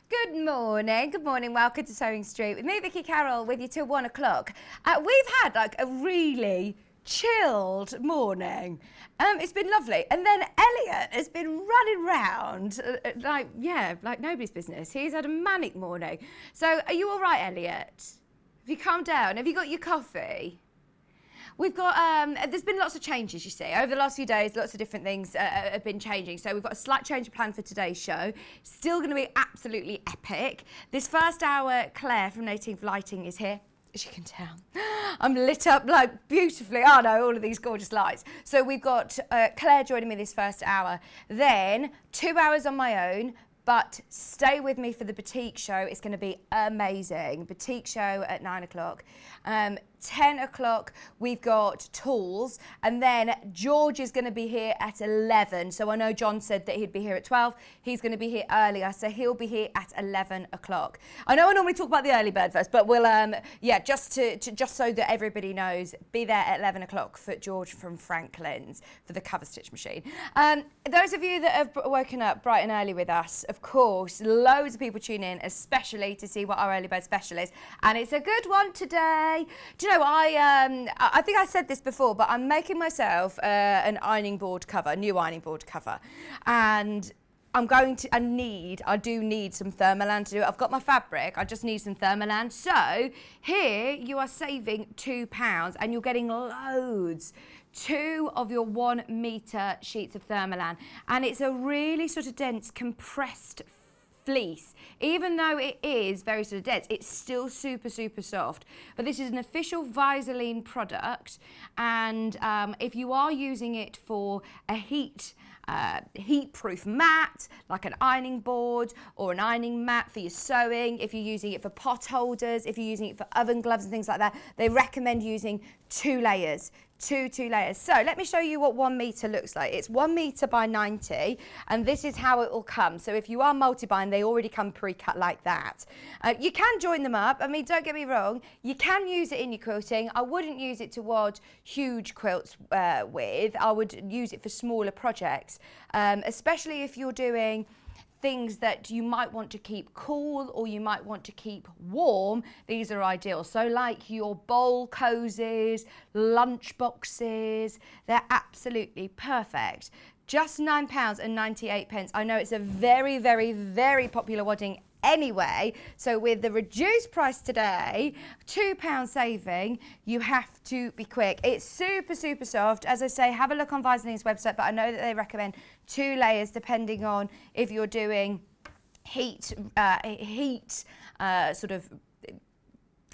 Good morning, welcome to Sewing Street with me, Vicky Carroll, with you till 1 o'clock. We've had like a really chilled morning. It's been lovely. And then Elliot has been running around like nobody's business. He's had a manic morning. So are you all right, Elliot? Have you calmed down? Have you got your coffee? We've got, there's been lots of changes, you see. Over the last few days, lots of different things have been changing. So we've got a slight change of plan for today's show. Still going to be absolutely epic. This first hour, Clare from Native Lighting is here. As you can tell, I'm lit up like beautifully. Oh no, all of these gorgeous lights. So we've got Clare joining me this first hour. Then 2 hours on my own. But stay with me for the Batik show. It's going to be amazing. Batik show at 9 o'clock. 10 o'clock, we've got Tools. And then George is going to be here at 11. So I know John said that he'd be here at 12. He's going to be here earlier. So he'll be here at 11 o'clock. I know I normally talk about the early bird first, but we'll, just so that everybody knows, be there at 11 o'clock for George from Franklin's for the Coverstitch machine. Those of you that have woken up bright and early with us, of course, loads of people tune in, especially to see what our early bird special is, and it's a good one today. Do you know, I think I said this before, but I'm making myself an ironing board cover, new ironing board cover, and I do need some Thermoland to do it. I've got my fabric, I just need some Thermoland. So here you are saving £2 and you're getting loads. 2 of your 1 metre sheets of Thermoland, and it's a really sort of dense compressed fleece. Even though it is very sort of dense, it's still super soft. But this is an official Visaline product, and if you are using it for a heat-proof mat, like an ironing board or an ironing mat for your sewing, if you're using it for pot holders, if you're using it for oven gloves and things like that, they recommend using 2 layers. Two layers. So let me show you what 1 metre looks like. It's 1 metre by 90, and this is how it will come. So if you are multi-buying, they already come pre-cut like that. You can join them up. I mean, don't get me wrong, you can use it in your quilting. I wouldn't use it to wad huge quilts with. I would use it for smaller projects, especially if you're doing things that you might want to keep cool or you might want to keep warm. These are ideal. So like your bowl cozies, lunch boxes, they're absolutely perfect. Just £9.98. I know it's a very popular wadding anyway, so with the reduced price today, £2 saving, you have to be quick. It's super soft. As I say, have a look on Visaline's website, but I know that they recommend 2 layers depending on if you're doing heat sort of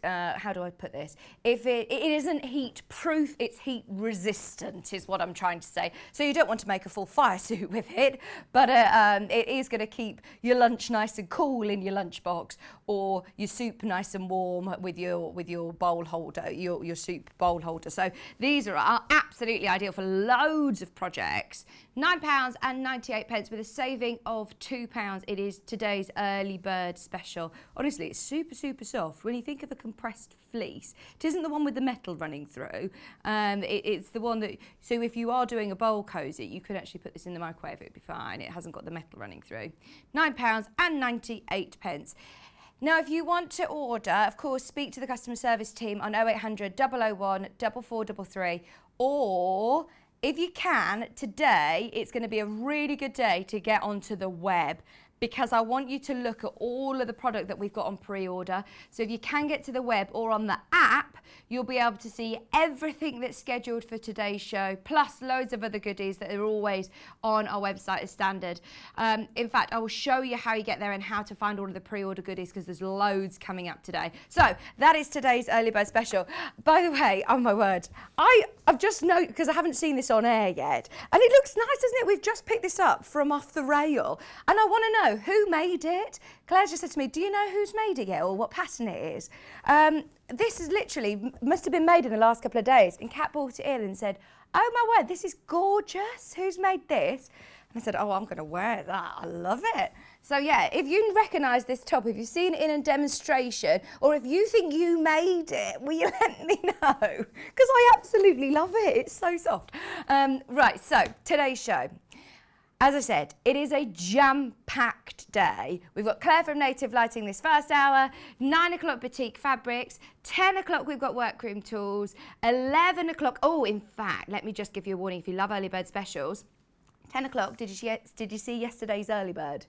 how do I put this? If it isn't heat proof, it's heat resistant is what I'm trying to say. So you don't want to make a full fire suit with it, but it is going to keep your lunch nice and cool in your lunchbox, or your soup nice and warm with your bowl holder, your soup bowl holder. So these are absolutely ideal for loads of projects. £9.98 with a saving of £2. It is today's early bird special. Honestly, it's super soft. When you think of a compressed fleece, it isn't the one with the metal running through. It's the one that, so if you are doing a bowl cosy, you could actually put this in the microwave, it'd be fine. It hasn't got the metal running through. £9.98. Now, if you want to order, of course, speak to the customer service team on 0800 001 4433, or if you can, today, it's going to be a really good day to get onto the web, because I want you to look at all of the product that we've got on pre-order. So if you can get to the web or on the app, you'll be able to see everything that's scheduled for today's show, plus loads of other goodies that are always on our website as standard. In fact, I will show you how you get there and how to find all of the pre-order goodies, because there's loads coming up today. So that is today's early bird special. By the way, oh my word, I've just noticed, because I haven't seen this on air yet, and it looks nice, doesn't it? We've just picked this up from off the rail, and I want to know who made it. Claire just said to me, do you know who's made it yet, or what pattern it is? This is literally, must have been made in the last couple of days, and Kat brought it in and said, oh my word, this is gorgeous. Who's made this? And I said, oh, I'm going to wear that. I love it. So yeah, if you recognise this top, if you've seen it in a demonstration, or if you think you made it, will you let me know? Because I absolutely love it. It's so soft. Right, so today's show. As I said, it is a jam-packed day. We've got Clare from Native Lighting this first hour, 9 o'clock Batik Fabrics, 10 o'clock we've got Workroom Tools, 11 o'clock, oh, in fact, let me just give you a warning if you love early bird specials. 10 o'clock, did you see yesterday's early bird?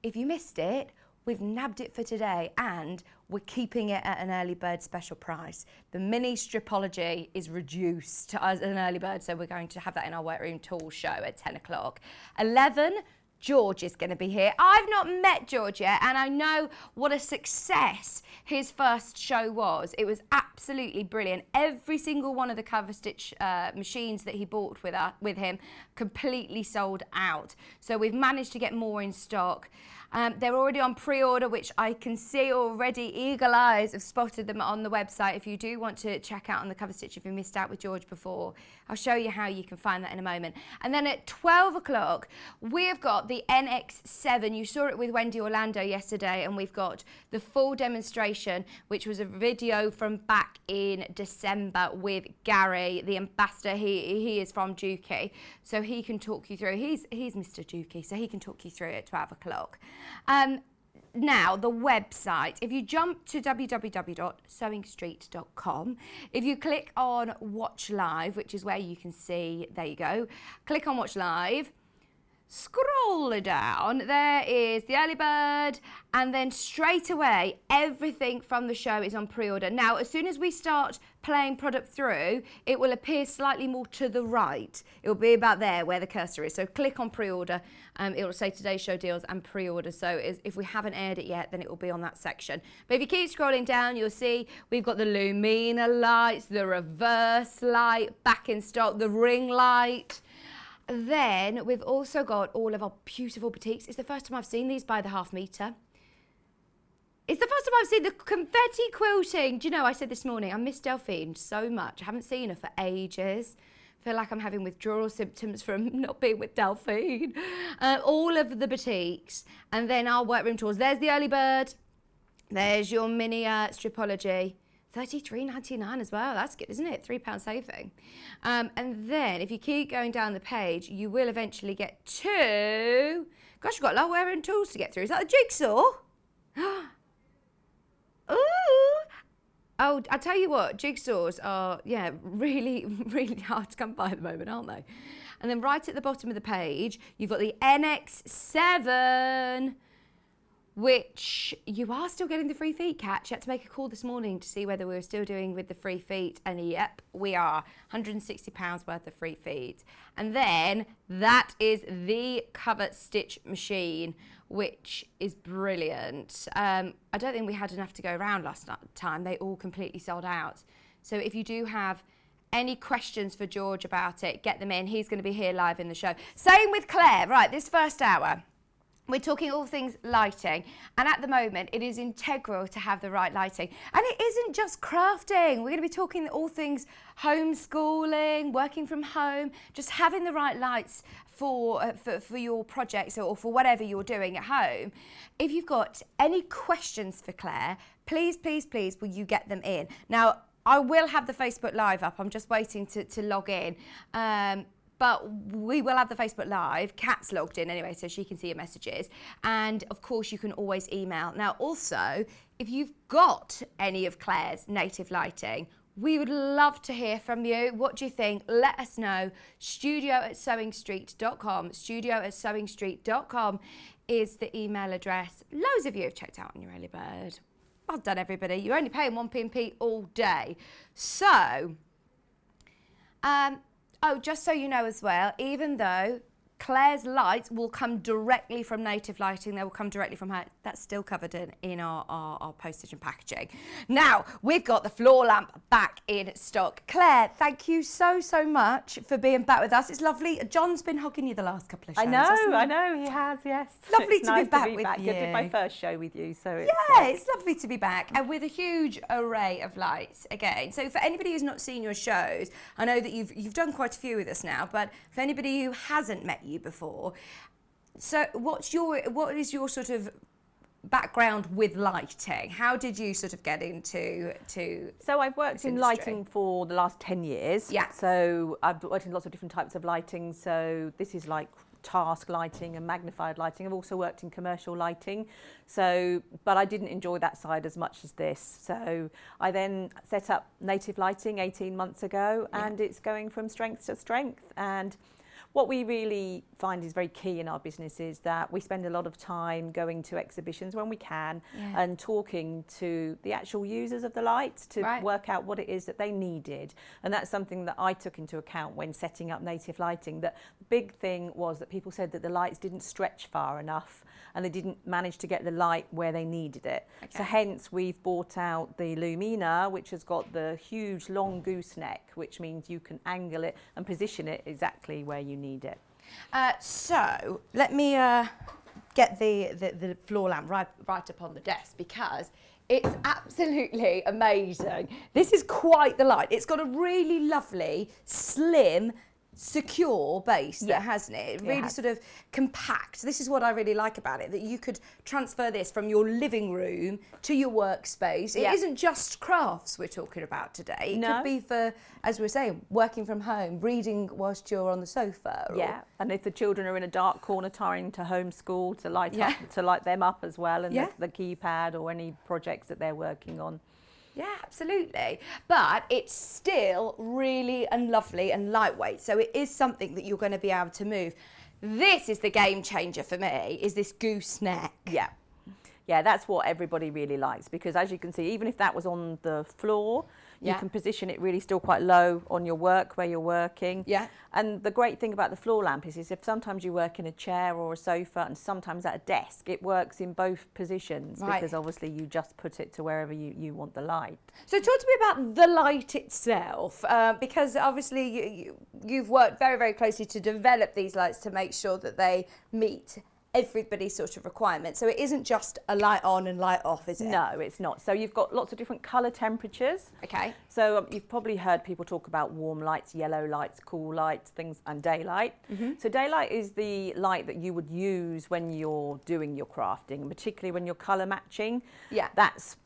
If you missed it, we've nabbed it for today and we're keeping it at an early bird special price. The mini stripology is reduced as an early bird, so we're going to have that in our Workroom Tools show at 10 o'clock. 11, George is going to be here. I've not met George yet, and I know what a success his first show was. It was absolutely brilliant. Every single one of the Coverstitch machines that he bought with him completely sold out. So we've managed to get more in stock. They're already on pre-order, which I can see already. Eagle eyes have spotted them on the website. If you do want to check out on the Coverstitch, if you missed out with George before, I'll show you how you can find that in a moment. And then at 12 o'clock, we've got the NX7. You saw it with Wendy Orlando yesterday, and we've got the full demonstration, which was a video from back in December with Garry, the ambassador. He is from Juki, so he can talk you through. He's Mr. Juki, so he can talk you through it at 12 o'clock. Now, the website, if you jump to www.sewingstreet.com, if you click on Watch Live, which is where you can see, there you go, click on Watch Live, scroll down, there is the early bird, and then straight away, everything from the show is on pre-order. Now, as soon as we start playing product through, it will appear slightly more to the right. It will be about there where the cursor is. So click on pre-order. It will say today's show deals and pre-order. So if we haven't aired it yet, then it will be on that section. But if you keep scrolling down, you'll see we've got the Lumina lights, the reverse light back in stock, the ring light. Then we've also got all of our beautiful batiks. It's the first time I've seen these by the half metre. It's the first time I've seen the confetti quilting. Do you know, I said this morning, I miss Delphine so much. I haven't seen her for ages. I feel like I'm having withdrawal symptoms from not being with Delphine. All of the batiks. And then our Workroom Tools. There's the early bird. There's your mini stripology. $33.99 as well. That's good, isn't it? £3 saving. And then if you keep going down the page, you will eventually get to... Gosh, you've got a lot of Workroom Tools to get through. Is that a jigsaw? Ooh! Oh, I tell you what, jigsaws are, yeah, really, really hard to come by at the moment, aren't they? And then right at the bottom of the page, you've got the NX7, which you are still getting the free feet catch. You had to make a call this morning to see whether we were still doing with the free feet, and yep, we are. £160 worth of free feet. And then that is the Coverstitch machine, which is brilliant. I don't think we had enough to go around last time. They all completely sold out. So if you do have any questions for George about it, get them in. He's going to be here live in the show. Same with Clare. Right, this first hour, we're talking all things lighting, and at the moment it is integral to have the right lighting. And it isn't just crafting. We're going to be talking all things homeschooling, working from home, just having the right lights for your projects or for whatever you're doing at home. If you've got any questions for Clare, please, please, please, will you get them in? Now, I will have the Facebook Live up. I'm just waiting to log in. But we will have the Facebook Live. Kat's logged in anyway, so she can see your messages. And of course, you can always email. Now, also, if you've got any of Clare's native lighting, we would love to hear from you. What do you think? Let us know. studio@sewingstreet.com. studio@sewingstreet.com is the email address. Loads of you have checked out on your early bird. Well done, everybody. You're only paying 1p all day. So, oh, just so you know as well, even though Clare's lights will come directly from Native Lighting, they will come directly from her, that's still covered in our postage and packaging. Now, we've got the floor lamp back in stock. Clare, thank you so, so much for being back with us. It's lovely. John's been hugging you the last couple of shows. I know, he has, yes. Lovely to be back with you. I did my first show with you, so it's lovely to be back, and with a huge array of lights again. So for anybody who's not seen your shows, I know that you've done quite a few with us now, but for anybody who hasn't met you before, so what is your sort of background with lighting? How did you sort of get into So I've worked in lighting for the last 10 years. Yeah. So I've worked in lots of different types of lighting. So this is like task lighting and magnified lighting. I've also worked in commercial lighting, but I didn't enjoy that side as much as this. So I then set up Native Lighting 18 months ago, and it's going from strength to strength. And what we really find is very key in our business is that we spend a lot of time going to exhibitions when we can and talking to the actual users of the lights to work out what it is that they needed. And that's something that I took into account when setting up Native Lighting. That the big thing was that people said that the lights didn't stretch far enough and they didn't manage to get the light where they needed it. So hence we've bought out the Lumina, which has got the huge long gooseneck, which means you can angle it and position it exactly where you need it. So let me get the floor lamp right up on the desk, because it's absolutely amazing. This is quite the light. It's got a really lovely, slim, secure base that hasn't it? Really sort of compact. This is what I really like about it, that you could transfer this from your living room to your workspace. It isn't just crafts we're talking about today. It could be for, as we were saying, working from home, reading whilst you're on the sofa. Yeah, and if the children are in a dark corner trying to homeschool, to light them up as well, and the keypad or any projects that they're working on. Yeah, absolutely. But it's still really and lovely and lightweight. So it is something that you're going to be able to move. This is the game changer for me, is this gooseneck. Yeah. Yeah, that's what everybody really likes, because as you can see, even if that was on the floor, you can position it really still quite low on your work where you're working. Yeah. And the great thing about the floor lamp is if sometimes you work in a chair or a sofa and sometimes at a desk, it works in both positions because obviously you just put it to wherever you want the light. So talk to me about the light itself, because obviously you've worked very, very closely to develop these lights to make sure that they meet everybody's sort of requirements. So it isn't just a light on and light off, is it? No, it's not. So you've got lots of different colour temperatures. Okay. So you've probably heard people talk about warm lights, yellow lights, cool lights, things, and daylight. So daylight is the light that you would use when you're doing your crafting, and particularly when you're colour matching. Yeah. That's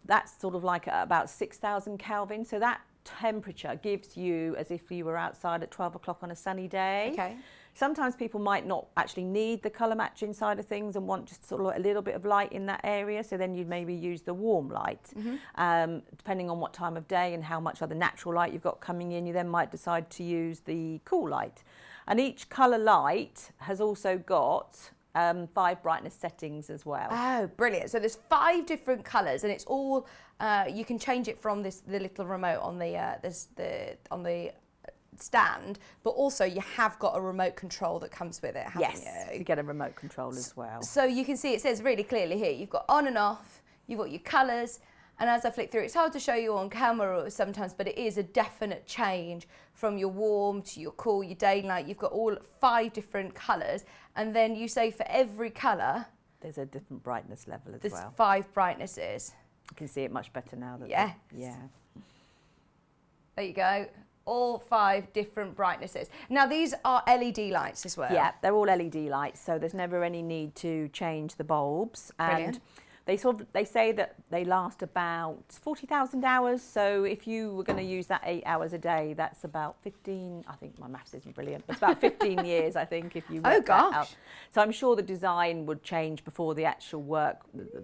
sort of like about 6,000 Kelvin. So that temperature gives you as if you were outside at 12 o'clock on a sunny day. Okay. Sometimes people might not actually need the colour matching side of things and want just sort of a little bit of light in that area, so then you'd maybe use the warm light. Depending on what time of day and how much other natural light you've got coming in, you then might decide to use the cool light. And each colour light has also got 5 brightness settings as well. Oh, brilliant. So there's 5 different colours, and it's all, you can change it from the little remote on the stand, but also you have got a remote control that comes with it, haven't you? You get a remote control as well. So you can see it says really clearly here, you've got on and off, you've got your colours, and as I flick through, it's hard to show you on camera sometimes, but it is a definite change from your warm to your cool, your daylight. You've got all 5 different colours, and then you say for every colour, there's a different brightness level as well. There's 5 brightnesses. You can see it much better now. Yeah. There you go. All 5 different brightnesses. Now these are LED lights as well. Yeah, they're all LED lights, so there's never any need to change the bulbs. Brilliant. And they say that they last about 40,000 hours. So if you were going to use that 8 hours a day, that's about 15. I think my maths isn't brilliant, but it's about 15 years, I think, if you work that out. So I'm sure the design would change before the actual work.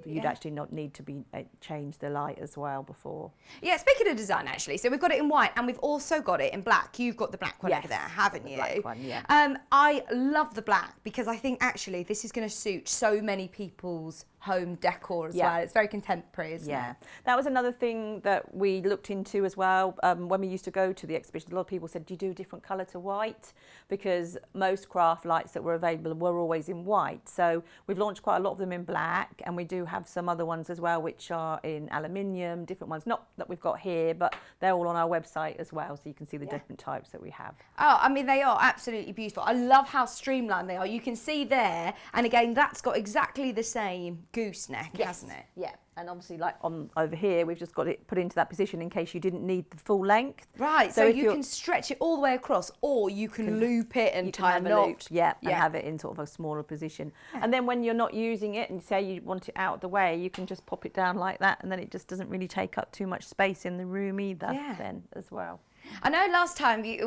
You'd actually not need to be change the light as well before. Yeah. Speaking of design, actually, so we've got it in white and we've also got it in black. You've got the black one over there, haven't you? The black one, yeah. I love the black because I think actually this is going to suit so many people's home decor as well. It's very contemporary, isn't it? That was another thing that we looked into as well. When we used to go to the exhibition, a lot of people said, do you do a different colour to white? Because most craft lights that were available were always in white. So we've launched quite a lot of them in black, and we do have some other ones as well which are in aluminium, different ones, not that we've got here, but they're all on our website as well, so you can see the different types that we have. Oh, I mean, they are absolutely beautiful. I love how streamlined they are. You can see there, and again, that's got exactly the same gooseneck, hasn't it? Yeah, and obviously like on over here, we've just got it put into that position in case you didn't need the full length. Right, so you can stretch it all the way across, or you can loop it and tie a knot. And have it in sort of a smaller position. And then when you're not using it and say you want it out of the way, you can just pop it down like that, and then it just doesn't really take up too much space in the room either then as well. I know last time we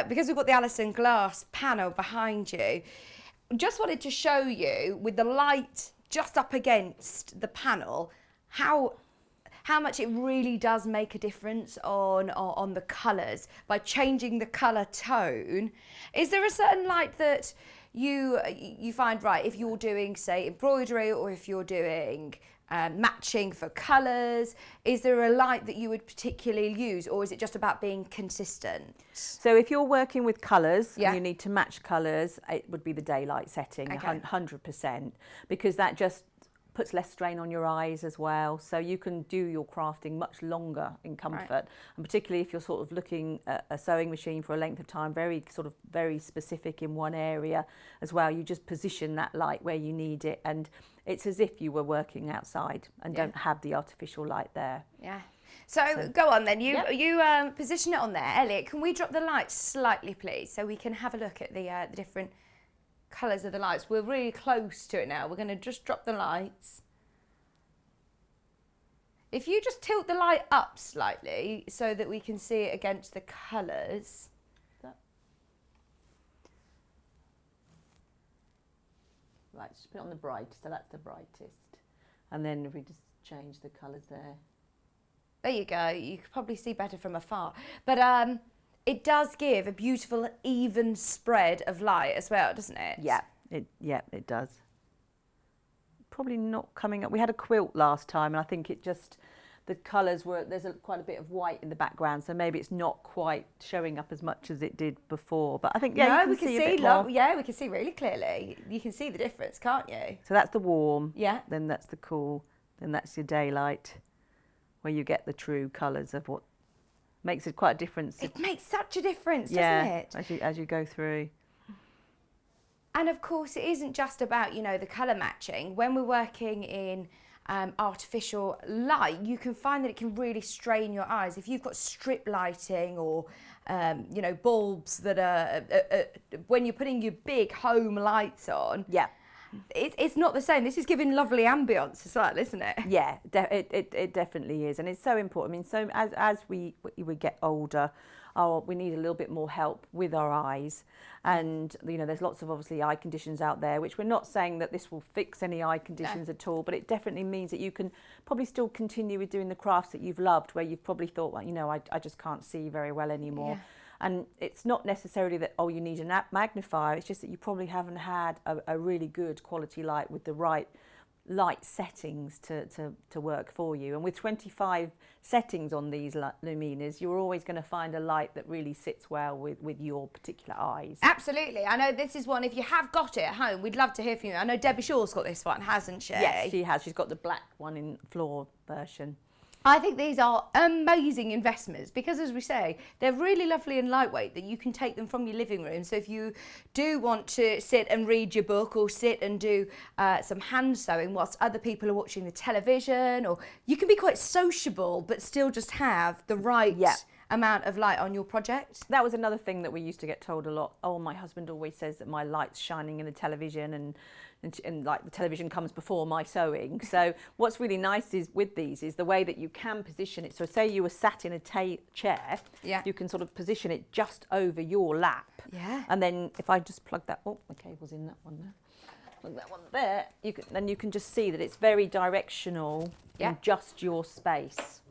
because we've got the Alison glass panel behind you, just wanted to show you with the light just up against the panel how much it really does make a difference on the colours by changing the colour tone. Is there a certain light that you find, right, if you're doing, say, embroidery, or if you're doing matching for colours, is there a light that you would particularly use, or is it just about being consistent? So if you're working with colours Yeah. and you need to match colours, it would be the daylight setting, Okay. 100%, because that just puts less strain on your eyes as well, so you can do your crafting much longer in comfort. Right. And particularly if you're sort of looking at a sewing machine for a length of time, very specific in one area as well, you just position that light where you need it, and it's as if you were working outside and Yeah. don't have the artificial light there. Yeah. So go on then, you Yep. position it on there. Elliot, can we drop the lights slightly, please, so we can have a look at the different colours of the lights. We're really close to it now. We're going to just drop the lights. If you just tilt the light up slightly so that we can see it against the colours. Right, just put it on the brightest, so that's the brightest. And then if we just change the colours there. There you go. You could probably see better from afar. But it does give a beautiful, even spread of light as well, doesn't it? Yeah, it does. Probably not coming up. We had a quilt last time, and I think it just, the colours were, there's quite a bit of white in the background, so maybe it's not quite showing up as much as it did before. But I think, yeah, No, you can see a bit more. yeah, we can see really clearly. You can see the difference, can't you? So that's the warm. Yeah. Then that's the cool. Then that's your daylight, where you get the true colours of what makes it quite a difference. It makes such a difference, doesn't Yeah, it? as you go through. And of course, it isn't just about, you know, the colour matching. When we're working in artificial light, you can find that it can really strain your eyes. If you've got strip lighting or, you know, bulbs that are, when you're putting your big home lights on, Yeah. it's not the same. This is giving lovely ambience as well, isn't it? Yeah, it definitely is, and it's so important. I mean, so as we get older, we need a little bit more help with our eyes, and you know, there's lots of obviously eye conditions out there, which we're not saying that this will fix any eye conditions at all, but it definitely means that you can probably still continue with doing the crafts that you've loved, where you've probably thought, well, you know, I just can't see very well anymore. Yeah. And it's not necessarily that, oh, you need a magnifier. It's just that you probably haven't had a really good quality light with the right light settings to work for you. And with 25 settings on these luminas, you're always going to find a light that really sits well with your particular eyes. Absolutely. I know this is one, if you have got it at home, we'd love to hear from you. I know Debbie Shaw's got this one, hasn't she? Yes, she has. She's got the black one in floor version. I think these are amazing investments because, as we say, they're really lovely and lightweight that you can take them from your living room. So if you do want to sit and read your book or sit and do some hand sewing whilst other people are watching the television, or you can be quite sociable but still just have the right amount of light on your project. That was another thing that we used to get told a lot. Oh, my husband always says that my light's shining in the television, and like the television comes before my sewing. So what's really nice is with these is the way that you can position it. So say you were sat in a chair, you can sort of position it just over your lap. Yeah. And then if I just plug that, oh, the cable's in that one there. Plug that one there. Then you can just see that it's very directional in just your space.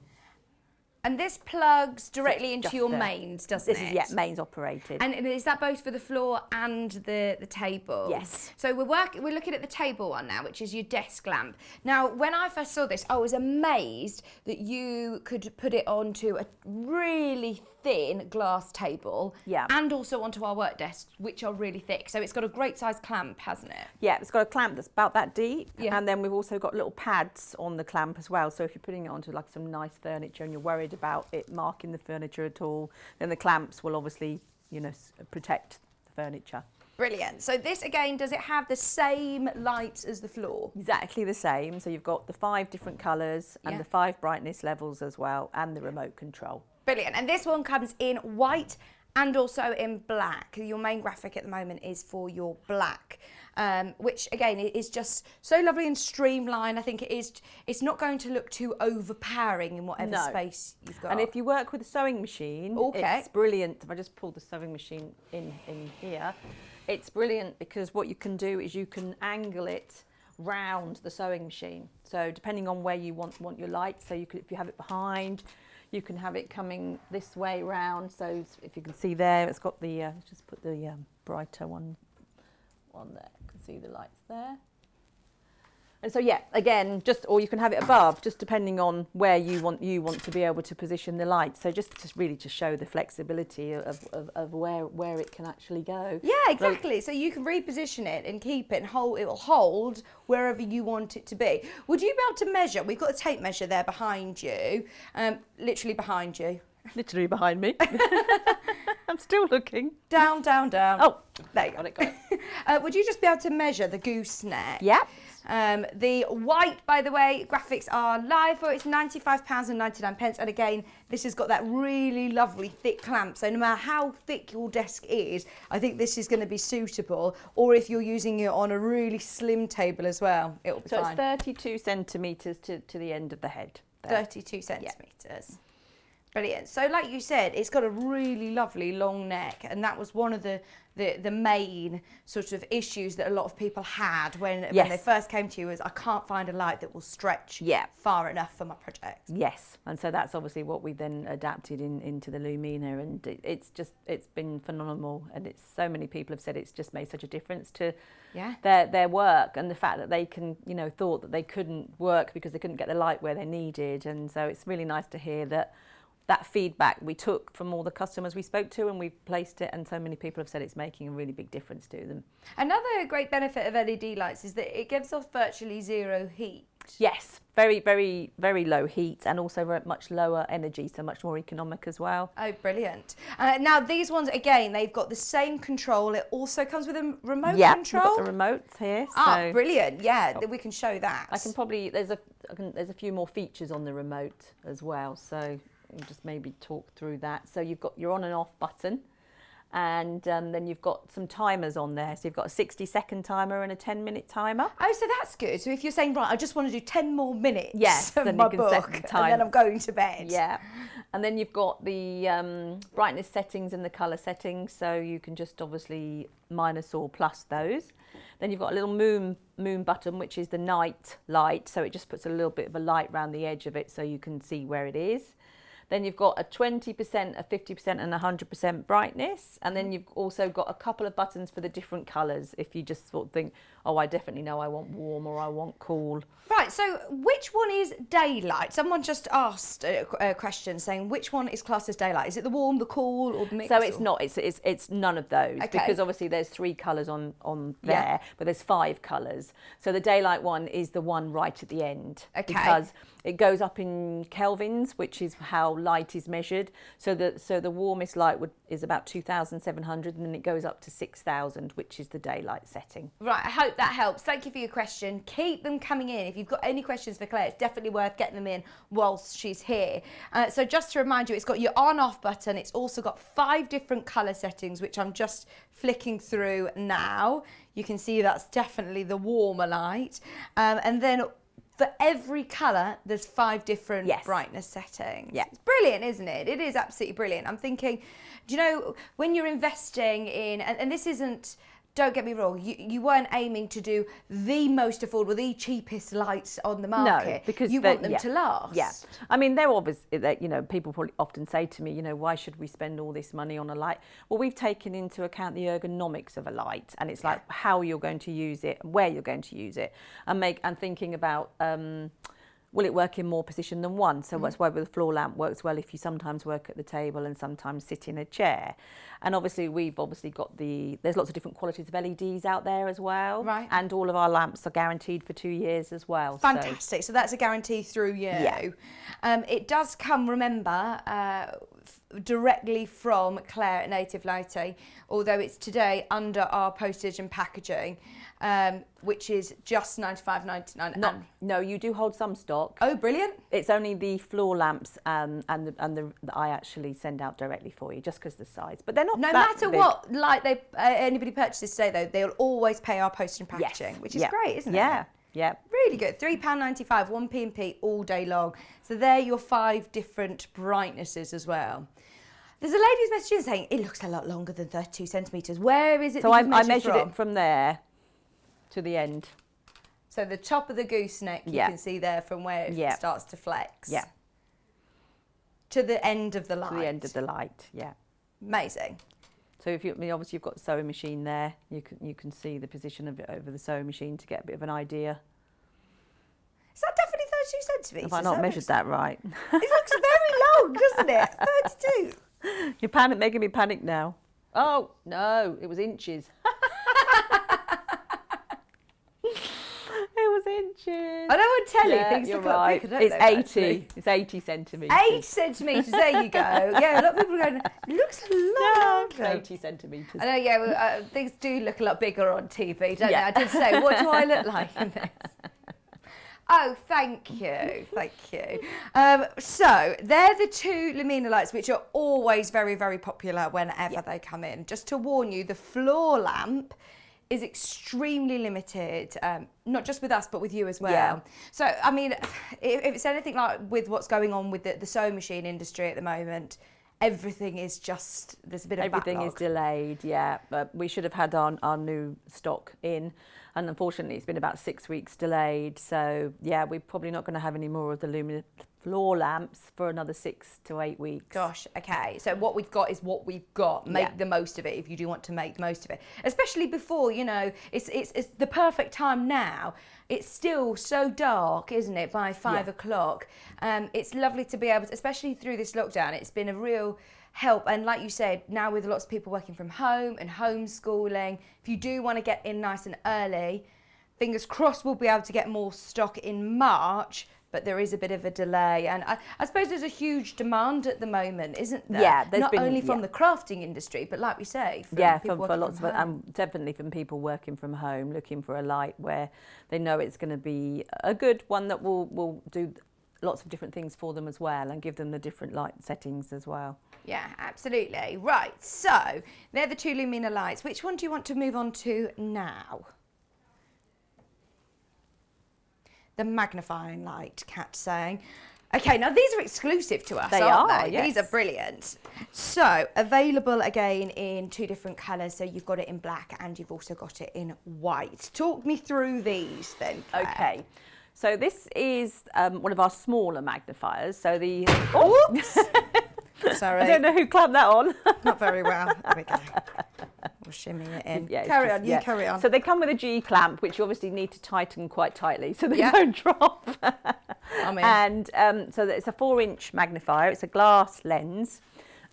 And this plugs directly into just your there. mains, doesn't it? This is, mains operated. And is that both for the floor and the table? Yes. So we're looking at the table one now, which is your desk lamp. Now, when I first saw this, I was amazed that you could put it onto a really thin glass table and also onto our work desks, which are really thick. So it's got a great size clamp, hasn't it? Yeah, it's got a clamp that's about that deep. Yeah. And then we've also got little pads on the clamp as well. So if you're putting it onto like some nice furniture and you're worried about it marking the furniture at all, then the clamps will obviously, you know, protect the furniture. Brilliant. So this again, does it have the same lights as the floor? Exactly the same. So you've got the 5 different colours and the 5 brightness levels as well, and the remote control. Brilliant. And this one comes in white and also in black. Your main graphic at the moment is for your black, which again is just so lovely and streamlined. I think it's not going to look too overpowering in whatever space you've got. And if you work with a sewing machine, it's brilliant. If I just pull the sewing machine in here, It's brilliant because what you can do is you can angle it round the sewing machine. So depending on where you want your light, so you could, if you have it behind, you can have it coming this way round. So if you can see there, it's got the, let's just put the brighter one on there. You can see the lights there. And so yeah, again, or you can have it above, just depending on where you want to be able to position the light. So just really to show the flexibility of where it can actually go. Yeah, exactly. So you can reposition it and keep it, and it will hold wherever you want it to be. Would you be able to measure? We've got a tape measure there behind you, literally behind you. Literally behind me. I'm still looking. Down, down, down. Oh, there you go. Got it. Would you just be able to measure the gooseneck? Yeah. The white, by the way, graphics are live for it's £95.99. And again, this has got that really lovely thick clamp. So no matter how thick your desk is, I think this is going to be suitable. Or if you're using it on a really slim table as well, it'll be fine. So it's 32 centimetres to the end of the head. There. 32 centimetres. Yeah. Brilliant. So like you said, it's got a really lovely long neck, and that was one of the main sort of issues that a lot of people had when they first came to you, is I can't find a light that will stretch far enough for my project. Yes, and so that's obviously what we then adapted into the Lumina, and it's been phenomenal, and it's so many people have said it's just made such a difference to their work, and the fact that they can, thought that they couldn't work because they couldn't get the light where they needed, and so it's really nice to hear that feedback we took from all the customers we spoke to, and we placed it, and so many people have said it's making a really big difference to them. Another great benefit of LED lights is that it gives off virtually zero heat. Yes, very, very, very low heat, and also very much lower energy, so much more economic as well. Oh, brilliant. Now, these ones, again, they've got the same control. It also comes with a remote control. Yeah, we've got the remotes here. So brilliant. Yeah, we can show that. I can probably, there's a few more features on the remote as well, so we'll just maybe talk through that. So you've got your on and off button, and then you've got some timers on there. So you've got a 60-second timer and a 10-minute timer. Oh, so that's good. So if you're saying, right, I just want to do 10 more minutes then my you can book, set the time. and then I'm going to bed. Yeah. And then you've got the brightness settings and the colour settings. So you can just obviously minus or plus those. Then you've got a little moon button, which is the night light. So it just puts a little bit of a light around the edge of it so you can see where it is. Then you've got a 20%, a 50% and 100% brightness. And then you've also got a couple of buttons for the different colours if you just sort of think, oh, I definitely know I want warm or I want cool. Right, so which one is daylight? Someone just asked a question saying which one is classed as daylight? Is it the warm, the cool or the mix? So it's not, it's none of those, because obviously there's 3 colours on there, but there's 5 colours. So the daylight one is the one right at the end. Okay. Because it goes up in kelvins, which is how light is measured. So the warmest light is about 2,700, and then it goes up to 6,000, which is the daylight setting. Right, I hope that helps. Thank you for your question. Keep them coming in. If you've got any questions for Claire, it's definitely worth getting them in whilst she's here. So just to remind you, it's got your on-off button. It's also got 5 different colour settings, which I'm just flicking through now. You can see that's definitely the warmer light. And then for every colour, there's 5 different brightness settings. Yeah. It's brilliant, isn't it? It is absolutely brilliant. I'm thinking, do you know, when you're investing in, and this isn't, don't get me wrong, you weren't aiming to do the most affordable, the cheapest lights on the market. No, because you want them to last. Yeah, I mean, they're obvious. People probably often say to me, why should we spend all this money on a light? Well, we've taken into account the ergonomics of a light, and it's like how you're going to use it, where you're going to use it, and thinking about. Will it work in more position than one? So that's why the floor lamp works well if you sometimes work at the table and sometimes sit in a chair. And obviously we've got there's lots of different qualities of LEDs out there as well. Right. And all of our lamps are guaranteed for 2 years as well. Fantastic. So that's a guarantee through you. Yeah. It does come, remember, directly from Clare at Native Lighting, although it's today under our postage and packaging, which is just $95.99. No, you do hold some stock. Oh, brilliant! It's only the floor lamps and the I actually send out directly for you, just because of the size. But they're not. No matter big. What, like anybody purchases today, though, they'll always pay our postage and packaging, which is great, isn't it? Yeah. Yeah. Really good. £3.95, 1 P&P all day long. So they're your 5 different brightnesses as well. There's a lady who's messaging saying it looks a lot longer than 32 centimetres. Where is it? So that I you've measured from? it from there to the end. So the top of the gooseneck, you can see there from where it starts to flex. Yeah. To the end of the light. To the end of the light, yeah. Amazing. So if you, I mean, obviously you've got the sewing machine there. You can see the position of it over the sewing machine to get a bit of an idea. Is that definitely 32 centimetres? Have I not measured that right? It looks very long, doesn't it? 32. You're making me panic now. Oh, no, it was inches. It was inches. I know on telly things you're look right. bigger, don't It's they, 80. actually? It's 80 centimetres. 8 centimetres, there you go. Yeah, a lot of people are going, it looks a lot It's longer. 80 centimetres. I know, yeah, well, things do look a lot bigger on TV, don't they? I did say, what do I look like in this? Oh, thank you, thank you. So they're the two Lumina lights, which are always very, very popular whenever they come in. Just to warn you, the floor lamp is extremely limited, not just with us, but with you as well. Yeah. So, I mean, if it's anything like with what's going on with the sewing machine industry at the moment, everything is just, there's a bit of Everything backlog. is delayed, yeah. But we should have had our new stock in. And unfortunately, it's been about 6 weeks delayed. So, yeah, we're probably not going to have any more of the Lumina floor lamps for another 6 to 8 weeks. Gosh, okay. So what we've got is what we've got. Make the most of it if you do want to make the most of it. Especially before, you know, it's the perfect time now. It's still so dark, isn't it, by 5 o'clock. It's lovely to be able to, especially through this lockdown, it's been a real help. And like you said, now with lots of people working from home and homeschooling, if you do want to get in nice and early, fingers crossed we'll be able to get more stock in March, but there is a bit of a delay. And I suppose there's a huge demand at the moment, isn't there? Yeah, there's not been, only from the crafting industry, but like we say, from people for working lots from of home. definitely from people working from home, looking for a light where they know it's going to be a good one that will do lots of different things for them as well and give them the different light settings as well. Yeah, absolutely. Right, so they're the two Lumina lights. Which one do you want to move on to now? The magnifying light, Kat's saying. Okay, now these are exclusive to us, aren't they? Yes. These are brilliant. So, available again in 2 different colours. So you've got it in black and you've also got it in white. Talk me through these then, Clare. Okay. So this is one of our smaller magnifiers. So the... Oops! Sorry. I don't know who clamped that on. Not very well. There we go. We'll shimmy it in. Yeah, carry on, you carry on. So they come with a G clamp, which you obviously need to tighten quite tightly so they don't drop. And so it's a 4-inch magnifier. It's a glass lens.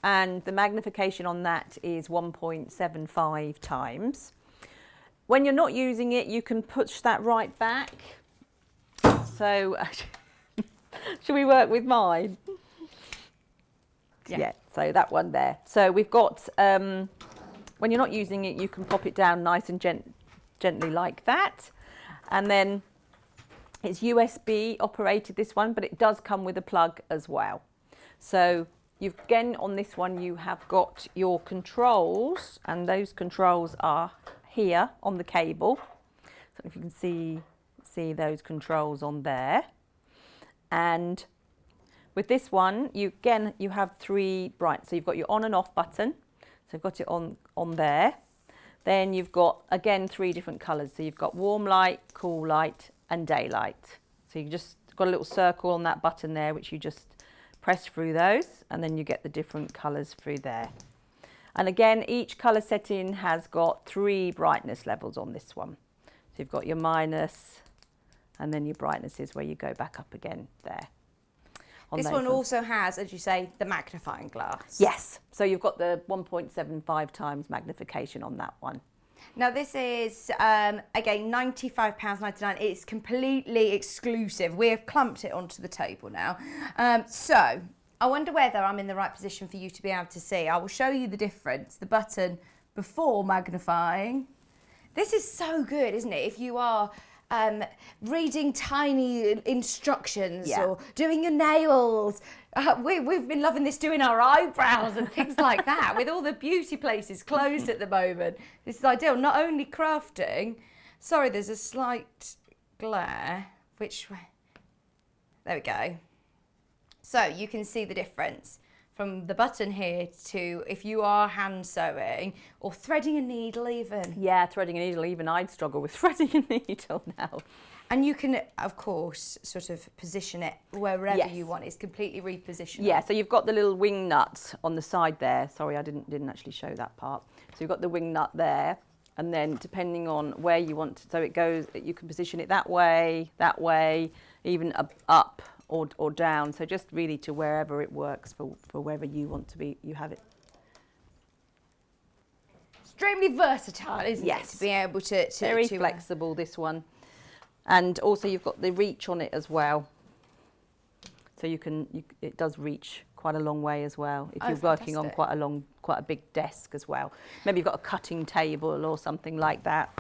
And the magnification on that is 1.75 times. When you're not using it, you can push that right back. So should we work with mine? Yeah, so that one there. So we've got, when you're not using it, you can pop it down nice and gently like that. And then it's USB operated, this one, but it does come with a plug as well. So you've, again, on this one, you have got your controls, and those controls are here on the cable. So if you can see those controls on there. And with this one, you have 3 bright. So you've got your on and off button. So you've got it on there. Then you've got, again, 3 different colours. So you've got warm light, cool light, and daylight. So you just got a little circle on that button there, which you just press through those, and then you get the different colours through there. And again, each colour setting has got 3 brightness levels on this one. So you've got your minus, and then your brightness is where you go back up again there. This one also has, as you say, the magnifying glass. Yes, so you've got the 1.75 times magnification on that one. Now this is, again, £95.99. It's completely exclusive. We have clumped it onto the table now. So I wonder whether I'm in the right position for you to be able to see. I will show you the difference, the button before magnifying. This is so good, isn't it? If you are reading tiny instructions or doing your nails. We've been loving this, doing our eyebrows and things like that. With all the beauty places closed at the moment, this is ideal. Not only crafting, sorry, there's a slight glare. Which way? There we go. So you can see the difference from the button here to if you are hand sewing or threading a needle even. Yeah, threading a needle, even I'd struggle with threading a needle now. And you can, of course, sort of position it wherever Yes. you want. It's completely repositionable. Yeah, so you've got the little wing nut on the side there. Sorry, I didn't actually show that part. So you've got the wing nut there, and then depending on where you want to, so it goes, you can position it that way, even up or down. So just really to wherever it works for wherever you want to be, you have it. Extremely versatile, isn't it? To be able to Very flexible, this one. And also you've got the reach on it as well. So it does reach quite a long way as well if you're working on quite a big desk as well. Maybe you've got a cutting table or something like that.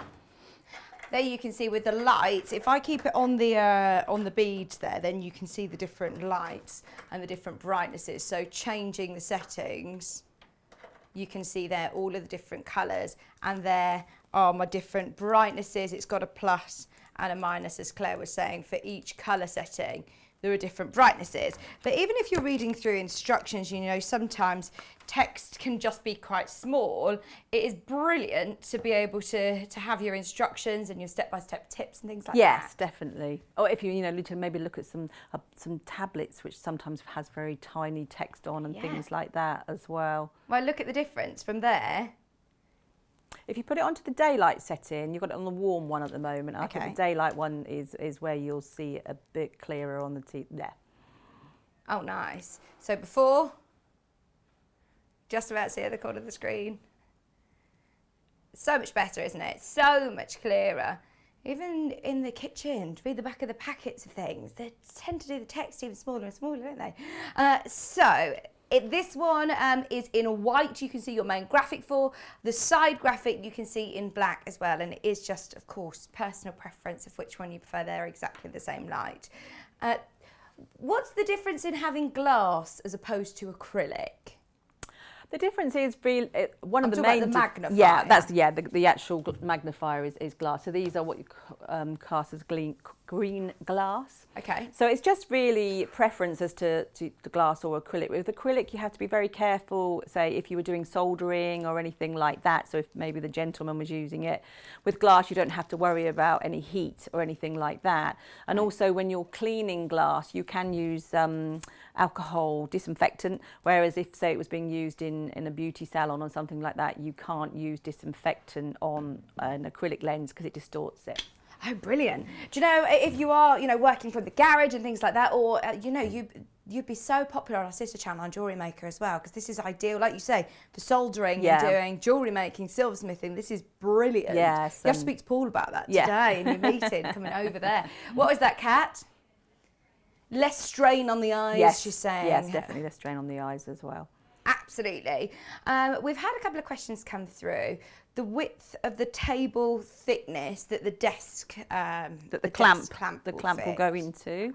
There you can see with the lights, if I keep it on the beads there, then you can see the different lights and the different brightnesses. So changing the settings, you can see there all of the different colours, and there are my different brightnesses. It's got a plus and a minus, as Claire was saying, for each colour setting. There are different brightnesses. But even if you're reading through instructions, you know, sometimes text can just be quite small. It is brilliant to be able to have your instructions and your step-by-step tips and things like that. Yes, definitely. Or if you need to maybe look at some tablets, which sometimes has very tiny text on and things like that as well. Well, look at the difference from there. If you put it onto the daylight setting, you've got it on the warm one at the moment. I think the daylight one is where you'll see it a bit clearer on the there. Oh, nice. So before, just about to see at the corner of the screen. So much better, isn't it? So much clearer. Even in the kitchen, to read the back of the packets of things, they tend to do the text even smaller and smaller, don't they? This one is in white. You can see your main graphic for. The side graphic you can see in black as well, and it is just, of course, personal preference of which one you prefer. They're exactly the same light. What's the difference in having glass as opposed to acrylic? The difference is really one of the main. The magnifier. Yeah, the actual magnifier is glass. So these are what you class as green glass. Okay. So it's just really preference as to the glass or acrylic. With acrylic, you have to be very careful. Say if you were doing soldering or anything like that. So if maybe the gentleman was using it, with glass you don't have to worry about any heat or anything like that. And also when you're cleaning glass, you can use alcohol disinfectant, whereas if say it was being used in a beauty salon or something like that, you can't use disinfectant on an acrylic lens because it distorts it. Oh, brilliant. Do you know, if you are, working from the garage and things like that, or, you'd be so popular on our sister channel on Jewellery Maker as well, because this is ideal, like you say, for soldering and doing jewellery making, silversmithing. This is brilliant. Yes. You have to speak to Paul about that today in your meeting, coming over there. What was that, Kat? Less strain on the eyes, she's saying. Yes, definitely less strain on the eyes as well. Absolutely. We've had a couple of questions come through. The width of the table thickness that the desk, the clamp will go into.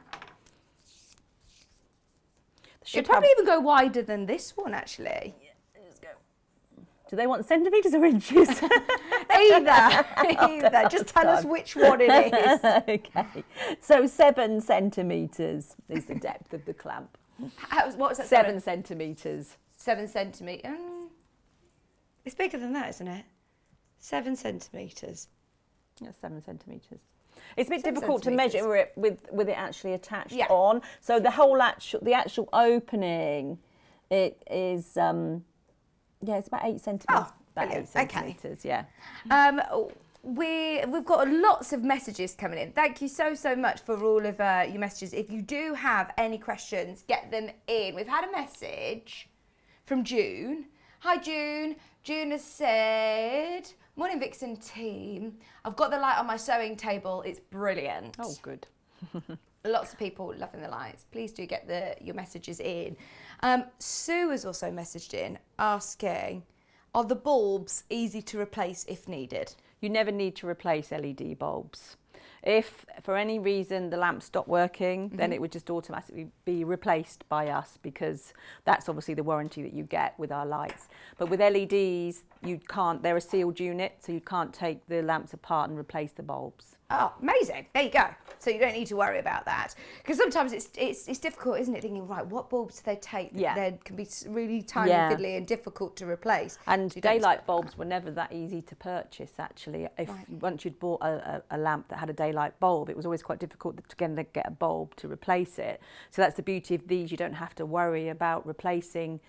It'd probably even go wider than this one, actually. Yeah, let's go. Do they want centimetres or inches? Either. Just tell us which one it is. Okay. So 7 centimetres is the depth of the clamp. What was that? 7 centimetres. 7 centimetres. It's bigger than that, isn't it? 7 centimetres. Yeah, 7 centimetres. It's a bit difficult to measure it with it actually attached on. So the whole actual opening, it is it's about 8 centimetres. Oh, about 8 centimetres. Yeah. We've got lots of messages coming in. Thank you so much for all of your messages. If you do have any questions, get them in. We've had a message from June. Hi June. June has said, "Morning Vixen team. I've got the light on my sewing table. It's brilliant." Oh, good. Lots of people loving the lights. Please do get your messages in. Sue has also messaged in asking, are the bulbs easy to replace if needed? You never need to replace LED bulbs. If for any reason the lamp stopped working, then it would just automatically be replaced by us, because that's obviously the warranty that you get with our lights. But with LEDs, you can't, they're a sealed unit, so you can't take the lamps apart and replace the bulbs. Oh, amazing. There you go. So you don't need to worry about that. Because sometimes it's difficult, isn't it? Thinking, right, what bulbs do they take? Yeah. They can be really tiny, fiddly and difficult to replace. And So you don't daylight expect bulbs were never that easy to purchase, actually. If once you'd bought a lamp that had a daylight bulb, it was always quite difficult to get a bulb to replace it. So that's the beauty of these. You don't have to worry about replacing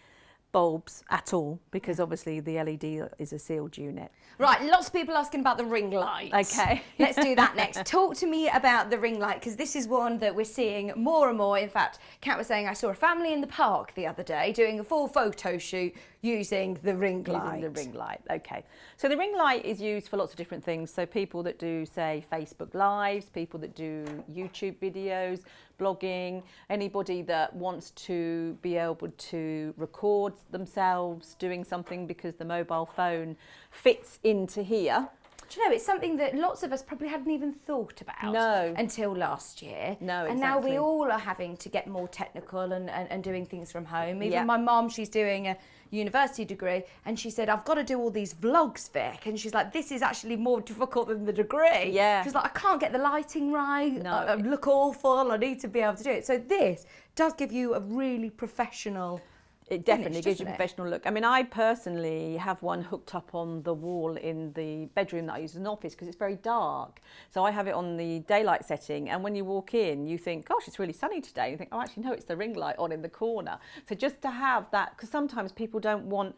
bulbs at all, because obviously the LED is a sealed unit. Right, lots of people asking about the ring light. Okay. Let's do that next. Talk to me about the ring light, because this is one that we're seeing more and more. In fact, Kat was saying I saw a family in the park the other day doing a full photo shoot using the ring light. Using the ring light, okay. So the ring light is used for lots of different things. So people that do, say, Facebook Lives, people that do YouTube videos, blogging, anybody that wants to be able to record themselves doing something because the mobile phone fits into here. Do you know, it's something that lots of us probably hadn't even thought about until last year. No, exactly. And now we all are having to get more technical and doing things from home. Even my mum, she's doing a university degree, and she said, I've got to do all these vlogs, Vic. And she's like, this is actually more difficult than the degree. Yeah. She's like, I can't get the lighting right. No. I look awful. I need to be able to do it. So this does give you a really professional It definitely finish, gives you a doesn't it? professional look. I mean, I personally have one hooked up on the wall in the bedroom that I use as an office because it's very dark. So I have it on the daylight setting, and when you walk in, you think, gosh, it's really sunny today. You think, oh, actually, no, it's the ring light on in the corner. So just to have that, because sometimes people don't want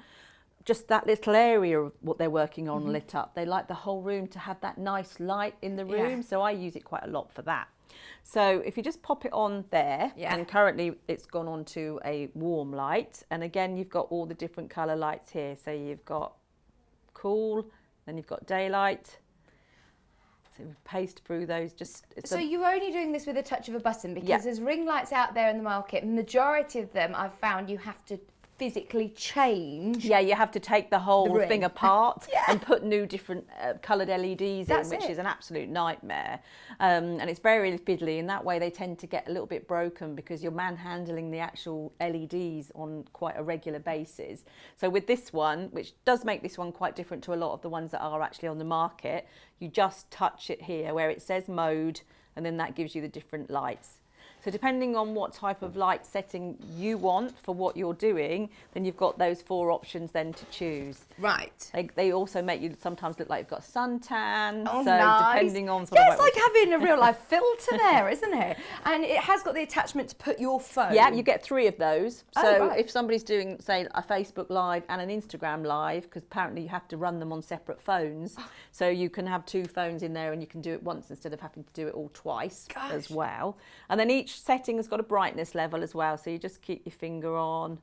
just that little area of what they're working on lit up. They like the whole room to have that nice light in the room. Yeah. So I use it quite a lot for that. So if you just pop it on there, and currently it's gone on to a warm light, and again you've got all the different colour lights here. So you've got cool, then you've got daylight. So we paste through those. So you're only doing this with a touch of a button, because there's ring lights out there in the market. Majority of them I've found you have to physically change. Yeah, you have to take the whole ring. thing apart and put new different coloured LEDs in, which it. is an absolute nightmare. And it's very fiddly, and that way they tend to get a little bit broken because you're manhandling the actual LEDs on quite a regular basis. So with this one, which does make this one quite different to a lot of the ones that are actually on the market, you just touch it here where it says mode, and then that gives you the different lights. So depending on what type of light setting you want for what you're doing, then you've got those 4 options then to choose. Right. They also make you sometimes look like you've got a suntan. Oh, so nice. depending on it's like having a real life filter there, isn't it? And it has got the attachment to put your phone. Yeah, you get 3 of those. Oh, So right. if somebody's doing, say, a Facebook Live and an Instagram Live, because apparently you have to run them on separate phones, so you can have 2 phones in there and you can do it once instead of having to do it all twice as well. And then each setting has got a brightness level as well, so you just keep your finger on,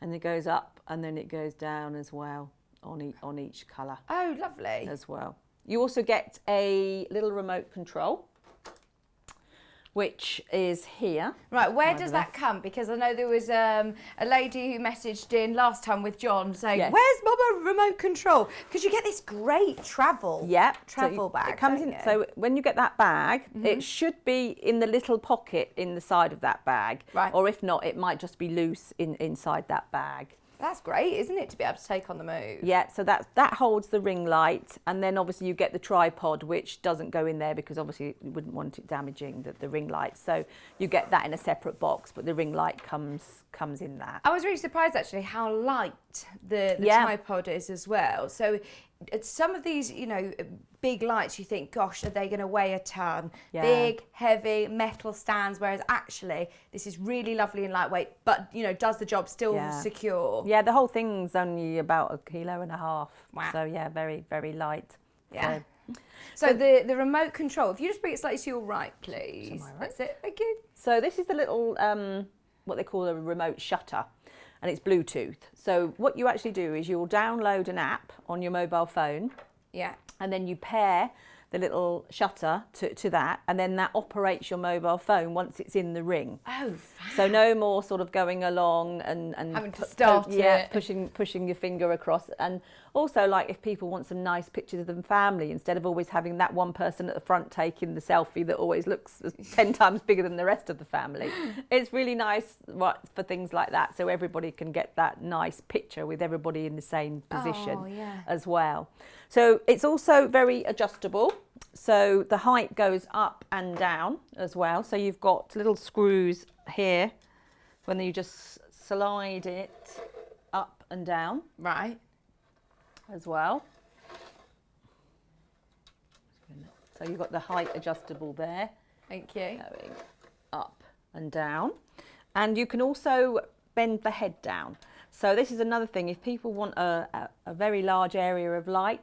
and it goes up and then it goes down as well on each colour. Oh, lovely. As well. You also get a little remote control, which is here. Right, where does that come? Because I know there was a lady who messaged in last time with John saying, where's Mama remote control? Because you get this great travel bag. It comes in. So when you get that bag, it should be in the little pocket in the side of that bag. Right. Or if not, it might just be loose inside that bag. That's great, isn't it, to be able to take on the move? Yeah, so that holds the ring light, and then obviously you get the tripod, which doesn't go in there because obviously you wouldn't want it damaging the ring light. So you get that in a separate box, but the ring light comes in that. I was really surprised actually how light the tripod is as well. So some of these, big lights, you think, gosh, are they going to weigh a ton? Yeah. Big, heavy metal stands, whereas actually this is really lovely and lightweight, but does the job still secure. Yeah, the whole thing's only about 1.5 kilos. Wow. So yeah, very, very light. Yeah. So the remote control, if you just bring it slightly to your right, please. That's it. Thank you. So this is the little, what they call a remote shutter, and it's Bluetooth. So what you actually do is you'll download an app on your mobile phone. Yeah. And then you pair the little shutter to that, and then that operates your mobile phone once it's in the ring. Oh, fab. So no more sort of going along and having to start it. pushing your finger across. And also, like, if people want some nice pictures of them family, instead of always having that one person at the front taking the selfie that always looks 10 times bigger than the rest of the family, it's really nice for things like that, so everybody can get that nice picture with everybody in the same position as well. So it's also very adjustable. So the height goes up and down as well. So you've got little screws here when you just slide it up and down. Right. As well. So you've got the height adjustable there. Thank you. Going up and down. And you can also bend the head down. So this is another thing. If people want a very large area of light,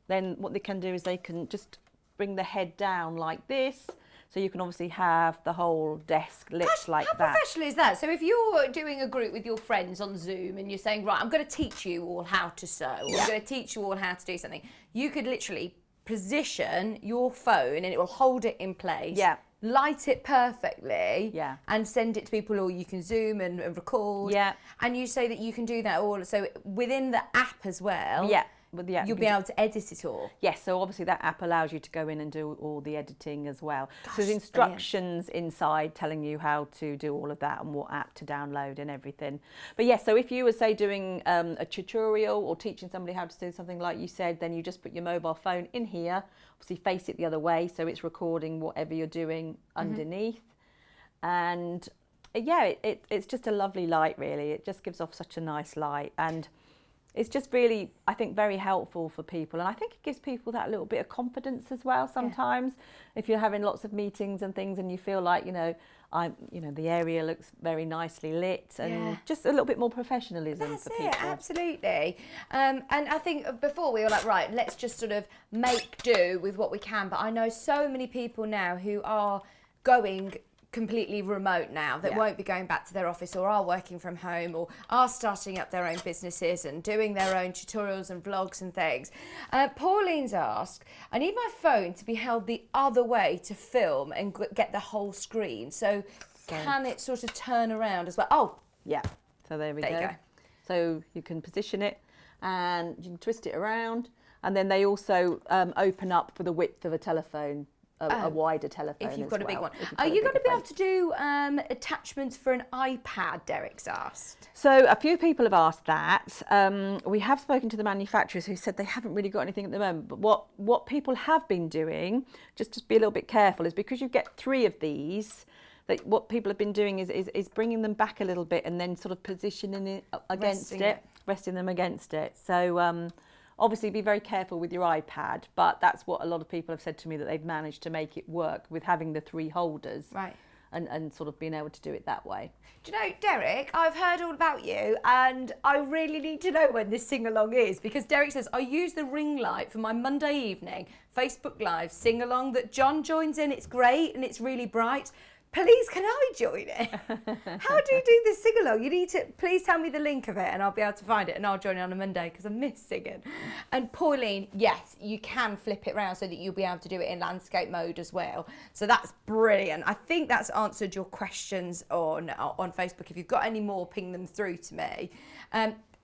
then what they can do is they can just bring the head down like this. So you can obviously have the whole desk lit like that. How professional is that? So if you're doing a group with your friends on Zoom and you're saying, right, I'm going to teach you all how to sew, or I'm going to teach you all how to do something, you could literally position your phone and it will hold it in place. Yeah. Light it perfectly, Yeah. and send it to people, or you can Zoom and record. Yeah. And you say that you can do that all, so within the app as well. Yeah. With the app, you'll be able to edit it all. Yes, so obviously that app allows you to go in and do all the editing as well. Gosh, so there's instructions inside telling you how to do all of that and what app to download and everything. But yes, so if you were, say, doing a tutorial or teaching somebody how to do something like you said, then you just put your mobile phone in here, obviously face it the other way, so it's recording whatever you're doing underneath. And yeah, it's just a lovely light, really. It just gives off such a nice light. And it's just really, I think, very helpful for people. And I think it gives people that little bit of confidence as well sometimes. If you're having lots of meetings and things and you feel like, the area looks very nicely lit, and just a little bit more professionalism for people. That's it, absolutely. And I think before we were like, right, let's just sort of make do with what we can. But I know so many people now who are going completely remote now, that won't be going back to their office, or are working from home, or are starting up their own businesses and doing their own tutorials and vlogs and things. Pauline's asked, I need my phone to be held the other way to film and get the whole screen. So can it sort of turn around as well? Oh, yeah. So there we there go. you go. So you can position it and you can twist it around, and then they also open up for the width of a telephone. A wider telephone. If you've got a big one. Are you going to be able to do attachments for an iPad, Derek's asked? So a few people have asked that. We have spoken to the manufacturers who said they haven't really got anything at the moment. But what people have been doing, just to be a little bit careful, is because you get 3 of these, that what people have been doing is bringing them back a little bit and then sort of positioning it against resting them against it. So obviously be very careful with your iPad, but that's what a lot of people have said to me, that they've managed to make it work with having the 3 holders. Right. And sort of being able to do it that way. Do you know, Derek, I've heard all about you, and I really need to know when this sing-along is, because Derek says, I use the ring light for my Monday evening Facebook Live sing-along that John joins in. It's great and it's really bright. Please, can I join it? How do you do this sing-along? You need to, please tell me the link of it and I'll be able to find it, and I'll join it on a Monday because I miss singing. And Pauline, yes, you can flip it around so that you'll be able to do it in landscape mode as well. So that's brilliant. I think that's answered your questions on Facebook. If you've got any more, ping them through to me.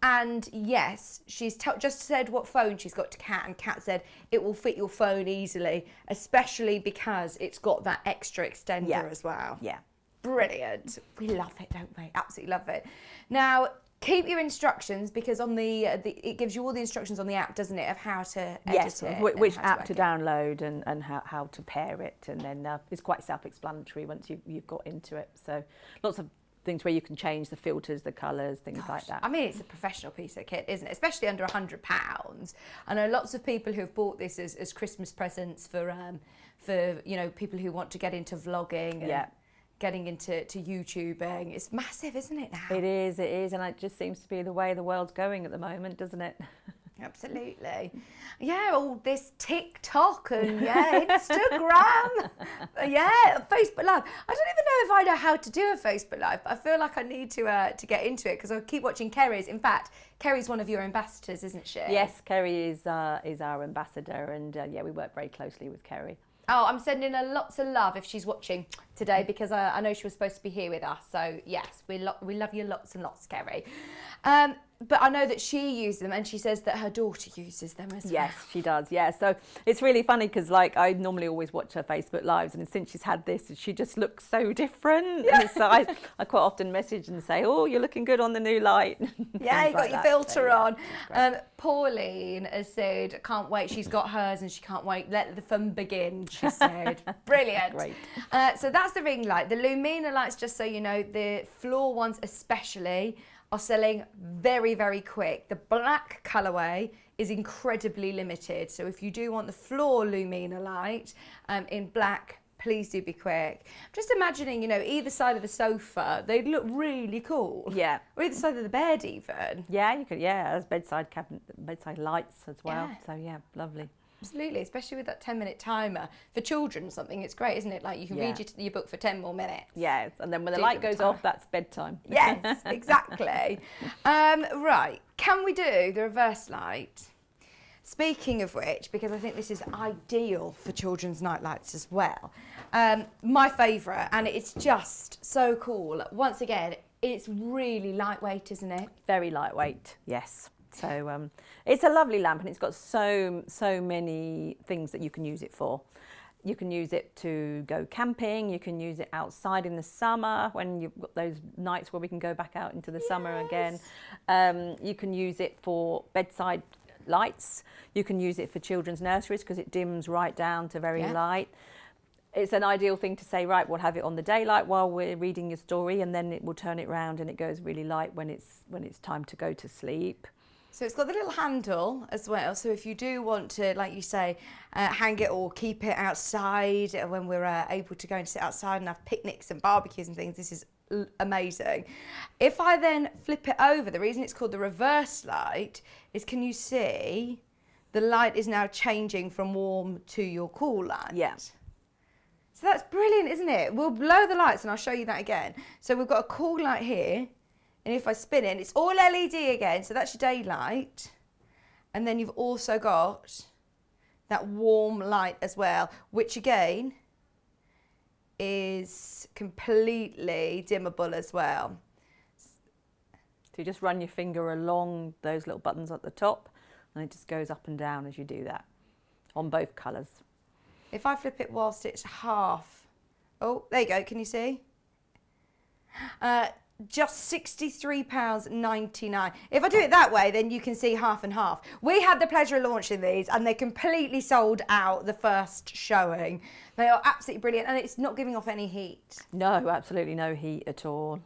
And yes, she's just said what phone she's got to Kat, and Kat said it will fit your phone easily, especially because it's got that extra extender as well. Yeah. Brilliant. We love it, don't we? Absolutely love it. Now, keep your instructions, because on it gives you all the instructions on the app, doesn't it, of how to edit it. Which app to download and how to pair it, and then it's quite self-explanatory once you've got into it. So lots of things where you can change the filters, the colours, things like that. I mean, it's a professional piece of kit, isn't it? Especially under £100. I know lots of people who have bought this as Christmas presents for people who want to get into vlogging and getting into YouTubing. It's massive, isn't it now? It is, and it just seems to be the way the world's going at the moment, doesn't it? Absolutely. Yeah, all this TikTok and Instagram. Facebook Live. I don't even know if I know how to do a Facebook Live, but I feel like I need to get into it, because I keep watching Kerry's. In fact, Kerry's one of your ambassadors, isn't she? Yes, Kerry is our ambassador, and we work very closely with Kerry. Oh, I'm sending her lots of love if she's watching today, because I know she was supposed to be here with us. So yes, we love you lots and lots, Kerry. but I know that she uses them, and she says that her daughter uses them as well. Yes, she does. Yeah, so it's really funny because like I normally always watch her Facebook lives, and since she's had this, she just looks so different. Yeah. And so I quite often message and say, "Oh, you're looking good on the new light." Yeah, you got like your that. filter So, yeah, on. Pauline has said, "Can't wait." She's got hers, and she can't wait. Let the fun begin. She said, "Brilliant." Great. So that's the ring light. The Lumina lights, just so you know, the floor ones especially are selling very, very quick. The black colourway is incredibly limited. So if you do want the floor Lumina light in black, please do be quick. Just imagining, you know, either side of the sofa, they'd look really cool. Yeah. Or either side of the bed even. Yeah, you could. Yeah, as bedside lights as well. Yeah. So yeah, lovely. Absolutely, especially with that 10-minute timer. For children or something, it's great, isn't it? Like you can read your book for 10 more minutes. Yes, and then when the light goes off, that's bedtime. Yes, exactly. Right, can we do the reverse light? Speaking of which, because I think this is ideal for children's night lights as well. My favourite, and it's just so cool. Once again, it's really lightweight, isn't it? Very lightweight, yes. So it's a lovely lamp, and it's got so many things that you can use it for. You can use it to go camping, you can use it outside in the summer when you've got those nights where we can go back out into the summer again. You can use it for bedside lights, you can use it for children's nurseries because it dims right down to very light. It's an ideal thing to say, right, we'll have it on the daylight while we're reading your story, and then it will turn it round and it goes really light when it's time to go to sleep. So it's got the little handle as well. So if you do want to, like you say, hang it or keep it outside when we're able to go and sit outside and have picnics and barbecues and things, this is amazing. If I then flip it over, the reason it's called the reverse light is, can you see the light is now changing from warm to your cool light? Yeah. So that's brilliant, isn't it? We'll blow the lights and I'll show you that again. So we've got a cool light here. And if I spin it, it's all LED again, so that's your daylight. And then you've also got that warm light as well, which again is completely dimmable as well. So you just run your finger along those little buttons at the top, and it just goes up and down as you do that on both colours. If I flip it whilst it's half, oh, there you go, can you see? Just £63.99. If I do it that way, then you can see half and half. We had the pleasure of launching these, and they completely sold out the first showing. They are absolutely brilliant, and it's not giving off any heat. No, absolutely no heat at all.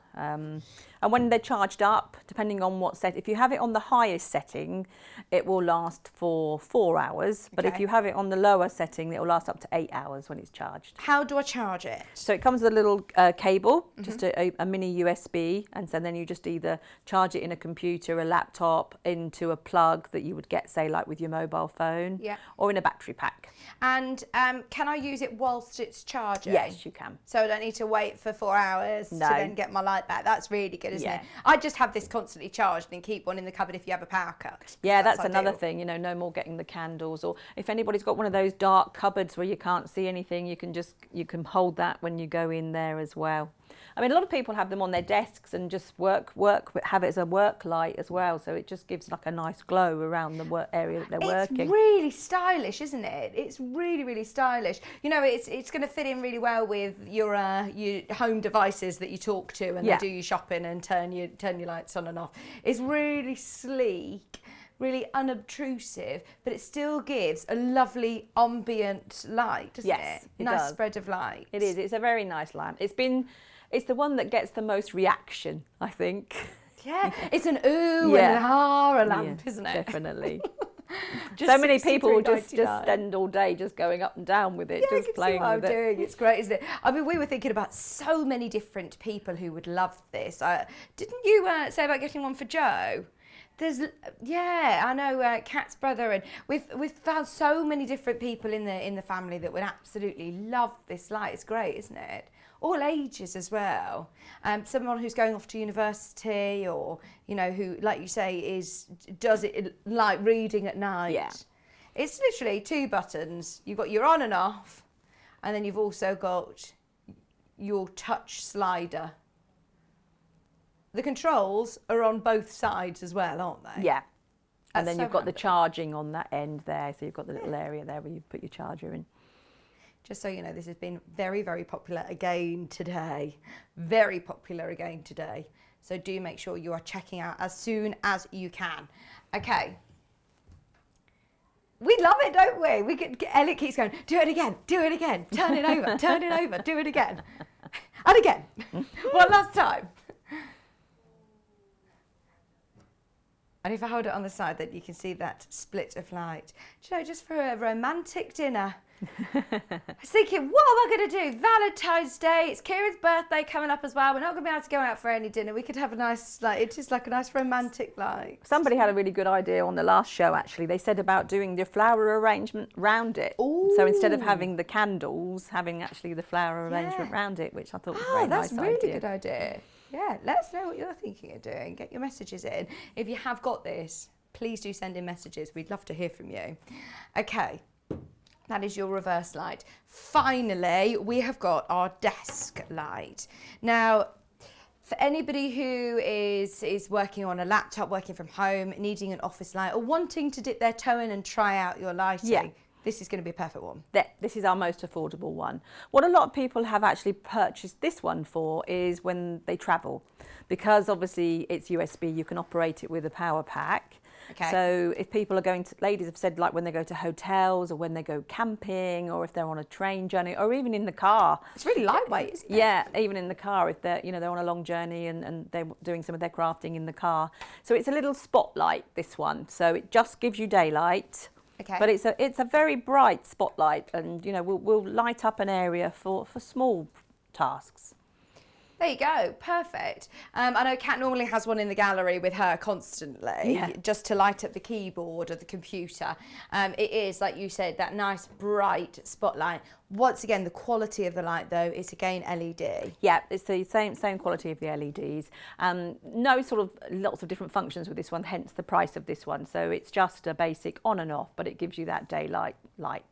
And when they're charged up, depending on what set, if you have it on the highest setting, it will last for 4 hours. But if you have it on the lower setting, it will last up to 8 hours when it's charged. How do I charge it? So it comes with a little cable, just a mini USB, and so then you just either charge it in a computer, a laptop, into a plug that you would get, say, like with your mobile phone, or in a battery pack. And can I use it whilst it's charging? Yes, you can. So I don't need to wait for 4 hours to then get my light back. That's really good, isn't it? I just have this constantly charged and keep one in the cupboard if you have a power cut. Yeah, that's another thing, you know, no more getting the candles, or if anybody's got one of those dark cupboards where you can't see anything, you can hold that when you go in there as well. I mean, a lot of people have them on their desks and just have it as a work light as well. So it just gives like a nice glow around the work area that they're working. It's really stylish, isn't it? It's really, really stylish. You know, it's going to fit in really well with your home devices that you talk to and they do your shopping and turn your lights on and off. It's really sleek, really unobtrusive, but it still gives a lovely ambient light, doesn't it? Nice spread of light. It is. It's a very nice lamp. It's the one that gets the most reaction, I think. Yeah, it's an ooh and an ah lamp, isn't it? Definitely. So many people will just spend all day just going up and down with it, just playing with it. Doing. It's great, isn't it? I mean, we were thinking about so many different people who would love this. Didn't you say about getting one for Joe? I know Kat's brother, and we've found so many different people in the family that would absolutely love this light. It's great, isn't it? All ages as well. Someone who's going off to university, or you know, who, like you say, does it like reading at night. Yeah. It's literally 2 buttons. You've got your on and off, and then you've also got your touch slider. the controls are on both sides as well, aren't they? Yeah. And That's then so you've got the handy. charging on that end there. So you've got the little area there where you put your charger in. Just so you know, this has been very, very popular again today. Very popular again today. So do make sure you are checking out as soon as you can. Okay. We love it, don't we? Elliot keeps going, do it again, turn it over, turn it over, do it again. And again. One last time. And if I hold it on the side, then you can see that split of light. Do you know, just for a romantic dinner. I was thinking, what am I going to do? Valentine's Day, it's Kira's birthday coming up as well. We're not going to be able to go out for any dinner. We could have a nice, it's just like a nice romantic light. Somebody had a really good idea on the last show, actually. They said about doing the flower arrangement round it. Ooh. So instead of having the candles, having actually the flower arrangement round it, which I thought was a very nice idea. That's a really good idea. Yeah, let us know what you're thinking of doing. Get your messages in. If you have got this, please do send in messages. We'd love to hear from you. Okay. That is your reverse light. Finally, we have got our desk light. Now, for anybody who is working on a laptop, working from home, needing an office light, or wanting to dip their toe in and try out your lighting, this is going to be a perfect one. This is our most affordable one. What a lot of people have actually purchased this one for is when they travel. Because obviously it's USB, you can operate it with a power pack. Okay. So if people are going to, ladies have said, like when they go to hotels or when they go camping or if they're on a train journey or even in the car. It's really lightweight, isn't it? Yeah, even in the car if they're, they're on a long journey and they're doing some of their crafting in the car. So it's a little spotlight, this one. So it just gives you daylight. Okay. But it's a very bright spotlight and, we'll light up an area for small tasks. There you go, perfect. I know Kat normally has one in the gallery with her constantly, just to light up the keyboard or the computer. It is, like you said, that nice bright spotlight. Once again, the quality of the light though is again LED. Yeah, it's the same quality of the LEDs. No sort of lots of different functions with this one, hence the price of this one. So it's just a basic on and off, but it gives you that daylight light.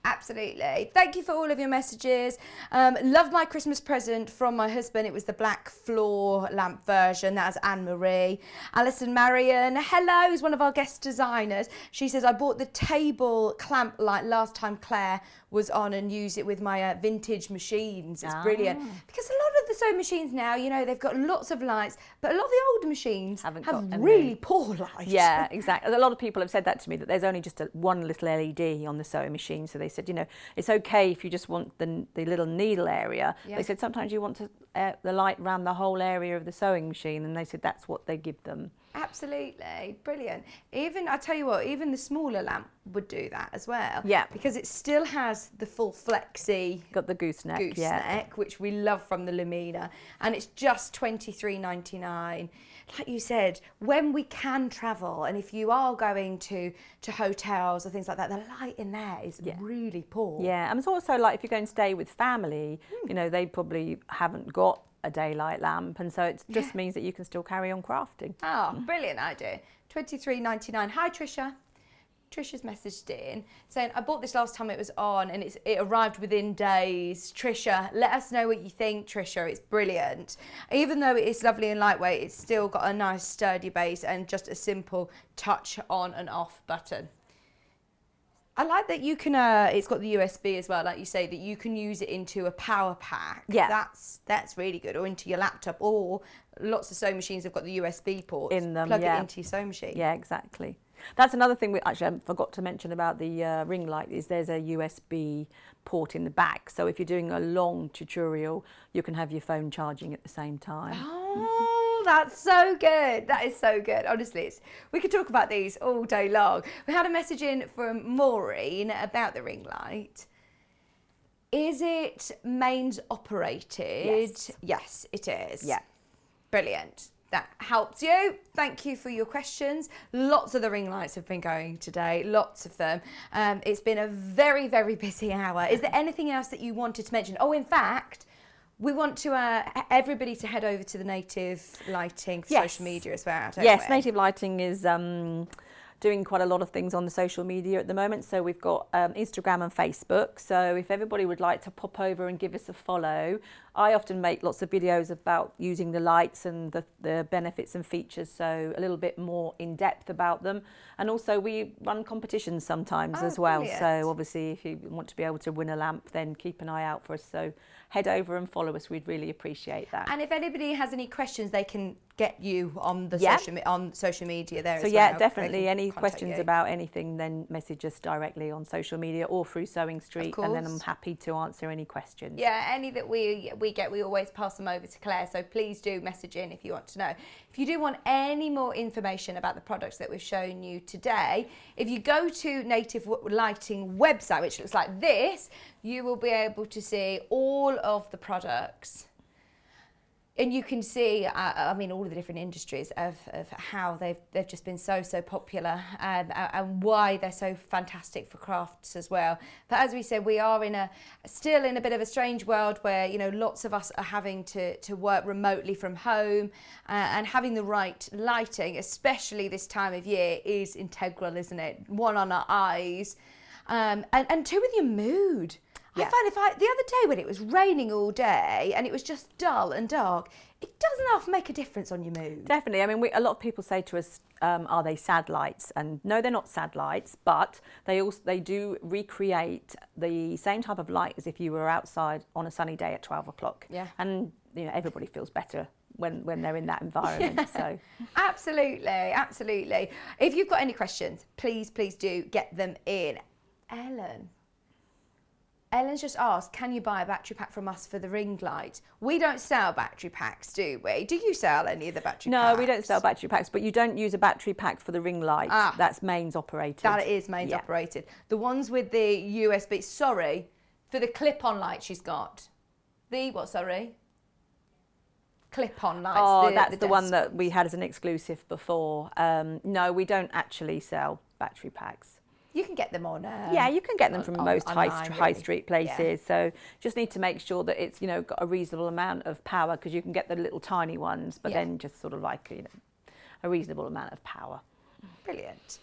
Absolutely. Thank you for all of your messages. Love my Christmas present from my husband. It was the black floor lamp version. That was Anne-Marie. Alison Marion, hello, is one of our guest designers. She says, I bought the table clamp light last time Clare was on and used it with my vintage machines. It's brilliant. Because a lot of the sewing machines now, they've got lots of lights, but a lot of the older machines have really poor light. Yeah, exactly. A lot of people have said that to me, that there's only just one little LED on the sewing machine. So they said, it's okay if you just want the little needle area. Yeah. They said sometimes you want the light around the whole area of the sewing machine, and they said that's what they give them. Absolutely, brilliant. I tell you what, even the smaller lamp would do that as well. Yeah. Because it still has the full flexi. Got the gooseneck, which we love from the Lumina, and it's just $23.99. Like you said, when we can travel, and if you are going to hotels or things like that, the light in there is really poor. Yeah, and it's also like if you're going to stay with family, they probably haven't got a daylight lamp, and so it just means that you can still carry on crafting. Oh, brilliant idea. $23.99. Hi, Trisha. Trisha's messaged in saying, I bought this last time it was on and it arrived within days. Trisha, let us know what you think, Trisha. It's brilliant. Even though it is lovely and lightweight, it's still got a nice sturdy base and just a simple touch on and off button. I like that you can, it's got the USB as well, like you say, that you can use it into a power pack. Yeah. That's really good. Or into your laptop, or lots of sewing machines have got the USB ports. In them, Plug it into your sewing machine. Yeah, exactly. That's another thing we actually forgot to mention about the ring light is there's a USB port in the back. So if you're doing a long tutorial, you can have your phone charging at the same time. Oh, that's so good. That is so good. Honestly, we could talk about these all day long. We had a message in from Maureen about the ring light. Is it mains operated? Yes. Yes, it is. Yeah. Brilliant. That helps you. Thank you for your questions. Lots of the ring lights have been going today, lots of them. It's been a very, very busy hour. Is there anything else that you wanted to mention? Oh, in fact, we want to everybody to head over to the Native Lighting social media as well, don't we? Native Lighting is doing quite a lot of things on the social media at the moment. So we've got Instagram and Facebook. So if everybody would like to pop over and give us a follow, I often make lots of videos about using the lights and the benefits and features, so a little bit more in depth about them. And also we run competitions sometimes as well. Brilliant. So obviously if you want to be able to win a lamp, then keep an eye out for us. So head over and follow us. We'd really appreciate that. And if anybody has any questions, they can get you on the social media there. So as yeah, well. definitely. Any Contact questions you. about anything, then message us directly on social media or through Sewing Street, and then I'm happy to answer any questions. Yeah, any that we get, we always pass them over to Claire. So please do message in if you want to know. If you do want any more information about the products that we've shown you today, if you go to Native Lighting website, which looks like this, you will be able to see all of the products. And you can see, I mean, all of the different industries of how they've just been so popular, and why they're so fantastic for crafts as well. But as we said, we are still in a bit of a strange world where, you know, lots of us are having to work remotely from home, and having the right lighting, especially this time of year, is integral, isn't it? One, on our eyes, and two, with your mood. Yeah. I found the other day when it was raining all day and it was just dull and dark, it doesn't often make a difference on your mood. Definitely. I mean, a lot of people say to us, are they sad lights? And no, they're not sad lights, but they do recreate the same type of light as if you were outside on a sunny day at 12 o'clock. Yeah. And, you know, everybody feels better when they're in that environment. Yeah. So Absolutely. If you've got any questions, please do get them in. Ellen's just asked, can you buy a battery pack from us for the ring light? We don't sell battery packs, do we? Do you sell any of the battery packs? No, we don't sell battery packs, but you don't use a battery pack for the ring light. That's mains operated. That is mains operated. The ones with the USB, for the clip-on light she's got. Clip-on lights. Oh, that's the one that we had as an exclusive before. No, we don't actually sell battery packs. You can get them on. Yeah, you can get them from most high street places. Yeah. So just need to make sure that it's, you know, got a reasonable amount of power, because you can get the little tiny ones, but then just sort of like, you know, a reasonable amount of power. Brilliant.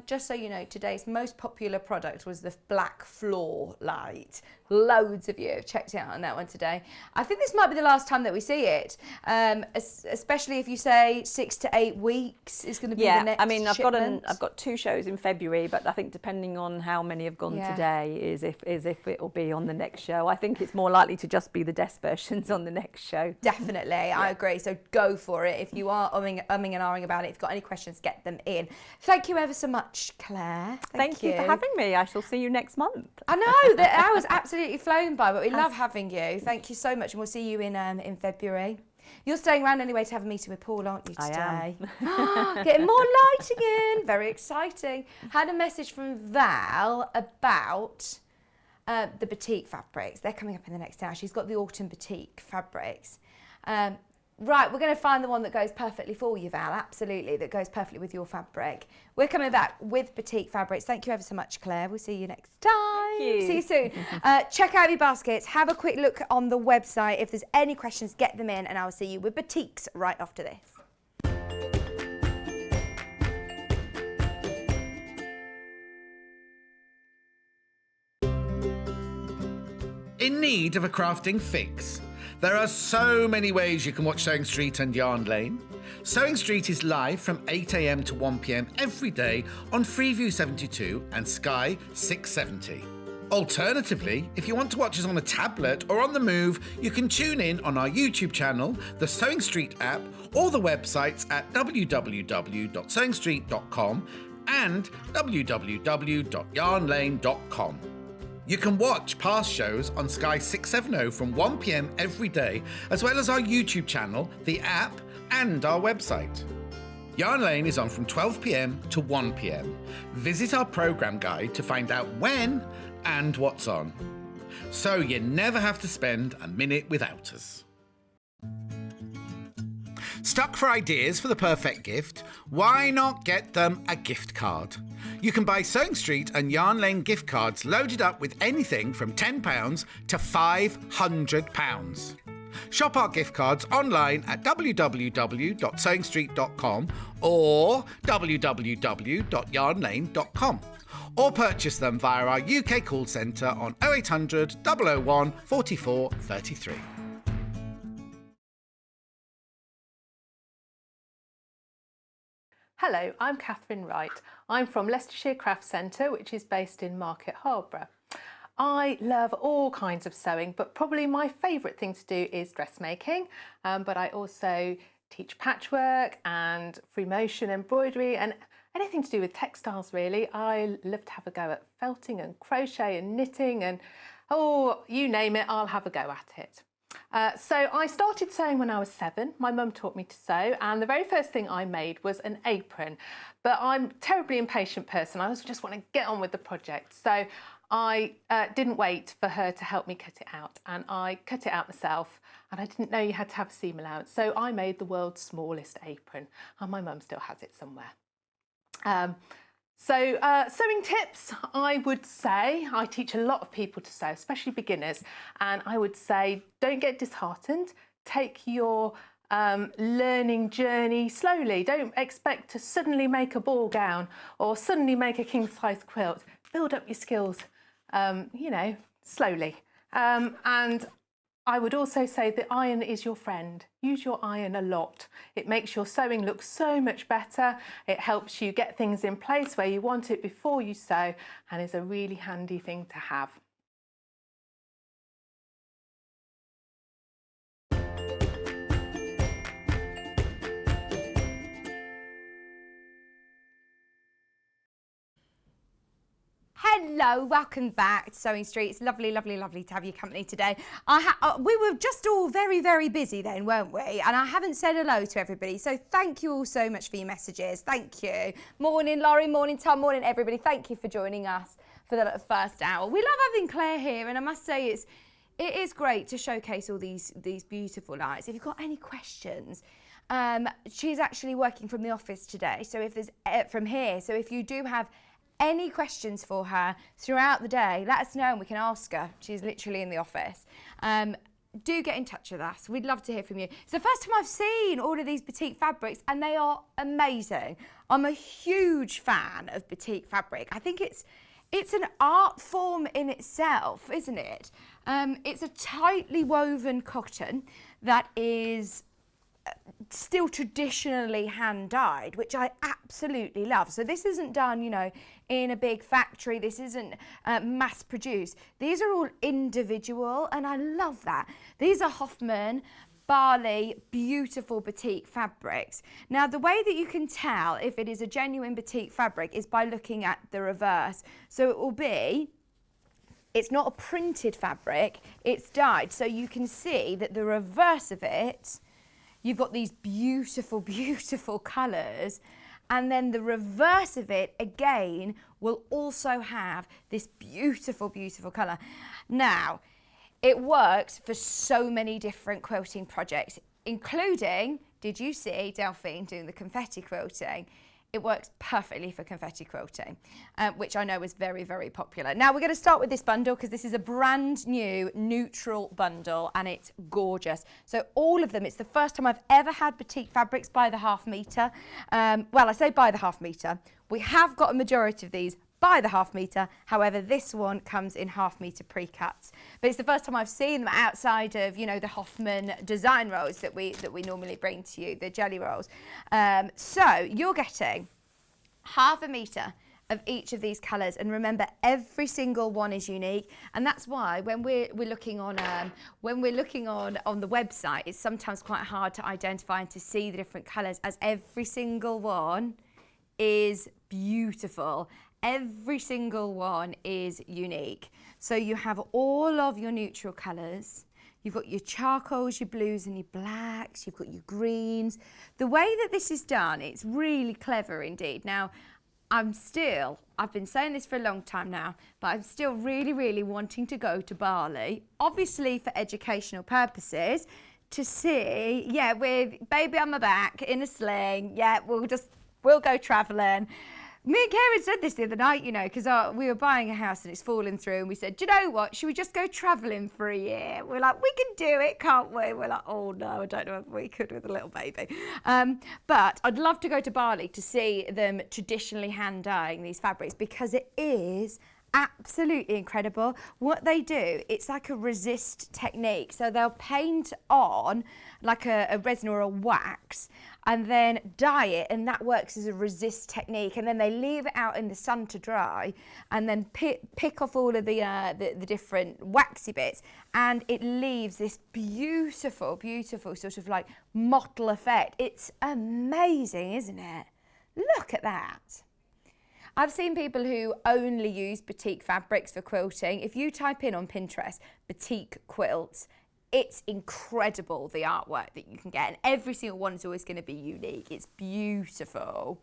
Just so you know, today's most popular product was the black floor light. Loads of you have checked out on that one today. I think this might be the last time that we see it, especially if you say 6 to 8 weeks is going to be the next I mean, I've got 2 shows in February, but I think depending on how many have gone today is if it will be on the next show. I think it's more likely to just be the desk versions on the next show. Definitely, I agree. So go for it. If you are umming and ahhing about it, if you've got any questions, get them in. Thank you ever so much, Claire. Thank you for having me. I shall see you next month. I know, the hour's absolutely flown by, but we love having you. Thank you so much, and we'll see you in February. You're staying around anyway to have a meeting with Paul, aren't you, today? I am. Getting more lighting in. Very exciting. Had a message from Val about the Batik Fabrics. They're coming up in the next hour. She's got the autumn Batik Fabrics. Right, we're going to find the one that goes perfectly for you, Val, absolutely, that goes perfectly with your fabric. We're coming back with Batik Fabrics. Thank you ever so much, Claire. We'll see you next time. Thank you. See you soon. Check out your baskets. Have a quick look on the website. If there's any questions, get them in, and I'll see you with Batiks right after this. In need of a crafting fix? There are so many ways you can watch Sewing Street and Yarn Lane. Sewing Street is live from 8 a.m. to 1 p.m. every day on Freeview 72 and Sky 670. Alternatively, if you want to watch us on a tablet or on the move, you can tune in on our YouTube channel, the Sewing Street app, or the websites at www.sewingstreet.com and www.yarnlane.com. You can watch past shows on Sky 670 from 1 p.m. every day, as well as our YouTube channel, the app, and our website. Yarn Lane is on from 12 p.m. to 1 p.m. Visit our programme guide to find out when and what's on. So you never have to spend a minute without us. Stuck for ideas for the perfect gift? Why not get them a gift card? You can buy Sewing Street and Yarn Lane gift cards loaded up with anything from £10 to £500. Shop our gift cards online at www.sewingstreet.com or www.yarnlane.com, or purchase them via our UK call centre on 0800 001 44 33. Hello, I'm Catherine Wright. I'm from Leicestershire Craft Centre, which is based in Market Harborough. I love all kinds of sewing, but probably my favourite thing to do is dressmaking. But I also teach patchwork and free motion embroidery and anything to do with textiles really. I love to have a go at felting and crochet and knitting and you name it, I'll have a go at it. So I started sewing when I was 7. My mum taught me to sew, and the very first thing I made was an apron. But I'm a terribly impatient person. I just want to get on with the project. So I didn't wait for her to help me cut it out, and I cut it out myself, and I didn't know you had to have a seam allowance. So I made the world's smallest apron, and my mum still has it somewhere. Sewing tips, I would say, I teach a lot of people to sew, especially beginners, and I would say don't get disheartened, take your learning journey slowly. Don't expect to suddenly make a ball gown or suddenly make a king-size quilt. Build up your skills, slowly. And I would also say the iron is your friend. Use your iron a lot. It makes your sewing look so much better. It helps you get things in place where you want it before you sew, and is a really handy thing to have. Hello, welcome back to Sewing Street. It's lovely, lovely, lovely to have your company today. We were just all very, very busy then, weren't we? And I haven't said hello to everybody. So thank you all so much for your messages. Thank you. Morning, Laurie. Morning, Tom. Morning, everybody. Thank you for joining us for the first hour. We love having Clare here, and I must say it is great to showcase all these beautiful lights. If you've got any questions, she's actually working from the office today. So if there's from here, so if you do have any questions for her throughout the day, let us know and we can ask her. She's literally in the office. Do get in touch with us. We'd love to hear from you. It's the first time I've seen all of these Batik fabrics, and they are amazing. I'm a huge fan of Batik fabric. I think it's an art form in itself, isn't it? It's a tightly woven cotton that is still traditionally hand dyed, which I absolutely love. So this isn't done, in a big factory. This isn't mass produced. These are all individual, and I love that. These are Hoffman, Barley, beautiful Batik fabrics. Now, the way that you can tell if it is a genuine Batik fabric is by looking at the reverse. So it will be, it's not a printed fabric, it's dyed. So you can see that the reverse of it, you've got these beautiful, beautiful colours, and then the reverse of it, again, will also have this beautiful, beautiful colour. Now, it works for so many different quilting projects, including, did you see Delphine doing the confetti quilting? It works perfectly for confetti quilting, which I know is very, very popular. Now we're going to start with this bundle because this is a brand new neutral bundle and it's gorgeous. So all of them, it's the first time I've ever had Batik fabrics by the half metre. Well, I say by the half metre. We have got a majority of these by the half metre. However, this one comes in half metre pre-cuts. But it's the first time I've seen them outside of, the Hoffman design rolls that we normally bring to you, the jelly rolls. So you're getting half a metre of each of these colours, and remember, every single one is unique, and that's why when we're looking on the website, it's sometimes quite hard to identify and to see the different colours, as every single one is beautiful. Every single one is unique. So you have all of your neutral colours. You've got your charcoals, your blues and your blacks. You've got your greens. The way that this is done, it's really clever indeed. Now, I've been saying this for a long time now, but I'm still really, really wanting to go to Bali, obviously for educational purposes, to see, with baby on my back in a sling, we'll go travelling. Me and Karen said this the other night, because we were buying a house and it's fallen through, and we said, do you know what, should we just go travelling for a year? We're like, we can do it, can't we? We're like, oh no, I don't know if we could with a little baby. But I'd love to go to Bali to see them traditionally hand dyeing these fabrics, because it is absolutely incredible. What they do, it's like a resist technique. So they'll paint on like a resin or a wax and then dye it, and that works as a resist technique. And then they leave it out in the sun to dry and then pick off all of the different waxy bits, and it leaves this beautiful, beautiful sort of like mottle effect. It's amazing, isn't it? Look at that. I've seen people who only use Batik Fabrics for quilting. If you type in on Pinterest, Batik quilts, it's incredible the artwork that you can get, and every single one is always going to be unique. It's beautiful.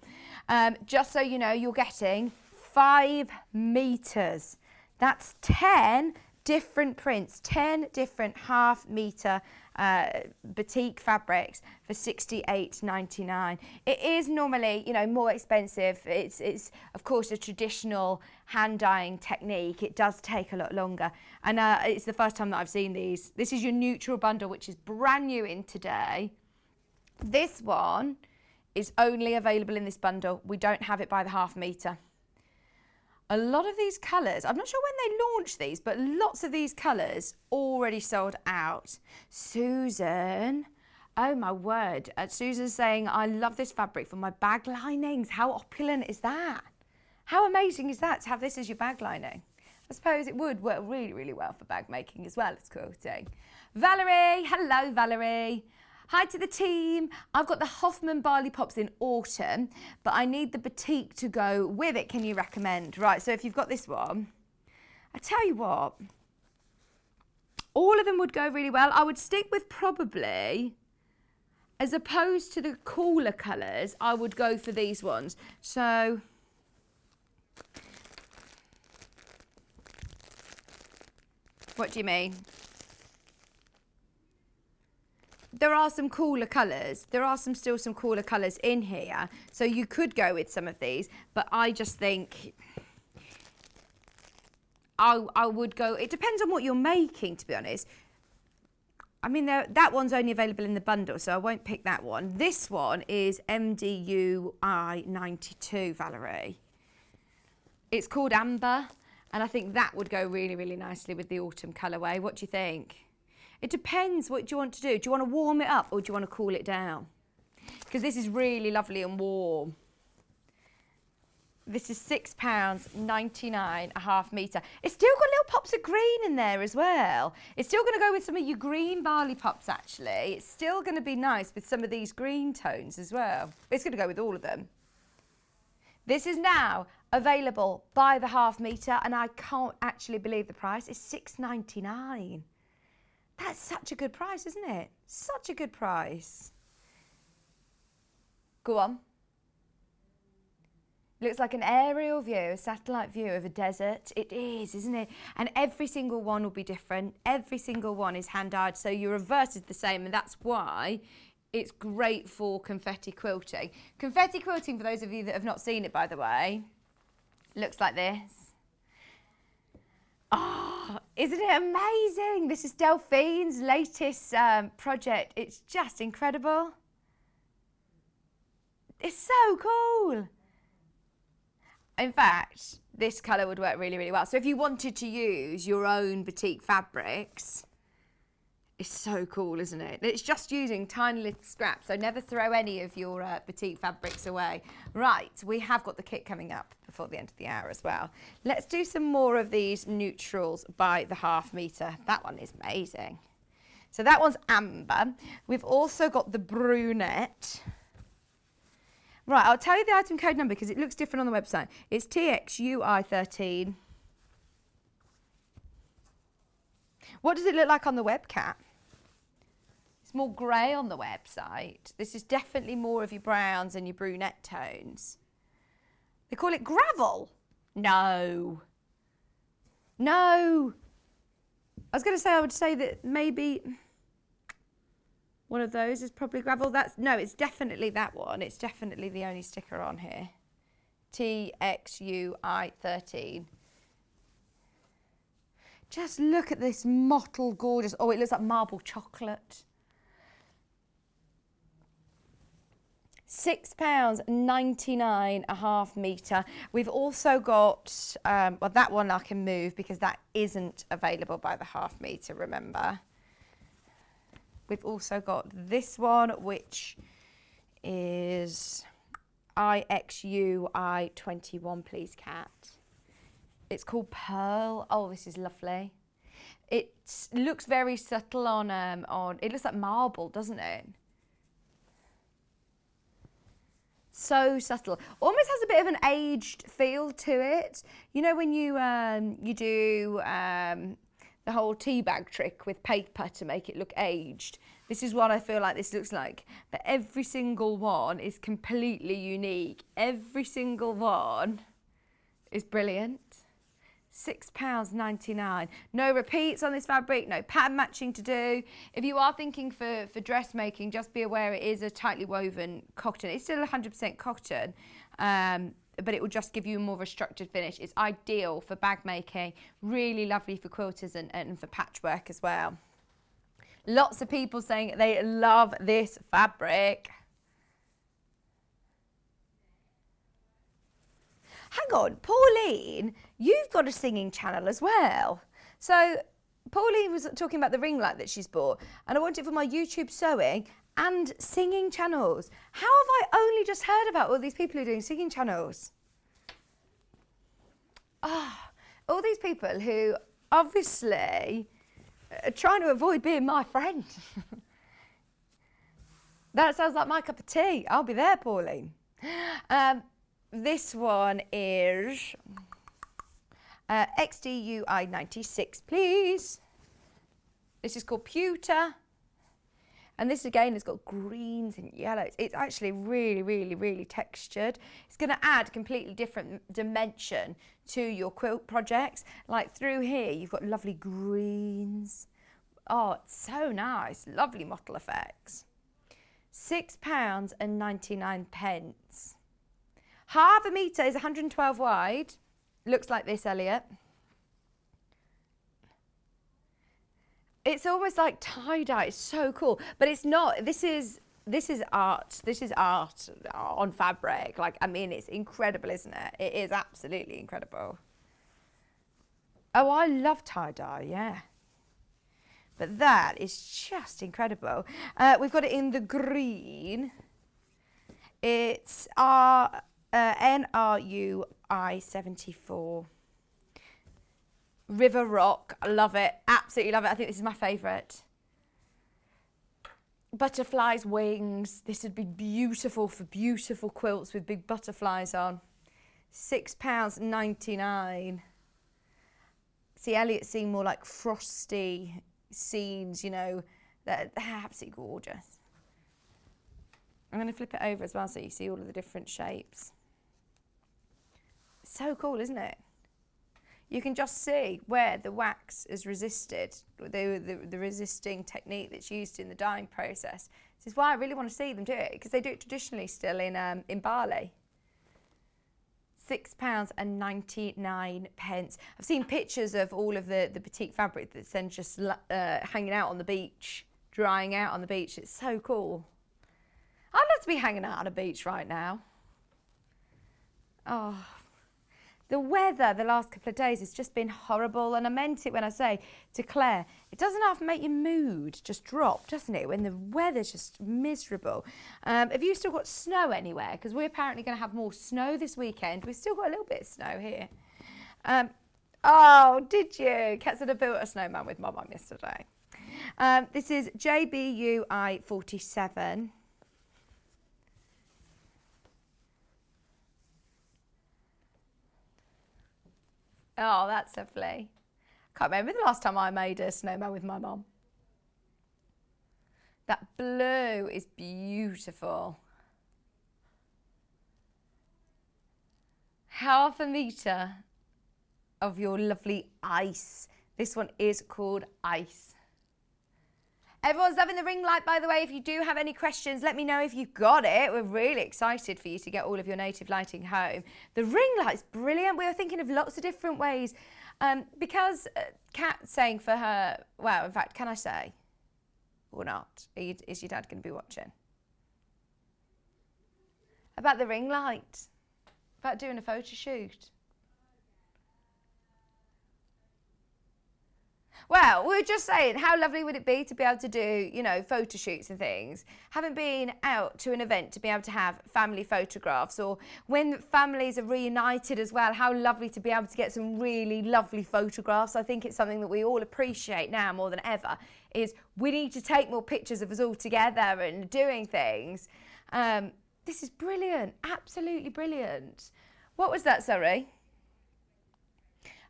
Just so you know, you're getting 5 meters. That's 10 different prints, 10 different half-meter Batik fabrics for £68.99. It is normally, you know, more expensive. It's of course a traditional hand dyeing technique. It does take a lot longer, and it's the first time that I've seen these. This is your neutral bundle, which is brand new in today. This one is only available in this bundle. We don't have it by the half meter. A lot of these colours, I'm not sure when they launched these, but lots of these colours already sold out. Susan, oh my word. Susan's saying, I love this fabric for my bag linings. How opulent is that? How amazing is that to have this as your bag lining? I suppose it would work really, really well for bag making as well as quilting. Valerie, hello Valerie. Hi to the team. I've got the Hoffman Barley Pops in autumn, but I need the Batik to go with it. Can you recommend? Right, so if you've got this one, I tell you what, all of them would go really well. I would stick with probably, as opposed to the cooler colours, I would go for these ones. So, what do you mean? There are some cooler colours. There are still some cooler colours in here. So you could go with some of these, but I just think I would go, it depends on what you're making, to be honest. I mean, that one's only available in the bundle, so I won't pick that one. This one is MDUI 92, Valerie. It's called Amber, and I think that would go really, really nicely with the autumn colourway. What do you think? It depends. What do you want to do? Do you want to warm it up or do you want to cool it down? Because this is really lovely and warm. This is £6.99 a half metre. It's still got little pops of green in there as well. It's still going to go with some of your green barley pops, actually. It's still going to be nice with some of these green tones as well. It's going to go with all of them. This is now available by the half metre, and I can't actually believe the price. It's £6.99. That's such a good price, isn't it? Such a good price. Go on. Looks like an aerial view, a satellite view of a desert. It is, isn't it? And every single one will be different. Every single one is hand-dyed, so your reverse is the same, and that's why it's great for confetti quilting. Confetti quilting, for those of you that have not seen it, by the way, looks like this. Oh, isn't it amazing? This is Delphine's latest project. It's just incredible. It's so cool. In fact, this colour would work really, really well. So if you wanted to use your own Batik fabrics, it's so cool, isn't it? It's just using tiny little scraps, so never throw any of your Batik fabrics away. Right, we have got the kit coming up before the end of the hour as well. Let's do some more of these neutrals by the half metre. That one is amazing. So that one's amber. We've also got the brunette. Right, I'll tell you the item code number because it looks different on the website. It's TXUI13. What does it look like on the webcam? It's more grey on the website. This is definitely more of your browns and your brunette tones. They call it gravel. No. No. I was going to say, I would say that maybe one of those is probably gravel. No, it's definitely that one. It's definitely the only sticker on here. TXUI13. Just look at this mottled gorgeous. Oh, it looks like marble chocolate. £6.99 a half metre. We've also got, well, that one I can move because that isn't available by the half metre, remember. We've also got this one, which is IXUI21, please, Kat. It's called Pearl. Oh, this is lovely. It looks very subtle on it looks like marble, doesn't it? So subtle. Almost has a bit of an aged feel to it. You know when you do the whole tea bag trick with paper to make it look aged. This is what I feel like this looks like. But every single one is completely unique. Every single one is brilliant. £6.99. No repeats on this fabric, no pattern matching to do. If you are thinking for dressmaking, just be aware it is a tightly woven cotton. It's still 100% cotton, but it will just give you more of a structured finish. It's ideal for bag making, really lovely for quilters and for patchwork as well. Lots of people saying they love this fabric. Hang on, Pauline, you've got a singing channel as well. So Pauline was talking about the ring light that she's bought, and I want it for my YouTube sewing and singing channels. How have I only just heard about all these people who are doing singing channels? All these people who obviously are trying to avoid being my friend. That sounds like my cup of tea. I'll be there, Pauline. This one is XDUI96, please. This is called Pewter. And this again has got greens and yellows. It's actually really, really, really textured. It's going to add completely different dimension to your quilt projects. Like through here, you've got lovely greens. Oh, it's so nice. Lovely mottle effects. £6.99. Half a metre is 112 wide. Looks like this, Elliot. It's almost like tie-dye. It's so cool. But it's not. This is art. This is art on fabric. Like, I mean, it's incredible, isn't it? It is absolutely incredible. Oh, I love tie-dye, yeah. But that is just incredible. We've got it in the green. It's NRUI74. River Rock, I love it, absolutely love it. I think this is my favourite. Butterflies, wings. This would be beautiful for beautiful quilts with big butterflies on. £6.99. See, Elliot's seeing more like frosty scenes, you know, they're absolutely gorgeous. I'm going to flip it over as well so you see all of the different shapes. So cool, isn't it? You can just see where the wax is resisted, the resisting technique that's used in the dyeing process. This is why I really want to see them do it, because they do it traditionally still in Bali. £6.99. I've seen pictures of all of the Batik fabric that's then just hanging out on the beach, drying out on the beach. It's so cool. I'd love to be hanging out on a beach right now. Oh. The weather the last couple of days has just been horrible, and I meant it when I say to Claire, it doesn't have to make your mood just drop, doesn't it, when the weather's just miserable. Have you still got snow anywhere? Because we're apparently going to have more snow this weekend. We've still got a little bit of snow here. Oh, did you? Kat said I built a snowman with my mum yesterday. This is JBUI47. Oh, that's lovely. Can't remember the last time I made a snowman with my mum. That blue is beautiful. Half a metre of your lovely ice. This one is called Ice. Everyone's loving the ring light, by the way. If you do have any questions, let me know if you've got it. We're really excited for you to get all of your native lighting home. The ring light's brilliant. We were thinking of lots of different ways. Because Kat's saying for her, well, in fact, can I say or not? Is your dad going to be watching? About the ring light. About doing a photo shoot. Well, we were just saying, how lovely would it be to be able to do, you know, photo shoots and things? Haven't been out to an event to be able to have family photographs, or when families are reunited as well, how lovely to be able to get some really lovely photographs. I think it's something that we all appreciate now more than ever, is we need to take more pictures of us all together and doing things. This is brilliant, absolutely brilliant. What was that, sorry?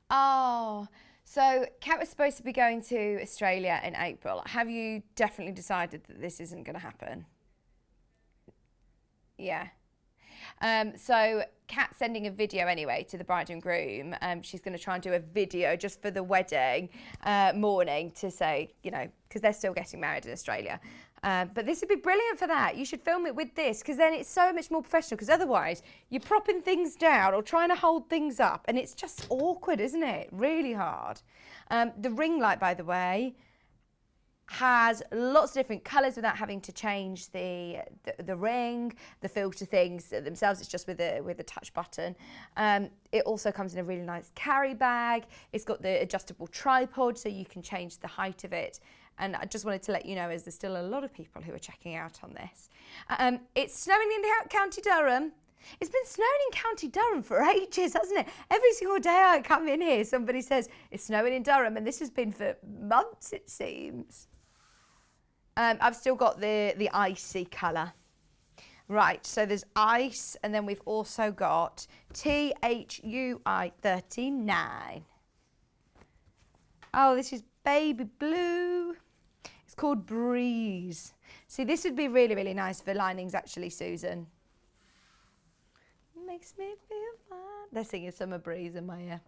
Oh, so Kat was supposed to be going to Australia in April. Have you definitely decided that this isn't going to happen? Yeah. So Kat's sending a video anyway to the bride and groom. She's going to try and do a video just for the wedding morning to say, you know, because they're still getting married in Australia. But this would be brilliant for that. You should film it with this, because then it's so much more professional, because otherwise you're propping things down or trying to hold things up and it's just awkward, isn't it? Really hard. The ring light, by the way, has lots of different colours without having to change the ring, the filter things themselves. It's just with a touch button. It also comes in a really nice carry bag. It's got the adjustable tripod so you can change the height of it. And I just wanted to let you know, as there's still a lot of people who are checking out on this. It's snowing in County Durham. It's been snowing in County Durham for ages, hasn't it? Every single day I come in here, somebody says, it's snowing in Durham, and this has been for months, it seems. I've still got the icy colour. Right, so there's ice, and then we've also got THUI 39. Oh, this is baby blue. It's called Breeze. See, this would be really, really nice for linings, actually, Susan. Makes me feel fine. They're singing Summer Breeze in my ear.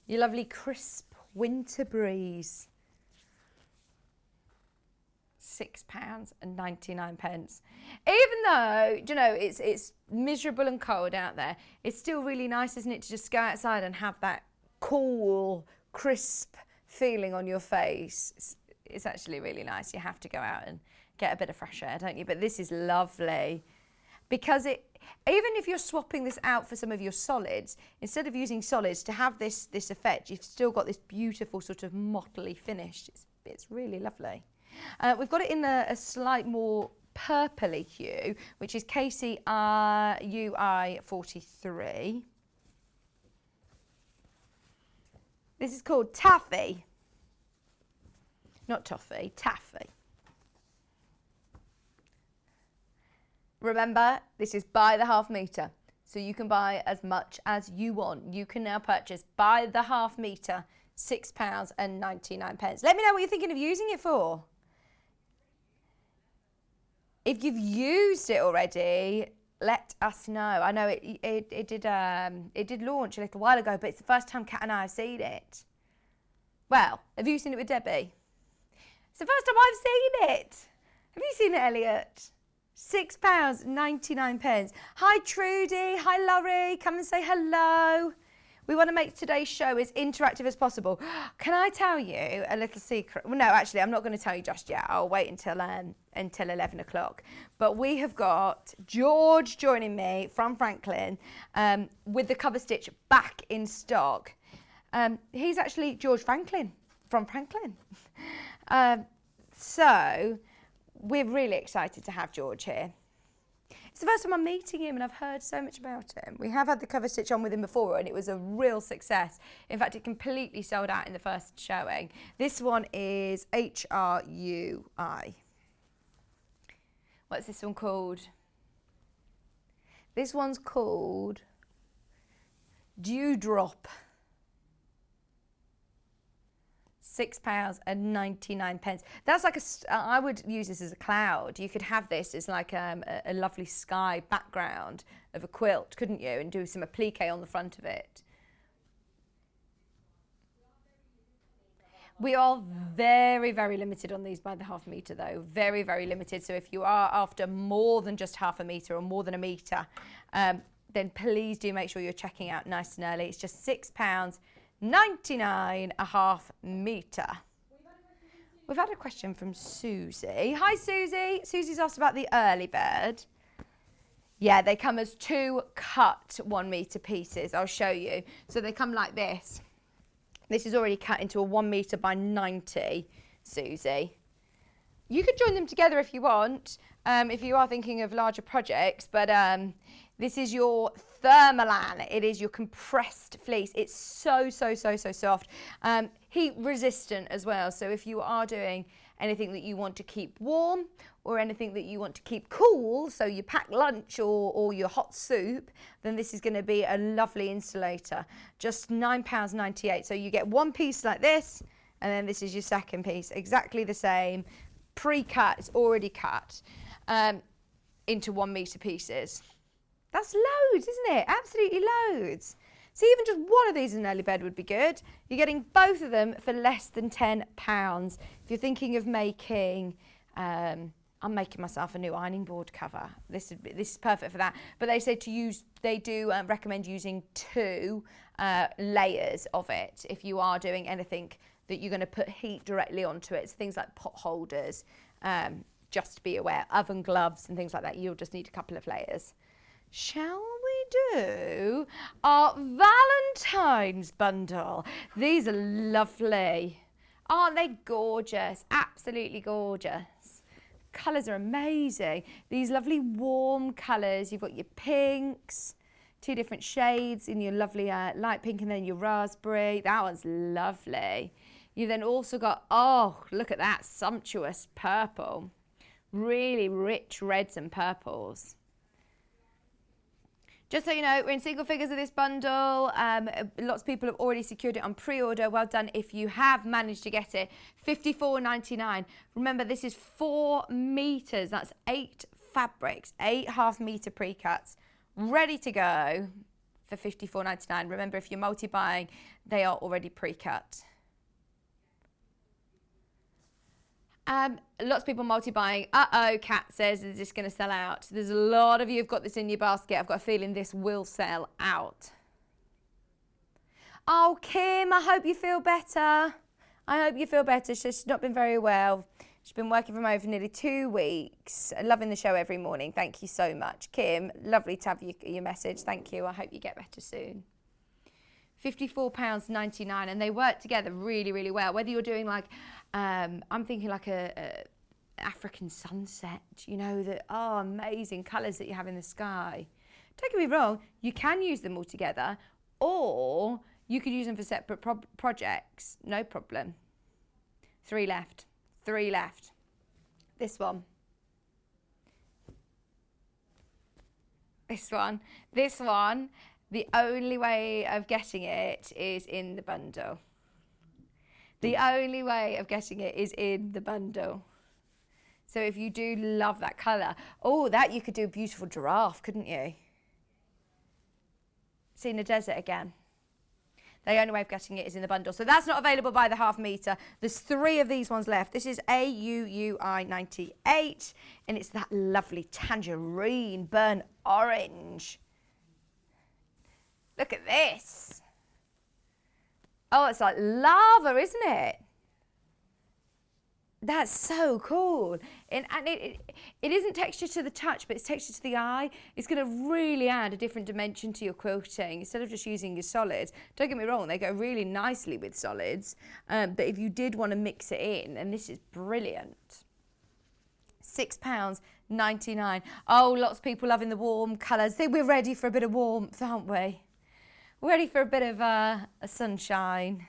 Your lovely crisp winter breeze. £6.99. Even though, you know, it's miserable and cold out there, it's still really nice, isn't it, to just go outside and have that cool, crisp feeling on your face. It's actually really nice. You have to go out and get a bit of fresh air, don't you? But this is lovely, because even if you're swapping this out for some of your solids, instead of using solids to have this effect, you've still got this beautiful sort of mottly finish. It's really lovely. We've got it in a slight more purpley hue, which is KCRUI 43. This is called Taffy. Not Toffee, Taffy. Remember, this is by the half metre, so you can buy as much as you want. You can now purchase by the half metre, £6.99. Let me know what you're thinking of using it for. If you've used it already, let us know. I know it did launch a little while ago, but it's the first time Kat and I have seen it. Well, have you seen it with Debbie? It's the first time I've seen it. Have you seen it, Elliot? £6.99. Hi, Trudy. Hi, Laurie. Come and say hello. We want to make today's show as interactive as possible. Can I tell you a little secret? Well, no, actually, I'm not going to tell you just yet. I'll wait until 11 o'clock. But we have got George joining me from Franklin with the Coverstitch back in stock. He's actually George Franklin from Franklin. So we're really excited to have George here. It's the first time I'm meeting him, and I've heard so much about him. We have had the cover stitch on with him before, and it was a real success. In fact, it completely sold out in the first showing. This one is HRUI. What's this one called? This one's called Dewdrop. £6.99. That's like I would use this as a cloud. You could have this as like a lovely sky background of a quilt, couldn't you? And do some applique on the front of it. We are very, very limited on these by the half metre though. Very, very limited. So if you are after more than just half a metre or more than a metre, then please do make sure you're checking out nice and early. It's just £6.99 a half metre. We've had a question from Susie. Hi, Susie. Susie's asked about the early bird. Yeah, they come as 2 cut 1 metre pieces. I'll show you. So they come like this. This is already cut into a 1 metre by 90, Susie. You could join them together if you want, if you are thinking of larger projects, but this is your Thermolan. It is your compressed fleece. It's so soft. Heat resistant as well. So if you are doing anything that you want to keep warm or anything that you want to keep cool, so you pack lunch or your hot soup, then this is going to be a lovely insulator. Just £9.98. So you get 1 piece like this, and then this is your second piece. Exactly the same. Pre-cut, it's already cut into 1 metre pieces. That's loads, isn't it? Absolutely loads. So even just one of these in an early bed would be good. You're getting both of them for less than £10. If you're thinking of making, I'm making myself a new ironing board cover. This is perfect for that. But they say to use, they do recommend using 2 layers of it if you are doing anything that you're going to put heat directly onto it. So things like pot holders, just be aware, oven gloves and things like that. You'll just need a couple of layers. Shall we do our Valentine's bundle? These are lovely. Aren't they gorgeous? Absolutely gorgeous. Colours are amazing. These lovely warm colours. You've got your pinks, 2 different shades in your lovely light pink and then your raspberry. That one's lovely. You've then also got, oh, look at that, sumptuous purple. Really rich reds and purples. Just so you know, we're in single figures of this bundle. Lots of people have already secured it on pre-order. Well done if you have managed to get it. £54.99. Remember, this is 4 metres. That's 8 fabrics, 8 half-metre pre-cuts, ready to go for £54.99. Remember, if you're multi-buying, they are already pre-cut. Lots of people multi-buying. Kat says, is this going to sell out? There's a lot of you who've got this in your basket. I've got a feeling this will sell out. Oh, Kim, I hope you feel better. I hope you feel better. She's not been very well. She's been working from home for nearly 2 weeks. Loving the show every morning. Thank you so much. Kim, lovely to have your message. Thank you. I hope you get better soon. £54.99, and they work together really, really well. Whether you're doing like, I'm thinking like a African sunset, you know, amazing colours that you have in the sky. Don't get me wrong, you can use them all together, or you could use them for separate projects, no problem. 3 left, 3 left. This one. This one. This one. The only way of getting it is in the bundle. The only way of getting it is in the bundle. So if you do love that colour, that you could do a beautiful giraffe, couldn't you? Seen a desert again. The only way of getting it is in the bundle. So that's not available by the half metre. There's 3 of these ones left. This is AUUI 98, and it's that lovely tangerine burnt orange. Look at this. Oh, it's like lava, isn't it? That's so cool. And it isn't texture to the touch, but it's texture to the eye. It's going to really add a different dimension to your quilting instead of just using your solids. Don't get me wrong, they go really nicely with solids. But if you did want to mix it in, and this is brilliant. £6.99. Oh, lots of people loving the warm colours. I think we're ready for a bit of warmth, aren't we? We're ready for a bit of a sunshine.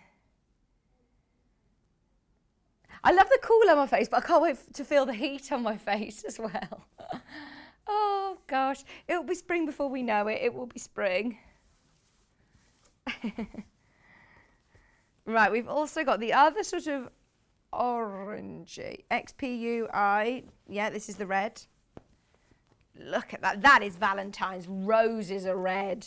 I love the cool on my face, but I can't wait to feel the heat on my face as well. Oh, gosh. It will be spring before we know it. It will be spring. Right, we've also got the other sort of orangey. XPUI. Yeah, this is the red. Look at that. That is Valentine's. Roses are red.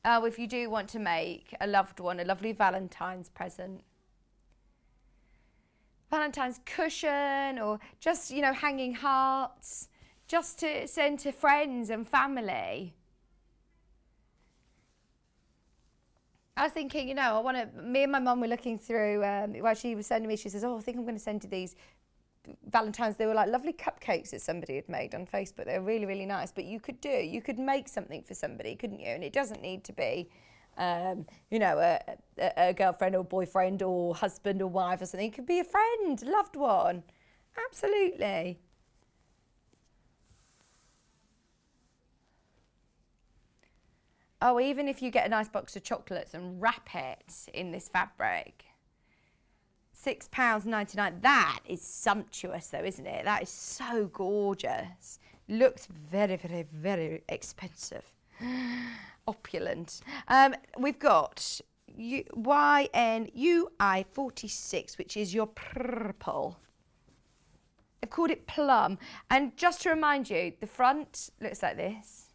Oh, if you do want to make a loved one a lovely Valentine's present. Valentine's cushion, or just, you know, hanging hearts, just to send to friends and family. I was thinking, you know, me and my mum were looking through, while she was sending me, she says, oh, I think I'm going to send you these Valentine's. They were like lovely cupcakes that somebody had made on Facebook. They were really, really nice. But you could make something for somebody, couldn't you? And it doesn't need to be, you know, a girlfriend or boyfriend or husband or wife or something. It could be a friend, loved one. Absolutely. Oh, even if you get a nice box of chocolates and wrap it in this fabric. £6.99. That is sumptuous though, isn't it? That is so gorgeous. Looks very, very, very expensive. Opulent. We've got YNUI 46, which is your purple. I've called it plum. And just to remind you, the front looks like this.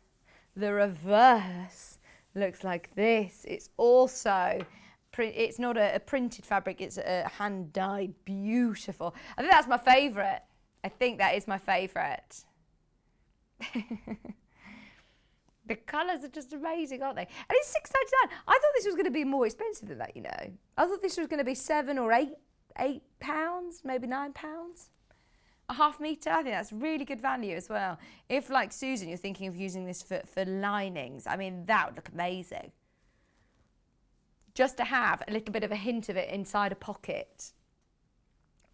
The reverse looks like this. It's also, it's not a printed fabric, it's a hand-dyed, beautiful. I think that's my favourite. I think that is my favourite. The colours are just amazing, aren't they? And it's £6.99. I thought this was going to be more expensive than that, you know. I thought this was going to be £7 or £8, maybe £9. A half metre, I think that's really good value as well. If, like Susan, you're thinking of using this for linings, I mean, that would look amazing. Just to have a little bit of a hint of it inside a pocket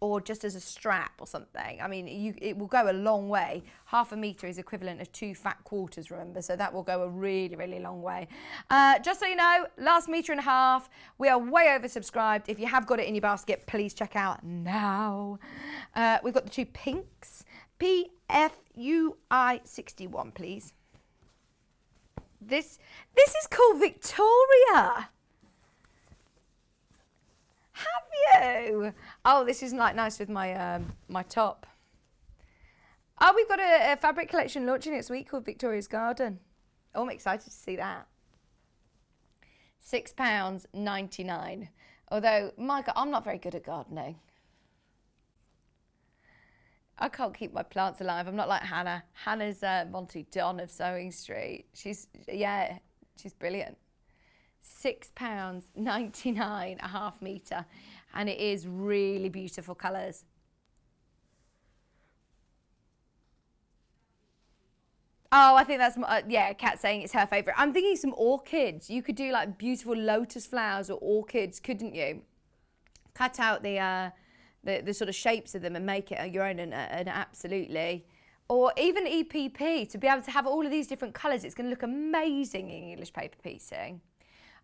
or just as a strap or something. I mean, it will go a long way. Half a metre is equivalent of 2 fat quarters, remember, so that will go a really, really long way. Just so you know, last metre and a half, we are way oversubscribed. If you have got it in your basket, please check out now. We've got the 2 pinks. PFUI 61, please. This is called Victoria. Have you? Oh, this isn't like nice with my my top. Oh, we've got a fabric collection launching next week called Victoria's Garden. Oh, I'm excited to see that. £6.99. Although, Micah, I'm not very good at gardening. I can't keep my plants alive. I'm not like Hannah. Hannah's Monty Don of Sewing Street. She's brilliant. £6.99 a half metre, and it is really beautiful colours. Oh, I think that's, Kat saying it's her favourite. I'm thinking some orchids. You could do like beautiful lotus flowers or orchids, couldn't you? Cut out the sort of shapes of them and make it your own, and absolutely. Or even EPP, to be able to have all of these different colours. It's going to look amazing in English paper piecing.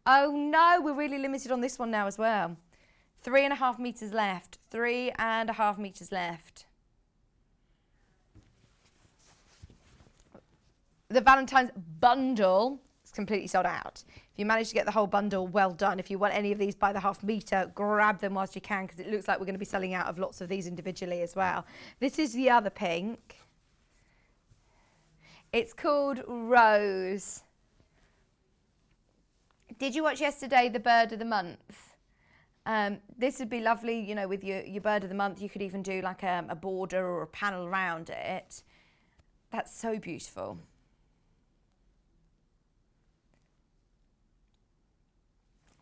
Oh no, we're really limited on this one now as well. 3.5 metres left. 3.5 metres left. The Valentine's bundle is completely sold out. If you manage to get the whole bundle, well done. If you want any of these by the half metre, grab them whilst you can, because it looks like we're going to be selling out of lots of these individually as well. This is the other pink. It's called Rose. Did you watch yesterday the Bird of the Month? This would be lovely, you know, with your Bird of the Month. You could even do like a border or a panel around it. That's so beautiful.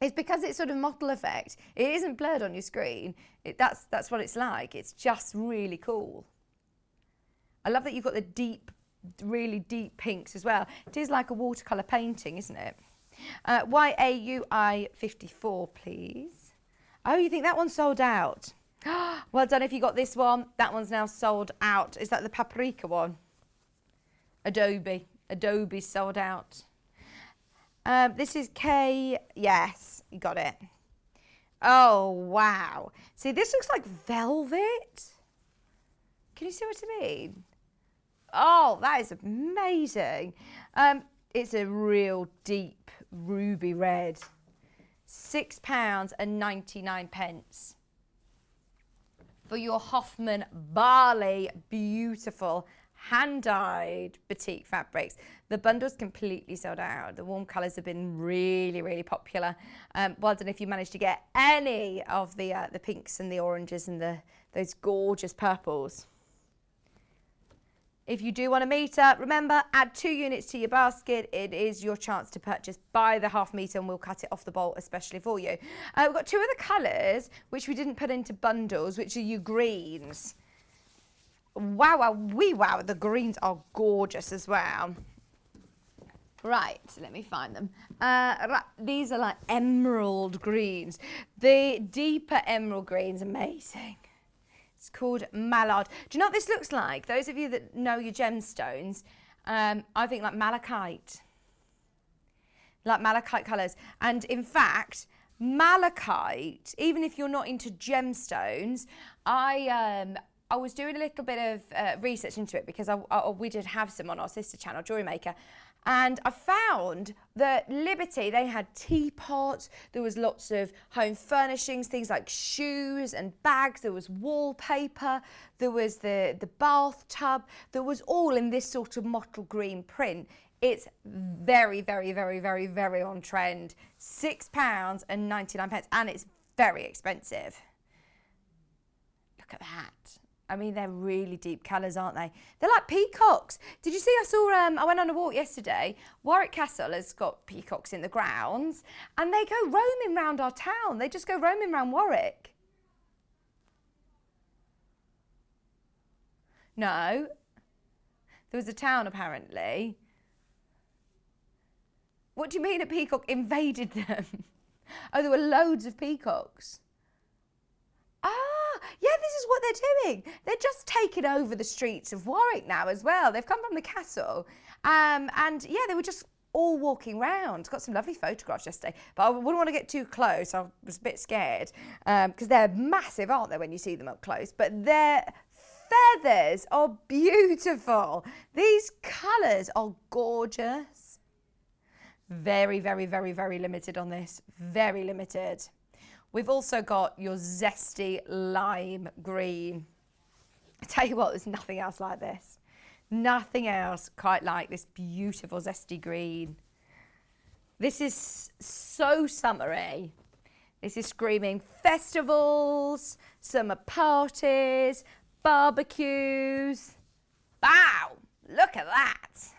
It's because it's sort of mottle effect. It isn't blurred on your screen. That's what it's like. It's just really cool. I love that you've got the deep, really deep pinks as well. It is like a watercolour painting, isn't it? YAUI 54, please. Oh, you think that one's sold out? Well done if you got this one. That one's now sold out. Is that the paprika one? Adobe's sold out. This is K. Yes, you got it. Oh, wow. See, this looks like velvet. Can you see what I mean? Oh, that is amazing. It's a real deep ruby red. £6.99 for your Hoffman Barley beautiful hand-dyed batik fabrics. The bundle's completely sold out. The warm colours have been really, really popular. Well done if you managed to get any of the pinks and the oranges and those gorgeous purples. If you do want a metre, remember, add 2 units to your basket. It is your chance to purchase. Buy the half metre and we'll cut it off the bolt especially for you. We've got 2 other colours which we didn't put into bundles, which are your greens. Wow, the greens are gorgeous as well. Right, let me find them. These are like emerald greens. The deeper emerald greens, amazing. It's called Mallard. Do you know what this looks like? Those of you that know your gemstones, I think like malachite. Like malachite colours. And in fact, malachite, even if you're not into gemstones, I was doing a little bit of research into it because we did have some on our sister channel, Jewelry Maker. And I found that Liberty, they had teapots, there was lots of home furnishings, things like shoes and bags, there was wallpaper, there was the bathtub, there was all in this sort of mottle green print. It's very, very, very, very, very on trend. £6.99 and it's very expensive. Look at that. I mean, they're really deep colours, aren't they? They're like peacocks. Did you see, I went on a walk yesterday. Warwick Castle has got peacocks in the grounds and they go roaming round our town. They just go roaming round Warwick. No, there was a town apparently. What do you mean a peacock invaded them? Oh, there were loads of peacocks. Yeah, this is what they're doing. They're just taking over the streets of Warwick now as well. They've come from the castle. And yeah, they were just all walking round. Got some lovely photographs yesterday, but I wouldn't want to get too close. I was a bit scared because they're massive, aren't they, when you see them up close? But their feathers are beautiful. These colours are gorgeous. Very, very, very, very limited on this. Very limited. We've also got your zesty lime green. I tell you what, there's nothing else like this. Nothing else quite like this beautiful zesty green. This is so summery. This is screaming festivals, summer parties, barbecues. Wow, look at that.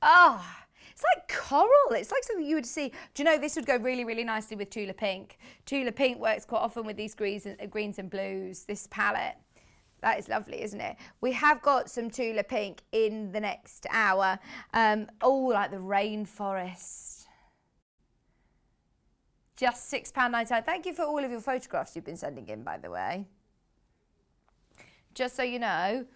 Oh. It's like coral. It's like something you would see. Do you know, this would go really, really nicely with Tula Pink. Tula Pink works quite often with these greens and blues, this palette. That is lovely, isn't it? We have got some Tula Pink in the next hour. Oh, like the rainforest. Just £6.99. Thank you for all of your photographs you've been sending in, by the way. Just so you know,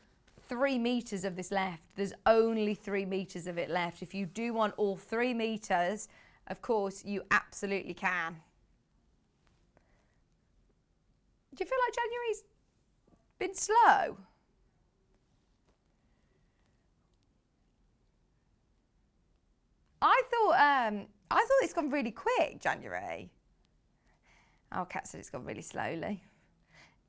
3 metres of this left. There's only 3 metres of it left. If you do want all 3 metres, of course, you absolutely can. Do you feel like January's been slow? I thought it's gone really quick, January. Oh, Kat said it's gone really slowly.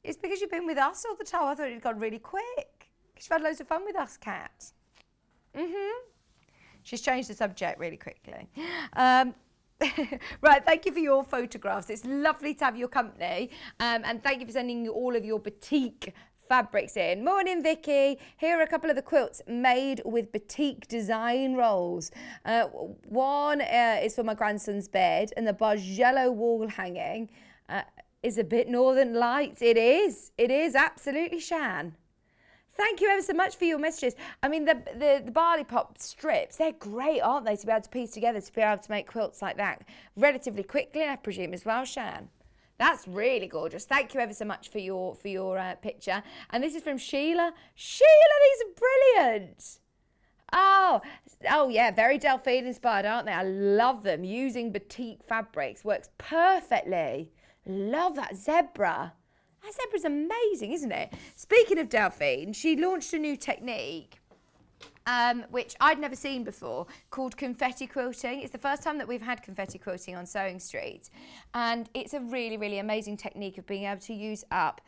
It's because you've been with us all the time. I thought it'd gone really quick. You've had loads of fun with us, Kat. She's changed the subject really quickly. Right, thank you for your photographs. It's lovely to have your company. And thank you for sending all of your Batik Fabrics in. Morning, Vicky. Here are a couple of the quilts made with Batik design rolls. One is for my grandson's bed, and the Bargello wall hanging is a bit Northern Lights. It is absolutely, Shan. Thank you ever so much for your messages. I mean, the barley pop strips, they're great, aren't they, to be able to piece together, to be able to make quilts like that relatively quickly, I presume, as well, Shan. That's really gorgeous. Thank you ever so much for your picture. And this is from Sheila. Sheila, these are brilliant. Oh yeah, very Delphine inspired, aren't they? I love them. Using Batik Fabrics works perfectly. Love that zebra. That zebra's amazing, isn't it? Speaking of Delphine, she launched a new technique, which I'd never seen before, called confetti quilting. It's the first time that we've had confetti quilting on Sewing Street. And it's a really, really amazing technique of being able to use up,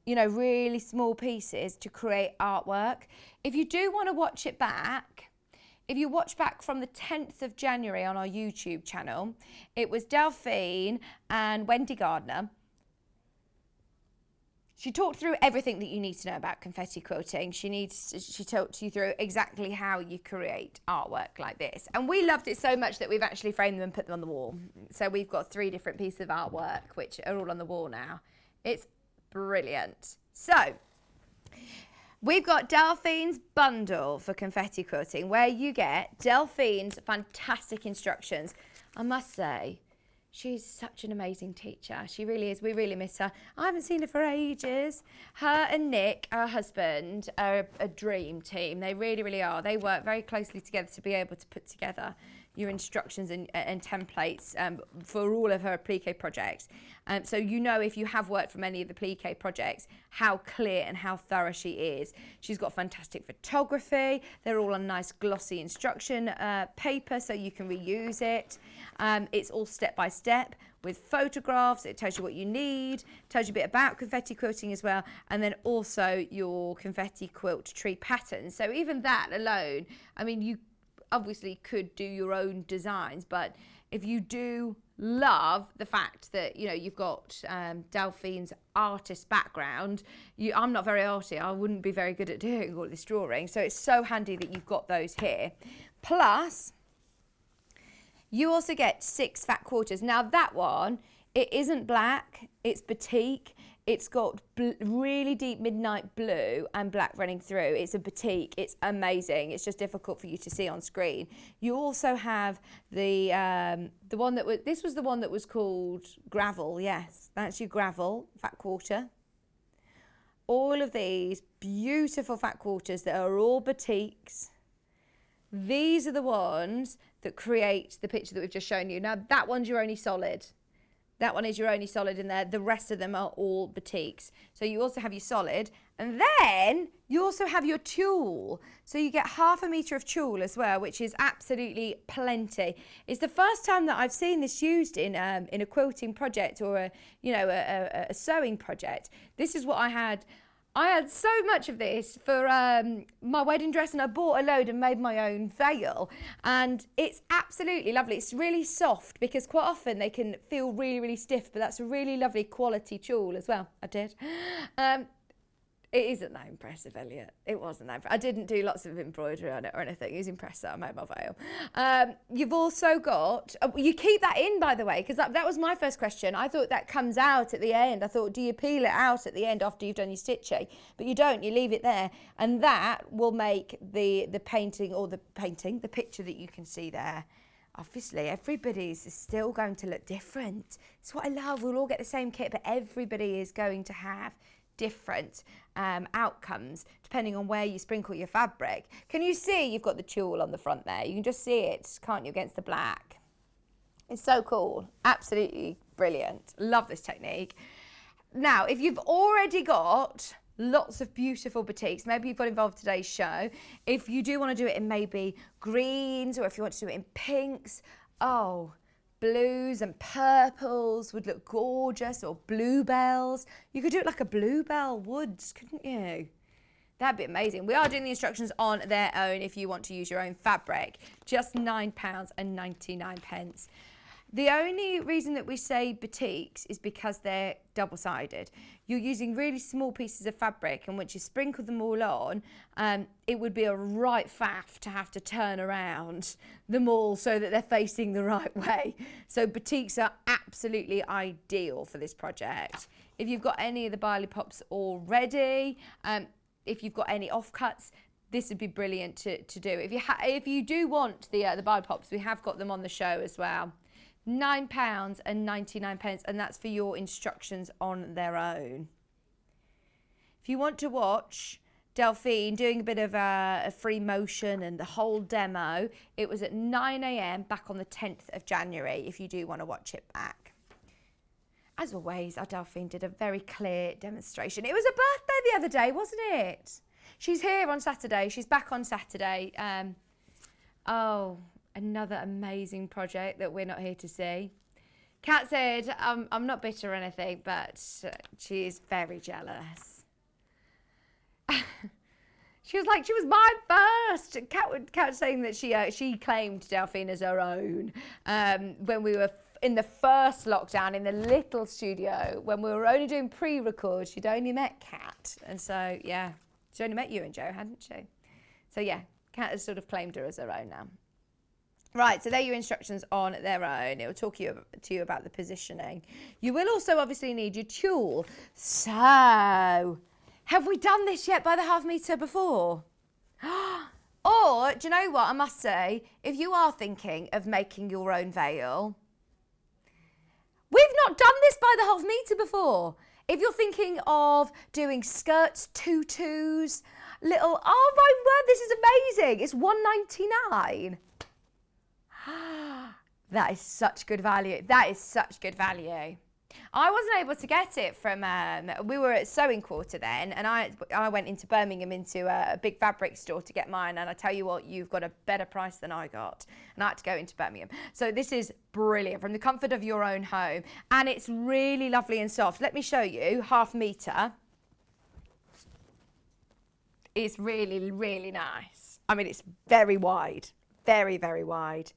you know, really small pieces to create artwork. If you do want to watch it back, if you watch back from the 10th of January on our YouTube channel, it was Delphine and Wendy Gardner. She talked through everything that you need to know about confetti quilting. She talked you through exactly how you create artwork like this. And we loved it so much that we've actually framed them and put them on the wall. So we've got 3 different pieces of artwork, which are all on the wall now. It's brilliant. So we've got Delphine's bundle for confetti quilting, where you get Delphine's fantastic instructions. I must say, she's such an amazing teacher. She really is. We really miss her. I haven't seen her for ages. Her and Nick, her husband, are a dream team. They really, really are. They work very closely together to be able to put together your instructions and templates for all of her applique projects. So you know, if you have worked from any of the applique projects, how clear and how thorough she is. She's got fantastic photography. They're all on nice glossy instruction paper, so you can reuse it. It's all step by step with photographs. It tells you what you need, tells you a bit about confetti quilting as well, and then also your confetti quilt tree patterns. So even that alone, I mean, you obviously could do your own designs, but if you do love the fact that, you know, you've got Delphine's artist background, I'm not very arty. I wouldn't be very good at doing all this drawing. So it's so handy that you've got those here. Plus, you also get 6 fat quarters. Now that one, it isn't black, it's batik. It's got really deep midnight blue and black running through. It's a batik. It's amazing. It's just difficult for you to see on screen. You also have the one that was, this was the one that was called gravel. Yes, that's your gravel fat quarter. All of these beautiful fat quarters that are all batiks. These are the ones that create the picture that we've just shown you. Now that one's your only solid. That one is your only solid in there. The rest of them are all batiks. So you also have your solid, and then you also have your tulle. So you get 1/2 metre of tulle as well, which is absolutely plenty. It's the first time that I've seen this used in a quilting project or a sewing project. This is what I had. I had so much of this for my wedding dress, and I bought a load and made my own veil, and it's absolutely lovely. It's really soft because quite often they can feel really, really stiff, but that's a really lovely quality tulle as well. I did. It isn't that impressive, Elliot. It wasn't that impressive. I didn't do lots of embroidery on it or anything. He was impressed that I made my veil. You've also got, you keep that in, by the way, because that was my first question. I thought that comes out at the end. I thought, do you peel it out at the end after you've done your stitching? But you don't, you leave it there. And that will make the painting, the picture that you can see there. Obviously, everybody's still going to look different. It's what I love. We'll all get the same kit, but everybody is going to have different outcomes depending on where you sprinkle your fabric. Can you see you've got the tulle on the front there? You can just see it, can't you, against the black? It's so cool. Absolutely brilliant. Love this technique. Now, if you've already got lots of beautiful batiks, maybe you've got involved in today's show, if you do want to do it in maybe greens, or if you want to do it in pinks, blues and purples would look gorgeous, or bluebells. You could do it like a bluebell woods, couldn't you? That'd be amazing. We are doing the instructions on their own if you want to use your own fabric. Just £9.99. The only reason that we say batiks is because they're double-sided. You're using really small pieces of fabric, and once you sprinkle them all on, it would be a right faff to have to turn around them all so that they're facing the right way. So batiks are absolutely ideal for this project. If you've got any of the barley pops already, if you've got any offcuts, this would be brilliant to do. If you do want the barley pops, we have got them on the show as well. £9.99, and that's for your instructions on their own. If you want to watch Delphine doing a bit of a free motion and the whole demo, it was at 9 AM back on the 10th of January, if you do want to watch it back. As always, our Delphine did a very clear demonstration. It was a birthday the other day, wasn't it? She's here on Saturday. She's back on Saturday. Another amazing project that we're not here to see. Kat said, I'm not bitter or anything, but she is very jealous. She was like, she was my first. Kat was saying that she claimed Delphine as her own when we were in the first lockdown in the little studio when we were only doing pre-record, she'd only met Kat. And so, yeah, she'd only met you and Joe, hadn't she? So, yeah, Kat has sort of claimed her as her own now. Right, so there are your instructions on their own. It will talk to you about the positioning. You will also obviously need your tulle. So, have we done this yet by the half metre before? Or, do you know what, I must say, if you are thinking of making your own veil, we've not done this by the half metre before. If you're thinking of doing skirts, tutus, little, oh my word, this is amazing. It's $1.99. That is such good value. That is such good value. I wasn't able to get it from, we were at Sewing Quarter then, and I went into Birmingham into a big fabric store to get mine, and I tell you what, you've got a better price than I got, and I had to go into Birmingham. So this is brilliant, from the comfort of your own home, and it's really lovely and soft. Let me show you, half metre. It's really, really nice. I mean, it's very wide, very, very wide.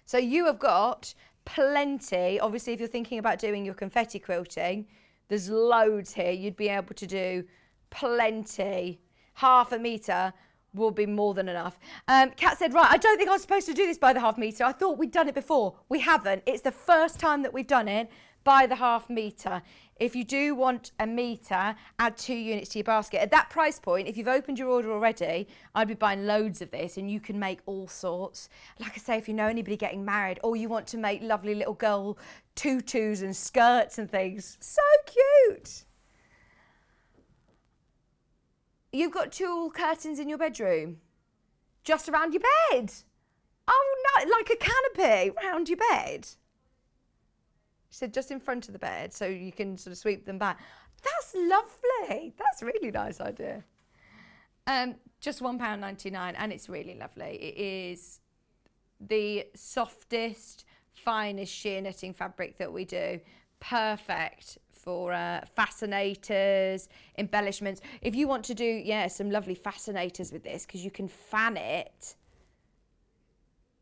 So you have got plenty, obviously if you're thinking about doing your confetti quilting, there's loads here. You'd be able to do plenty. Half a metre will be more than enough. Kat said, right, I don't think I was supposed to do this by the half metre. I thought we'd done it before. We haven't. It's the first time that we've done it by the half metre. If you do want a metre, add 2 units to your basket. At that price point, if you've opened your order already, I'd be buying loads of this, and you can make all sorts. Like I say, if you know anybody getting married, or you want to make lovely little girl tutus and skirts and things, so cute. You've got tulle curtains in your bedroom, just around your bed. Oh no, like a canopy around your bed. She said just in front of the bed, so you can sort of sweep them back. That's lovely. That's a really nice idea. Just £1.99, and it's really lovely. It is the softest, finest sheer knitting fabric that we do. Perfect for fascinators, embellishments. If you want to do, yeah, some lovely fascinators with this, because you can fan it.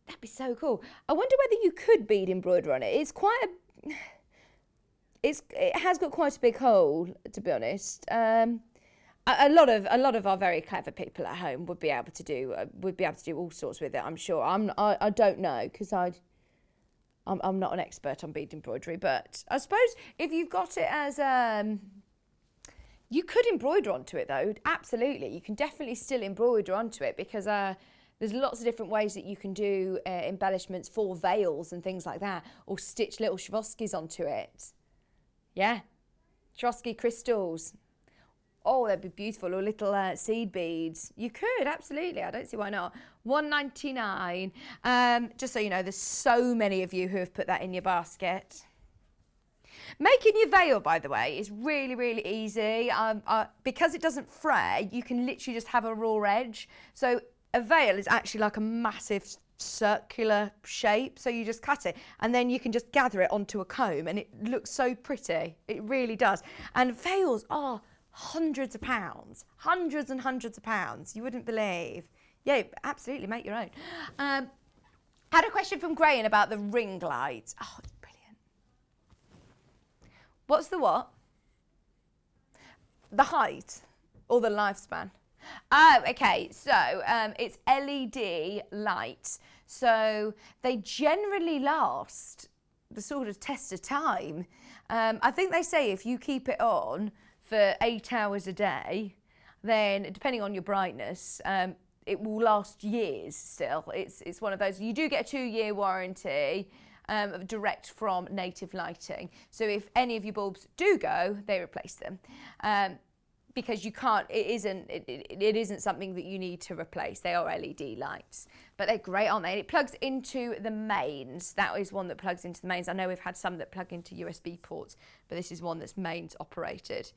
That'd be so cool. I wonder whether you could bead embroider on it. It's quite a... It has got quite a big hole, to be honest. A lot of our very clever people at home would be able to do all sorts with it. I'm sure. I don't know, because I'm not an expert on bead embroidery, but I suppose if you've got it as you could embroider onto it though. Absolutely, you can definitely still embroider onto it, because there's lots of different ways that you can do embellishments for veils and things like that, or stitch little Swarovskis onto it. Yeah, Swarovski crystals. Oh, they'd be beautiful, or little seed beads. You could, absolutely. I don't see why not. $1.99. Just so you know, there's so many of you who have put that in your basket. Making your veil, by the way, is really, really easy. Because it doesn't fray, you can literally just have a raw edge. So a veil is actually like a massive circular shape, so you just cut it and then you can just gather it onto a comb, and it looks so pretty. It really does. And veils are hundreds of pounds, hundreds and hundreds of pounds. You wouldn't believe. Yeah, absolutely, make your own. Had a question from Graham about the ring light. Oh, it's brilliant. What's the what? The height or the lifespan? Oh, okay, so it's LED lights, so they generally last the sort of test of time. I think they say if you keep it on for 8 hours a day, then depending on your brightness, it will last years still. It's one of those, you do get a 2-year warranty direct from Native Lighting. So if any of your bulbs do go, they replace them. Because you can't, it isn't something that you need to replace. They are LED lights, but they're great, aren't they? And it plugs into the mains. That is one that plugs into the mains. I know we've had some that plug into USB ports, but this is one that's mains operated.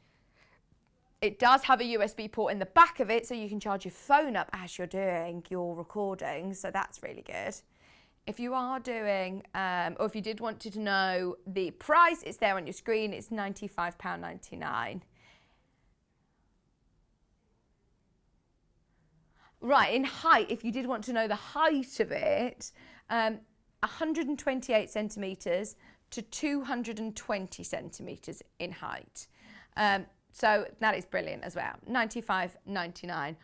It does have a USB port in the back of it, so you can charge your phone up as you're doing your recording. So that's really good. If you are doing, or if you did want to know the price, it's there on your screen. It's £95.99. Right, in height, if you did want to know the height of it, 128 centimetres, to 220 centimetres in height. So that is brilliant as well. $95.99.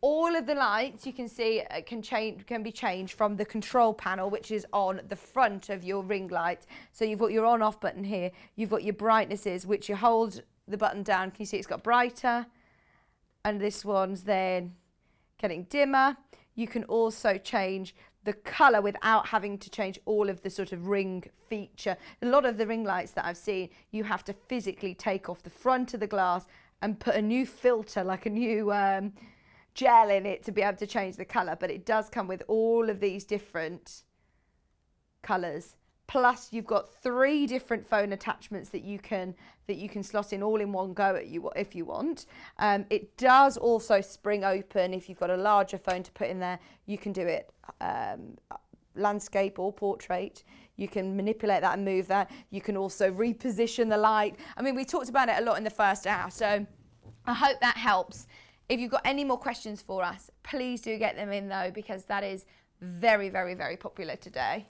All of the lights you can see can be changed from the control panel, which is on the front of your ring light. So you've got your on-off button here. You've got your brightnesses, which you hold the button down. Can you see it's got brighter? And this one's then getting dimmer. You can also change the colour without having to change all of the sort of ring feature. A lot of the ring lights that I've seen, you have to physically take off the front of the glass and put a new filter, like a new gel in it to be able to change the colour. But it does come with all of these different colours. Plus you've got 3 different phone attachments that you can slot in all in one go if you want. It does also spring open. If you've got a larger phone to put in there, you can do it landscape or portrait. You can manipulate that and move that. You can also reposition the light. I mean, we talked about it a lot in the first hour, so I hope that helps. If you've got any more questions for us, please do get them in though, because that is very, very, very popular today.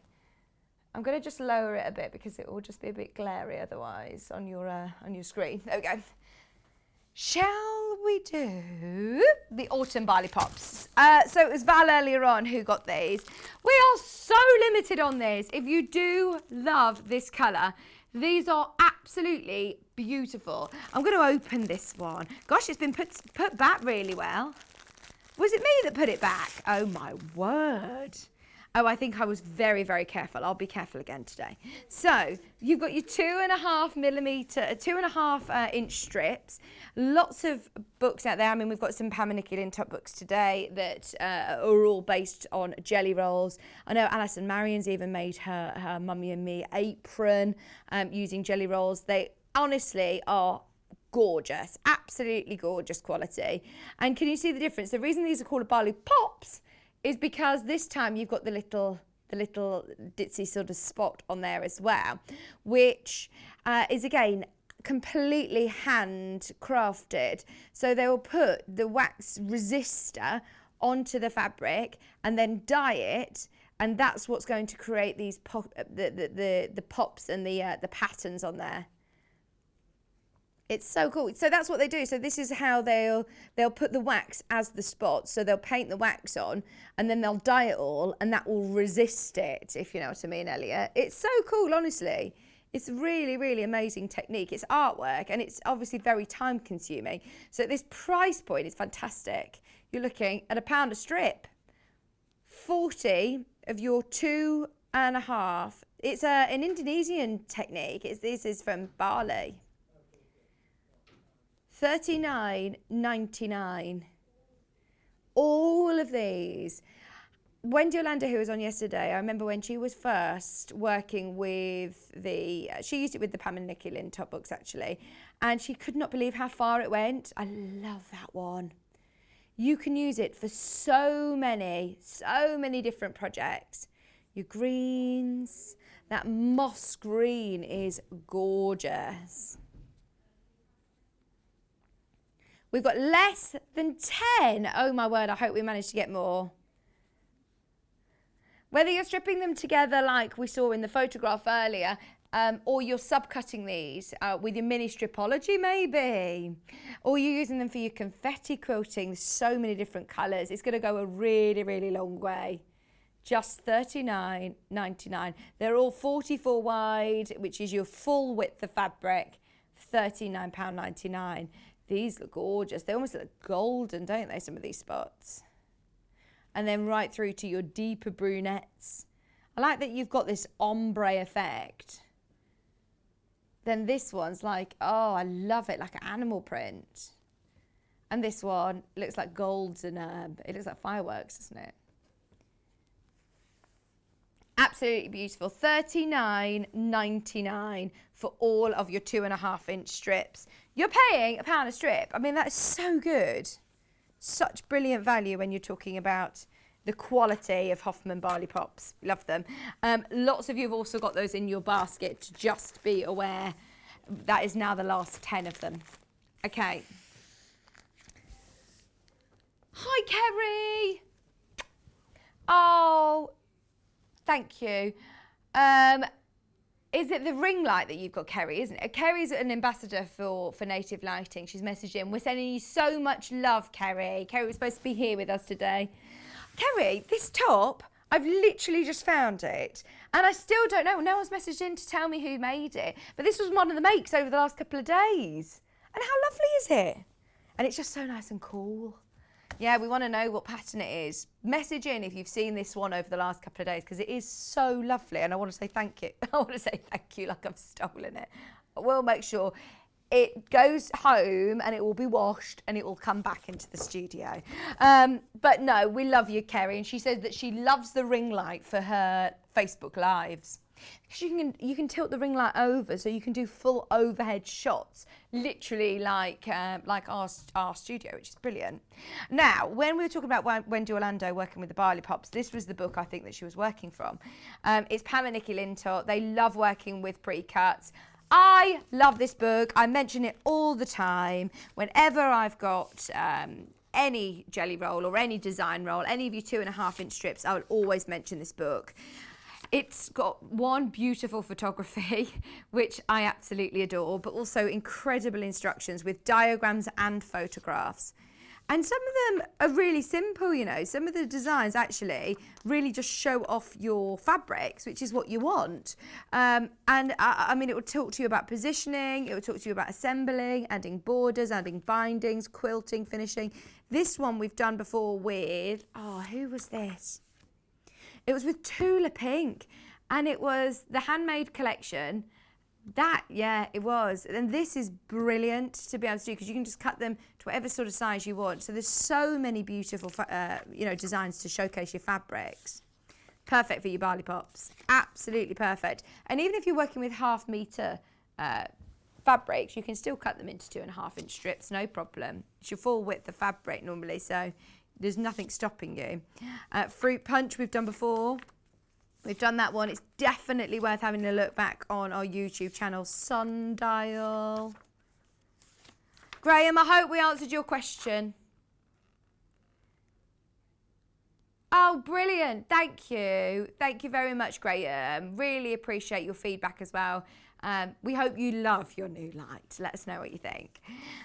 I'm going to just lower it a bit because it will just be a bit glary otherwise on your screen. There we go. Shall we do the autumn barley pops? So it was Val earlier on who got these. We are so limited on these. If you do love this colour, these are absolutely beautiful. I'm going to open this one. Gosh, it's been put back really well. Was it me that put it back? Oh my word. Oh, I think I was very, very careful. I'll be careful again today. So you've got your 2.5 inch strips. Lots of books out there. I mean, we've got some Pam and Nikki Lynn top books today that are all based on jelly rolls. I know Alison Marion's even made her Mummy and Me apron using jelly rolls. They honestly are gorgeous, absolutely gorgeous quality. And can you see the difference? The reason these are called barley pops is because this time you've got the little ditzy sort of spot on there as well, which is again completely handcrafted. So they will put the wax resistor onto the fabric and then dye it, and that's what's going to create these the pops and the patterns on there. It's so cool. So that's what they do. So this is how they'll put the wax as the spot. So they'll paint the wax on and then they'll dye it all, and that will resist it, if you know what I mean, Elliot. It's so cool, honestly. It's really, really amazing technique. It's artwork and it's obviously very time consuming. So at this price point, it's fantastic. You're looking at £1 a strip. 40 of your 2.5. It's an Indonesian technique. This is from Bali. $39.99. All of these. Wendy Orlando, who was on yesterday, I remember when she was first working with she used it with the Pam and Nikki Lynn top books actually, and she could not believe how far it went. I love that one. You can use it for so many different projects. Your greens, that moss green is gorgeous. We've got less than 10. Oh my word, I hope we manage to get more. Whether you're stripping them together like we saw in the photograph earlier, or you're subcutting these with your mini stripology maybe, or you're using them for your confetti quilting. There's so many different colours. It's going to go a really, really long way. Just $39.99. They're all 44 wide, which is your full width of fabric, £39.99. These look gorgeous. They almost look golden, don't they, some of these spots? And then right through to your deeper brunettes. I like that you've got this ombre effect. Then this one's like, oh, I love it, like an animal print. And this one looks like golds and it looks like fireworks, doesn't it? Absolutely beautiful. $39.99 for all of your 2.5 inch strips. You're paying £1 a strip. I mean, that is so good. Such brilliant value when you're talking about the quality of Hoffman barley pops. Love them. Lots of you have also got those in your basket. Just be aware that is now the last 10 of them. Okay. Hi, Kerry. Oh, thank you. Is it the ring light that you've got, Kerry, isn't it? Kerry's an ambassador for Native Lighting. She's messaged in. We're sending you so much love, Kerry. Kerry was supposed to be here with us today. Kerry, this top, I've literally just found it. And I still don't know. No one's messaged in to tell me who made it. But this was one of the makes over the last couple of days. And how lovely is it? And it's just so nice and cool. Yeah, we want to know what pattern it is. Message in if you've seen this one over the last couple of days, because it is so lovely, and I want to say thank you. I want to say thank you like I've stolen it. We'll make sure it goes home and it will be washed and it will come back into the studio. But no, we love you, Kerry. And she said that she loves the ring light for her Facebook Lives. Because you can tilt the ring light over, so you can do full overhead shots, literally like our studio, which is brilliant. Now, when we were talking about Wendy Orlando working with the Barley Pops, this was the book I think that she was working from. It's Pam and Nikki Lintott. They love working with pre-cuts. I love this book. I mention it all the time. Whenever I've got any jelly roll or any design roll, any of your 2.5-inch strips, I will always mention this book. It's got one beautiful photography, which I absolutely adore, but also incredible instructions with diagrams and photographs. And some of them are really simple, you know. Some of the designs actually really just show off your fabrics, which is what you want. I mean, it will talk to you about positioning, it will talk to you about assembling, adding borders, adding bindings, quilting, finishing. This one we've done before with, who was this? It was with Tula Pink, and it was the handmade collection. It was. And this is brilliant to be able to do, because you can just cut them to whatever sort of size you want. So there's so many beautiful, designs to showcase your fabrics. Perfect for your Barley Pops. Absolutely perfect. And even if you're working with 1/2 metre fabrics, you can still cut them into 2.5-inch strips, no problem. It's your full width of fabric normally, so there's nothing stopping you. Fruit Punch we've done before. We've done that one. It's definitely worth having a look back on our YouTube channel, Sundial. Graham, I hope we answered your question. Oh, brilliant. Thank you. Thank you very much, Graham. Really appreciate your feedback as well. We hope you love your new light. Let us know what you think.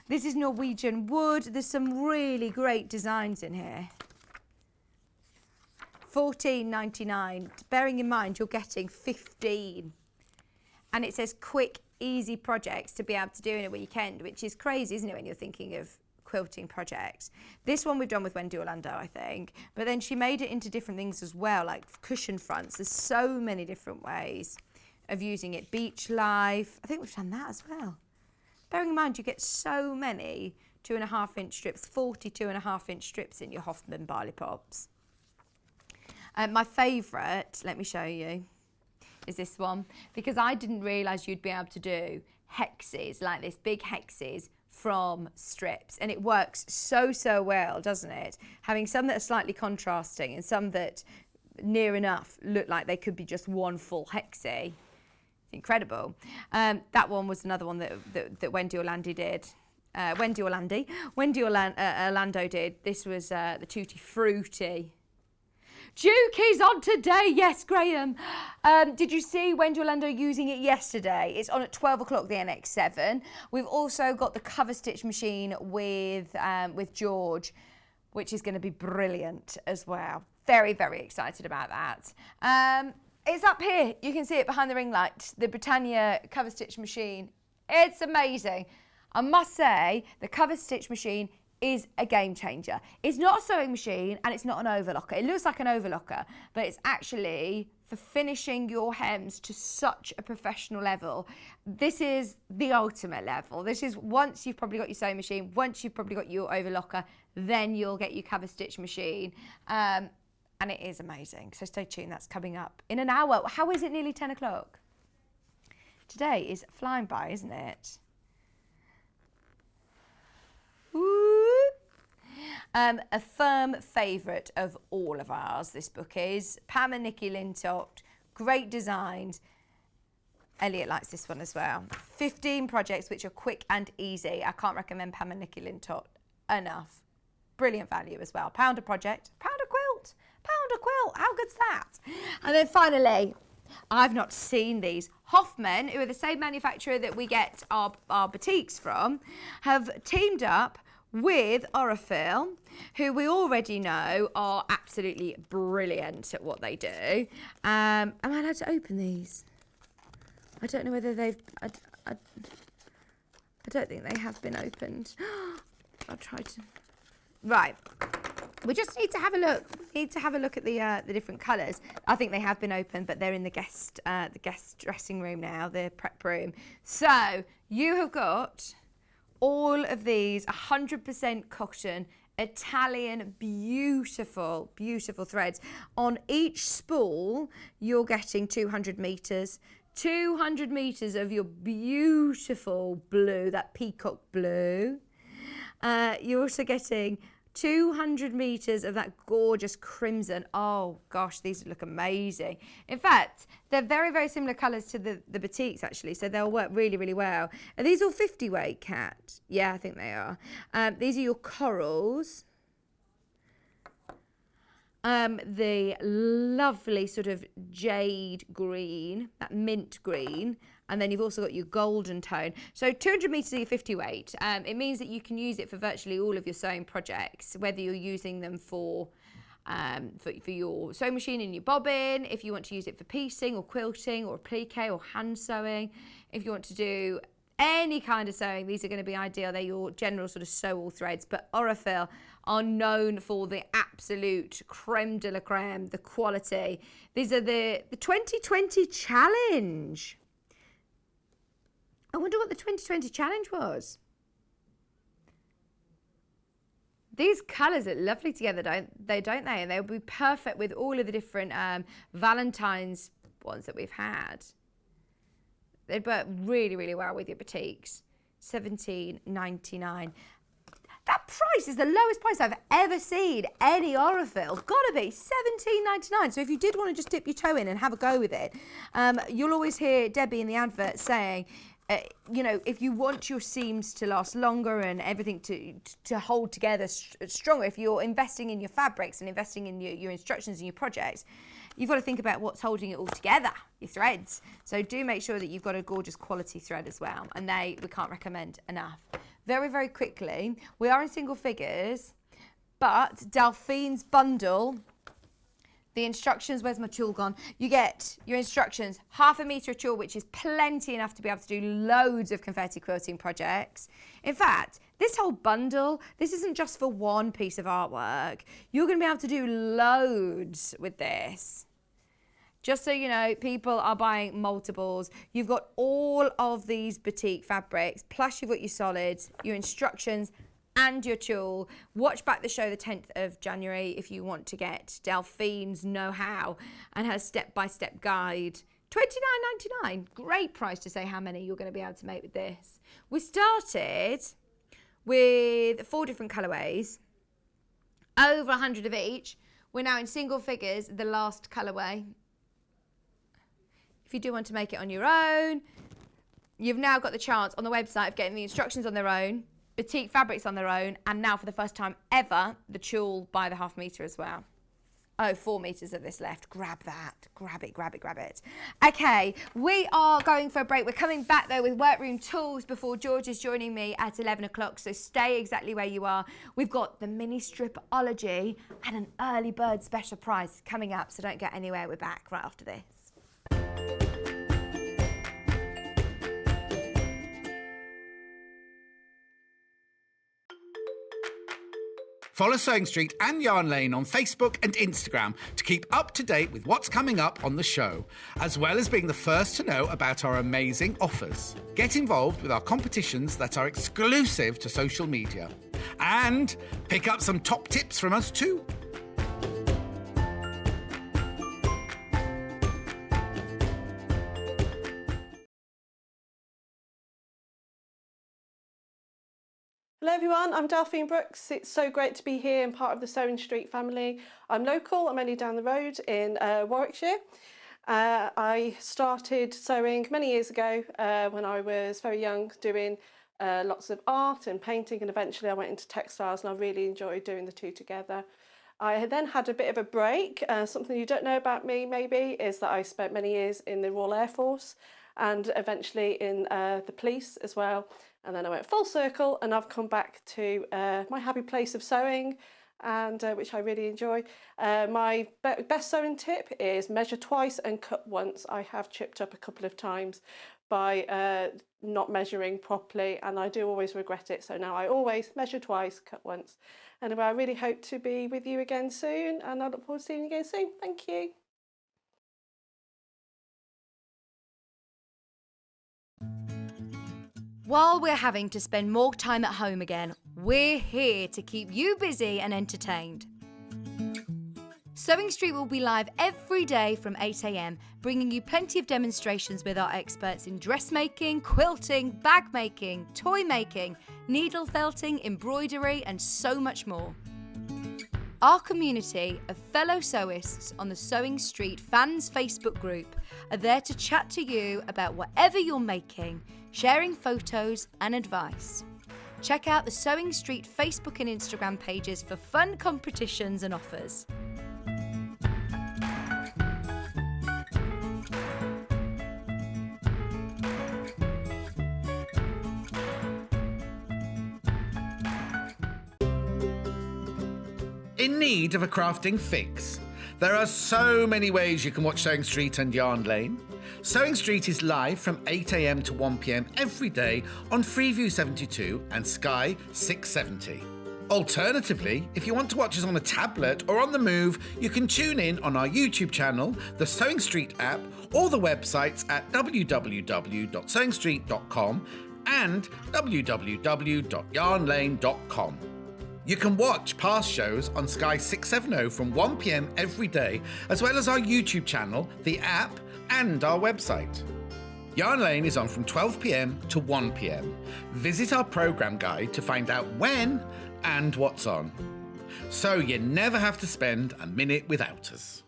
This is Norwegian wood. There's some really great designs in here. $14.99. Bearing in mind you're getting 15. And it says quick, easy projects to be able to do in a weekend, which is crazy, isn't it, when you're thinking of quilting projects. This one we've done with Wendy Orlando, I think. But then she made it into different things as well, like cushion fronts. There's so many different ways of using it. Beach life. I think we've done that as well. Bearing in mind you get so many 2.5-inch strips, 42.5-inch strips in your Hoffman Barley Pops. My favourite, let me show you, is this one, because I didn't realise you'd be able to do hexes like this, big hexes from strips, and it works so well, doesn't it? Having some that are slightly contrasting and some that near enough look like they could be just one full hexie. It's incredible. That one was another one that Wendy Orlando did. Wendy Orlando did. This was the Tutti Frutti. Juki's on today, yes, Graham. Did you see Wendy Orlando using it yesterday? It's on at 12 o'clock, the NX7. We've also got the Coverstitch machine with George, which is going to be brilliant as well. Very, very excited about that. It's up here. You can see it behind the ring light, the Britannia Coverstitch machine. It's amazing. I must say, the Coverstitch machine is a game changer. It's not a sewing machine and it's not an overlocker. It looks like an overlocker, but it's actually for finishing your hems to such a professional level. This is the ultimate level. This is once you've probably got your sewing machine, once you've probably got your overlocker, then you'll get your Coverstitch machine. And it is amazing. So stay tuned, that's coming up in an hour. How is it nearly 10 o'clock? Today is flying by, isn't it? A firm favourite of all of ours, this book is. Pam and Nikki Lintott, great designs. Elliot likes this one as well. 15 projects which are quick and easy. I can't recommend Pam and Nikki Lintott enough. Brilliant value as well. £1 a project, £1 a quilt, £1 a quilt. How good's that? And then finally, I've not seen these. Hoffman, who are the same manufacturer that we get our batiks from, have teamed up with Orifil, who we already know are absolutely brilliant at what they do. Am I allowed to open these? I don't know whether they've... I don't think they have been opened. I'll try to... Right. We just need to have a look. We need to have a look at the different colours. I think they have been opened, but they're in the guest dressing room now, the prep room. So you have got all of these 100% cotton, Italian, beautiful, beautiful threads. On each spool, you're getting 200 metres. 200 metres of your beautiful blue, that peacock blue. You're also getting 200 metres of that gorgeous crimson. Oh gosh, these look amazing. In fact, they're very, very similar colours to the batiks actually, so they'll work really, really well. Are these all 50 weight, Kat? Yeah, I think they are. These are your corals. The lovely sort of jade green, that mint green, and then you've also got your golden tone. So 200 metres of your 50 weight. It means that you can use it for virtually all of your sewing projects, whether you're using them for your sewing machine and your bobbin, if you want to use it for piecing or quilting or applique or hand sewing, if you want to do any kind of sewing, these are going to be ideal. They're your general sort of sew-all threads, but Orifil are known for the absolute creme de la creme, the quality. These are the 2020 challenge. I wonder what the 2020 challenge was. These colours look lovely together, don't they? And they'll be perfect with all of the different Valentine's ones that we've had. They'd work really, really well with your batiks. $17.99. That price is the lowest price I've ever seen any Orifil. Gotta be $17.99. So if you did want to just dip your toe in and have a go with it, you'll always hear Debbie in the advert saying, you know, if you want your seams to last longer and everything to hold together stronger, if you're investing in your fabrics and investing in your instructions and your projects, you've got to think about what's holding it all together, your threads. So do make sure that you've got a gorgeous quality thread as well. And we can't recommend enough. Very, very quickly, we are in single figures, but Delphine's bundle, the instructions, where's my tulle gone? You get your instructions, 1/2 metre of tulle, which is plenty enough to be able to do loads of confetti quilting projects. In fact, this whole bundle, this isn't just for one piece of artwork. You're going to be able to do loads with this. Just so you know, people are buying multiples. You've got all of these Batik fabrics, plus you've got your solids, your instructions, and your tulle. Watch back the show the 10th of January if you want to get Delphine's know-how and her step-by-step guide. $29.99. Great price to say how many you're going to be able to make with this. We started with 4 different colourways, over 100 of each. We're now in single figures, the last colourway. If you do want to make it on your own, you've now got the chance on the website of getting the instructions on their own, Batik fabrics on their own, and now for the first time ever, the tulle by the 1/2 metre as well. Oh, 4 metres of this left. Grab that. Grab it, grab it, grab it. Okay, we are going for a break. We're coming back, though, with Workroom Tools before George is joining me at 11 o'clock, so stay exactly where you are. We've got the mini stripology and an early bird special prize coming up, so don't get anywhere. We're back right after this. Follow Sewing Street and Yarn Lane on Facebook and Instagram to keep up to date with what's coming up on the show, as well as being the first to know about our amazing offers. Get involved with our competitions that are exclusive to social media. And pick up some top tips from us too. Hello everyone, I'm Delphine Brooks. It's so great to be here and part of the Sewing Street family. I'm local, I'm only down the road in Warwickshire. I started sewing many years ago when I was very young, doing lots of art and painting, and eventually I went into textiles and I really enjoyed doing the two together. I then had a bit of a break. Something you don't know about me maybe is that I spent many years in the Royal Air Force and eventually in the police as well. And then I went full circle and I've come back to my happy place of sewing, and which I really enjoy. My best sewing tip is measure twice and cut once. I have chipped up a couple of times by not measuring properly, and I do always regret it. So now I always measure twice, cut once. Anyway, I really hope to be with you again soon, and I look forward to seeing you again soon. Thank you. While we're having to spend more time at home again, we're here to keep you busy and entertained. Sewing Street will be live every day from 8 a.m, bringing you plenty of demonstrations with our experts in dressmaking, quilting, bag making, toy making, needle felting, embroidery, and so much more. Our community of fellow sewists on the Sewing Street fans Facebook group are there to chat to you about whatever you're making, sharing photos and advice. Check out the Sewing Street Facebook and Instagram pages for fun competitions and offers. In need of a crafting fix? There are so many ways you can watch Sewing Street and Yarn Lane. Sewing Street is live from 8 a.m. to 1 p.m. every day on Freeview 72 and Sky 670. Alternatively, if you want to watch us on a tablet or on the move, you can tune in on our YouTube channel, the Sewing Street app, or the websites at www.sewingstreet.com and www.yarnlane.com. You can watch past shows on Sky 670 from 1 p.m. every day, as well as our YouTube channel, the app, and our website. Yarn Lane is on from 12 p.m. to 1 p.m. Visit our programme guide to find out when and what's on. So you never have to spend a minute without us.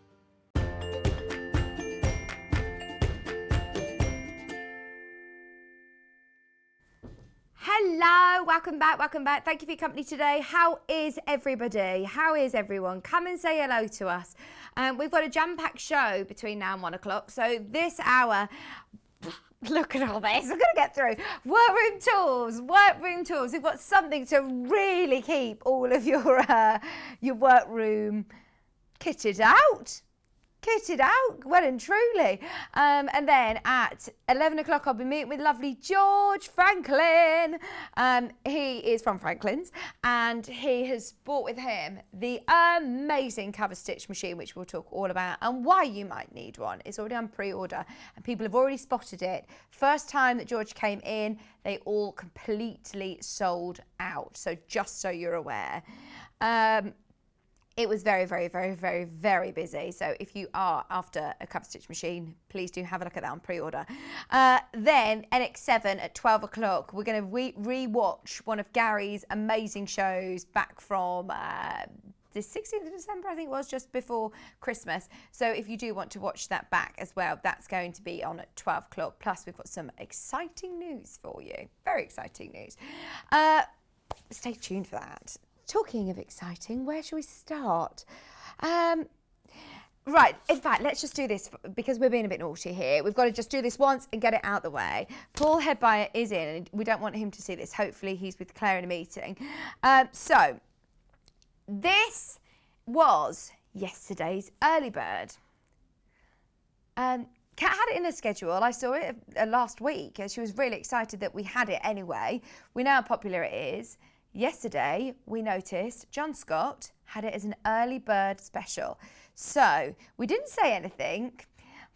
Hello, welcome back. Thank you for your company today. How is everybody? How is everyone? Come and say hello to us. We've got a jam-packed show between now and 1 o'clock. So this hour, look at all this, we're going to get through. Workroom Tools. We've got something to really keep all of your workroom kitted out, well and truly. And then at 11 o'clock, I'll be meeting with lovely George Franklin. He is from Franklin's, and he has brought with him the amazing Coverstitch machine, which we'll talk all about and why you might need one. It's already on pre-order, and people have already spotted it. First time that George came in, they all completely sold out. So just so you're aware. It was very, very, very, very, very busy. So if you are after a Coverstitch machine, please do have a look at that on pre-order. Then NX7 at 12 o'clock, we're going to re-watch one of Garry's amazing shows back from the 16th of December, I think it was, just before Christmas. So if you do want to watch that back as well, that's going to be on at 12 o'clock. Plus, we've got some exciting news for you. Very exciting news. Stay tuned for that. Talking of exciting, where shall we start? Right, in fact, let's just do this because we're being a bit naughty here. We've got to just do this once and get it out the way. Paul Headbuyer is in, and we don't want him to see this. Hopefully he's with Clare in a meeting. So, this was yesterday's early bird. Kat had it in her schedule. I saw it last week, and she was really excited that we had it anyway. We know how popular it is. Yesterday, we noticed John Scott had it as an early bird special. So we didn't say anything.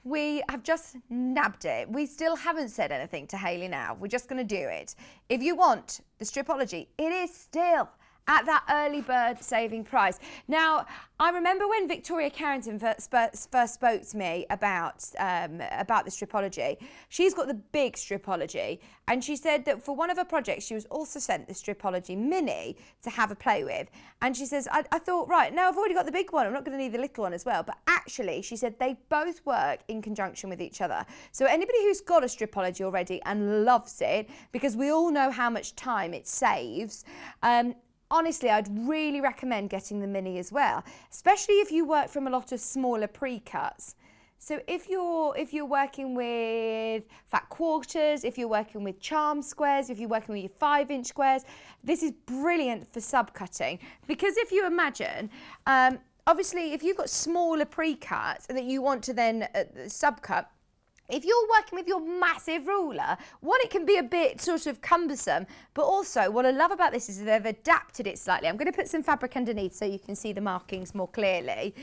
We have just nabbed it. We still haven't said anything to Hayley now. We're just going to do it. If you want the Stripology, it is still at that early bird saving price. Now, I remember when Victoria Carrington first spoke to me about the Stripology. She's got the big Stripology, and she said that for one of her projects, she was also sent the Stripology Mini to have a play with. And she says, I thought, right, now I've already got the big one. I'm not going to need the little one as well. But actually, she said they both work in conjunction with each other. So anybody who's got a Stripology already and loves it, because we all know how much time it saves, honestly, I'd really recommend getting the mini as well, especially if you work from a lot of smaller pre-cuts. So if you're working with fat quarters, if you're working with charm squares, if you're working with your 5-inch squares, this is brilliant for subcutting. Because if you imagine, obviously if you've got smaller pre-cuts that you want to then subcut, if you're working with your massive ruler, one, it can be a bit sort of cumbersome, but also what I love about this is they've adapted it slightly. I'm going to put some fabric underneath so you can see the markings more clearly.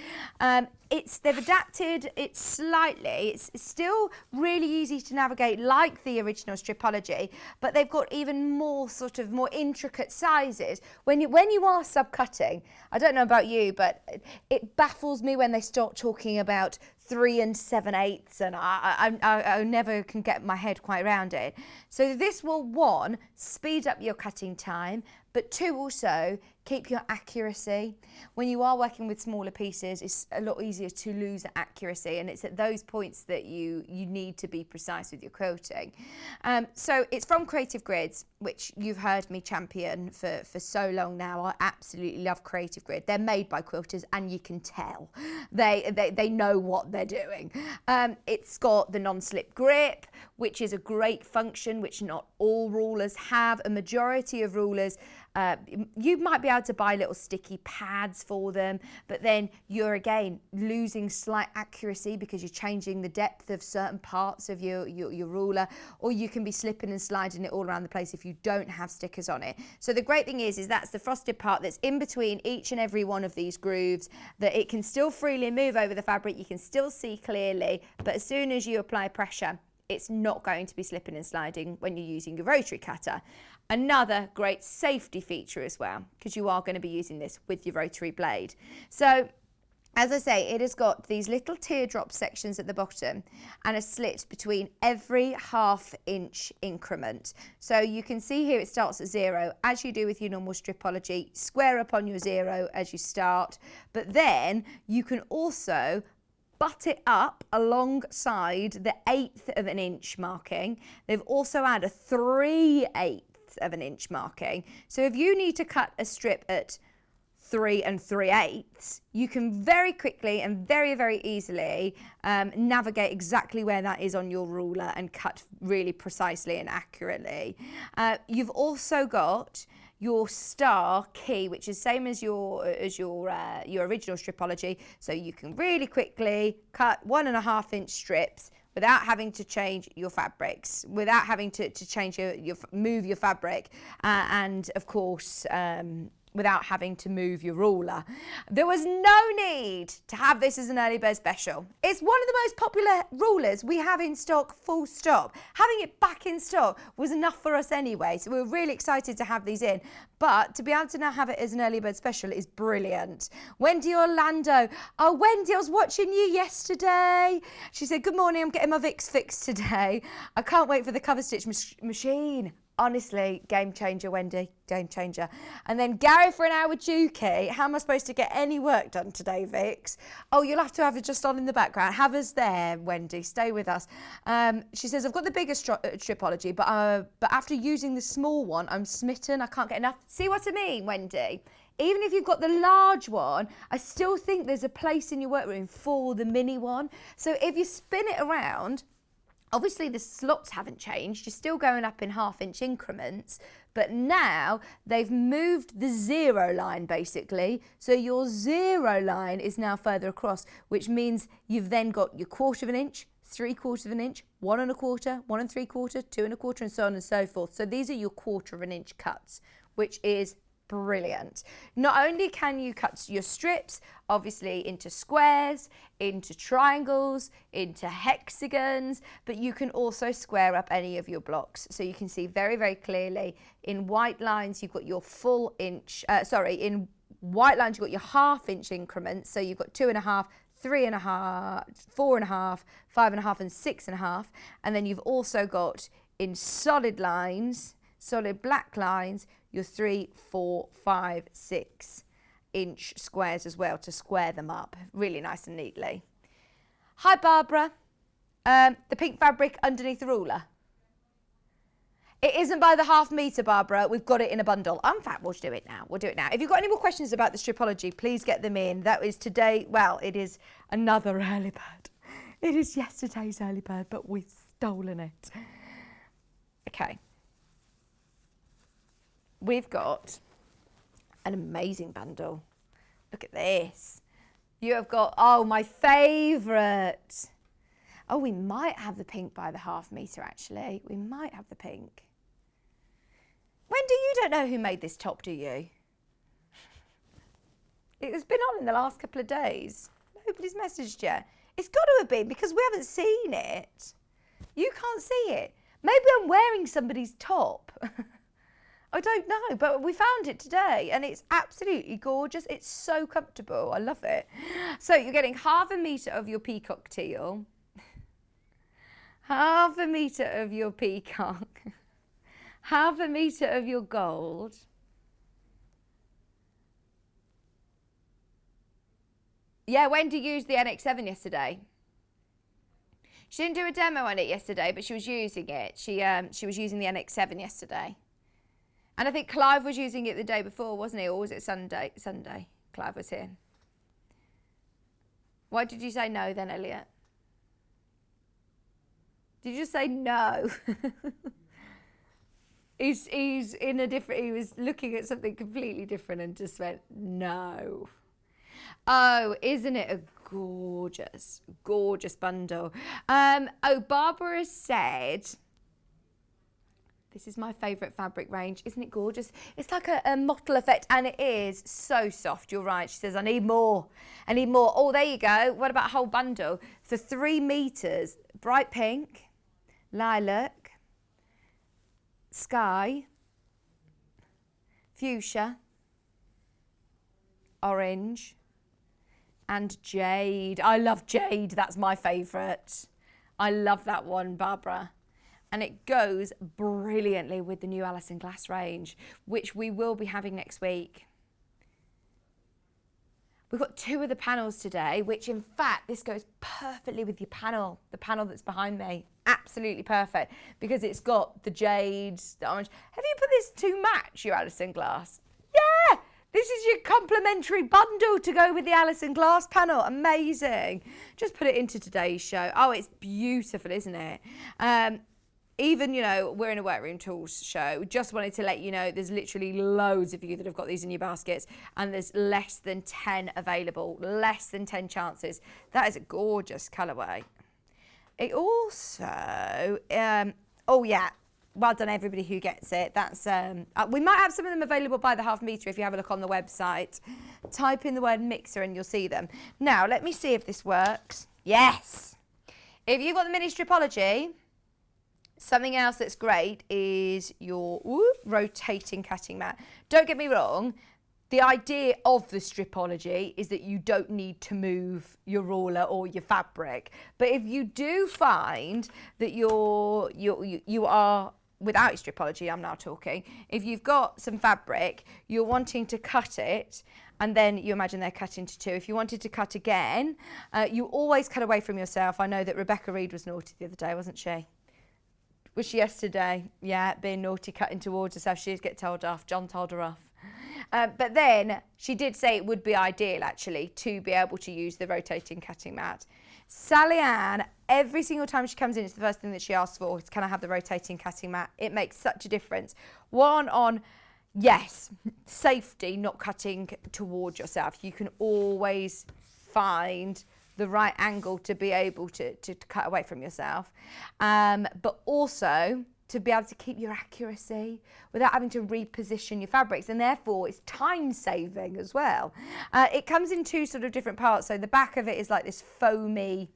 They've adapted it slightly. It's still really easy to navigate like the original Stripology, but they've got even more sort of more intricate sizes. When you are subcutting, I don't know about you, but it baffles me when they start talking about 3 7/8, and I never can get my head quite around it. So this will, 1, speed up your cutting time, but 2, also keep your accuracy. When you are working with smaller pieces, it's a lot easier to lose accuracy, and it's at those points that you need to be precise with your quilting. So it's from Creative Grids, which you've heard me champion for so long now. I absolutely love Creative Grid. They're made by quilters, and you can tell they know what they're doing. It's got the non-slip grip, which is a great function which not all rulers have. A majority of rulers, you might be able to buy little sticky pads for them, but then you're again losing slight accuracy because you're changing the depth of certain parts of your ruler, or you can be slipping and sliding it all around the place if you don't have stickers on it. So the great thing is that's the frosted part that's in between each and every one of these grooves, that it can still freely move over the fabric, you can still see clearly, but as soon as you apply pressure, it's not going to be slipping and sliding when you're using your rotary cutter. Another great safety feature as well, because you are going to be using this with your rotary blade. So, as I say, it has got these little teardrop sections at the bottom and a slit between every 1/2 inch increment. So you can see here it starts at 0, as you do with your normal Stripology, square up on your 0 as you start, but then you can also butt it up alongside the 1/8 of an inch marking. They've also added a 3/8 of an inch marking. So if you need to cut a strip at 3 3/8, you can very quickly and very, very easily navigate exactly where that is on your ruler and cut really precisely and accurately. You've also got your star key, which is same as your original Stripology, so you can really quickly cut 1.5 inch strips without having to change your fabrics, without having to change move your fabric, and of course without having to move your ruler. There was no need to have this as an early bird special. It's one of the most popular rulers we have in stock, full stop. Having it back in stock was enough for us anyway, so we were really excited to have these in. But to be able to now have it as an early bird special is brilliant. Wendy Orlando. Oh, Wendy, I was watching you yesterday. She said, good morning, I'm getting my Vicks fixed today. I can't wait for the Coverstitch machine. Honestly, game changer, Wendy, game changer. And then Garry for an hour with Juki. How am I supposed to get any work done today, Vix? Oh, you'll have to have it just on in the background. Have us there, Wendy. Stay with us. She says, I've got the biggest Stripology, but after using the small one, I'm smitten. I can't get enough. See what I mean, Wendy? Even if you've got the large one, I still think there's a place in your workroom for the mini one. So if you spin it around, obviously the slots haven't changed, you're still going up in 1/2 inch increments, but now they've moved the 0 line basically, so your 0 line is now further across, which means you've then got your 1/4 inch, 3/4 inch, 1 1/4, 1 3/4, 2 1/4, and so on and so forth. So these are your 1/4 inch cuts, which is brilliant. Not only can you cut your strips, obviously, into squares, into triangles, into hexagons, but you can also square up any of your blocks. So you can see very, very clearly in white lines, you've got your full inch, in white lines, you've got your 1/2 inch increments. So you've got 2.5, 3.5, 4.5, 5.5, and 6.5. And then you've also got in solid lines, solid black lines, your 3, 4, 5, 6 inch squares as well to square them up really nice and neatly. Hi Barbara, the pink fabric underneath the ruler. It isn't by the half metre, Barbara. We've got it in a bundle. In fact, we'll do it now. We'll do it now. If you've got any more questions about the stripology, please get them in. That is today. Well, it is another early bird. It is yesterday's early bird, but we've stolen it. Okay. We've got an amazing bundle. Look at this. You have got, oh, my favourite. Oh, we might have the pink by the half metre, actually. We might have the pink. Wendy, you don't know who made this top, do you? It has been on in the last couple of days. Nobody's messaged you. It's got to have been because we haven't seen it. You can't see it. Maybe I'm wearing somebody's top. I don't know, but we found it today and it's absolutely gorgeous. It's so comfortable. I love it. So you're getting half a metre of your peacock teal, half a metre of your peacock, half a metre of your gold, yeah, Wendy used the NX7 yesterday. She didn't do a demo on it yesterday, but she was using it. She was using the NX7 yesterday. And I think Clive was using it the day before, wasn't he? Or was it Sunday? Sunday. Clive was here. Why did you say no then, Elliot? Did you just say no? He's in a different, he was looking at something completely different and just went, no. Oh, isn't it a gorgeous, gorgeous bundle? Oh, Barbara said, this is my favourite fabric range. Isn't it gorgeous? It's like a mottle effect and it is so soft. You're right. She says, I need more. I need more. Oh, there you go. What about a whole bundle? For 3 metres, bright pink, lilac, sky, fuchsia, orange, and jade. I love jade. That's my favourite. I love that one, Barbara. And it goes brilliantly with the new Alison Glass range, which we will be having next week. We've got 2 of the panels today, which in fact, this goes perfectly with your panel, the panel that's behind me. Absolutely perfect, because it's got the jades, the orange. Have you put this to match your Alison Glass? Yeah, this is your complimentary bundle to go with the Alison Glass panel. Amazing. Just put it into today's show. Oh, it's beautiful, isn't it? Even, you know, we're in a Workroom Tools show. Just wanted to let you know there's literally loads of you that have got these in your baskets and there's less than 10 available, less than 10 chances. That is a gorgeous colourway. It also, oh yeah, well done everybody who gets it. That's we might have some of them available by the half metre if you have a look on the website. Type in the word mixer and you'll see them. Now, let me see if this works. Yes. If you've got the mini stripology, something else that's great is your rotating cutting mat. Don't get me wrong, the idea of the stripology is that you don't need to move your ruler or your fabric. But if you do find that you are, without your stripology, I'm now talking, if you've got some fabric, you're wanting to cut it, and then you imagine they're cut into 2. If you wanted to cut again, you always cut away from yourself. I know that Rebecca Reed was naughty the other day, wasn't she? Was she yesterday? Yeah, being naughty, cutting towards herself. She did get told off. John told her off. But then she did say it would be ideal, actually, to be able to use the rotating cutting mat. Sally Ann, every single time she comes in, it's the first thing that she asks for is, can I have the rotating cutting mat? It makes such a difference. One on, yes, safety, not cutting towards yourself. You can always find the right angle to be able to cut away from yourself, but also to be able to keep your accuracy without having to reposition your fabrics, and therefore it's time saving as well. It comes in 2 sort of different parts. So the back of it is like this foamy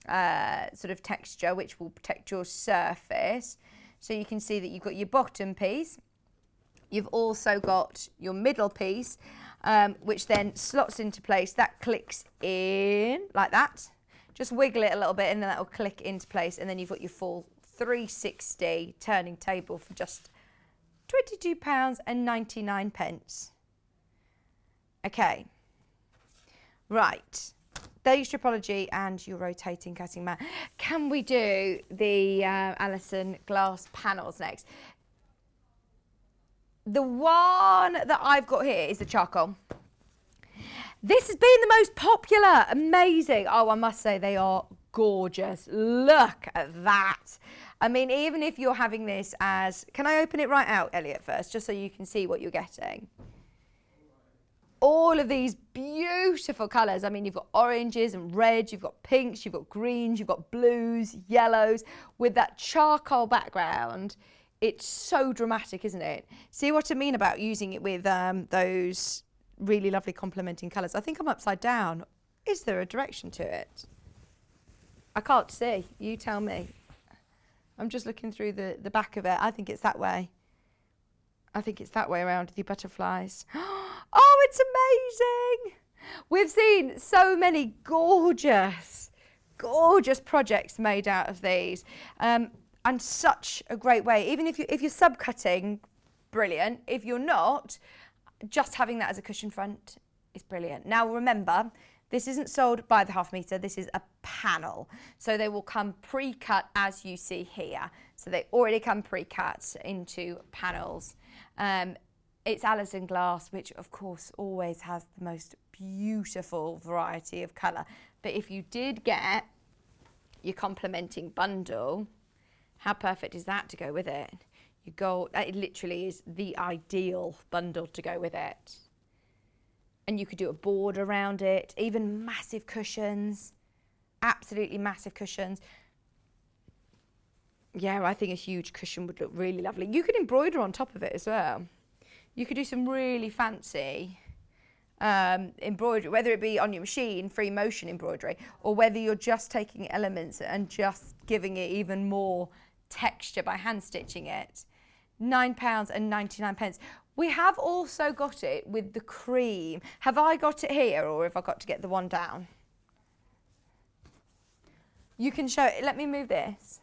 sort of texture which will protect your surface. So you can see that you've got your bottom piece, you've also got your middle piece, which then slots into place. That clicks in like that. Just wiggle it a little bit and then that will click into place, and then you've got your full 360 turning table for just £22.99. Okay, right, There's stripology and your rotating cutting mat. Can we do the Alison glass panels next? The one that I've got here is the charcoal. This has been the most popular, amazing. Oh, I must say they are gorgeous. Look at that. I mean, even if you're having this as, can I open it right out, Elliot, first, just so you can see what you're getting? All of these beautiful colours. I mean, you've got oranges and reds, you've got pinks, you've got greens, you've got blues, yellows, with that charcoal background. It's so dramatic, isn't it? See what I mean about using it with those really lovely complementing colours. I think I'm upside down. Is there a direction to it? I can't see. You tell me. I'm just looking through the back of it. I think it's that way. I think it's that way around with the butterflies. Oh, it's amazing. We've seen so many gorgeous, gorgeous projects made out of these. And such a great way. Even if you're subcutting, brilliant. If you're not, just having that as a cushion front is brilliant. Now remember, this isn't sold by the half metre, this is a panel. So they will come pre-cut as you see here. So they already come pre-cut into panels. It's Alison glass, which of course always has the most beautiful variety of colour. But if you did get your complementing bundle, how perfect is that to go with it? Your gold, it literally is the ideal bundle to go with it. And you could do a board around it, even massive cushions, absolutely massive cushions. Yeah, I think a huge cushion would look really lovely. You could embroider on top of it as well. You could do some really fancy embroidery, whether it be on your machine, free motion embroidery, or whether you're just taking elements and just giving it even more texture by hand stitching it. £9.99. We have also got it with the cream. Have I got it here, or have I got to get the one down? You can show it. Let me move this.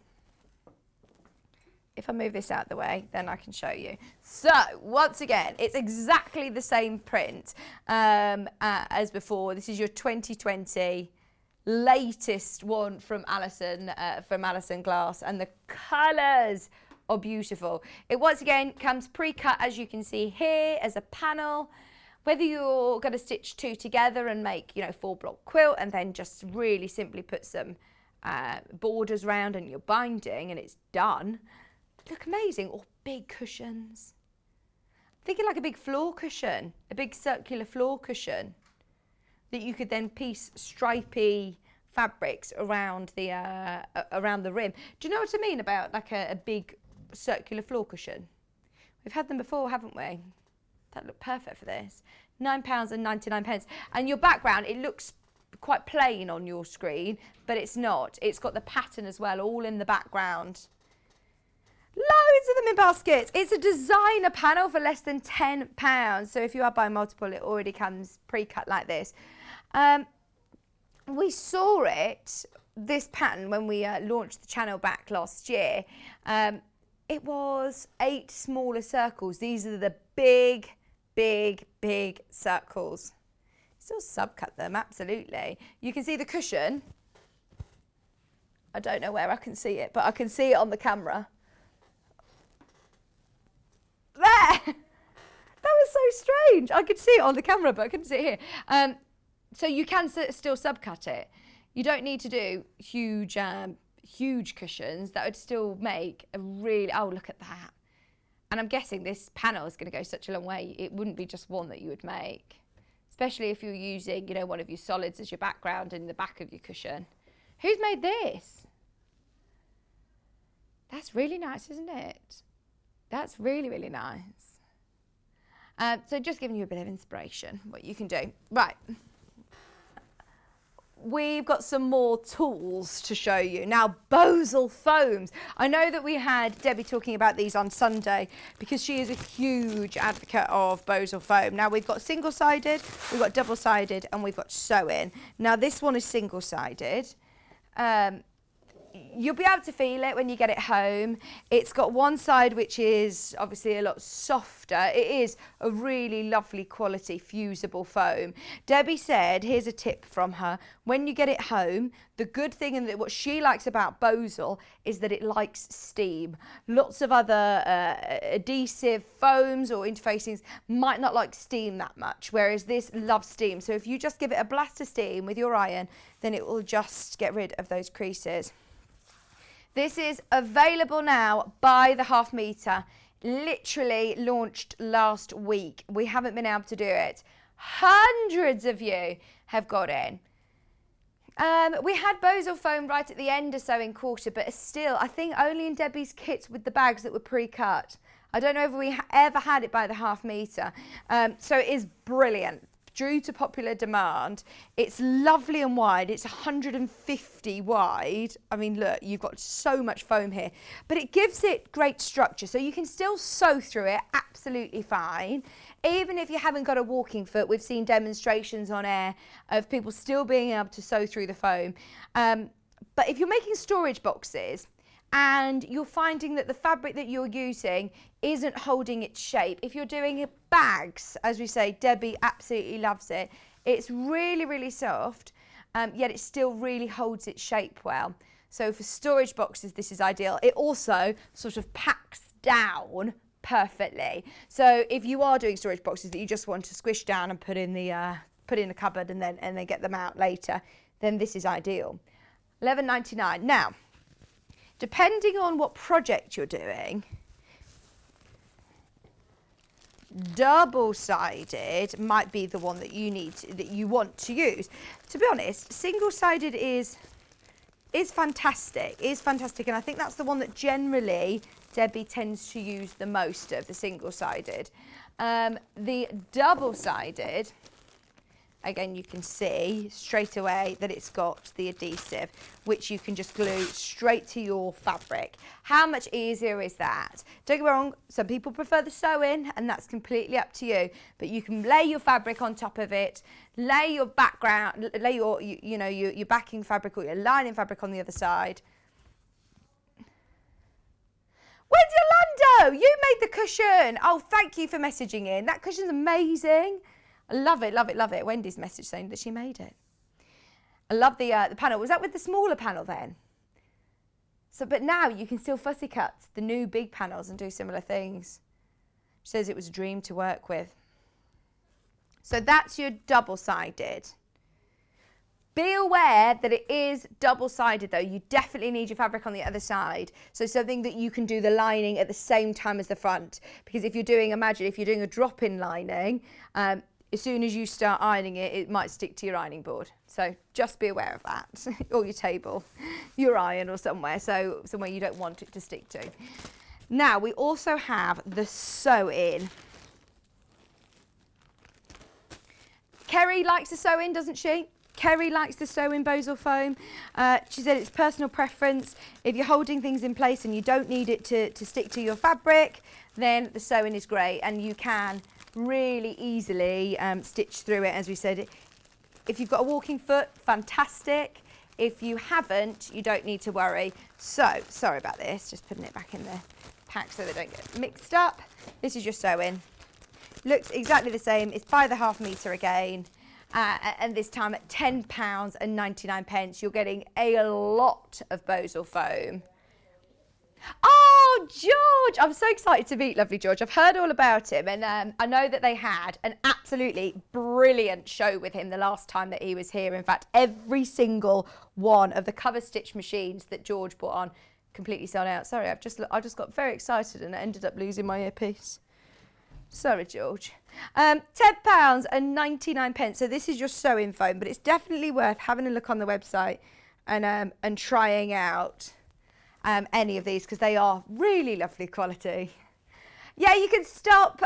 If I move this out of the way, then I can show you. So, once again, it's exactly the same print as before. This is your 2020 latest one from Alison Glass, and the colours are beautiful. It once again comes pre-cut, as you can see here, as a panel. Whether you're going to stitch two together and make, 4-block quilt, and then just really simply put some borders around and you're binding and it's done. Look amazing. Or big cushions. I'm thinking like a big floor cushion, a big circular floor cushion that you could then piece stripy fabrics around the rim. Do you know what I mean about like a big circular floor cushion? We've had them before, haven't we? That look perfect for this. £9.99. And your background, it looks quite plain on your screen, but it's not. It's got the pattern as well, all in the background. Loads of them in baskets. It's a designer panel for less than £10. So if you are buying multiple, it already comes pre-cut like this. We saw it, this pattern, when we launched the channel back last year. It was 8 smaller circles. These are the big, big, big circles. Still subcut them, absolutely. You can see the cushion. I don't know where I can see it, but I can see it on the camera. There! That was so strange. I could see it on the camera, but I couldn't see it here. So you can still subcut it. You don't need to do huge, huge cushions. That would still make a really, oh, look at that. And I'm guessing this panel is going to go such a long way. It wouldn't be just one that you would make, especially if you're using, one of your solids as your background in the back of your cushion. Who's made this? That's really nice, isn't it? That's really, really nice. So just giving you a bit of inspiration, what you can do. Right. We've got some more tools to show you. Now, Bosal foams. I know that we had Debbie talking about these on Sunday because she is a huge advocate of Bosal foam. Now, we've got single-sided, we've got double-sided, and we've got sew-in. Now, this one is single-sided. you'll be able to feel it when you get it home. It's got one side which is obviously a lot softer. It is a really lovely quality fusible foam. Debbie said, here's a tip from her, when you get it home, the good thing and what she likes about Bosal is that it likes steam. Lots of other adhesive foams or interfacings might not like steam that much, whereas this loves steam. So if you just give it a blast of steam with your iron, then it will just get rid of those creases. This is available now by the half metre, literally launched last week. We haven't been able to do it. Hundreds of you have got in. We had Bosal foam right at the end of sewing quarter, but still, I think only in Debbie's kits with the bags that were pre-cut. I don't know if we ever had it by the half metre. So it is brilliant. Due to popular demand, it's lovely and wide. It's 150 wide. I mean, look, you've got so much foam here, but it gives it great structure. So you can still sew through it absolutely fine. Even if you haven't got a walking foot, we've seen demonstrations on air of people still being able to sew through the foam. But if you're making storage boxes, and you're finding that the fabric that you're using isn't holding its shape. If you're doing bags, as we say, Debbie absolutely loves it. It's really, really soft, yet it still really holds its shape well. So for storage boxes, this is ideal. It also sort of packs down perfectly. So if you are doing storage boxes that you just want to squish down and put in the cupboard and then get them out later, then this is ideal. $11.99. Now, depending on what project you're doing, double-sided might be the one that you want to use. To be honest, single-sided is fantastic. And I think that's the one that generally Debbie tends to use the most of, the single-sided. The double-sided, again, you can see straight away that it's got the adhesive, which you can just glue straight to your fabric. How much easier is that? Don't get me wrong, some people prefer the sewing, and that's completely up to you. But you can lay your fabric on top of it, lay your background, lay your backing fabric or your lining fabric on the other side. Wendy Orlando, you made the cushion. Oh, thank you for messaging in. That cushion's amazing. I love it, love it, love it. Wendy's message saying that she made it. I love the panel. Was that with the smaller panel then? So, but now you can still fussy cut the new big panels and do similar things. She says it was a dream to work with. So that's your double-sided. Be aware that it is double-sided though. You definitely need your fabric on the other side. So something that you can do the lining at the same time as the front. Because if you're doing, imagine if you're doing a drop-in lining, as soon as you start ironing it, it might stick to your ironing board. So just be aware of that. Or your table, your iron or somewhere you don't want it to stick to. Now we also have the sew-in. Kerry likes the sew-in, doesn't she? Kerry likes the sew-in Bosal foam. She said it's personal preference. If you're holding things in place and you don't need it to stick to your fabric, then the sew-in is great, and you can really easily stitch through it. As we said, if you've got a walking foot, fantastic. If you haven't, you don't need to worry. So, sorry about this, just putting it back in the pack so they don't get mixed up. This is your sew-in. Looks exactly the same. It's by the half metre again. And this time at £10.99, you're getting a lot of Bosal foam. Oh, George! I'm so excited to meet lovely George. I've heard all about him, and I know that they had an absolutely brilliant show with him the last time that he was here. In fact, every single one of the Coverstitch machines that George brought on completely sold out. Sorry, I just got very excited and I ended up losing my earpiece. Sorry, George. £10.99. So this is your sewing foam, but it's definitely worth having a look on the website and trying out any of these because they are really lovely quality. Yeah, you can stop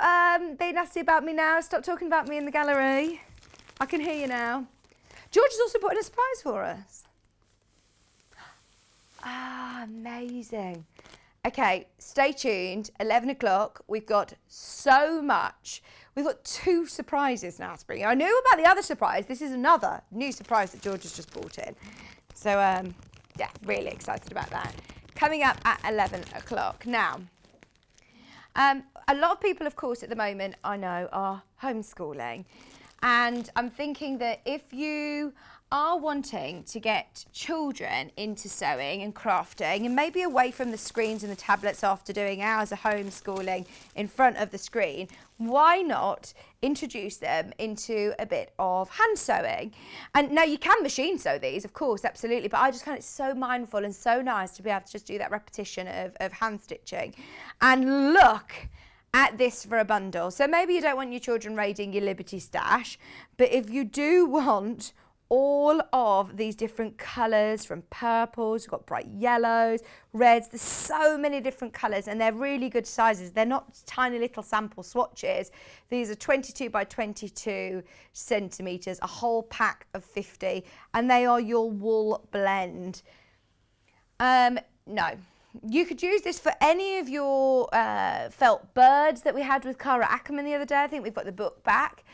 being nasty about me now. Stop talking about me in the gallery. I can hear you now. George has also put in a surprise for us. Ah, amazing. Okay, stay tuned. 11 o'clock. We've got so much. We've got 2 surprises now, Spring. I knew about the other surprise. This is another new surprise that George has just brought in. So yeah, really excited about that. Coming up at 11 o'clock. Now, a lot of people, of course, at the moment, I know, are homeschooling. And I'm thinking that if you are wanting to get children into sewing and crafting and maybe away from the screens and the tablets after doing hours of homeschooling in front of the screen, why not introduce them into a bit of hand sewing? And now you can machine sew these, of course, absolutely, but I just find it so mindful and so nice to be able to just do that repetition of hand stitching. And look at this for a bundle. So maybe you don't want your children raiding your Liberty stash, but if you do want all of these different colours, from purples, you've got bright yellows, reds, there's so many different colours, and they're really good sizes. They're not tiny little sample swatches. These are 22 by 22 centimetres, a whole pack of 50, and they are your wool blend. No. You could use this for any of your felt birds that we had with Cara Ackerman the other day. I think we've got the book back.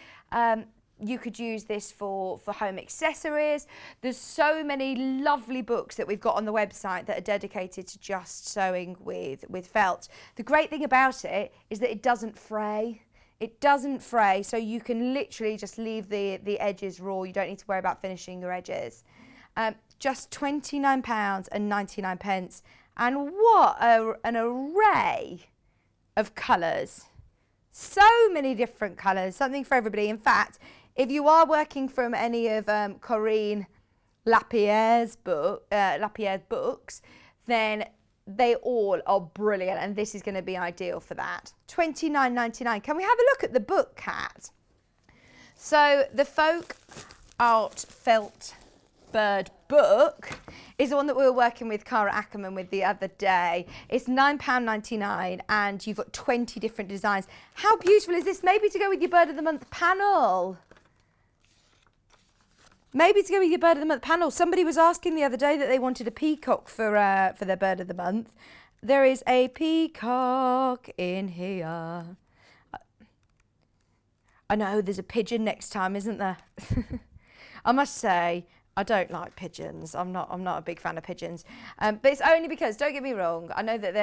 You could use this for home accessories. There's so many lovely books that we've got on the website that are dedicated to just sewing with felt. The great thing about it is that it doesn't fray. It doesn't fray, so you can literally just leave the edges raw. You don't need to worry about finishing your edges. Just £29.99. And what an array of colours. So many different colours, something for everybody. In fact, if you are working from any of Corinne Lapierre's books, then they all are brilliant, and this is going to be ideal for that. £29.99. Can we have a look at the book, Kat? So the Folk Art Felt Bird book is the one that we were working with Cara Ackerman with the other day. It's £9.99 and you've got 20 different designs. How beautiful is this? Maybe to go with your Bird of the Month panel. Maybe to go with your Bird of the Month panel. Somebody was asking the other day that they wanted a peacock for their Bird of the Month. There is a peacock in here. I know there's a pigeon next time, isn't there? I must say, I don't like pigeons. I'm not a big fan of pigeons, but it's only because, don't get me wrong, I know that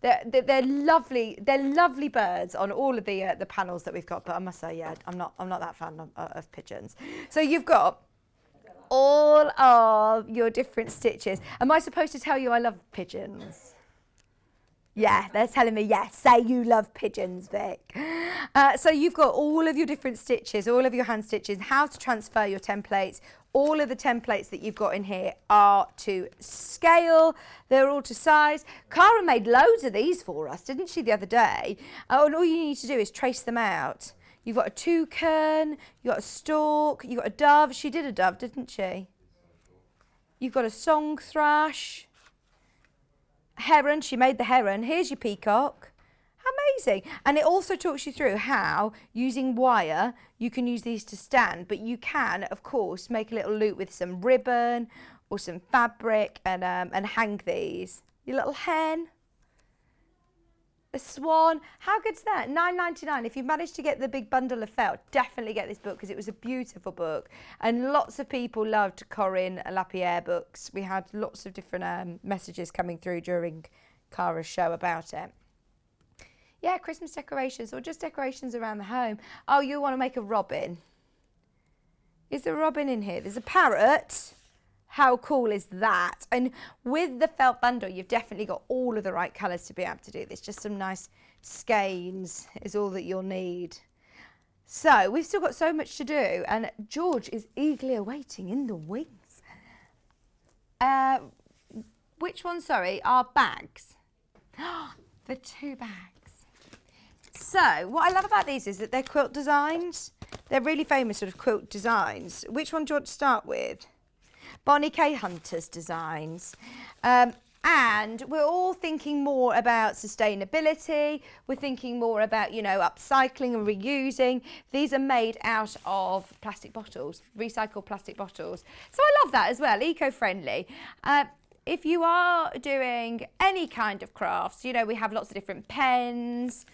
they're lovely. They're lovely birds on all of the panels that we've got. But I must say, yeah, I'm not that fan of pigeons. So you've got all of your different stitches. Am I supposed to tell you I love pigeons? Yeah, they're telling me yes. Say you love pigeons, Vic. So you've got all of your different stitches, all of your hand stitches, how to transfer your templates. All of the templates that you've got in here are to scale. They're all to size. Cara made loads of these for us, didn't she, the other day? And all you need to do is trace them out. You've got a toucan, you've got a stork, you've got a dove. She did a dove, didn't she? You've got a song thrush. Heron, she made the heron. Here's your peacock. Amazing. And it also talks you through how, using wire, you can use these to stand, but you can, of course, make a little loop with some ribbon or some fabric and hang these. Your little hen, a swan. How good's that? £9.99. If you've managed to get the big bundle of felt, definitely get this book because it was a beautiful book. And lots of people loved Corinne Lapierre books. We had lots of different messages coming through during Cara's show about it. Yeah, Christmas decorations or just decorations around the home. Oh, you want to make a robin. Is there a robin in here? There's a parrot. How cool is that? And with the felt bundle, you've definitely got all of the right colours to be able to do this. Just some nice skeins is all that you'll need. So we've still got so much to do, and George is eagerly awaiting in the wings. Which one, sorry, are bags? The 2 bags. So what I love about these is that they're quilt designs. They're really famous sort of quilt designs. Which one do you want to start with? Bonnie K. Hunter's designs. And we're all thinking more about sustainability. We're thinking more about, you know, upcycling and reusing. These are made out of plastic bottles, recycled plastic bottles. So I love that as well, eco-friendly. If you are doing any kind of crafts, you know, we have lots of different pens,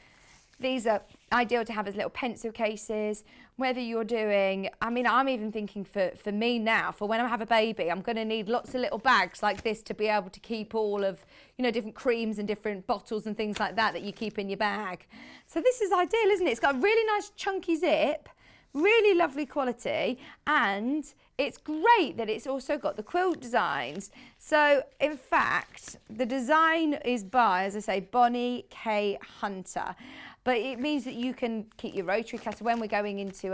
These are ideal to have as little pencil cases, whether you're doing, I mean, I'm even thinking for me now, for when I have a baby, I'm going to need lots of little bags like this to be able to keep all of, you know, different creams and different bottles and things like that you keep in your bag. So this is ideal, isn't it? It's got a really nice chunky zip, really lovely quality, and it's great that it's also got the quilt designs. So in fact, the design is by, as I say, Bonnie K. Hunter. But it means that you can keep your rotary cutter when we're going into,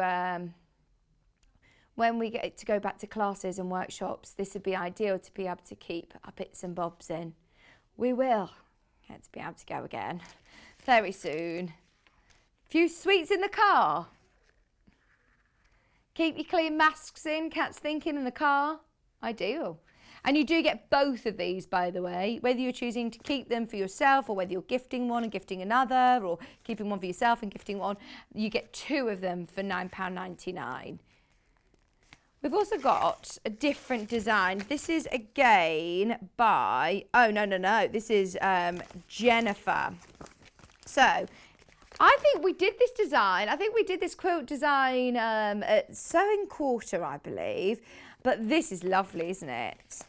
when we get to go back to classes and workshops. This would be ideal to be able to keep our bits and bobs in. We will get to be able to go again very soon. Few sweets in the car. Keep your clean masks in, Kat's thinking, in the car. Ideal. And you do get both of these, by the way, whether you're choosing to keep them for yourself or whether you're gifting one and gifting another, or keeping one for yourself and gifting one, you get 2 of them for £9.99. We've also got a different design. This is again by, oh, no, this is Jennifer. So I think we did this design, I think we did this quilt design at Sewing Quarter, I believe, but this is lovely, isn't it?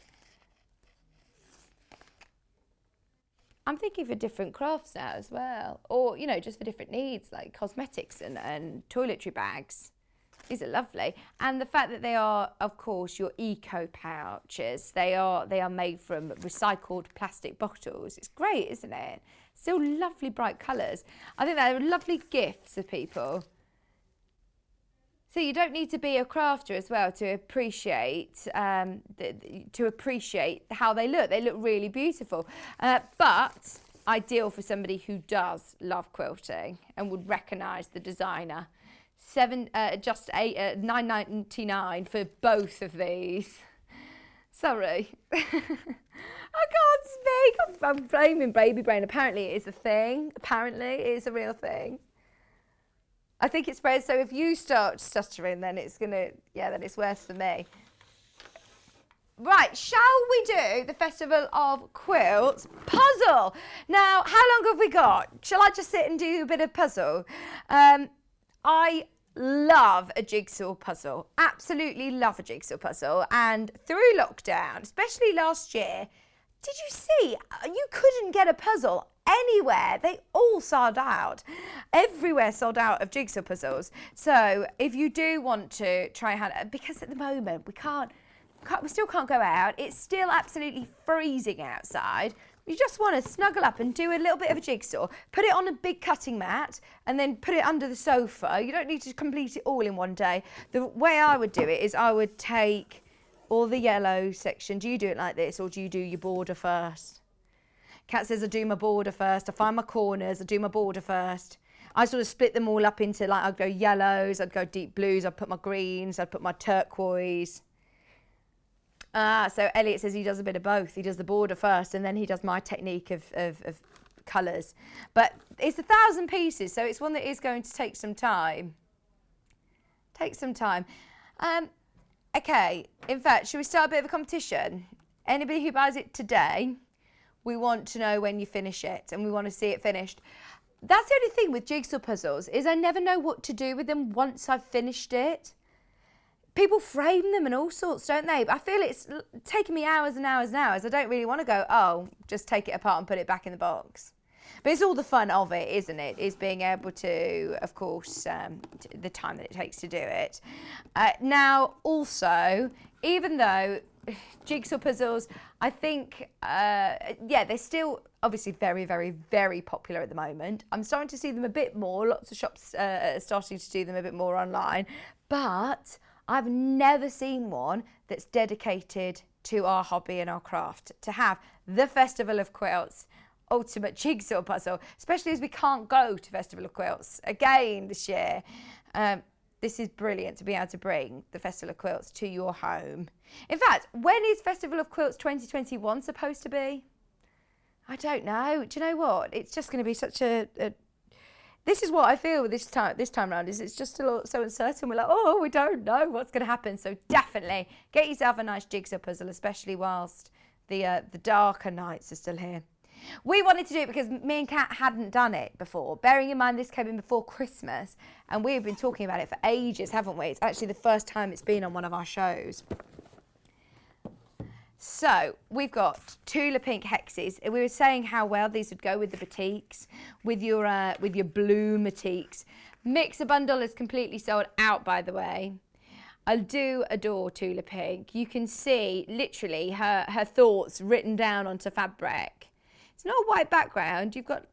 I'm thinking for different crafts now as well, or, you know, just for different needs like cosmetics and toiletry bags. These are lovely. And the fact that they are, of course, your eco pouches, they are made from recycled plastic bottles. It's great, isn't it? Still lovely bright colours. I think they're lovely gifts for people. So you don't need to be a crafter as well to appreciate how they look. They look really beautiful, but ideal for somebody who does love quilting and would recognise the designer. Just £9.99 for both of these. Sorry, I can't speak. I'm blaming baby brain. Apparently, it is a thing. Apparently, it is a real thing. I think it spreads, so if you start stuttering, then it's gonna, yeah, then it's worse for me. Right, shall we do the Festival of Quilts puzzle? Now, how long have we got? Shall I just sit and do a bit of puzzle? I love a jigsaw puzzle, absolutely love a jigsaw puzzle. And through lockdown, especially last year, did you see, you couldn't get a puzzle anywhere. They all sold out. Everywhere sold out of jigsaw puzzles. So if you do want to try hand, because at the moment we still can't go out. It's still absolutely freezing outside. You just want to snuggle up and do a little bit of a jigsaw, put it on a big cutting mat and then put it under the sofa. You don't need to complete it all in one day. The way I would do it is I would take all the yellow section. Do you do it like this, or do you do your border first? Kat says I do my border first. I find my corners, I do my border first. I sort of split them all up into, like, I'd go yellows, I'd go deep blues, I'd put my greens, I'd put my turquoise. So Elliot says he does a bit of both. He does the border first and then he does my technique of colours. But it's 1,000 pieces, so it's one that is going to take some time. Okay, in fact, should we start a bit of a competition? Anybody who buys it today, we want to know when you finish it and we want to see it finished. That's the only thing with jigsaw puzzles, is I never know what to do with them once I've finished it. People frame them and all sorts, don't they? I feel it's taking me hours and hours and hours. I don't really want to go, oh, just take it apart and put it back in the box. But it's all the fun of it, isn't it? Is being able to, of course, the time that it takes to do it. Now, also, even though jigsaw puzzles, I think, yeah, they're still obviously very, very, very popular at the moment. I'm starting to see them a bit more. Lots of shops are starting to do them a bit more online. But I've never seen one that's dedicated to our hobby and our craft, to have the Festival of Quilts ultimate jigsaw puzzle, especially as we can't go to Festival of Quilts again this year. This is brilliant to be able to bring the Festival of Quilts to your home. In fact, when is Festival of Quilts 2021 supposed to be? I don't know. Do you know what? It's just going to be such a this is what I feel this time around, is it's just a lot so uncertain. We're like, oh, we don't know what's going to happen. So definitely get yourself a nice jigsaw puzzle, especially whilst the darker nights are still here. We wanted to do it because me and Kat hadn't done it before. Bearing in mind this came in before Christmas, and we've been talking about it for ages, haven't we? It's actually the first time it's been on one of our shows. So we've got Tula Pink hexes. We were saying how well these would go with the batiks, with your blue batiks. Mixer bundle is completely sold out, by the way. I do adore Tula Pink. You can see literally her thoughts written down onto fabric. It's not a white background. You've got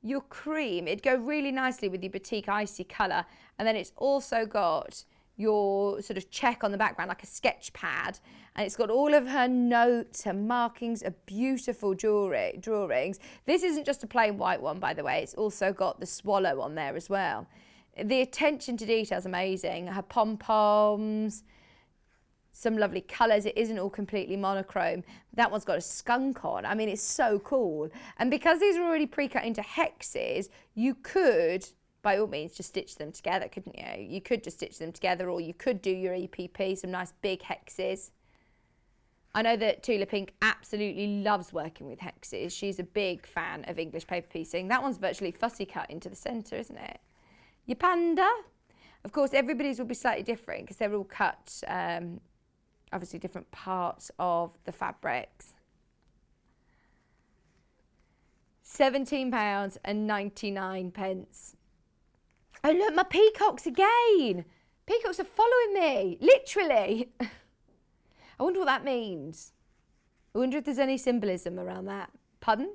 your cream. It'd go really nicely with your Batik Icy colour. And then it's also got your sort of check on the background, like a sketch pad. And it's got all of her notes, her markings, a beautiful drawings. This isn't just a plain white one, by the way. It's also got the swallow on there as well. The attention to detail is amazing. Her pom-poms, some lovely colours. It isn't all completely monochrome. That one's got a skunk on. I mean, it's so cool. And because these are already pre-cut into hexes, you could, by all means, just stitch them together, couldn't you? You could just stitch them together, or you could do your EPP, some nice big hexes. I know that Tula Pink absolutely loves working with hexes. She's a big fan of English paper piecing. That one's virtually fussy cut into the centre, isn't it? Your panda. Of course, everybody's will be slightly different because they're all cut, obviously different parts of the fabrics. £17.99. Oh look, my peacocks again. Peacocks are following me, literally. I wonder what that means. I wonder if there's any symbolism around that. Pardon?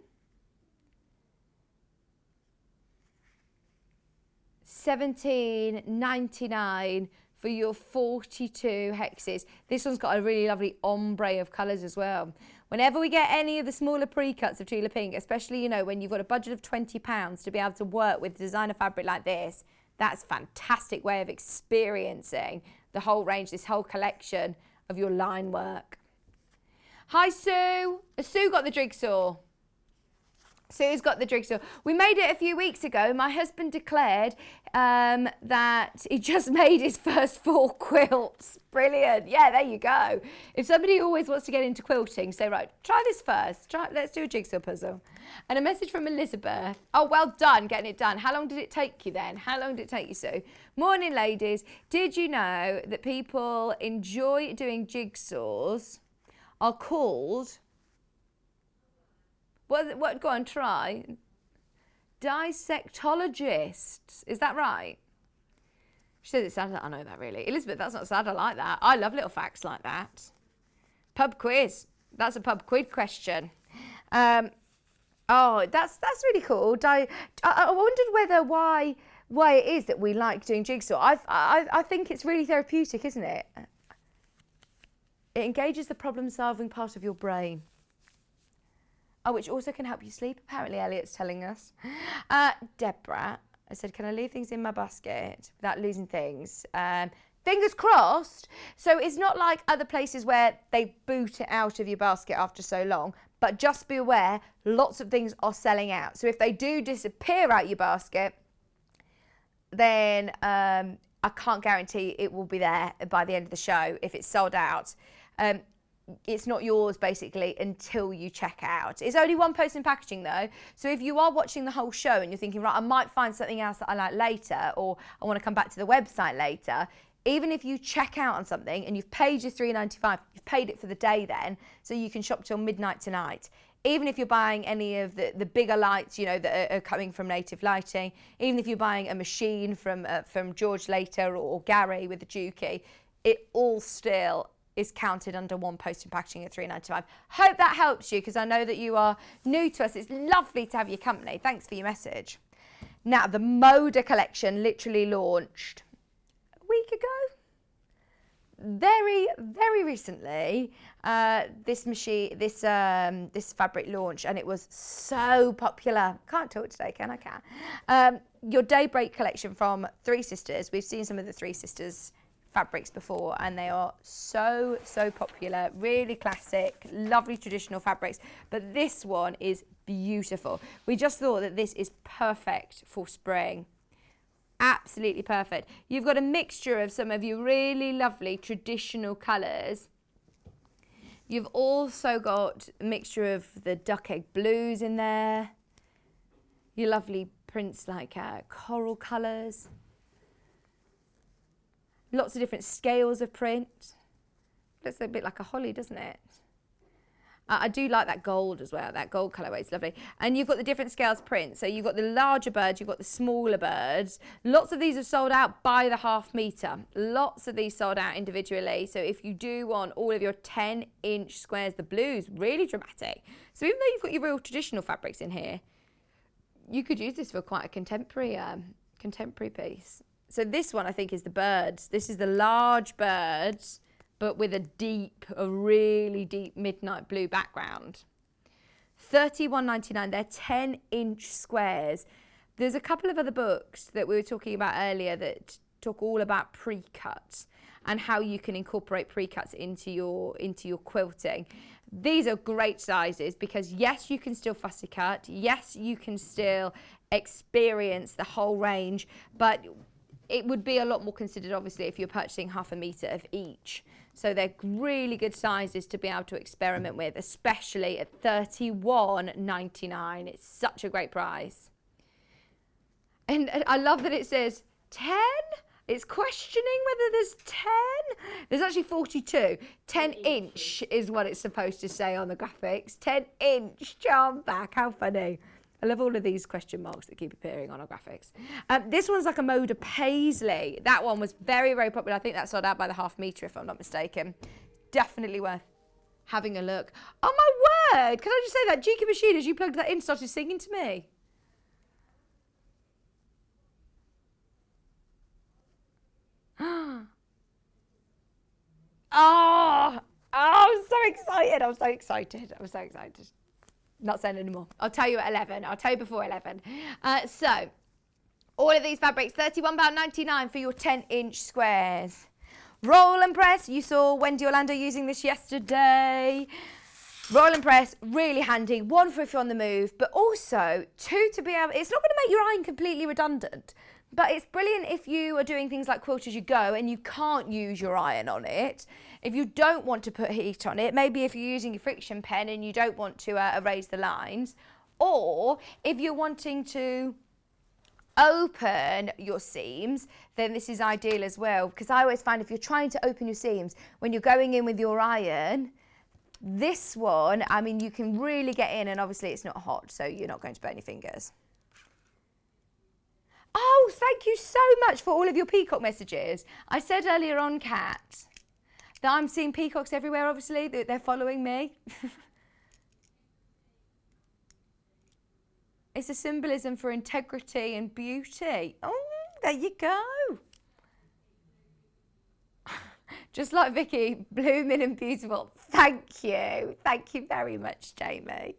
$17.99 for your 42 hexes. This one's got a really lovely ombre of colours as well. Whenever we get any of the smaller pre-cuts of Tula Pink, especially, you know, when you've got a budget of £20 to be able to work with designer fabric like this, that's a fantastic way of experiencing the whole range, this whole collection of your line work. Hi, Sue. Has Sue got the jigsaw? Sue's got the jigsaw. We made it a few weeks ago. My husband declared that he just made his first 4 quilts. Brilliant. Yeah, there you go. If somebody always wants to get into quilting, say, right, try this first. Let's do a jigsaw puzzle. And a message from Elizabeth. Oh, well done, getting it done. How long did it take you then? How long did it take you, Sue? Morning, ladies. Did you know that people enjoy doing jigsaws are called... What? Go on, try. Dissectologists. Is that right? She says it sounds like I know that, really. Elizabeth, that's not sad. I like that. I love little facts like that. Pub quiz. That's a pub quiz question. Oh, that's really cool. I wondered why it is that we like doing jigsaw. I think it's really therapeutic, isn't it? It engages the problem-solving part of your brain. Oh, which also can help you sleep, apparently, Elliot's telling us. Deborah, I said, can I leave things in my basket without losing things? Fingers crossed. So it's not like other places where they boot it out of your basket after so long, but just be aware, lots of things are selling out. So if they do disappear out your basket, then I can't guarantee it will be there by the end of the show if it's sold out. It's not yours, basically, until you check out. It's only one post in packaging, though. So if you are watching the whole show and you're thinking, right, I might find something else that I like later, or I want to come back to the website later, even if you check out on something and you've paid your $3.95, you've paid it for the day then, so you can shop till midnight tonight. Even if you're buying any of the bigger lights, you know, that are coming from Native Lighting, even if you're buying a machine from George Later or Garry with the Juki, it all still is counted under one post in packaging at $3.95. Hope that helps you, because I know that you are new to us. It's lovely to have your company. Thanks for your message. Now, the Moda collection literally launched a week ago. Very, very recently, this fabric launched, and it was so popular. Can't talk today, can I? Your Daybreak collection from Three Sisters. We've seen some of the Three Sisters fabrics before, and they are so popular, really classic, lovely traditional fabrics, but this one is beautiful. We just thought that this is perfect for spring. Absolutely perfect. You've got a mixture of some of your really lovely traditional colours. You've also got a mixture of the duck egg blues in there. Your lovely prints like coral colours. Lots of different scales of print. Looks a bit like a holly, doesn't it? I do like that gold as well, that gold colourway, it's lovely. And you've got the different scales print. So you've got the larger birds, you've got the smaller birds. Lots of these are sold out by the ½ metre. Lots of these sold out individually. So if you do want all of your 10-inch squares, the blues, really dramatic. So even though you've got your real traditional fabrics in here, you could use this for quite a contemporary piece. So this one I think is the birds. This is the large birds, but with a really deep midnight blue background. $31.99, they're 10-inch squares. There's a couple of other books that we were talking about earlier that talk all about pre-cuts and how you can incorporate pre-cuts into your quilting. These are great sizes because yes, you can still fussy cut, yes, you can still experience the whole range, but it would be a lot more considered obviously if you're purchasing ½ metre of each. So they're really good sizes to be able to experiment with, especially at $31.99. It's such a great price. And I love that it says 10. It's questioning whether there's 10. There's actually 42. 10-inch is what it's supposed to say on the graphics. 10-inch charm back. How funny. I love all of these question marks that keep appearing on our graphics. This one's like a mode of paisley. That one was very, very popular. I think that sold out by the ½ metre, if I'm not mistaken. Definitely worth having a look. Oh, my word. Can I just say that? Juki Machine, as you plugged that in, started singing to me. Oh, I'm so excited. I'm so excited. I'm so excited. Not saying anymore. I'll tell you at 11. I'll tell you before 11. So, all of these fabrics, £31.99 for your 10-inch squares. Roll and press. You saw Wendy Orlando using this yesterday. Roll and press, really handy. One for if you're on the move, but also two to be able, it's not going to make your iron completely redundant, but it's brilliant if you are doing things like quilt as you go and you can't use your iron on it. If you don't want to put heat on it, maybe if you're using your friction pen and you don't want to erase the lines, or if you're wanting to open your seams, then this is ideal as well, because I always find if you're trying to open your seams, when you're going in with your iron, this one, I mean, you can really get in, and obviously it's not hot, so you're not going to burn your fingers. Oh, thank you so much for all of your peacock messages. I said earlier on, Kat, that I'm seeing peacocks everywhere, obviously, that they're following me. It's a symbolism for integrity and beauty. Oh, there you go. Just like Vicky, blooming and beautiful. Thank you. Thank you very much, Jamie.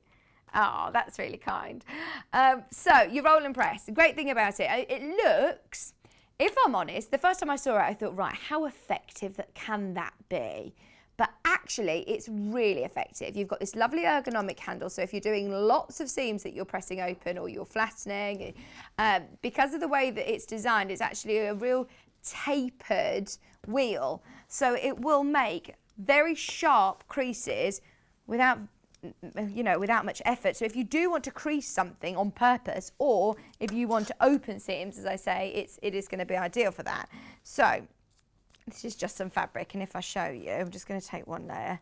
Oh, that's really kind. So, your roll and press. The great thing about it, it looks, if I'm honest, the first time I saw it, I thought, right, how effective can that be? But actually, it's really effective. You've got this lovely ergonomic handle. So if you're doing lots of seams that you're pressing open or you're flattening, because of the way that it's designed, it's actually a real tapered wheel. So it will make very sharp creases without much effort. So if you do want to crease something on purpose, or if you want to open seams, as I say, it is going to be ideal for that. So this is just some fabric, and if I show you, I'm just going to take one layer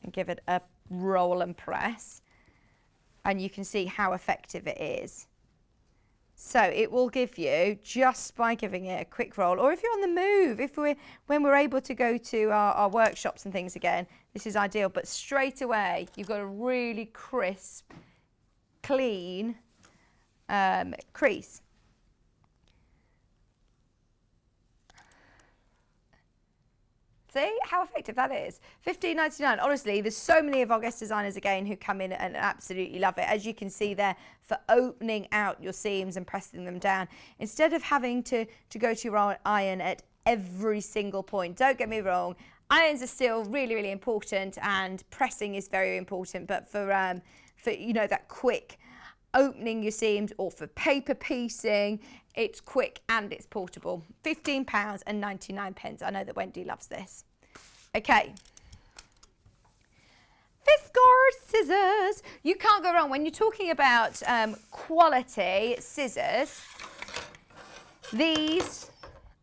and give it a roll and press, and you can see how effective it is. So it will give you, just by giving it a quick roll, or if you're on the move, when we're able to go to our workshops and things again, this is ideal. But straight away, you've got a really crisp, clean crease. See how effective that is? $15.99. Honestly, there's so many of our guest designers again who come in and absolutely love it. As you can see there, for opening out your seams and pressing them down, instead of having to go to your iron at every single point. Don't get me wrong, irons are still really, really important, and pressing is very important. But for that quick opening your seams, or for paper piecing, it's quick and it's portable. £15.99. I know that Wendy loves this. Okay, scissors. You can't go wrong when you're talking about quality scissors. These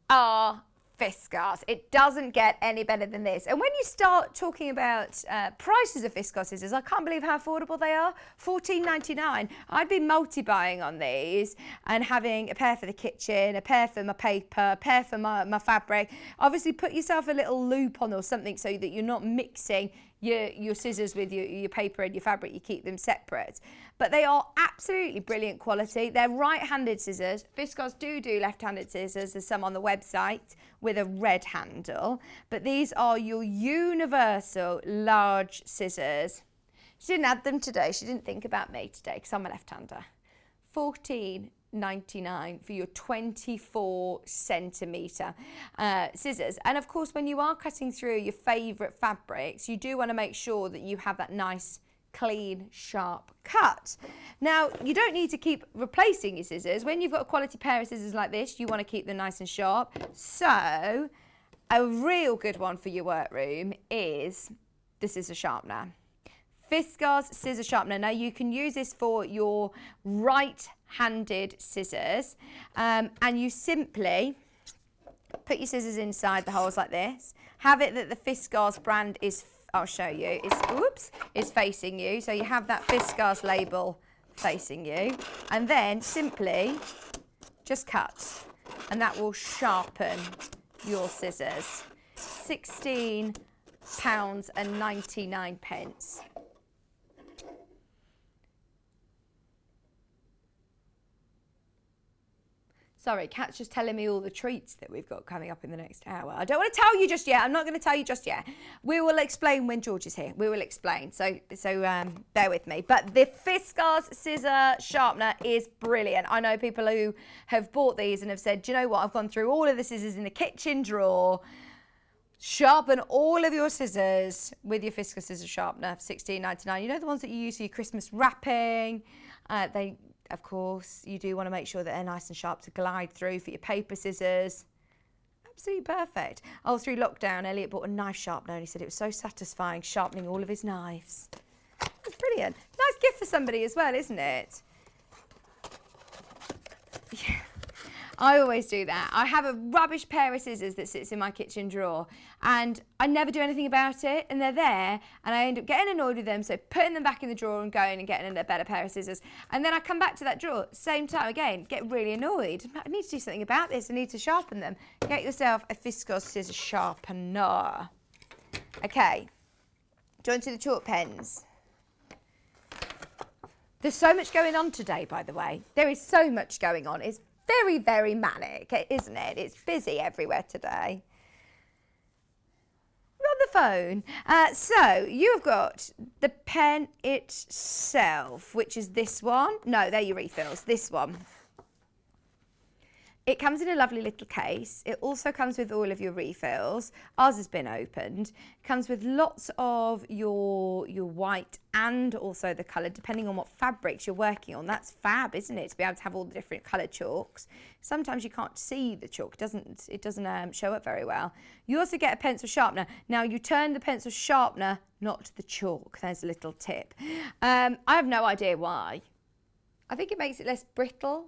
are Fiskars. It doesn't get any better than this. And when you start talking about prices of Fiskars scissors, I can't believe how affordable they are. $14.99. I'd be multi-buying on these and having a pair for the kitchen, a pair for my paper, a pair for my fabric. Obviously put yourself a little loop on or something so that you're not mixing your scissors with your paper and your fabric. You keep them separate. But they are absolutely brilliant quality. They're right-handed scissors. Fiskars do left-handed scissors. There's some on the website with a red handle. But these are your universal large scissors. She didn't add them today. She didn't think about me today because I'm a left-hander. $14.99 for your 24 centimetre scissors. And of course, when you are cutting through your favourite fabrics, you do want to make sure that you have that nice, clean, sharp cut. Now, you don't need to keep replacing your scissors. When you've got a quality pair of scissors like this, you want to keep them nice and sharp. So, a real good one for your workroom is the scissor sharpener. Fiskars scissor sharpener. Now, you can use this for your right-handed scissors, and you simply put your scissors inside the holes like this. Have it that the Fiskars brand is, I'll show you, is facing you. So you have that Fiskars label facing you, and then simply just cut, and that will sharpen your scissors. £16.99. Sorry, Kat's just telling me all the treats that we've got coming up in the next hour. I don't want to tell you just yet. I'm not going to tell you just yet. We will explain when George is here. We will explain. So bear with me. But the Fiskars scissor sharpener is brilliant. I know people who have bought these and have said, do you know what? I've gone through all of the scissors in the kitchen drawer. Sharpen all of your scissors with your Fiskars scissor sharpener for $16.99. You know the ones that you use for your Christmas wrapping? Of course, you do want to make sure that they're nice and sharp to glide through for your paper scissors. Absolutely perfect. Oh, through lockdown, Elliot bought a knife sharpener and he said it was so satisfying sharpening all of his knives. That's brilliant. Nice gift for somebody as well, isn't it? Yeah. I always do that. I have a rubbish pair of scissors that sits in my kitchen drawer and I never do anything about it, and they're there and I end up getting annoyed with them, so putting them back in the drawer and going and getting a better pair of scissors, and then I come back to that drawer, same time again, get really annoyed. I need to do something about this. I need to sharpen them. Get yourself a Fiskars scissor sharpener. Okay, do you want to do the chalk pens? There's so much going on today, by the way. There is so much going on. It's very, very manic, isn't it? It's busy everywhere today. We're on the phone. So you've got the pen itself, which is this one. No, they're your refills. This one. It comes in a lovely little case. It also comes with all of your refills. Ours has been opened. It comes with lots of your white and also the colour, depending on what fabrics you're working on. That's fab, isn't it? To be able to have all the different coloured chalks. Sometimes you can't see the chalk. It doesn't show up very well. You also get a pencil sharpener. Now you turn the pencil sharpener, not the chalk. There's a little tip. I have no idea why. I think it makes it less brittle.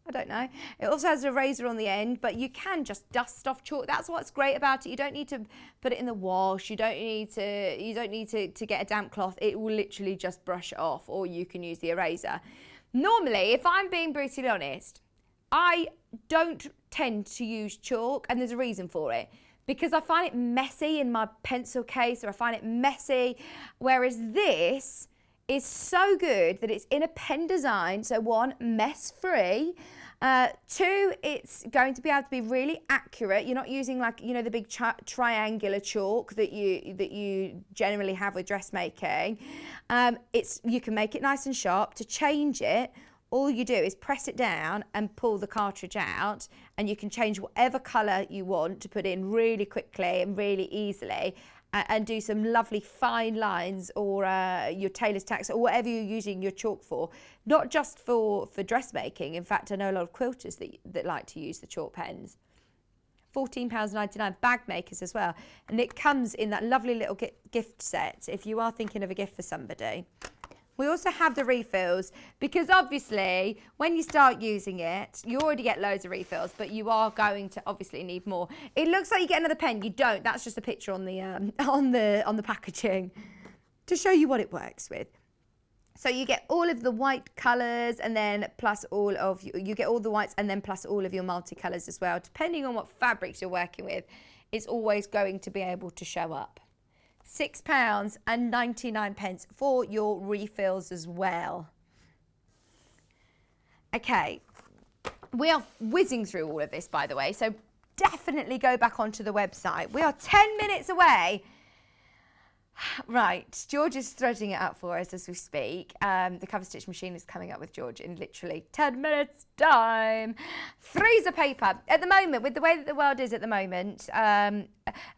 I don't know. It also has a razor on the end, but you can just dust off chalk. That's what's great about it. You don't need to put it in the wash. You don't need to get a damp cloth. It will literally just brush it off, or you can use the eraser. Normally, if I'm being brutally honest, I don't tend to use chalk, and there's a reason for it. Because I find it messy in my pencil case, or I find it messy, whereas this is so good that it's in a pen design. So one, mess free. Two, it's going to be able to be really accurate. You're not using like, you know, the big triangular chalk that you generally have with dressmaking. You can make it nice and sharp. To change it, all you do is press it down and pull the cartridge out, and you can change whatever colour you want to put in really quickly and really easily, and do some lovely fine lines, or your tailor's tacks, or whatever you're using your chalk for. Not just for dressmaking. In fact, I know a lot of quilters that like to use the chalk pens. £14.99, bag makers as well. And it comes in that lovely little gift set if you are thinking of a gift for somebody. We also have the refills because obviously when you start using it, you already get loads of refills, but you are going to obviously need more. It looks like you get another pen. You don't. That's just a picture on the on the packaging to show you what it works with. So you get all of the white colours and then plus all of, you get all the whites and then plus all of your multicolours as well. Depending on what fabrics you're working with, it's always going to be able to show up. £6.99 for your refills as well. Okay, we are whizzing through all of this, by the way, so definitely go back onto the website. We are 10 minutes away. Right, George is threading it up for us as we speak. The Coverstitch machine is coming up with George in literally 10 minutes time. Freezer paper. At the moment, with the way that the world is at the moment,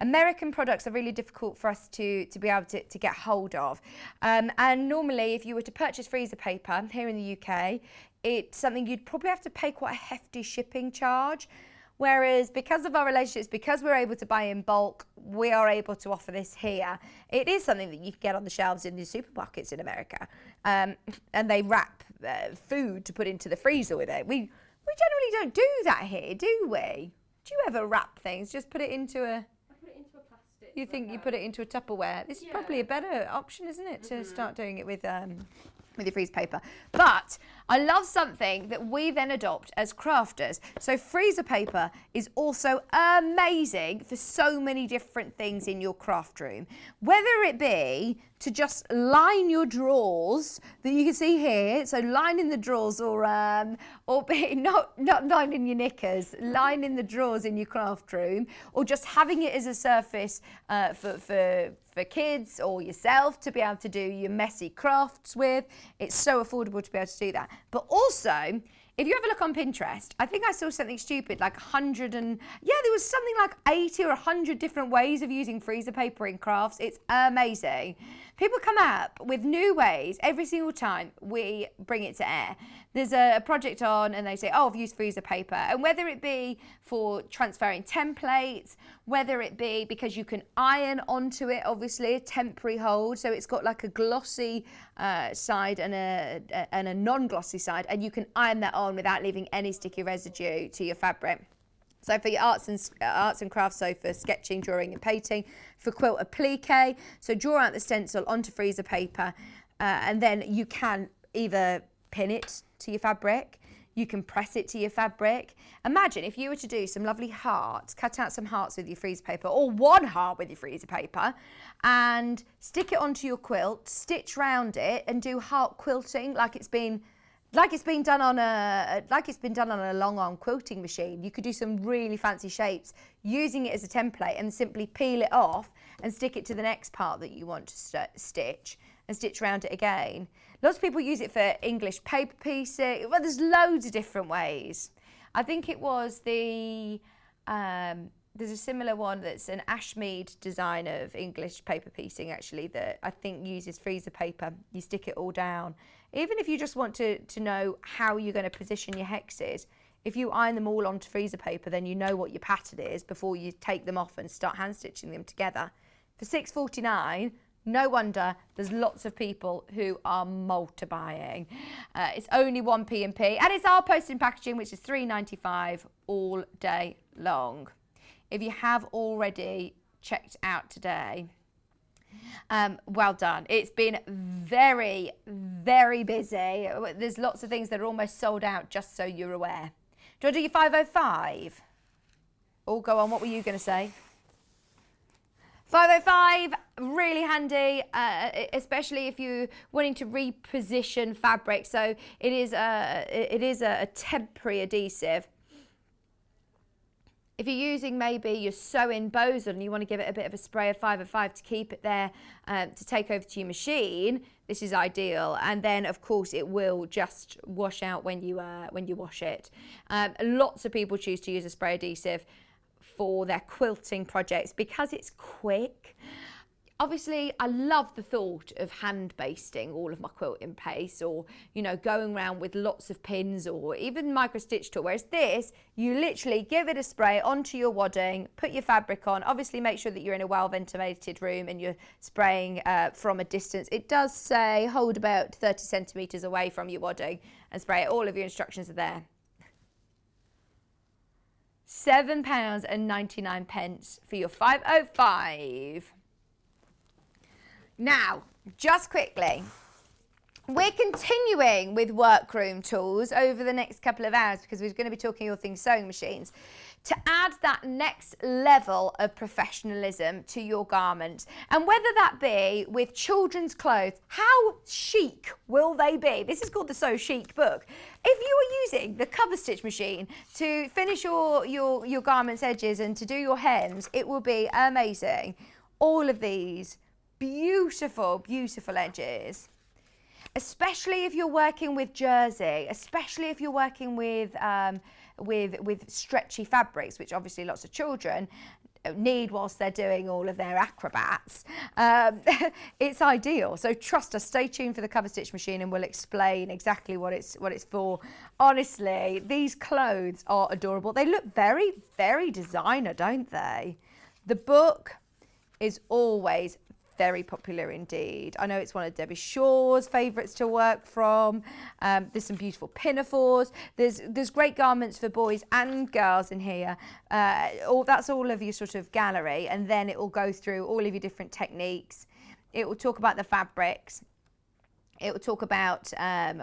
American products are really difficult for us to be able to get hold of. And normally, if you were to purchase freezer paper here in the UK, it's something you'd probably have to pay quite a hefty shipping charge. Whereas because of our relationships, because we're able to buy in bulk, we are able to offer this here. It is something that you can get on the shelves in the supermarkets in America. And they wrap food to put into the freezer with it. We generally don't do that here, do we? Do you ever wrap things? Just put it into a... I put it into a plastic. You think you put it into a Tupperware? This is probably a better option, isn't it, to start doing it with your freeze paper. But I love something that we then adopt as crafters. So freezer paper is also amazing for so many different things in your craft room. Whether it be to just line your drawers that you can see here, so lining the drawers, or be not lining your knickers, lining the drawers in your craft room, or just having it as a surface for kids or yourself to be able to do your messy crafts with. It's so affordable to be able to do that. But also, if you have a look on Pinterest, I think I saw something stupid, like 100 and... Yeah, there was something like 80 or 100 different ways of using freezer paper in crafts. It's amazing. People come up with new ways every single time we bring it to air. There's a project on and they say, oh, I've used freezer paper. And whether it be for transferring templates, whether it be because you can iron onto it, obviously, a temporary hold. So it's got like a glossy side and a non-glossy side, and you can iron that on without leaving any sticky residue to your fabric. So for your arts and crafts, so for sketching, drawing and painting, for quilt applique, so draw out the stencil onto freezer paper and then you can either pin it to your fabric, you can press it to your fabric. Imagine if you were to do some lovely hearts, cut out some hearts with your freezer paper, or one heart with your freezer paper, and stick it onto your quilt, stitch round it and do heart quilting like it's been done on a long arm quilting machine. You could do some really fancy shapes using it as a template and simply peel it off and stick it to the next part that you want to stitch and stitch around it again. Lots of people use it for English paper piecing. Well, there's loads of different ways. I think it was there's a similar one that's an Ashmead design of English paper piecing actually that I think uses freezer paper. You stick it all down. Even if you just want to know how you're going to position your hexes, if you iron them all onto freezer paper, then you know what your pattern is before you take them off and start hand stitching them together. For £6.49, no wonder there's lots of people who are multi-buying. It's only 1p and P, and it's our posting packaging, which is £3.95 all day long. If you have already checked out today, well done. It's been very, very busy. There's lots of things that are almost sold out, just so you're aware. Do you want to do your 505? Oh, go on. What were you going to say? 505, really handy, especially if you're wanting to reposition fabric. So it is a temporary adhesive. If you're using maybe your sewing boson and you want to give it a bit of a spray of 505 to keep it there to take over to your machine, this is ideal. And then of course it will just wash out when you wash it. Lots of people choose to use a spray adhesive for their quilting projects because it's quick. obviously I love the thought of hand basting all of my quilt in place, or, you know, going around with lots of pins or even micro stitch tool. Whereas this, you literally give it a spray onto your wadding, put your fabric on, obviously make sure that you're in a well ventilated room and you're spraying from a distance. It does say hold about 30 centimetres away from your wadding and spray it. All of your instructions are there. £7.99 for your 505. Now, just quickly, we're continuing with Workroom Tools over the next couple of hours because we're going to be talking all things sewing machines to add that next level of professionalism to your garment. And whether that be with children's clothes, how chic will they be? This is called the So Chic book. If you are using the Coverstitch machine to finish your garment's edges and to do your hems, it will be amazing. All of these beautiful, beautiful edges. Especially if you're working with jersey, especially if you're working with stretchy fabrics, which obviously lots of children need whilst they're doing all of their acrobats. It's ideal. So trust us, stay tuned for the Coverstitch machine and we'll explain exactly what it's for. Honestly, these clothes are adorable. They look very, very designer, don't they? The book is always very popular indeed. I know it's one of Debbie Shaw's favourites to work from. There's some beautiful pinafores. There's great garments for boys and girls in here. That's all of your sort of gallery, and then it will go through all of your different techniques. It will talk about the fabrics. It will talk about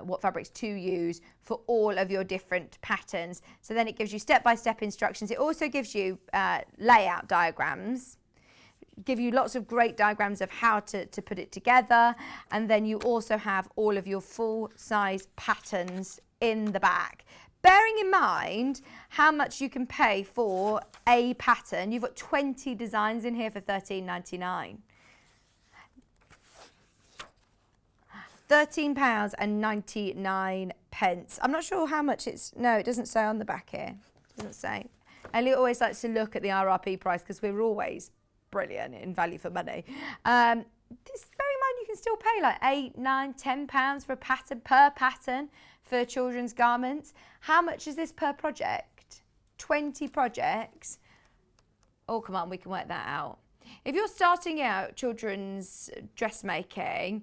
what fabrics to use for all of your different patterns. So then it gives you step-by-step instructions. It also gives you layout diagrams. Give you lots of great diagrams of how to put it together, and then you also have all of your full size patterns in the back. Bearing in mind how much you can pay for a pattern, you've got 20 designs in here for £13.99. £13.99. I'm not sure how much it's, no, it doesn't say on the back here. It doesn't say. Elliot always likes to look at the RRP price because we're always brilliant in value for money. Just bear in mind you can still pay like £8, £9, £10 for a pattern, per pattern for children's garments. How much is this per project? 20 projects. Oh, come on, we can work that out. If you're starting out children's dressmaking,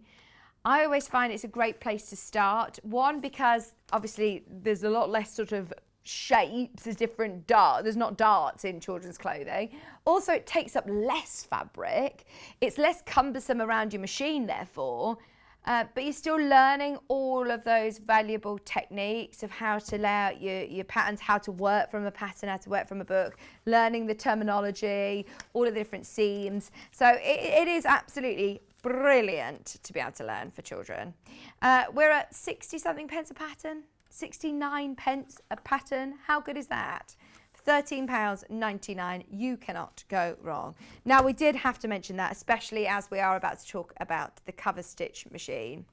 I always find it's a great place to start. One, because obviously there's a lot less sort of shapes, there's different darts, there's not darts in children's clothing. Also, it takes up less fabric, it's less cumbersome around your machine therefore, but you're still learning all of those valuable techniques of how to lay out your patterns, how to work from a pattern, how to work from a book, learning the terminology, all of the different seams. So it is absolutely brilliant to be able to learn for children. We're at 60 something pence a pattern. 69 pence a pattern. How good is that? £13.99. You cannot go wrong. Now, we did have to mention that, especially as we are about to talk about the Coverstitch machine.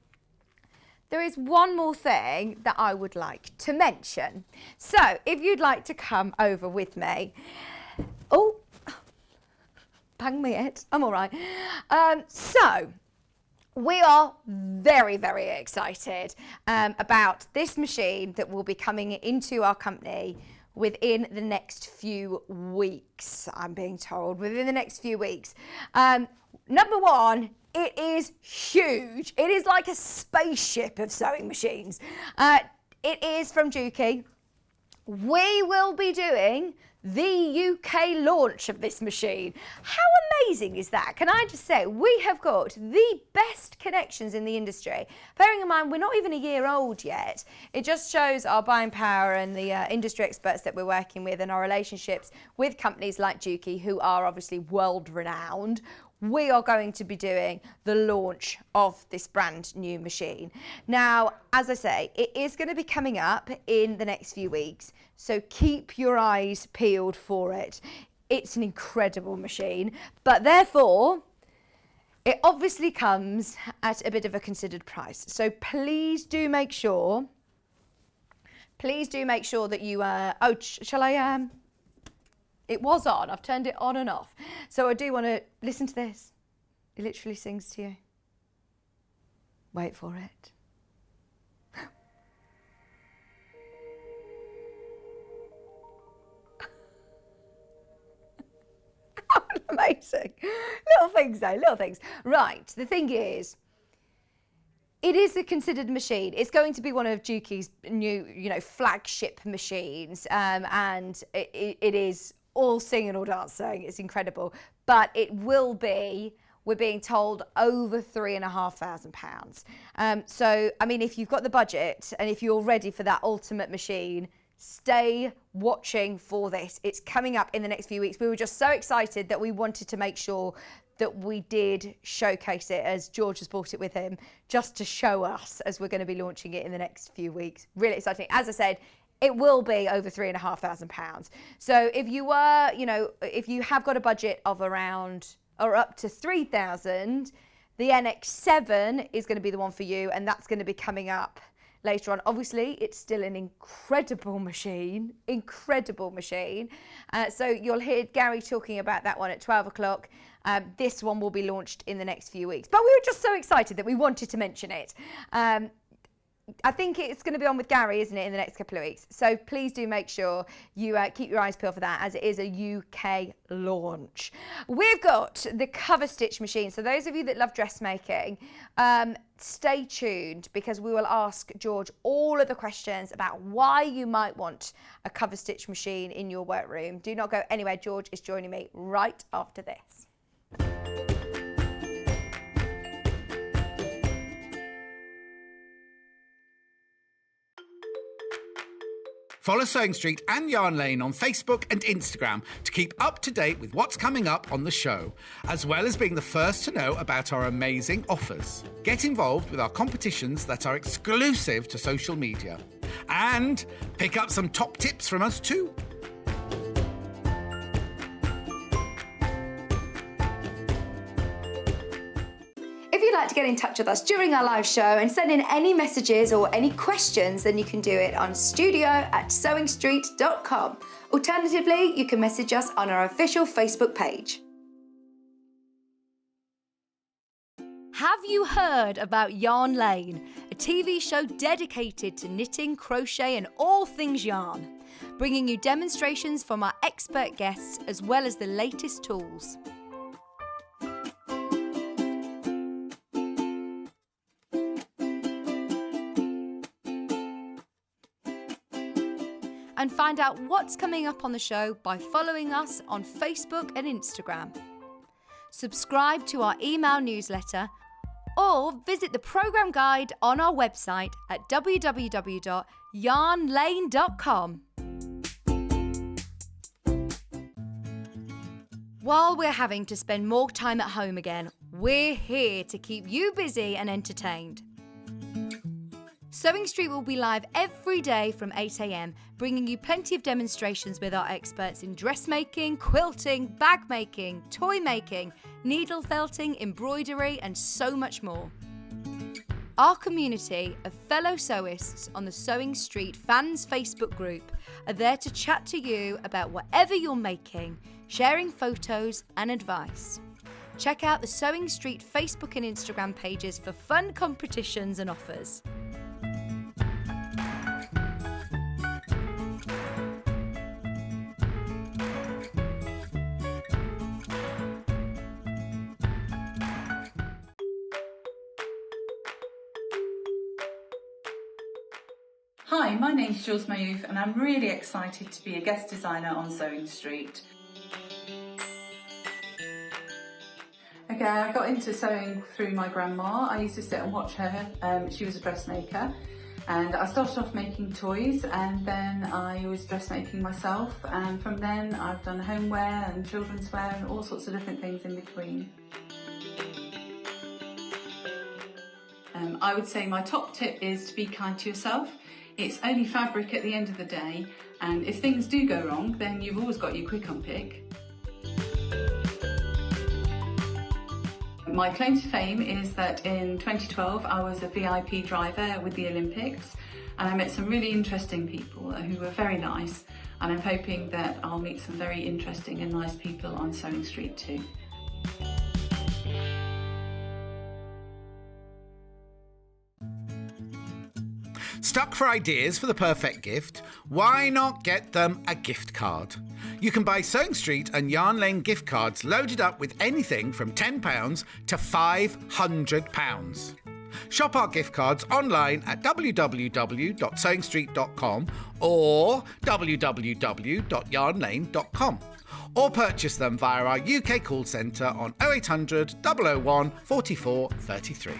There is one more thing that I would like to mention. So, if you'd like to come over with me. Oh, bang me head. I'm all right. So, we are very, very excited about this machine that will be coming into our company within the next few weeks, I'm being told, within the next few weeks. Number one, it is huge. It is like a spaceship of sewing machines. It is from Juki. We will be doing the UK launch of this machine. How amazing is that? Can I just say, we have got the best connections in the industry. Bearing in mind, we're not even a year old yet. It just shows our buying power and the industry experts that we're working with and our relationships with companies like Juki, who are obviously world renowned. We are going to be doing the launch of this brand new machine. Now, as I say, it is going to be coming up in the next few weeks, so keep your eyes peeled for it. It's an incredible machine, but therefore, it obviously comes at a bit of a considered price. So please do make sure that you, shall I, it was on, I've turned it on and off. So I do want to listen to this. It literally sings to you. Wait for it. Amazing. Little things though, little things. Right, the thing is, it is a considered machine. It's going to be one of Juki's new, flagship machines, and it is all singing, all dancing. It's incredible, but it will be, we're being told, over £3,500. So, I mean, if you've got the budget and if you're ready for that ultimate machine, stay watching for this. It's coming up in the next few weeks. We were just so excited that we wanted to make sure that we did showcase it, as George has brought it with him, just to show us as we're going to be launching it in the next few weeks. Really exciting. As I said, it will be over £3,500. So if you were, if you have got a budget of around or up to 3,000, the NX7 is going to be the one for you, and that's going to be coming up later on. Obviously, it's still an incredible machine. So you'll hear Garry talking about that one at 12 o'clock. This one will be launched in the next few weeks. But we were just so excited that we wanted to mention it. I think it's going to be on with Garry, isn't it, in the next couple of weeks? So please do make sure you keep your eyes peeled for that, as it is a UK launch. We've got the Coverstitch machine. So those of you that love dressmaking, stay tuned, because we will ask George all of the questions about why you might want a Coverstitch machine in your workroom. Do not go anywhere. George is joining me right after this. Follow Sewing Street and Yarn Lane on Facebook and Instagram to keep up to date with what's coming up on the show, as well as being the first to know about our amazing offers. Get involved with our competitions that are exclusive to social media. And pick up some top tips from us too. If you'd like to get in touch with us during our live show and send in any messages or any questions, then you can do it on studio@sewingstreet.com. Alternatively, you can message us on our official Facebook page. Have you heard about Yarn Lane, a TV show dedicated to knitting, crochet and all things yarn, bringing you demonstrations from our expert guests as well as the latest tools. And find out what's coming up on the show by following us on Facebook and Instagram. Subscribe to our email newsletter or visit the programme guide on our website at www.yarnlane.com. While we're having to spend more time at home again, we're here to keep you busy and entertained. Sewing Street will be live every day from 8 a.m, bringing you plenty of demonstrations with our experts in dressmaking, quilting, bag making, toy making, needle felting, embroidery and so much more. Our community of fellow sewists on the Sewing Street fans Facebook group are there to chat to you about whatever you're making, sharing photos and advice. Check out the Sewing Street Facebook and Instagram pages for fun competitions and offers. Hi, my name's Jules Mayouf and I'm really excited to be a guest designer on Sewing Street. Okay, I got into sewing through my grandma. I used to sit and watch her. She was a dressmaker, and I started off making toys, and then I was dressmaking myself, and from then I've done homeware and children's wear and all sorts of different things in between. I would say my top tip is to be kind to yourself. It's only fabric at the end of the day, and if things do go wrong, then you've always got your quick unpick. My claim to fame is that in 2012 I was a VIP driver with the Olympics, and I met some really interesting people who were very nice, and I'm hoping that I'll meet some very interesting and nice people on Sewing Street too. Stuck for ideas for the perfect gift? Why not get them a gift card? You can buy Sewing Street and Yarn Lane gift cards loaded up with anything from £10 to £500. Shop our gift cards online at www.sewingstreet.com or www.yarnlane.com, or purchase them via our UK call centre on 0800 001 44 33.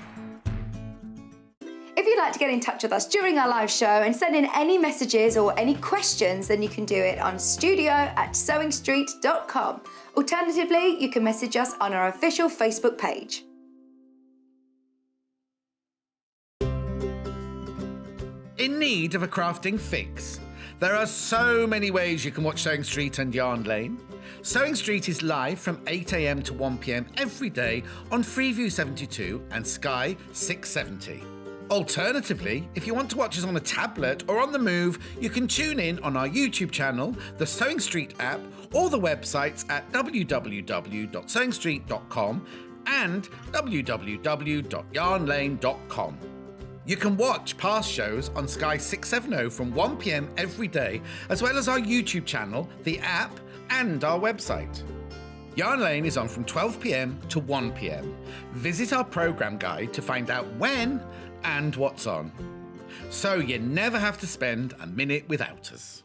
If you'd like to get in touch with us during our live show and send in any messages or any questions, then you can do it on studio@sewingstreet.com. Alternatively, you can message us on our official Facebook page. In need of a crafting fix? There are so many ways you can watch Sewing Street and Yarn Lane. Sewing Street is live from 8 a.m. to 1 p.m. every day on Freeview 72 and Sky 670. Alternatively, if you want to watch us on a tablet or on the move, you can tune in on our YouTube channel, the Sewing Street app, or the websites at www.sewingstreet.com and www.yarnlane.com. You can watch past shows on Sky 670 from 1 p.m. every day, as well as our YouTube channel, the app, and our website. Yarn Lane is on from 12 p.m. to 1 p.m. Visit our programme guide to find out when and what's on, so you never have to spend a minute without us.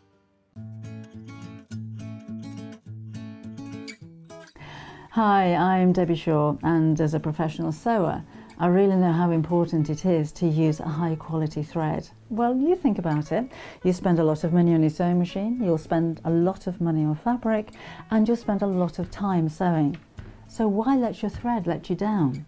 Hi, I'm Debbie Shaw, and as a professional sewer, I really know how important it is to use a high quality thread. Well, you think about it. You spend a lot of money on your sewing machine, you'll spend a lot of money on fabric, and you'll spend a lot of time sewing. So why let your thread let you down?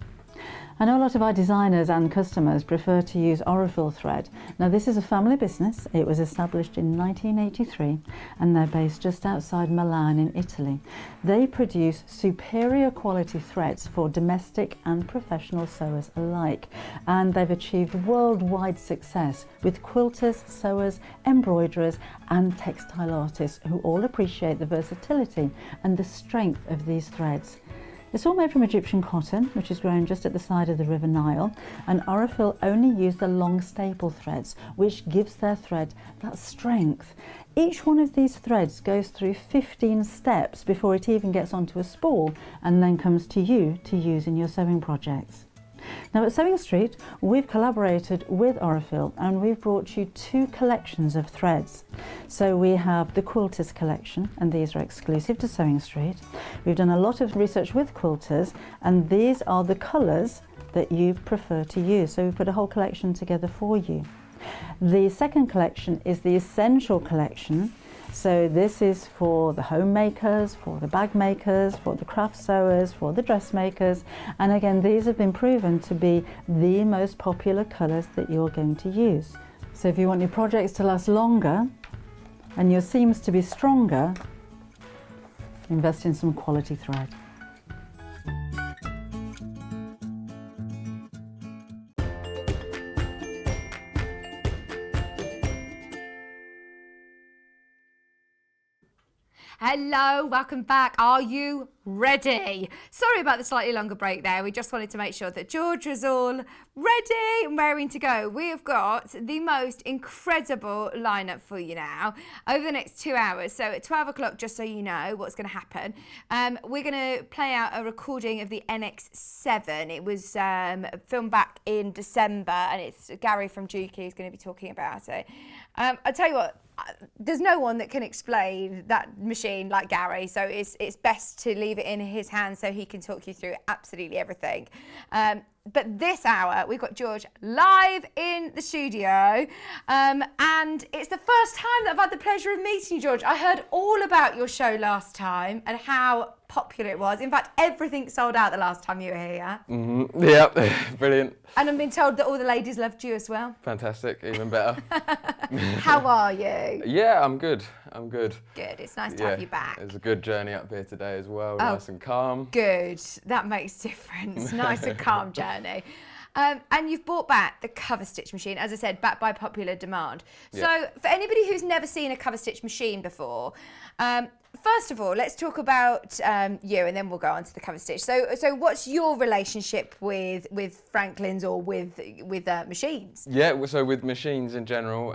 I know a lot of our designers and customers prefer to use Aurifil thread. Now, this is a family business. It was established in 1983 and they're based just outside Milan in Italy. They produce superior quality threads for domestic and professional sewers alike, and they've achieved worldwide success with quilters, sewers, embroiderers and textile artists who all appreciate the versatility and the strength of these threads. It's all made from Egyptian cotton, which is grown just at the side of the River Nile, and Aurifil only use the long staple threads, which gives their thread that strength. Each one of these threads goes through 15 steps before it even gets onto a spool and then comes to you to use in your sewing projects. Now at Sewing Street, we've collaborated with Aurifil and we've brought you two collections of threads. So we have the Quilters collection, and these are exclusive to Sewing Street. We've done a lot of research with quilters, and these are the colours that you prefer to use. So we put a whole collection together for you. The second collection is the Essential collection. So this is for the homemakers, for the bag makers, for the craft sewers, for the dressmakers, and again these have been proven to be the most popular colours that you're going to use. So if you want your projects to last longer and your seams to be stronger, invest in some quality thread. Hello, welcome back. Are you ready? Sorry about the slightly longer break there. We just wanted to make sure that George was all ready and raring to go. We have got the most incredible lineup for you now over the next 2 hours. So at 12 o'clock, just so you know what's going to happen, we're going to play out a recording of the NX7. It was filmed back in December, and it's Garry from Juki who's going to be talking about it. I'll tell you what, there's no one that can explain that machine like Garry, so it's best to leave it in his hands so he can talk you through absolutely everything. But this hour, we've got George live in the studio, and it's the first time that I've had the pleasure of meeting you, George. I heard all about your show last time and how popular it was. In fact, everything sold out the last time you were here. Mm-hmm. Yeah, brilliant. And I've been told that all the ladies loved you as well. Fantastic, even better. How are you? Yeah, I'm good. I'm good. Good, it's nice to have you back. It was a good journey up here today as well, Oh, nice and calm. Good, that makes a difference. Nice and calm journey. And you've brought back the Coverstitch machine, as I said, back by popular demand. Yeah. So for anybody who's never seen a Coverstitch machine before, first of all, let's talk about you, and then we'll go on to the cover stitch. So what's your relationship with Franklin's or with machines? Yeah, so with machines in general,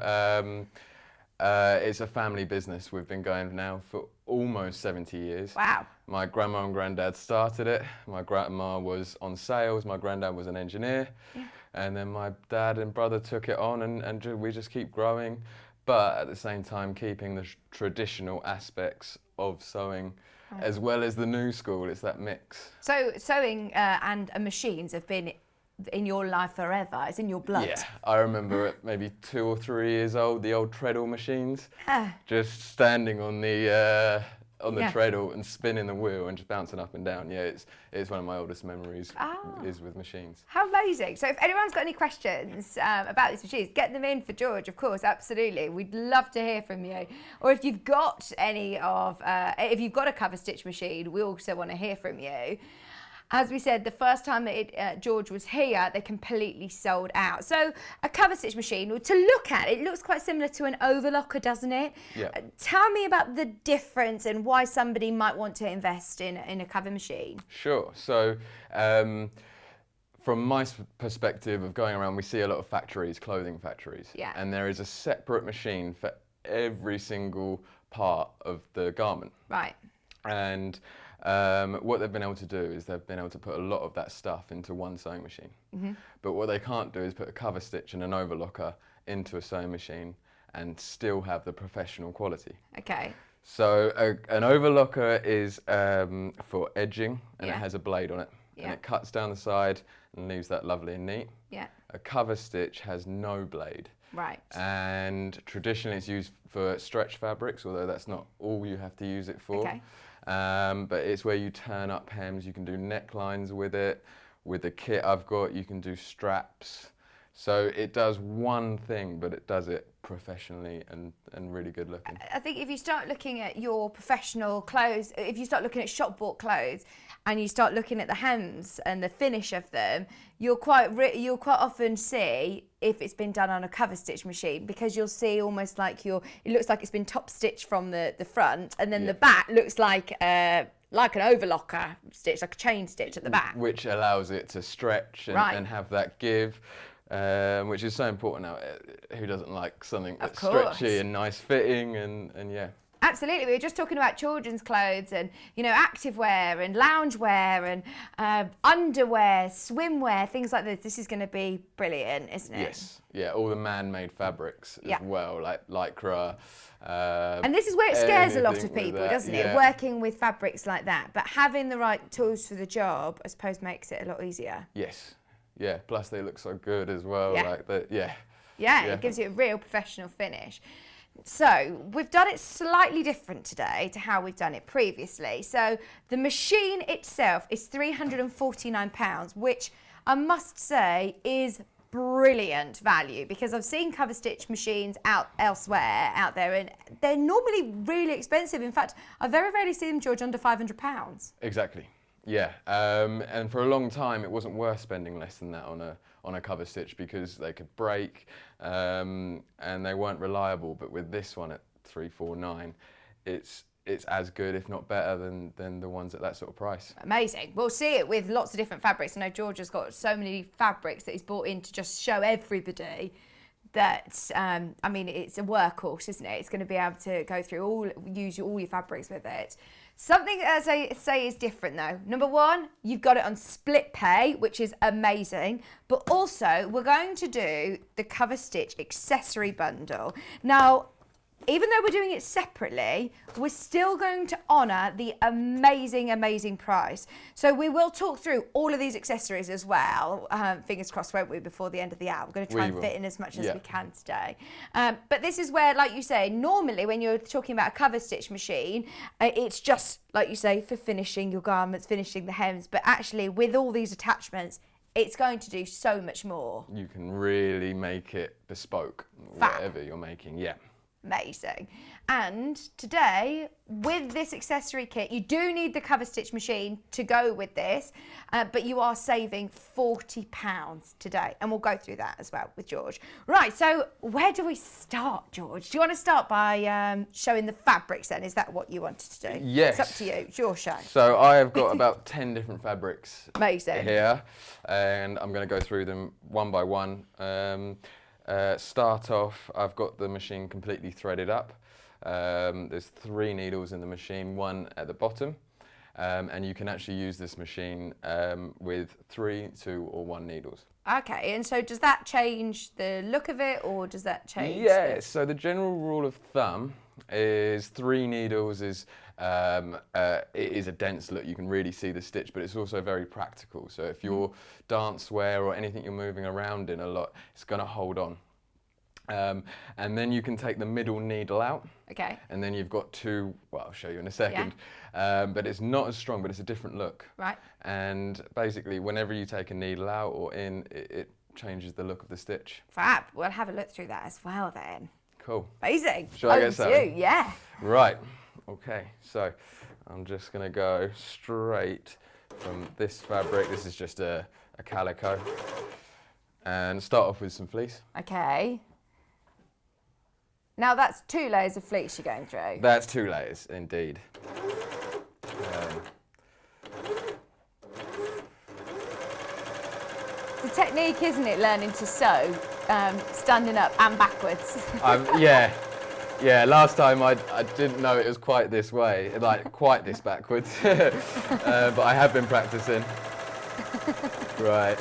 it's a family business. We've been going now for almost 70 years. Wow. My grandma and granddad started it. My grandma was on sales, my granddad was an engineer. Yeah. And then my dad and brother took it on, and we just keep growing, but at the same time keeping the traditional aspects of sewing as well as the new school. It's that mix. So sewing and machines have been in your life forever. It's in your blood. Yeah, I remember at maybe 2 or 3 years old, the old treadle machines, just standing on the treadle and spinning the wheel and just bouncing up and down. Yeah, it's one of my oldest memories is with machines. How amazing. So if anyone's got any questions about these machines, get them in for George, of course, absolutely. We'd love to hear from you. Or if you've got if you've got a cover stitch machine, we also want to hear from you. As we said, the first time that George was here, they completely sold out. So a cover stitch machine, to look at, it looks quite similar to an overlocker, doesn't it? Yeah. Tell me about the difference and why somebody might want to invest in a cover machine. Sure. So from my perspective of going around, we see a lot of factories, clothing factories. Yeah. And there is a separate machine for every single part of the garment. Right. And what they've been able to do is they've been able to put a lot of that stuff into one sewing machine. Mm-hmm. But what they can't do is put a cover stitch and an overlocker into a sewing machine and still have the professional quality. Okay. So an overlocker is for edging, and it Yeah. has a blade on it. Yeah. And it cuts down the side and leaves that lovely and neat. Yeah. A cover stitch has no blade. Right. And traditionally it's used for stretch fabrics, although that's not all you have to use it for. Okay. But it's where you turn up hems, you can do necklines with it. With the kit I've got, you can do straps. So it does one thing, but it does it professionally and really good looking. I think if you start looking at your professional clothes, if you start looking at shop bought clothes and you start looking at the hems and the finish of them, you'll quite often see if it's been done on a cover stitch machine, because you'll see almost like it looks like it's been top stitched from the front, and then the back looks like an overlocker stitch, like a chain stitch at the back. Which allows it to stretch and have that give. Which is so important now. Who doesn't like something that's stretchy and nice fitting and yeah. Absolutely. We were just talking about children's clothes and, activewear and loungewear and underwear, swimwear, things like this. This is going to be brilliant, isn't it? Yes. Yeah, all the man-made fabrics as well, like lycra. And this is where it scares a lot of people, doesn't it? Yeah. Working with fabrics like that. But having the right tools for the job, I suppose, makes it a lot easier. Yes. Yeah, plus they look so good as well. Yeah. Yeah, it gives you a real professional finish. So we've done it slightly different today to how we've done it previously. So the machine itself is £349, which I must say is brilliant value, because I've seen cover stitch machines elsewhere out there, and they're normally really expensive. In fact, I very rarely see them, George, under £500. Exactly. Yeah, and for a long time it wasn't worth spending less than that on a cover stitch, because they could break and they weren't reliable. But with this one at $349, it's as good, if not better, than the ones at that sort of price. Amazing. We'll see it with lots of different fabrics. I know George has got so many fabrics that he's brought in to just show everybody that, it's a workhorse, isn't it? It's going to be able to use all your fabrics with it. Something, as I say, is different though. Number one, you've got it on split pay, which is amazing. But also, we're going to do the cover stitch accessory bundle. Now, even though we're doing it separately, we're still going to honour the amazing, amazing price. So we will talk through all of these accessories as well. Fingers crossed, won't we, before the end of the hour. We're going to try and fit in as much as we can today. But this is where, like you say, normally when you're talking about a cover stitch machine, it's just, like you say, for finishing your garments, finishing the hems. But actually, with all these attachments, it's going to do so much more. You can really make it bespoke, whatever you're making, Amazing. And today, with this accessory kit, you do need the Coverstitch machine to go with this, but you are saving £40 today. And we'll go through that as well with George. Right, so where do we start, George? Do you want to start by showing the fabrics then? Is that what you wanted to do? Yes. It's up to you. It's your show. So I have got about 10 different fabrics Amazing. here, and I'm going to go through them one by one. Start off, I've got the machine completely threaded up. There's 3 needles in the machine, 1 at the bottom, and you can actually use this machine with 3, 2 or 1 needles. Okay, and so does that change the look of it, or does that change? Yeah, so the general rule of thumb is 3 needles is it is a dense look. You can really see the stitch, but it's also very practical. So if you're dance wear or anything you're moving around in a lot, it's going to hold on. And then you can take the middle needle out. Okay. And then you've got 2, well, I'll show you in a second, but it's not as strong, but it's a different look. Right. And basically, whenever you take a needle out or in, it changes the look of the stitch. Fab. We'll have a look through that as well then. Cool. Amazing. Shall I get Over to started? you, yeah. Right. Okay. So I'm just going to go straight from this fabric. This is just a calico. And start off with some fleece. Okay. Now that's 2 layers of fleece you're going through. That's 2 layers, indeed. The technique, isn't it, learning to sew, standing up and backwards? Yeah, last time I didn't know it was quite this way, like quite this backwards, but I have been practicing. Right.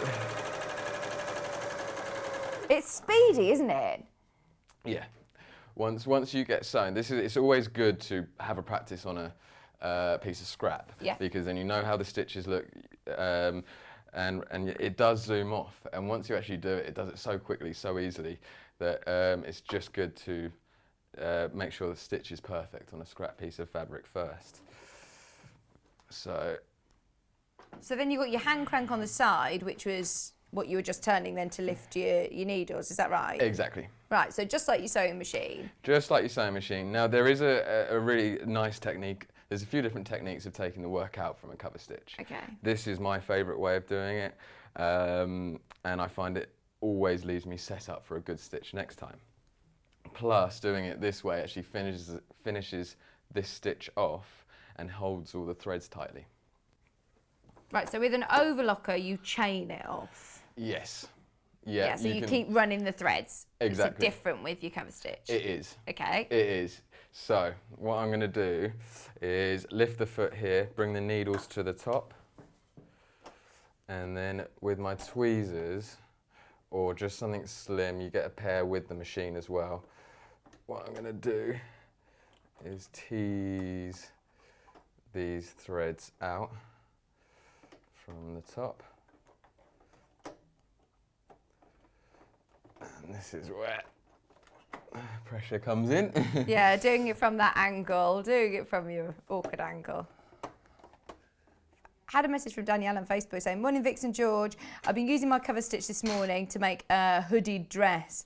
It's speedy, isn't it? Yeah. Once you get sewn, it's always good to have a practice on a piece of scrap, because then you know how the stitches look, and it does zoom off. And once you actually do it, it does it so quickly, so easily that it's just good to make sure the stitch is perfect on a scrap piece of fabric first. So then you got your hand crank on the side, which was what you were just turning then to lift your needles, is that right? Exactly. Right, so just like your sewing machine. Just like your sewing machine. Now there is a really nice technique. There's a few different techniques of taking the work out from a cover stitch. Okay. This is my favourite way of doing it, and I find it always leaves me set up for a good stitch next time. Plus, doing it this way actually finishes this stitch off and holds all the threads tightly. Right, so with an overlocker, you chain it off. Yes. Yeah, so you keep running the threads. Exactly. It's different with your cover stitch. It is. Okay. It is. So what I'm going to do is lift the foot here, bring the needles to the top, and then with my tweezers, or just something slim, you get a pair with the machine as well. What I'm going to do is tease these threads out from the top. And this is where pressure comes in. Yeah, doing it from that angle, doing it from your awkward angle. Had a message from Danielle on Facebook saying, "Morning Vix and George, I've been using my cover stitch this morning to make a hoodie dress."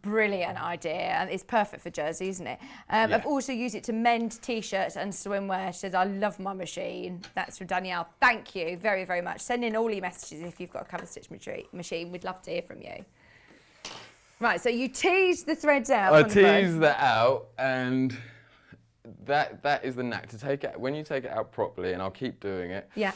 Brilliant idea, and it's perfect for jersey, isn't it? I've also used it to mend t-shirts and swimwear. She says, "I love my machine." That's from Danielle. Thank you very, very much. Send in all your messages if you've got a cover stitch machine. We'd love to hear from you. Right, so you tease the threads out. I tease that out, and that is the knack to take it. When you take it out properly, and I'll keep doing it. Yeah.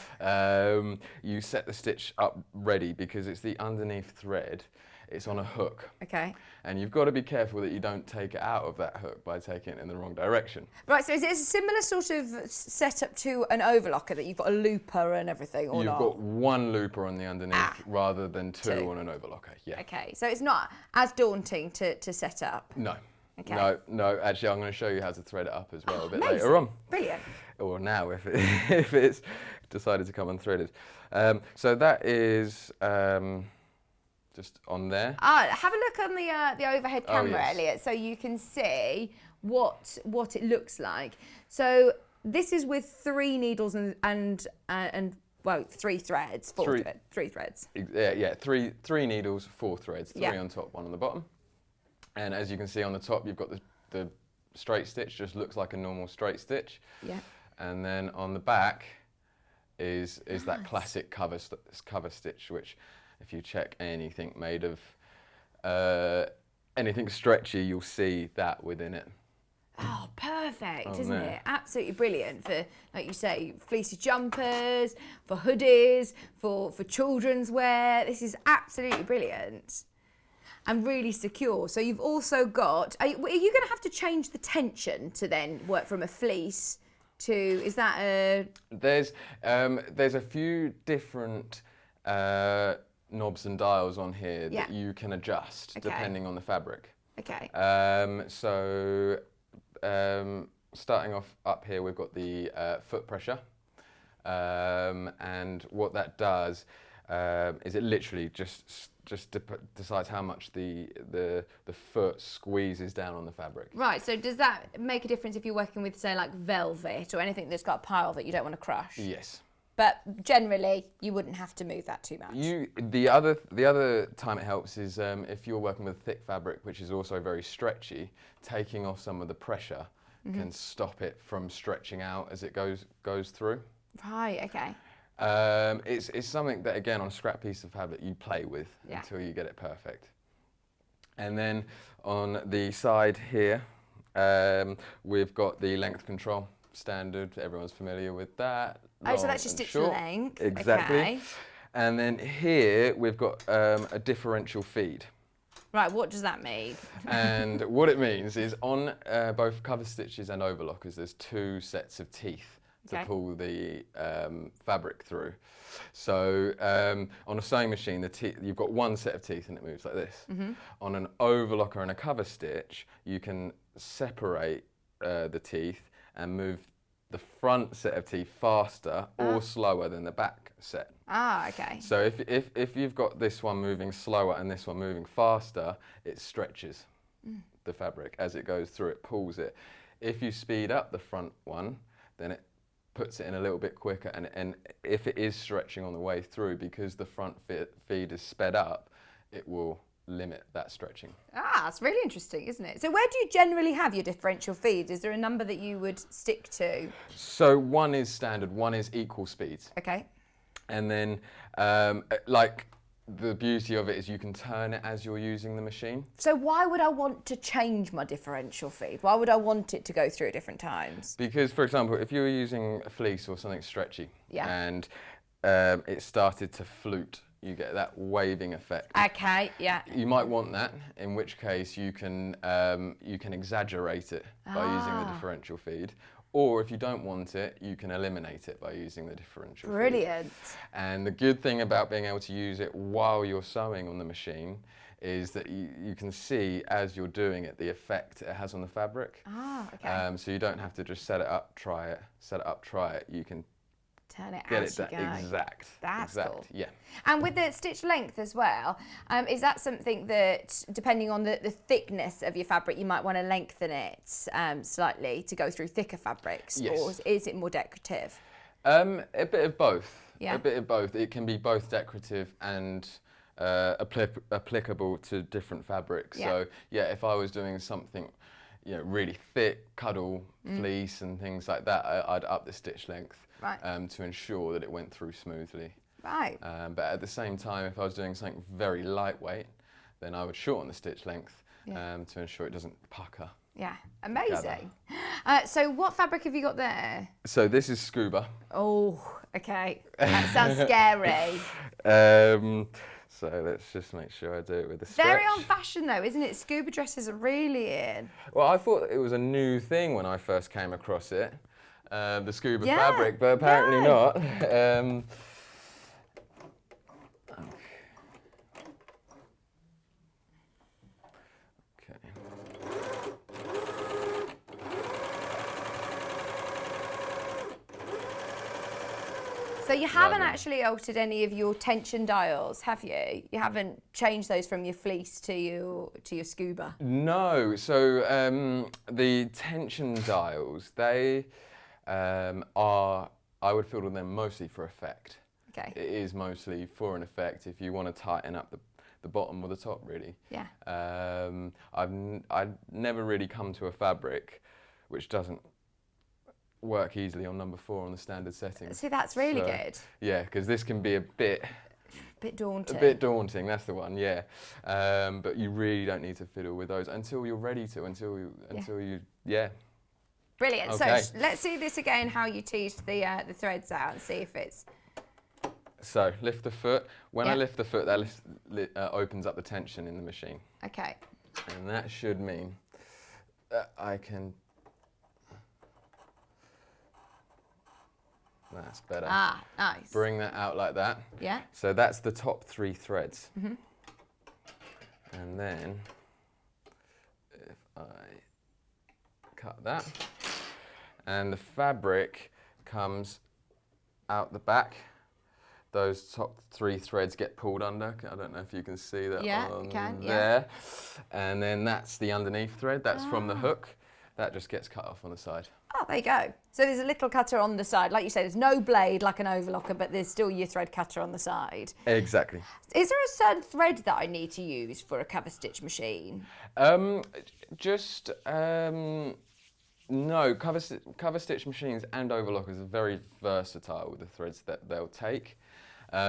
You set the stitch up ready because it's the underneath thread. It's on a hook. Okay. And you've got to be careful that you don't take it out of that hook by taking it in the wrong direction. Right, so is it a similar sort of setup to an overlocker, that you've got a looper and everything, or You've not? got one looper on the underneath rather than two on an overlocker. Yeah. Okay, so it's not as daunting to set up. No. Okay. No. Actually, I'm going to show you how to thread it up as well a bit amazing. later on. Brilliant. Or now, if it's decided to come unthreaded. So that is just on there. Have a look on the overhead camera, yes. Elliot, so you can see what it looks like. So this is with 3 needles and well, 3 threads, 3 threads. Yeah, three needles, 4 threads, 3 Yeah. on top, 1 on the bottom. And as you can see on the top, you've got the straight stitch, just looks like a normal straight stitch. Yeah. And then on the back is that classic cover stitch, which if you check anything made of anything stretchy, you'll see that within it. Oh, perfect, Oh, isn't no. it? Absolutely brilliant for, like you say, fleecy jumpers, for hoodies, for children's wear. This is absolutely brilliant and really secure. So you've also got, are you going to have to change the tension to then work from a fleece to, is that a... There's a few different knobs and dials on here Yeah. that you can adjust Okay. depending on the fabric. Okay. Starting off up here, we've got the foot pressure, and what that does is it literally just decides how much the foot squeezes down on the fabric. Right, so does that make a difference if you're working with, say, like velvet or anything that's got a pile that you don't want to crush? Yes. But generally, you wouldn't have to move that too much. The other time it helps is if you're working with thick fabric, which is also very stretchy, taking off some of the pressure can stop it from stretching out as it goes through. Right, okay. It's something that, again, on a scrap piece of fabric you play with Yeah. until you get it perfect. And then on the side here, we've got the length control. Standard, everyone's familiar with that. Oh, so long that's your and stitch short. length. Exactly. Okay. And then here we've got a differential feed. Right, what does that mean? And what it means is on both cover stitches and overlockers, there's two sets of teeth to Okay. pull the fabric through. So on a sewing machine, you've got one set of teeth and it moves like this. On an overlocker and a cover stitch, you can separate the teeth and move the front set of teeth faster or slower than the back set. Ah, okay. So if you've got this one moving slower and this one moving faster, it stretches the fabric as it goes through, it pulls it. If you speed up the front one, then it puts it in a little bit quicker, and if it is stretching on the way through, because the front feed is sped up, it will limit that stretching. Ah, it's really interesting, isn't it? So where do you generally have your differential feed? Is there a number that you would stick to? So one is standard, one is equal speeds. Okay. And then, like, the beauty of it is you can turn it as you're using the machine. So why would I want to change my differential feed? Why would I want it to go through at different times? Because, for example, if you were using a fleece or something stretchy and it started to flute, you get that waving effect. Okay, yeah. You might want that, in which case you can exaggerate it by using the differential feed. Or if you don't want it, you can eliminate it by using the differential feed. Brilliant. And the good thing about being able to use it while you're sewing on the machine is that you can see as you're doing it the effect it has on the fabric. Ah, okay. So you don't have to just set it up, try it, set it up, try it. You can Turn it get as it you go. exact. That's exact, cool. yeah. And with the stitch length as well, is that something that, depending on the thickness of your fabric, you might want to lengthen it slightly to go through thicker fabrics? Yes. Or is it more decorative? A bit of both. Yeah. A bit of both. It can be both decorative and applicable to different fabrics. Yeah. So yeah, if I was doing something, really thick, cuddle, fleece and things like that, I'd up the stitch length to ensure that it went through smoothly. Right. But at the same time, if I was doing something very lightweight, then I would shorten the stitch length to ensure it doesn't pucker. Yeah, amazing. So what fabric have you got there? So this is scuba. Oh, okay. That sounds scary. So let's just make sure I do it with the stretch. Very on fashion though, isn't it? Scuba dresses are really in. Well, I thought it was a new thing when I first came across it, the scuba fabric, but apparently not. So you haven't actually altered any of your tension dials, have you? You haven't changed those from your fleece to your scuba? No, so the tension dials, they are, I would fiddle them mostly for effect. Okay. It is mostly for an effect. If you want to tighten up the bottom or the top, really. Yeah. I've never really come to a fabric which doesn't work easily on number 4 on the standard settings. See, that's really good. Yeah, because this can be a bit daunting. A bit daunting, that's the one, yeah. But you really don't need to fiddle with those until you're ready to, until you, yeah. Brilliant. Okay. So let's see this again, how you tease the threads out and see if it's... So lift the foot. When I Yeah. lift the foot, that opens up the tension in the machine. Okay. And that should mean that I can... That's better. Ah, nice. Bring that out like that. Yeah. So that's the top 3 threads. And then if I cut that, and the fabric comes out the back, those top 3 threads get pulled under. I don't know if you can see that on there. And then that's the underneath thread, that's from the hook. That just gets cut off on the side. Oh, there you go. So there's a little cutter on the side. Like you say, there's no blade like an overlocker, but there's still your thread cutter on the side. Exactly. Is there a certain thread that I need to use for a cover stitch machine? No, cover stitch machines and overlockers are very versatile with the threads that they'll take.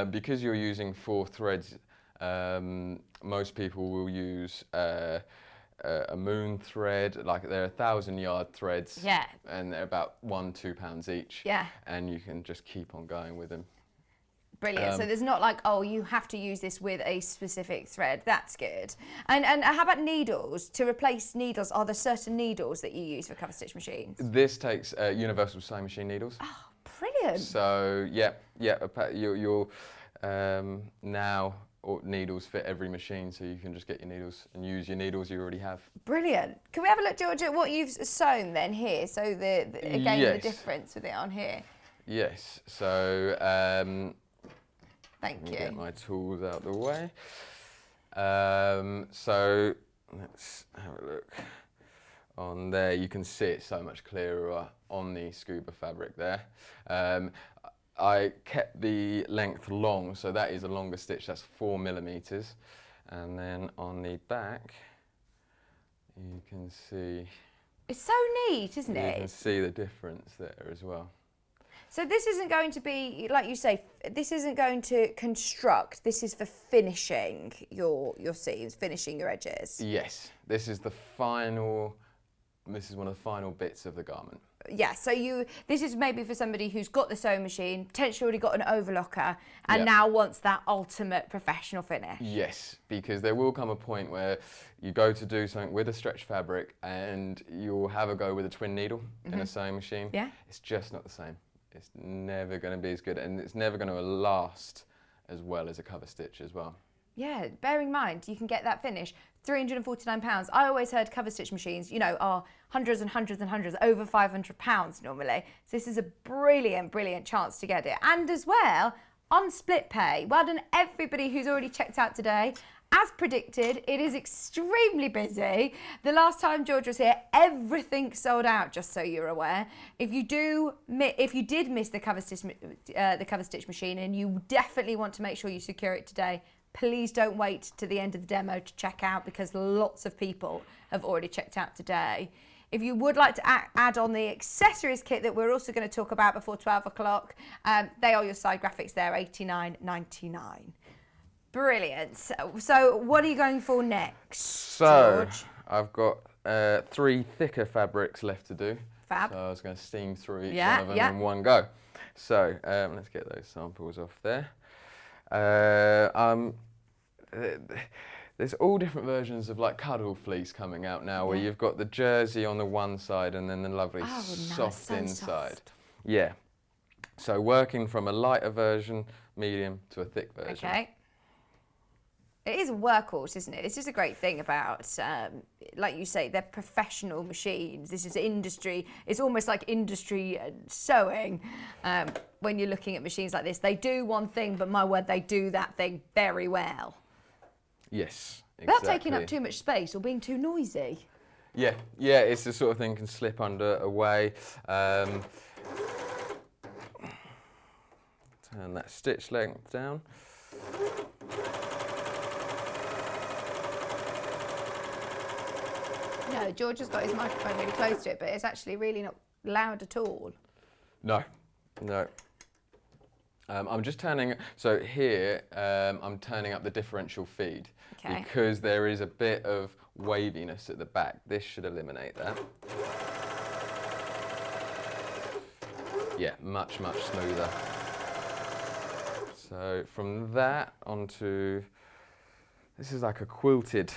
Because you're using 4 threads, most people will use a moon thread, like they're 1,000-yard threads, Yeah. and they're about £1-2 pounds each. Yeah. And you can just keep on going with them. Brilliant. So there's not like, oh, you have to use this with a specific thread. That's good. And how about needles? To replace needles, are there certain needles that you use for cover stitch machines? This takes universal sewing machine needles. Oh, brilliant. So you'll now needles fit every machine, so you can just get your needles and use your needles you already have. Brilliant. Can we have a look, George, at what you've sewn then here? So again, Yes. the difference with it on here. Yes. So Thank let me you. get my tools out the way. So let's have a look. On there, you can see it so much clearer on the scuba fabric there. I kept the length long, so that is a longer stitch, that's 4mm. And then on the back, you can see... It's so neat, isn't it? You can see the difference there as well. So this isn't going to be, like you say, this isn't going to construct, this is for finishing your seams, finishing your edges. Yes, this is one of the final bits of the garment. Yeah, so this is maybe for somebody who's got the sewing machine, potentially already got an overlocker, and now wants that ultimate professional finish. Yes, because there will come a point where you go to do something with a stretch fabric and you'll have a go with a twin needle in a sewing machine. Yeah. It's just not the same. It's never going to be as good, and it's never going to last as well as a cover stitch as well. Yeah, bear in mind, you can get that finish, £349. I always heard cover stitch machines, are hundreds and hundreds and hundreds, over £500 normally. So this is a brilliant, brilliant chance to get it. And as well, on split pay. Well done everybody who's already checked out today. As predicted, it is extremely busy. The last time George was here, everything sold out, just so you're aware. If you did miss the cover stitch machine and you definitely want to make sure you secure it today, please don't wait to the end of the demo to check out, because lots of people have already checked out today. If you would like to add on the accessories kit that we're also going to talk about before 12 o'clock, they are your side graphics there, $89.99. Brilliant. So what are you going for next, So George? I've got 3 thicker fabrics left to do. Fab. So I was going to steam through each Yeah, one of them yeah. in one go. So let's get those samples off there. There's all different versions of like cuddle fleece coming out now, where you've got the jersey on the one side and then the lovely soft so inside. soft. Yeah. So working from a lighter version, medium, to a thick version. Okay. It is a workhorse, isn't it? This is a great thing about, like you say, they're professional machines. This is industry. It's almost like industry sewing. When you're looking at machines like this, they do one thing, but my word, they do that thing very well. Yes, exactly. Without taking up too much space or being too noisy. Yeah, it's the sort of thing can slip under away. Turn that stitch length down. No, George has got his microphone really close to it, but it's actually really not loud at all. No, no. I'm just turning, so here I'm turning up the differential feed because there is a bit of waviness at the back. This should eliminate that. Yeah, much, much smoother. So from that onto, this is like a quilted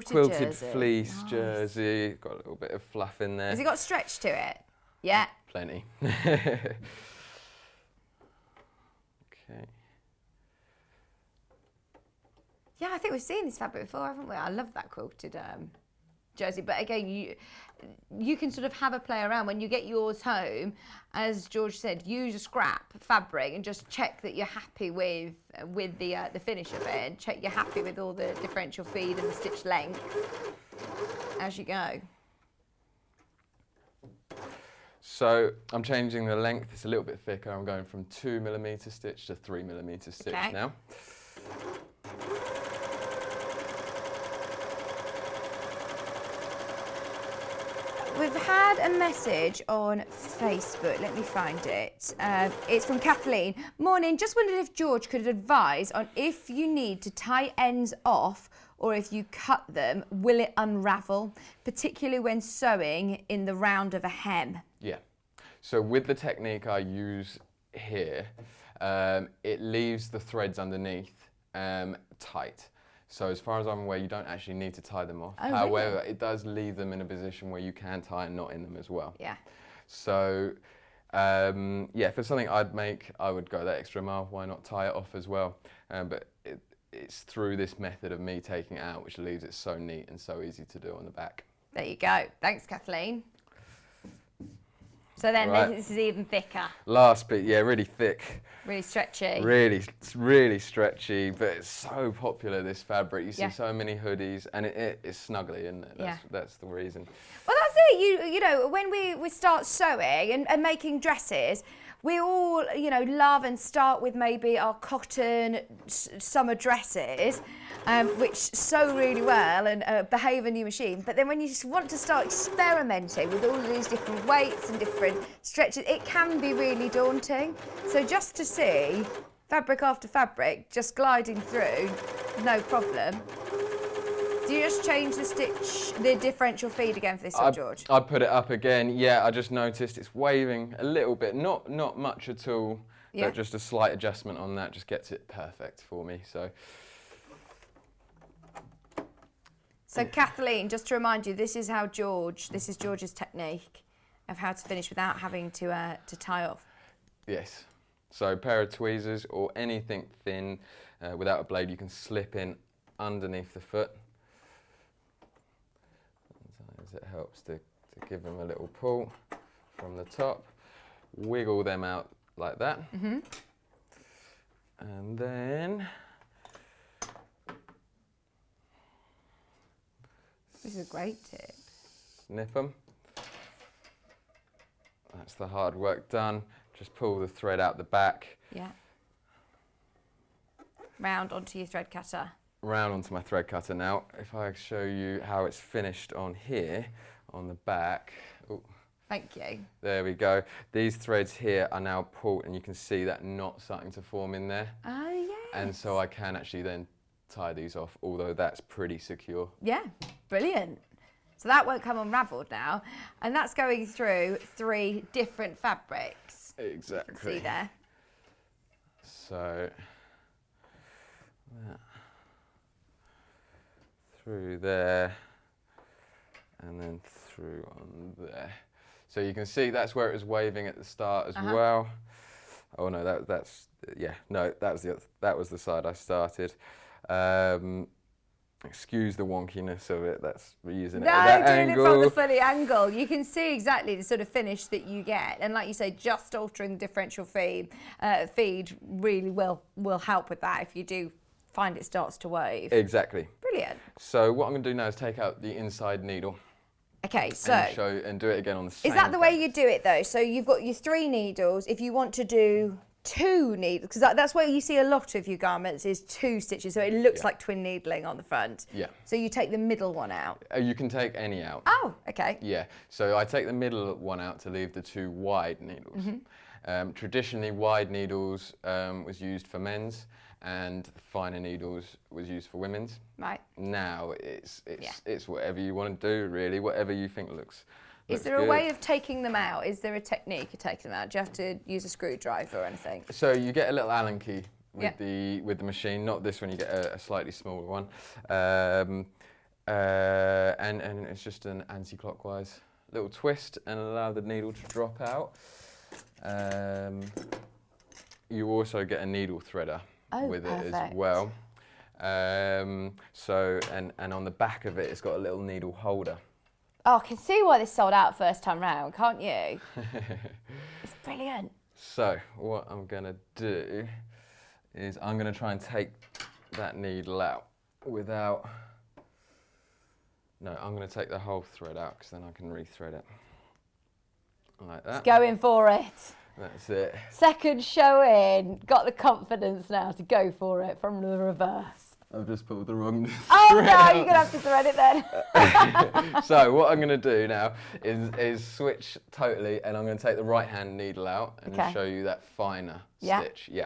jersey. fleece jersey. Got a little bit of fluff in there. Has it got stretch to it? Yeah. Plenty. Okay. Yeah, I think we've seen this fabric before, haven't we? I love that quilted jersey. But again, you can sort of have a play around when you get yours home. As George said, use a scrap fabric and just check that you're happy with the finish of it, and check you're happy with all the differential feed and the stitch length as you go. So I'm changing the length. It's a little bit thicker. I'm going from 2mm stitch to 3mm stitch now. We've had a message on Facebook. Let me find it. It's from Kathleen. Morning. Just wondered if George could advise on if you need to tie ends off or if you cut them, will it unravel, particularly when sewing in the round of a hem? Yeah. So with the technique I use here, it leaves the threads underneath tight. So as far as I'm aware, you don't actually need to tie them off. Oh, However, really? it does leave them in a position where you can tie a knot in them as well. Yeah. So yeah, for something I'd make, I would go that extra mile. Why not tie it off as well? But it's through this method of me taking it out, which leaves it so neat and so easy to do on the back. There you go. Thanks, Kathleen. So then this is even thicker. Last bit, yeah, really thick. Really stretchy. Really stretchy, but it's so popular, this fabric. You see Yeah. so many hoodies, and it's snuggly, isn't it? That's the reason. Well, that's it. You know, when we start sewing and making dresses, we all, you know, love and start with maybe our cotton summer dresses, which sew really well and behave a new machine. But then when you just want to start experimenting with all of these different weights and different stretches, it can be really daunting. So just to see fabric after fabric just gliding through, no problem. Do you just change the differential feed again for this one, George? I put it up again. Yeah, I just noticed it's waving a little bit, not much at all, but just a slight adjustment on that just gets it perfect for me. So Kathleen, just to remind you, this is George's technique of how to finish without having to tie off. Yes. So a pair of tweezers or anything thin without a blade, you can slip in underneath the foot. Sometimes it helps to give them a little pull from the top. Wiggle them out like that. Mm-hmm. And then this is a great tip. Snip them. That's the hard work done. Just pull the thread out the back. Yeah. Round onto your thread cutter. Round onto my thread cutter now. If I show you how it's finished on here, on the back. Ooh. Thank you. There we go. These threads here are now pulled and you can see that knot starting to form in there. Oh, yes. And so I can actually then tie these off, although that's pretty secure. Yeah, brilliant. So that won't come unravelled now. And that's going through 3 different fabrics. Exactly. You can see there. So, that through there, and then through on there. So you can see that's where it was waving at the start as well. Oh no, that was the side I started. Excuse the wonkiness of it. That's using it at that angle. No, doing it from the funny angle. You can see exactly the sort of finish that you get, and like you say, just altering the differential feed really will help with that if you do find it starts to wave. Exactly. Brilliant. So what I'm going to do now is take out the inside needle. Okay, so and do it again on the same is that the way page. you do it though? So you've got your 3 needles. If you want to do 2 needles, because that's where you see a lot of your garments is 2 stitches, so it looks like twin needling on the front. Yeah. So you take the middle one out. You can take any out. Oh, okay. Yeah, so I take the middle one out to leave the 2 wide needles. Traditionally, wide needles was used for men's, and finer needles was used for women's. Right. Now it's whatever you want to do, really, whatever you think looks. Is there a way of taking them out? Is there a technique of taking them out? Do you have to use a screwdriver or anything? So you get a little Allen key with the machine. Not this one. You get a slightly smaller one, and it's just an anti-clockwise little twist and allow the needle to drop out. You also get a needle threader with it as well. So and on the back of it, it's got a little needle holder. Oh, I can see why this sold out first time round, can't you? It's brilliant. So what I'm going to do is I'm going to try and take that needle out without... No, I'm going to take the whole thread out because then I can rethread it. Like that. It's going for it. That's it. Second showing. Got the confidence now to go for it from the reverse. I've just pulled the wrong Oh thread no, out. you're going to have to thread it then. So what I'm going to do now is switch totally, and I'm going to take the right hand needle out and show you that finer stitch. Yeah.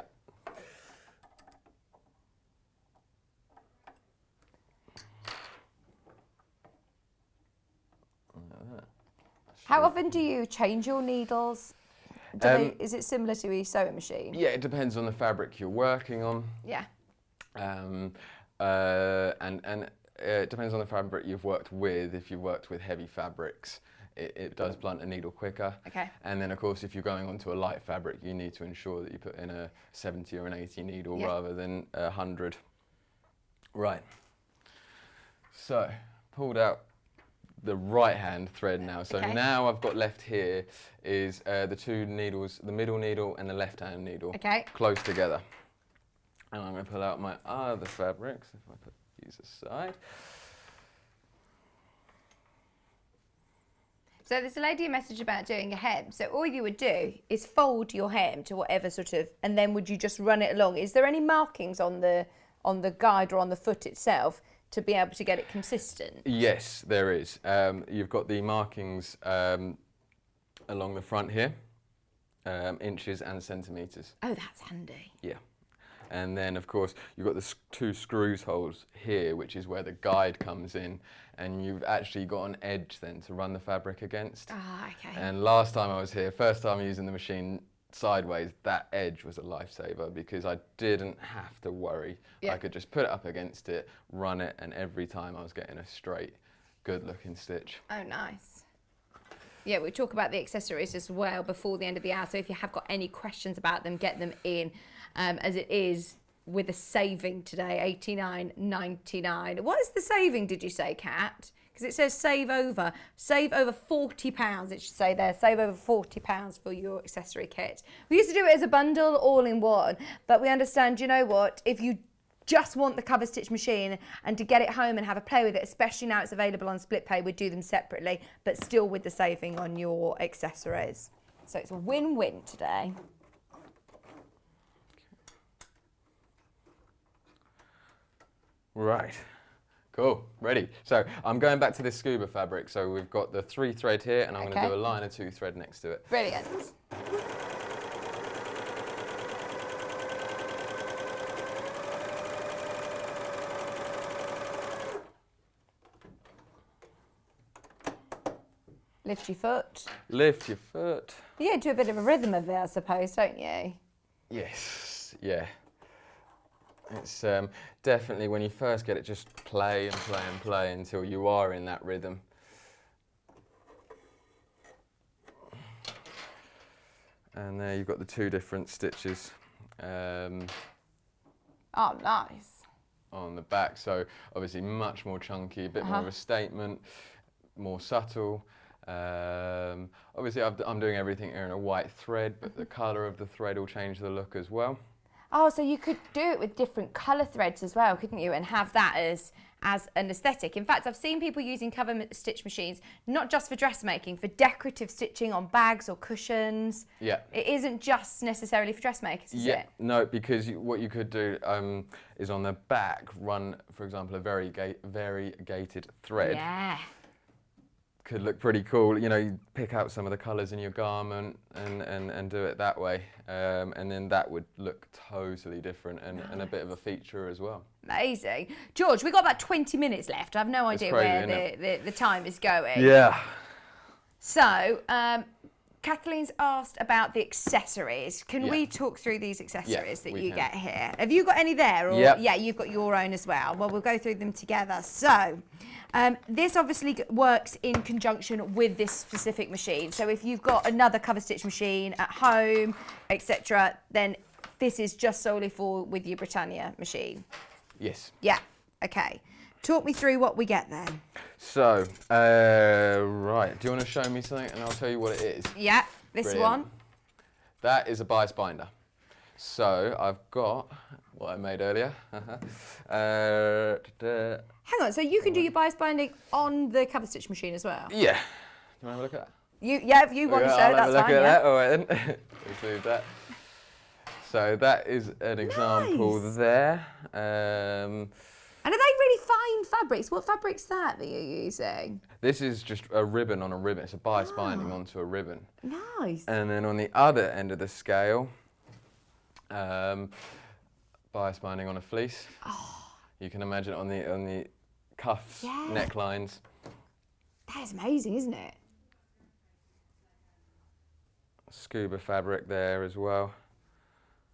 How often do you change your needles? Is it similar to a sewing machine? Yeah, it depends on the fabric you're working on. Yeah. And it depends on the fabric you've worked with. If you've worked with heavy fabrics, it does blunt a needle quicker. Okay. And then, of course, if you're going onto a light fabric, you need to ensure that you put in a 70 or an 80 needle rather than 100. Right. So, pulled out the right-hand thread now. So now I've got left here is the 2 needles, the middle needle and the left-hand needle, close together. And I'm going to pull out my other fabrics, if I put these aside. So there's a lady a message about doing a hem. So all you would do is fold your hem to whatever sort of, and then would you just run it along? Is there any markings on the guide or on the foot itself to be able to get it consistent? Yes, there is. You've got the markings along the front here, inches and centimetres. Oh, that's handy. Yeah. And then, of course, you've got the 2 screws holes here, which is where the guide comes in, and you've actually got an edge then to run the fabric against. Ah, okay. And last time I was here, first time using the machine sideways, that edge was a lifesaver because I didn't have to worry. I could just put it up against it, run it, and every time I was getting a straight, good-looking stitch. Oh, nice. Yeah, we'll talk about the accessories as well before the end of the hour. So if you have got any questions about them, get them in, as it is with a saving today, $89.99. What is the saving, did you say, Kat? Because it says save over £40. It should say there, save over £40 for your accessory kit. We used to do it as a bundle, all in one, but we understand, you know what, if you just want the Coverstitch machine and to get it home and have a play with it, especially now it's available on split pay, we'd do them separately, but still with the saving on your accessories. So it's a win-win today. Right, cool, ready. So I'm going back to this scuba fabric. So we've got the 3 thread here, and I'm going to do a line of 2 thread next to it. Brilliant. Lift your foot. Lift your foot. You do a bit of a rhythm of it, I suppose, don't you? Yes, yeah. It's definitely, when you first get it, just play and play and play until you are in that rhythm. And there you've got the 2 different stitches Oh, nice. on the back. So obviously much more chunky, a bit more of a statement, more subtle. Obviously I'm doing everything here in a white thread, but the colour of the thread will change the look as well. Oh, so you could do it with different colour threads as well, couldn't you? And have that as as an aesthetic. In fact, I've seen people using cover stitch machines, not just for dressmaking, for decorative stitching on bags or cushions. Yeah. It isn't just necessarily for dressmakers, is it? No, because what you could do is on the back run, for example, a variegated thread. Yeah. Could look pretty cool. You know, you pick out some of the colours in your garment and do it that way. And then that would look totally different and a bit of a feature as well. Amazing. George, we've got about 20 minutes left. I have no idea where the time is going. Yeah. So, Kathleen's asked about the accessories. Can we talk through these accessories that you get here? Have you got any there? Or yeah, you've got your own as well. Well, we'll go through them together. So, this obviously works in conjunction with this specific machine. So if you've got another cover stitch machine at home, etc., then this is just solely with your Britannia machine. Yes. Yeah. Okay. Talk me through what we get then. So, right. Do you want to show me something and I'll tell you what it is? Yeah. This one. That is a bias binder. So I've got what I made earlier. Hang on, so you can do your bias binding on the cover stitch machine as well? Yeah. You want to have a look at that? If you want to show, I'll that's have a look fine. at that. All right then. Let's do that. So that is an example there. And are they really fine fabrics? What fabric's that you're using? This is just a ribbon on a ribbon. It's a bias binding onto a ribbon. Nice. And then on the other end of the scale, bias binding on a fleece. Oh. You can imagine on the cuffs, necklines. That is amazing, isn't it? Scuba fabric there as well.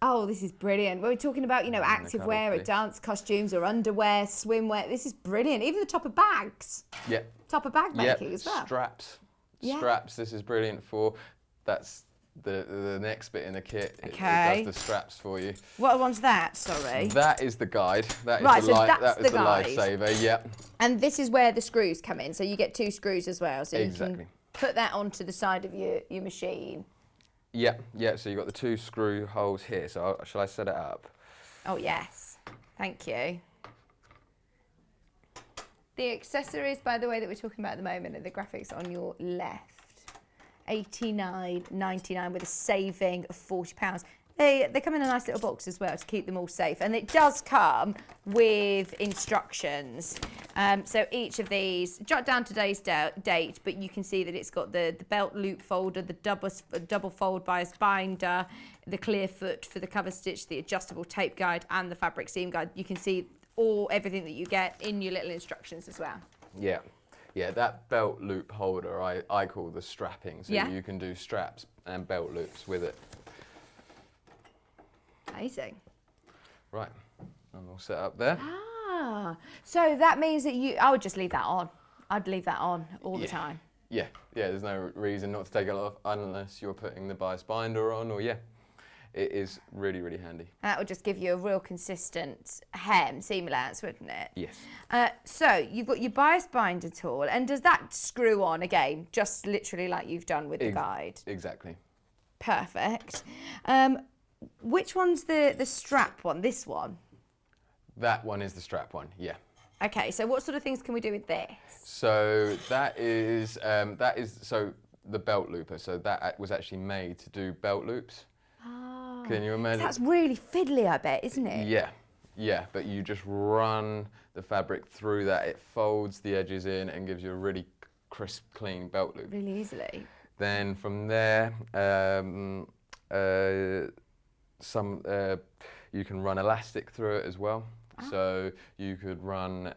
Oh, this is brilliant. We're talking about, active wear at dance costumes or underwear, swimwear. This is brilliant. Even the top of bags. Yeah. Top of bag making as well. Straps. Yeah. Straps, this is brilliant for, that's the next bit in the kit. Okay. It does the straps for you. What one's that, sorry? That is the guide. That is Right, the so that's the guide. lifesaver, yep. And this is where the screws come in. So you get 2 screws as well. So Exactly. you can put that onto the side of your machine. Yeah, so you've got the 2 screw holes here. So shall I set it up? Oh, yes. Thank you. The accessories, by the way, that we're talking about at the moment are the graphics on your left. $89.99 with a saving of £40. They come in a nice little box as well to keep them all safe. And it does come with instructions. So each of these, jot down today's date, but you can see that it's got the belt loop folder, the double fold bias binder, the clear foot for the cover stitch, the adjustable tape guide, and the fabric seam guide. You can see everything that you get in your little instructions as well. Yeah, that belt loop holder I call the strapping. So you can do straps and belt loops with it. Amazing. Right, I'm all set up there. So that means that I would just leave that on. I'd leave that on all the time. Yeah, there's no reason not to take it off unless you're putting the bias binder on it is really, really handy. That would just give you a real consistent seam allowance, wouldn't it? Yes. So you've got your bias binder tool, and does that screw on again, just literally like you've done with the guide? Exactly. Perfect. Which one's the strap one? This one? That one is the strap one, yeah. Okay, so what sort of things can we do with this? So that is the belt looper. So that was actually made to do belt loops. Can you imagine? That's really fiddly, I bet, isn't it? Yeah, but you just run the fabric through that. It folds the edges in and gives you a really crisp, clean belt loop. Really easily. Then from there, you can run elastic through it as well. So you could run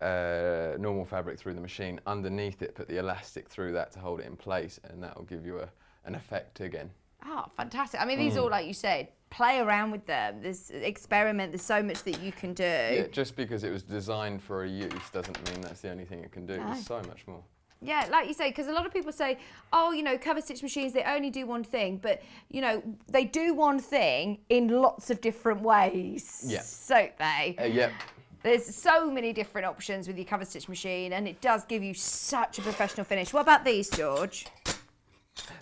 normal fabric through the machine, underneath it, put the elastic through that to hold it in place, and that will give you an effect again. Oh, fantastic. I mean, these all, like you said, play around with them. There's experiment. There's so much that you can do. Yeah, just because it was designed for a use doesn't mean that's the only thing it can do. There's so much more. Yeah, like you say, because a lot of people say, oh, cover stitch machines, they only do one thing. But, they do one thing in lots of different ways. Yeah. Don't they? Yeah. There's so many different options with your cover stitch machine, and it does give you such a professional finish. What about these, George?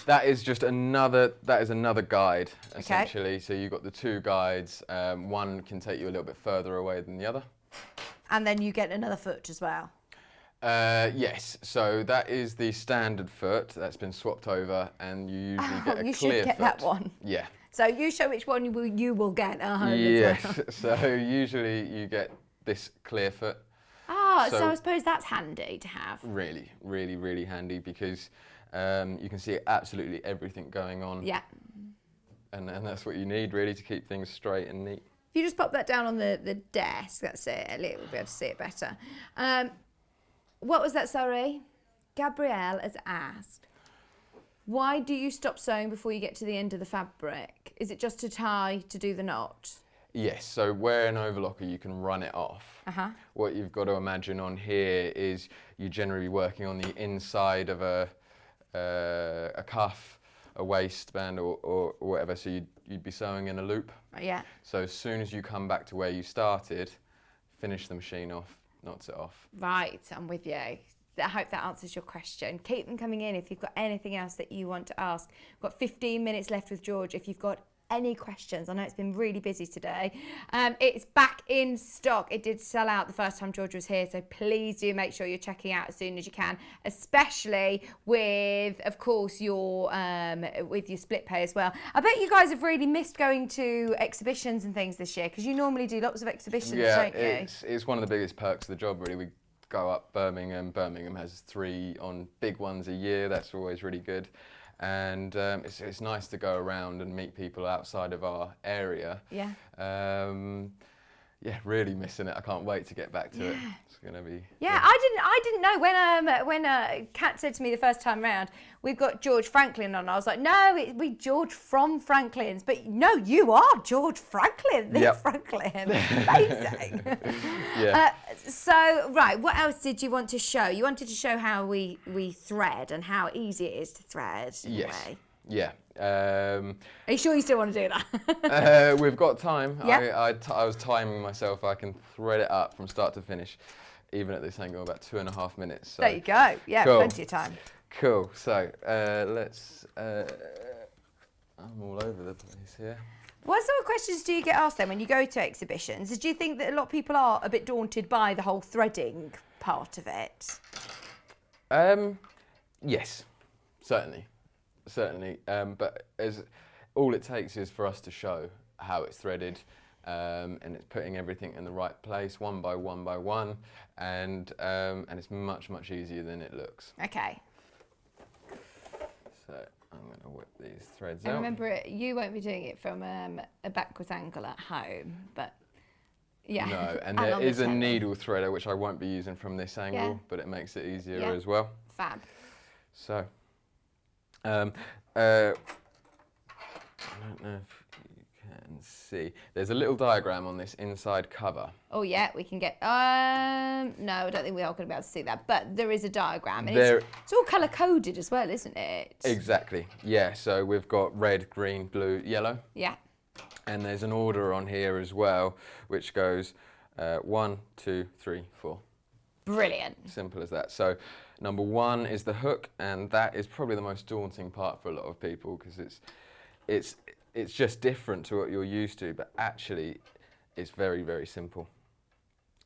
That is another guide, essentially. So you've got the 2 guides. One can take you a little bit further away than the other. And then you get another foot as well. Yes, so that is the standard foot that's been swapped over, and you usually get a you clear should get foot. that one. Yeah. So you show which one you will get at home Yes. as well. So usually you get this clear foot. So I suppose that's handy to have. Really, really, really handy because you can see absolutely everything going on. Yeah. And that's what you need really to keep things straight and neat. If you just pop that down on the desk, that's it. We'll be able to see it better. What was that, sorry? Gabrielle has asked, why do you stop sewing before you get to the end of the fabric? Is it just to tie to do the knot? Yes, so where an overlocker you can run it off. Uh-huh. What you've got to imagine on here is you're generally working on the inside of a cuff, a waistband or whatever, so you'd be sewing in a loop. Yeah. So as soon as you come back to where you started, finish the machine off, knots it off. Right, I'm with you. I hope that answers your question. Keep them coming in if you've got anything else that you want to ask. We've got 15 minutes left with George. If you've got any questions, I know it's been really busy today. It's back in stock. It did sell out the first time George was here, so please do make sure you're checking out as soon as you can, especially with, of course, your with your split pay as well. I bet you guys have really missed going to exhibitions and things this year, because you normally do lots of exhibitions, don't you? It's one of the biggest perks of the job, really. We go up Birmingham. Birmingham has 3 on big ones a year. That's always really good. And it's nice to go around and meet people outside of our area. Yeah. Yeah, really missing it. I can't wait to get back to it. It's gonna be. Yeah, I didn't know when Kat said to me the first time round, we've got George Franklin on. I was like, no, we George from Franklin's, but no, you are George Franklin. Yep. Franklin, amazing. Yeah. So right, what else did you want to show? You wanted to show how we thread and how easy it is to thread. Yes. Way. Yeah. Are you sure you still want to do that? We've got time. Yeah. I was timing myself. I can thread it up from start to finish, even at this angle, about 2.5 minutes. So. There you go. Yeah, cool. Plenty of time. Cool. So let's. I'm all over the place here. What sort of questions do you get asked then when you go to exhibitions? Do you think that a lot of people are a bit daunted by the whole threading part of it? Yes, certainly. But as all it takes is for us to show how it's threaded, and it's putting everything in the right place, one by one, and it's much easier than it looks. Okay. So I'm going to whip these threads And out. remember, you won't be doing it from a backwards angle at home, but yeah. No, and on there the is a telly. needle threader which I won't be using from this angle, Yeah. but it makes it easier Yeah. as well. Fab. So, I don't know if you can see. There's a little diagram on this inside cover. Oh yeah, we can get. No, I don't think we are going to be able to see that, but there is a diagram, and it's all colour coded as well, isn't it? Exactly. Yeah. So we've got red, green, blue, yellow, Yeah. and there's an order on here as well, which goes 1, 2, 3, 4. Brilliant. Simple as that. So number 1 is the hook, and that is probably the most daunting part for a lot of people because it's just different to what you're used to, but actually it's very simple.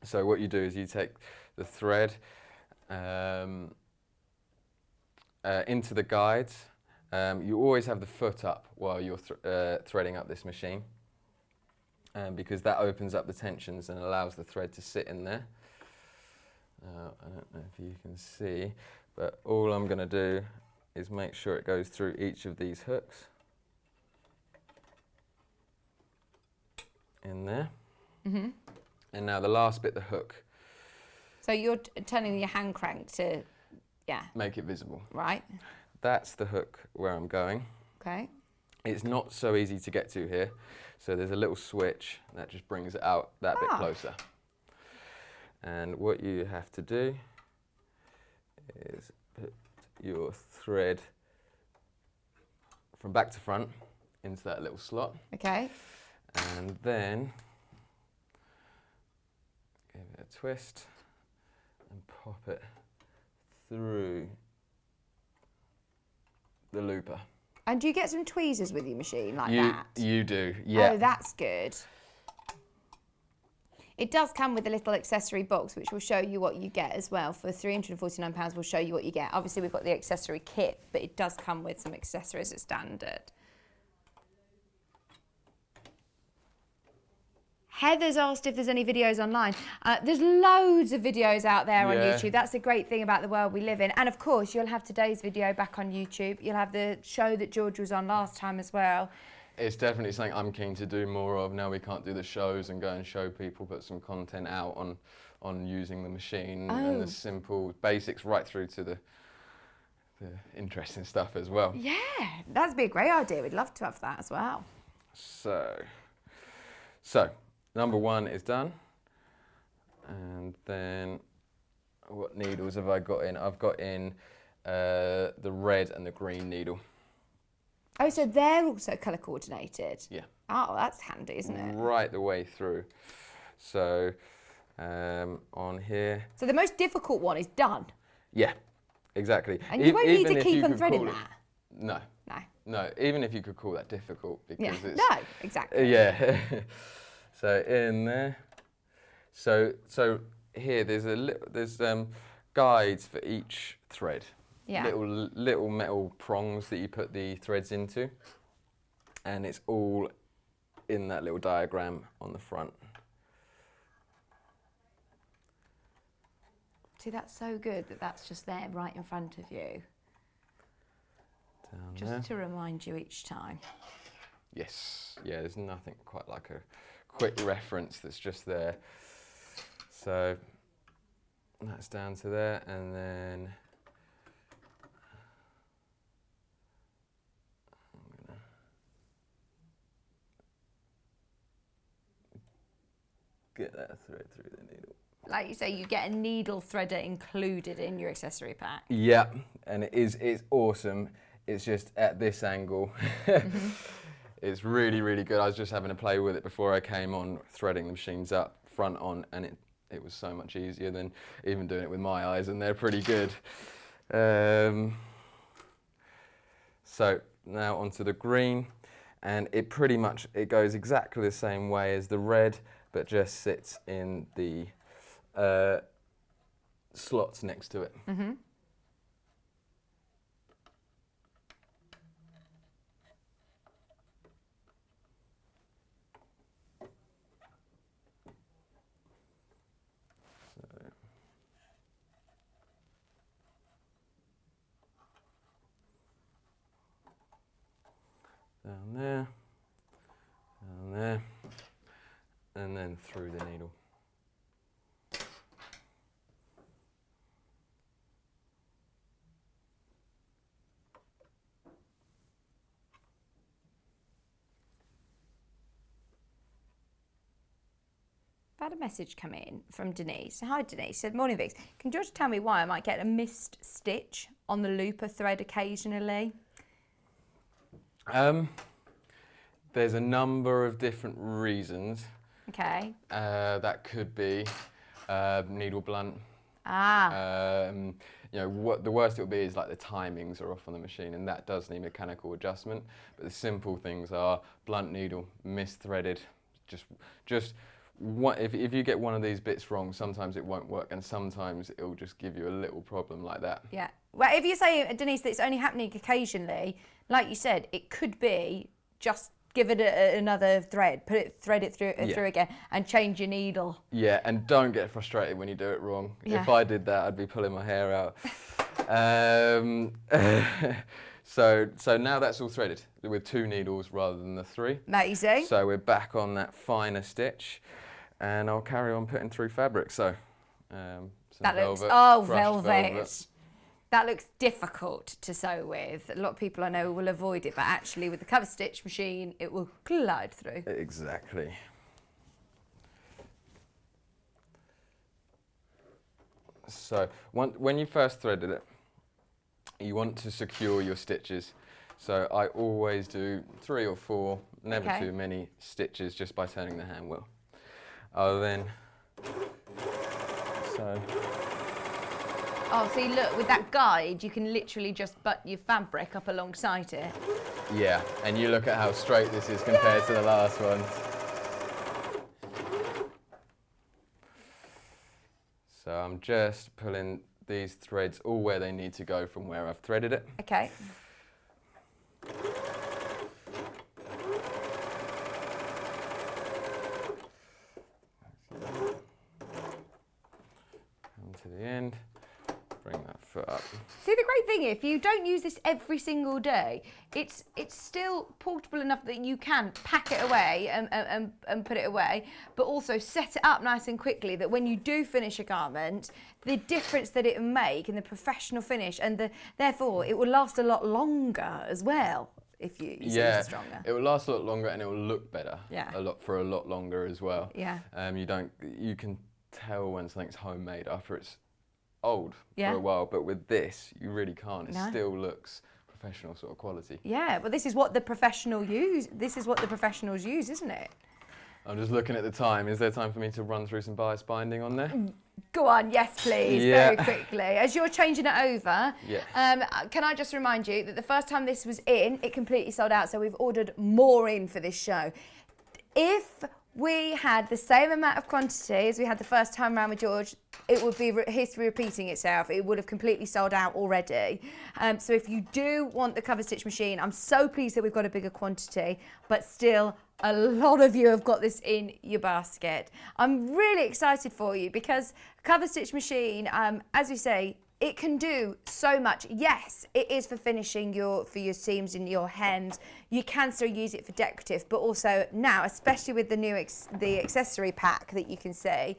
So what you do is you take the thread into the guides. You always have the foot up while you're threading up this machine, because that opens up the tensions and allows the thread to sit in there. I don't know if you can see, but all I'm going to do is make sure it goes through each of these hooks. In there. Mm-hmm. And now the last bit, the hook. So you're turning your hand crank to, yeah. Make it visible. Right. That's the hook where I'm going. Okay. It's not so easy to get to here, so there's a little switch that just brings it out that bit closer. And what you have to do is put your thread from back to front into that little slot. Okay. And then give it a twist and pop it through the looper. And do you get some tweezers with your machine like that? You do, yeah. Oh, that's good. It does come with a little accessory box, which will show you what you get as well. For £349, we'll show you what you get. Obviously, we've got the accessory kit, but it does come with some accessories as standard. Heather's asked if there's any videos online. There's loads of videos out there on YouTube. That's the great thing about the world we live in. And of course, you'll have today's video back on YouTube. You'll have the show that George was on last time as well. It's definitely something I'm keen to do more of. Now we can't do the shows and go and show people, put some content out on using the machine and the simple basics right through to the interesting stuff as well. Yeah, that'd be a great idea. We'd love to have that as well. So number 1 is done. And then what needles have I got in? I've got in the red and the green needle. Oh, so they're also colour coordinated? Yeah. Oh, that's handy, isn't it? Right the way through. So on here. So the most difficult one is done? Yeah, exactly. And you won't need to keep on threading that? No. No. No, even if you could call that difficult, because it's... No, exactly. Yeah. So in there. So here there's guides for each thread. Yeah. Little metal prongs that you put the threads into, and it's all in that little diagram on the front. See, that's so good that that's just there right in front of you. Down Just there. to remind you each time. Yes, yeah, there's nothing quite like a quick reference that's just there. So that's down to there, and then I'm gonna get that thread through the needle. Like you say, you get a needle threader included in your accessory pack. Yeah, and it's awesome. It's just at this angle. It's really, really good. I was just having a play with it before I came on, threading the machines up, front on, and it was so much easier than even doing it with my eyes, and they're pretty good. So now onto the green, and it pretty much, it goes exactly the same way as the red, but just sits in the slots next to it. Mm-hmm. Down there, and then through the needle. I've had a message come in from Denise. Hi Denise, said, morning Vix. Can George tell me why I might get a missed stitch on the looper thread occasionally? There's a number of different reasons. Okay. That could be needle blunt. You know, what the worst it would be is like the timings are off on the machine, and that does need mechanical adjustment. But the simple things are blunt needle, misthreaded. Just one, if you get one of these bits wrong, sometimes it won't work, and sometimes it'll just give you a little problem like that. Yeah. Well, if you say, Denise, that it's only happening occasionally, like you said, it could be just give it another thread, thread it through again, and change your needle. Yeah, and don't get frustrated when you do it wrong. Yeah. If I did that, I'd be pulling my hair out. So now that's all threaded with 2 needles rather than the 3. Amazing. So we're back on that finer stitch, and I'll carry on putting through fabric. So some that velvet, looks, crushed velvet. That looks difficult to sew with. A lot of people I know will avoid it, but actually with the Coverstitch machine, it will glide through. Exactly. So when you first threaded it, you want to secure your stitches. So I always do 3 or 4, never too many stitches, just by turning the hand wheel. I'll then, Oh, see, look, with that guide, you can literally just butt your fabric up alongside it. yeah, and you look at how straight this is compared to the last one. So I'm just pulling these threads all where they need to go from where I've threaded it. Okay. Come to the end, bring that foot up. See, the great thing, if you don't use this every single day, it's still portable enough that you can pack it away and put it away, but also set it up nice and quickly that when you do finish a garment, the difference that it will make in the professional finish, and therefore it will last a lot longer as well if you use it stronger. It will last a lot longer and it will look better. Yeah. For a lot longer as well. Yeah. You can tell when something's homemade after it's old Yeah. for a while, but with this you really can't. It No. still looks professional sort of quality. Yeah, but this is what the professionals use, isn't it? I'm just looking at the time. Is there time for me to run through some bias binding on there? Go on, yes please, Yeah. very quickly. As you're changing it over, Yeah. can I just remind you that the first time this was in, it completely sold out, so we've ordered more in for this show. If we had the same amount of quantity as we had the first time round with George, it would be history repeating itself. It would have completely sold out already. So if you do want the Coverstitch machine, I'm so pleased that we've got a bigger quantity, but still a lot of you have got this in your basket. I'm really excited for you because Coverstitch machine, as we say, it can do so much. Yes, it is for finishing for your seams in your hems. You can still use it for decorative, but also now, especially with the new the accessory pack that you can see,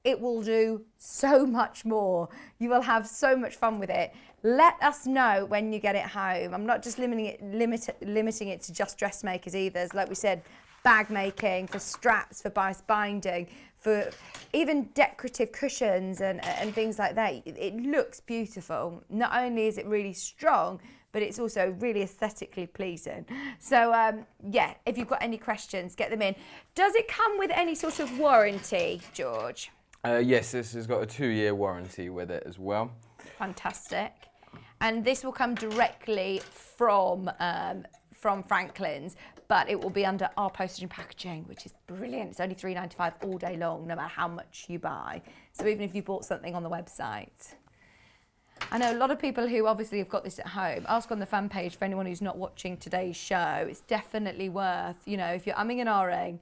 it will do so much more. You will have so much fun with it. Let us know when you get it home. I'm not just limiting it to just dressmakers either. Like we said, bag making, for straps, for bias binding, for even decorative cushions and things like that. It looks beautiful. Not only is it really strong, but it's also really aesthetically pleasing. So yeah, if you've got any questions, get them in. Does it come with any sort of warranty, George? Yes, this has got a 2-year warranty with it as well. Fantastic. And this will come directly from Franklin's, but it will be under our postage and packaging, which is brilliant. It's only $3.95 all day long, no matter how much you buy. So even if you bought something on the website. I know a lot of people who obviously have got this at home. Ask on the fan page for anyone who's not watching today's show. It's definitely worth, if you're umming and ahhing,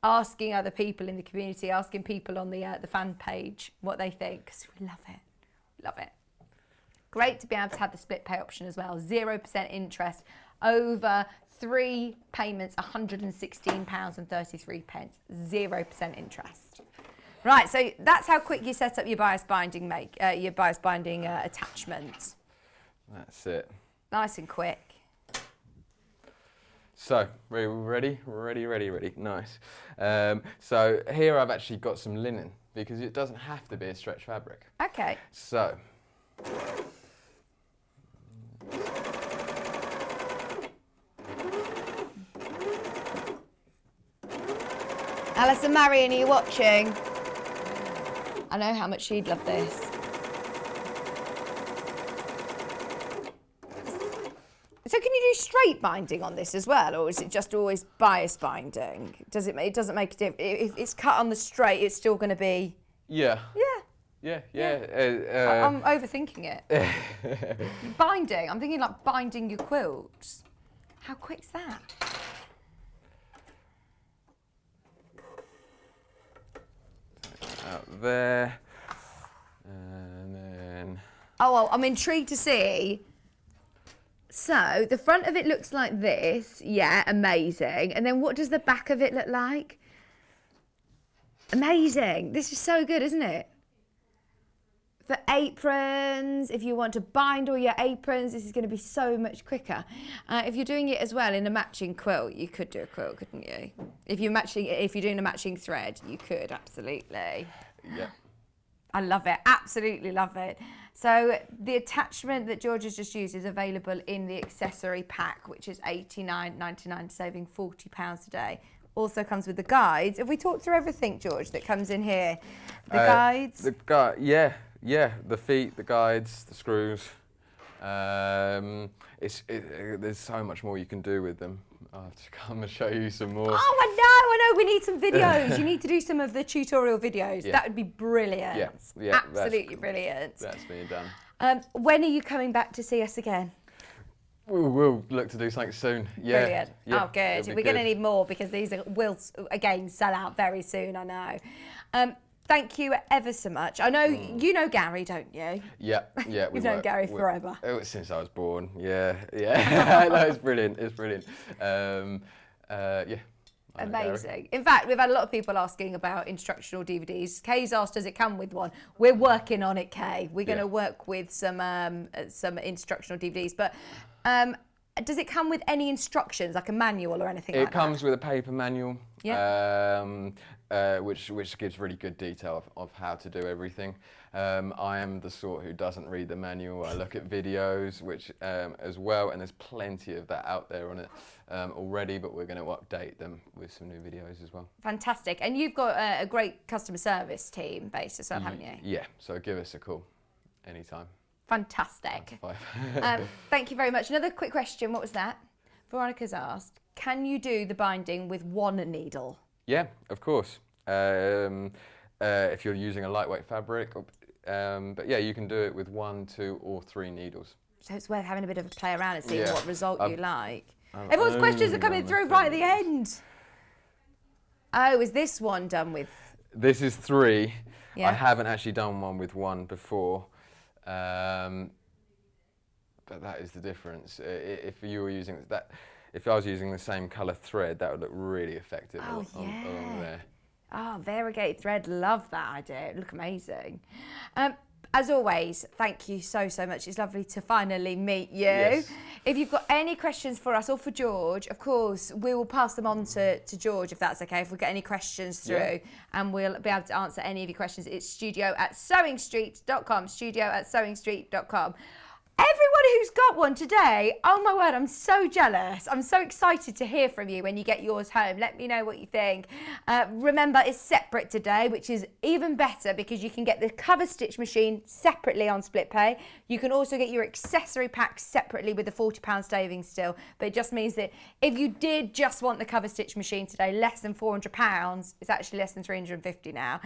asking other people in the community, asking people on the fan page what they think, because we love it. Love it. Great to be able to have the split pay option as well. 0% interest over 3 payments, £116.33. 0% interest. Right, so that's how quick you set up your bias binding attachment. That's it. Nice and quick. So, ready? Ready. Nice. So here I've actually got some linen because it doesn't have to be a stretch fabric. Okay. So. Alison Marion, are you watching? I know how much she'd love this. So can you do straight binding on this as well, or is it just always bias binding? It doesn't make a difference. If it's cut on the straight, it's still going to be... Yeah. Yeah. Yeah. I'm overthinking it. Binding, I'm thinking like binding your quilts. How quick's that? Out there. And then... Oh, well, I'm intrigued to see. So the front of it looks like this. Yeah, amazing. And then what does the back of it look like? Amazing. This is so good, isn't it? For aprons, if you want to bind all your aprons, this is going to be so much quicker. If you're doing it as well in a matching quilt, you could do a quilt, couldn't you? If you're doing a matching thread, you could, absolutely. Yeah. I love it, absolutely love it. So the attachment that George has just used is available in the accessory pack, which is $89.99, saving £40 a day. Also comes with the guides. Have we talked through everything, George, that comes in here? The guides? Yeah, the feet, the guides, the screws. There's so much more you can do with them. I'll have to come and show you some more. Oh, I know. We need some videos. You need to do some of the tutorial videos. Yeah. That would be brilliant. Yeah, Absolutely brilliant. That's being done. When are you coming back to see us again? We'll look to do something soon. Yeah. Brilliant. Yeah, Oh, good. We're going to need more because these will, again, sell out very soon, I know. Thank you ever so much. I know you know Garry, don't you? Yeah. You've known Garry forever. Since I was born. Yeah. No, it's brilliant. Yeah. Amazing. In fact, we've had a lot of people asking about instructional DVDs. Kay's asked, does it come with one? We're working on it, Kay. We're going to work with some instructional DVDs. But does it come with any instructions, like a manual or anything like that? It comes with a paper manual, which gives really good detail of how to do everything. I am the sort who doesn't read the manual. I look at videos, which as well, and there's plenty of that out there on it already, but we're going to update them with some new videos as well. Fantastic. And you've got a great customer service team based as well, haven't you? Yeah, so give us a call anytime. Fantastic. Thank you very much. Another quick question. What was that? Veronica's asked, can you do the binding with one needle? Yeah, of course. If you're using a lightweight fabric, but yeah, you can do it with 1, 2, or 3 needles. So it's worth having a bit of a play around and seeing what result you like. I've Everyone's questions are coming through right at the end. Oh, is this one done with? This is 3. Yeah. I haven't actually done one with 1 before. But that is the difference. If you were using that, if I was using the same colour thread, that would look really effective along there. Oh, variegated thread, love that idea. It'd look amazing. As always, thank you so much. It's lovely to finally meet you. Yes. If you've got any questions for us or for George, of course, we will pass them on to George if that's okay, if we get any questions through, and we'll be able to answer any of your questions. It's studio@sewingstreet.com, studio@sewingstreet.com. Everyone who's got one today, oh my word, I'm so jealous. I'm so excited to hear from you when you get yours home. Let me know what you think. Remember, it's separate today, which is even better because you can get the Coverstitch machine separately on split pay. You can also get your accessory pack separately with the £40 savings still. But it just means that if you did just want the Coverstitch machine today, less than £400, it's actually less than £350 now.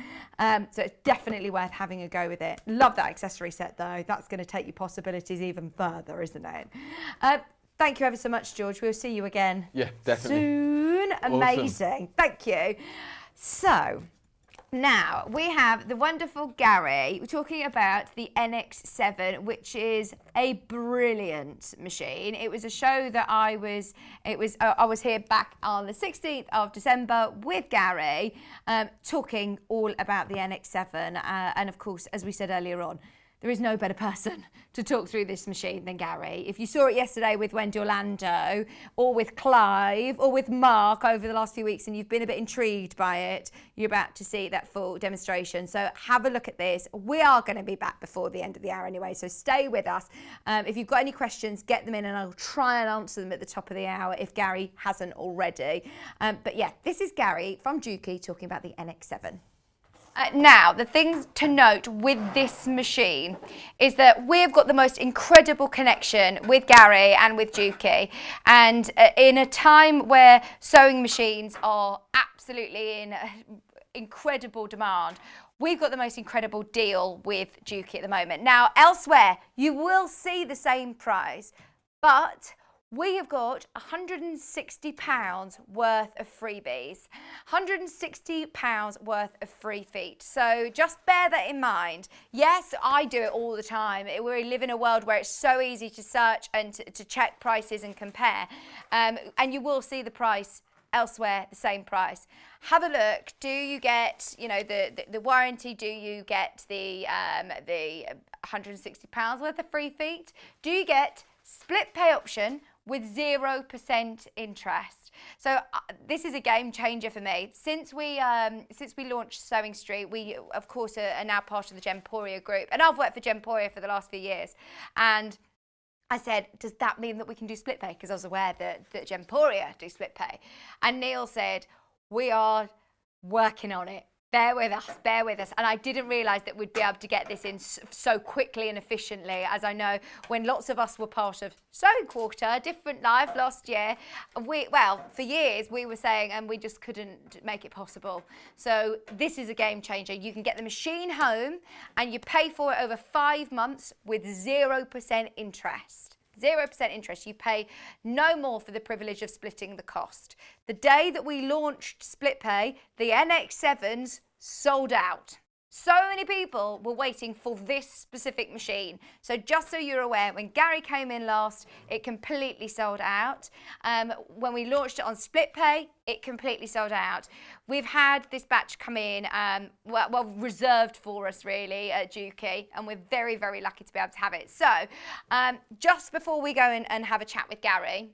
So it's definitely worth having a go with it. Love that accessory set though. That's going to take your possibilities even further, isn't it? Thank you ever so much, George. We'll see you again. Yeah, definitely. Soon. Amazing. Awesome. Thank you. So now we have the wonderful Garry talking about the NX7, which is a brilliant machine. It was a show that I was here back on the 16th of December with Garry, talking all about the NX7. And of course, as we said earlier on, there is no better person to talk through this machine than Garry. If you saw it yesterday with Wendy Orlando, or with Clive, or with Mark over the last few weeks, and you've been a bit intrigued by it, you're about to see that full demonstration. So have a look at this. We are going to be back before the end of the hour anyway, so stay with us. If you've got any questions, get them in, and I'll try and answer them at the top of the hour if Garry hasn't already. But yeah, this is Garry from Juki talking about the NX7. Now, the thing to note with this machine is that we've got the most incredible connection with Garry and with Juki. And in a time where sewing machines are absolutely in incredible demand, we've got the most incredible deal with Juki at the moment. Now, elsewhere, you will see the same price, but we have got £160 worth of freebies, £160 worth of free feet. So just bear that in mind. Yes, I do it all the time. We live in a world where it's so easy to search and to check prices and compare. And you will see the price elsewhere, the same price. Have a look. Do you get, the warranty? Do you get the £160 worth of free feet? Do you get split pay option with 0% interest? So this is a game changer for me. Since we launched Sewing Street, we of course are now part of the Gemporia group, and I've worked for Gemporia for the last few years. And I said, does that mean that we can do split pay? Because I was aware that Gemporia do split pay. And Neil said, we are working on it. Bear with us, bear with us. And I didn't realise that we'd be able to get this in so quickly and efficiently. As I know, when lots of us were part of Sewing Quarter, Different Life last year, for years we were saying, and we just couldn't make it possible. So this is a game changer. You can get the machine home and you pay for it over 5 months with 0% interest. 0% interest. You pay no more for the privilege of splitting the cost. The day that we launched Split Pay, the NX7s sold out. So many people were waiting for this specific machine. So just so you're aware, when Garry came in last, it completely sold out. When we launched it on Split Pay, it completely sold out. We've had this batch come in, reserved for us really at Juki, and we're very, very lucky to be able to have it. So just before we go and have a chat with Garry,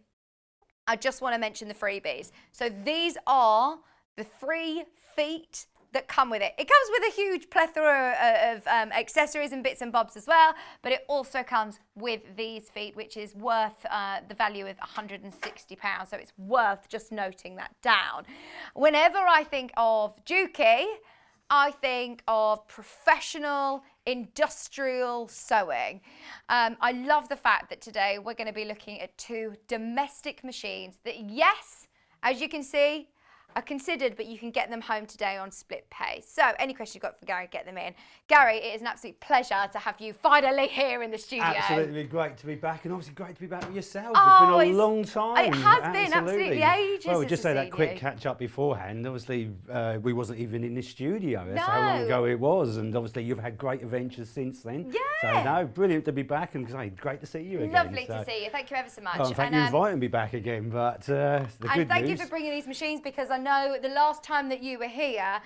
I just want to mention the freebies. So these are the 3 feet that come with it. It comes with a huge plethora of accessories and bits and bobs as well, but it also comes with these feet, which is worth the value of £160. So it's worth just noting that down. Whenever I think of Juki, I think of professional industrial sewing. I love the fact that today we're going to be looking at 2 domestic machines that, yes, as you can see, are considered, but you can get them home today on Split Pay. So any questions you've got for Garry, get them in. Garry, it is an absolute pleasure to have you finally here in the studio. Absolutely great to be back, and obviously great to be back with yourself. Oh, it's been a long time. It has been absolutely ages. Well, we'll just say since that quick catch up beforehand. Obviously, we wasn't even in the studio. That's how long ago it was, and obviously you've had great adventures since then. Yeah. So no, brilliant to be back, and great to see you again. Lovely to see you. Thank you ever so much. Oh, thank you for inviting me back again. But the good thank news. you for bringing these machines, because I know the last time that you were here,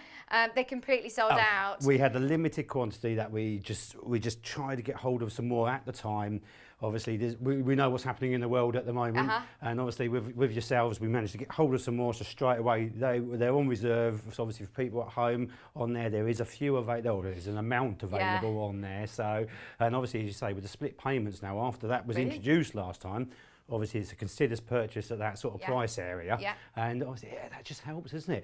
they completely sold out. We had a limited quantity that we just tried to get hold of some more at the time. Obviously, we know what's happening in the world at the moment, and obviously with yourselves, we managed to get hold of some more. So straight away, they're on reserve. So obviously, for people at home on there is a few available. There's an amount available on there. So, and obviously, as you say, with the split payments now, after that was introduced last time. Obviously, it's a considered purchase at that sort of price area, and obviously, that just helps, doesn't it?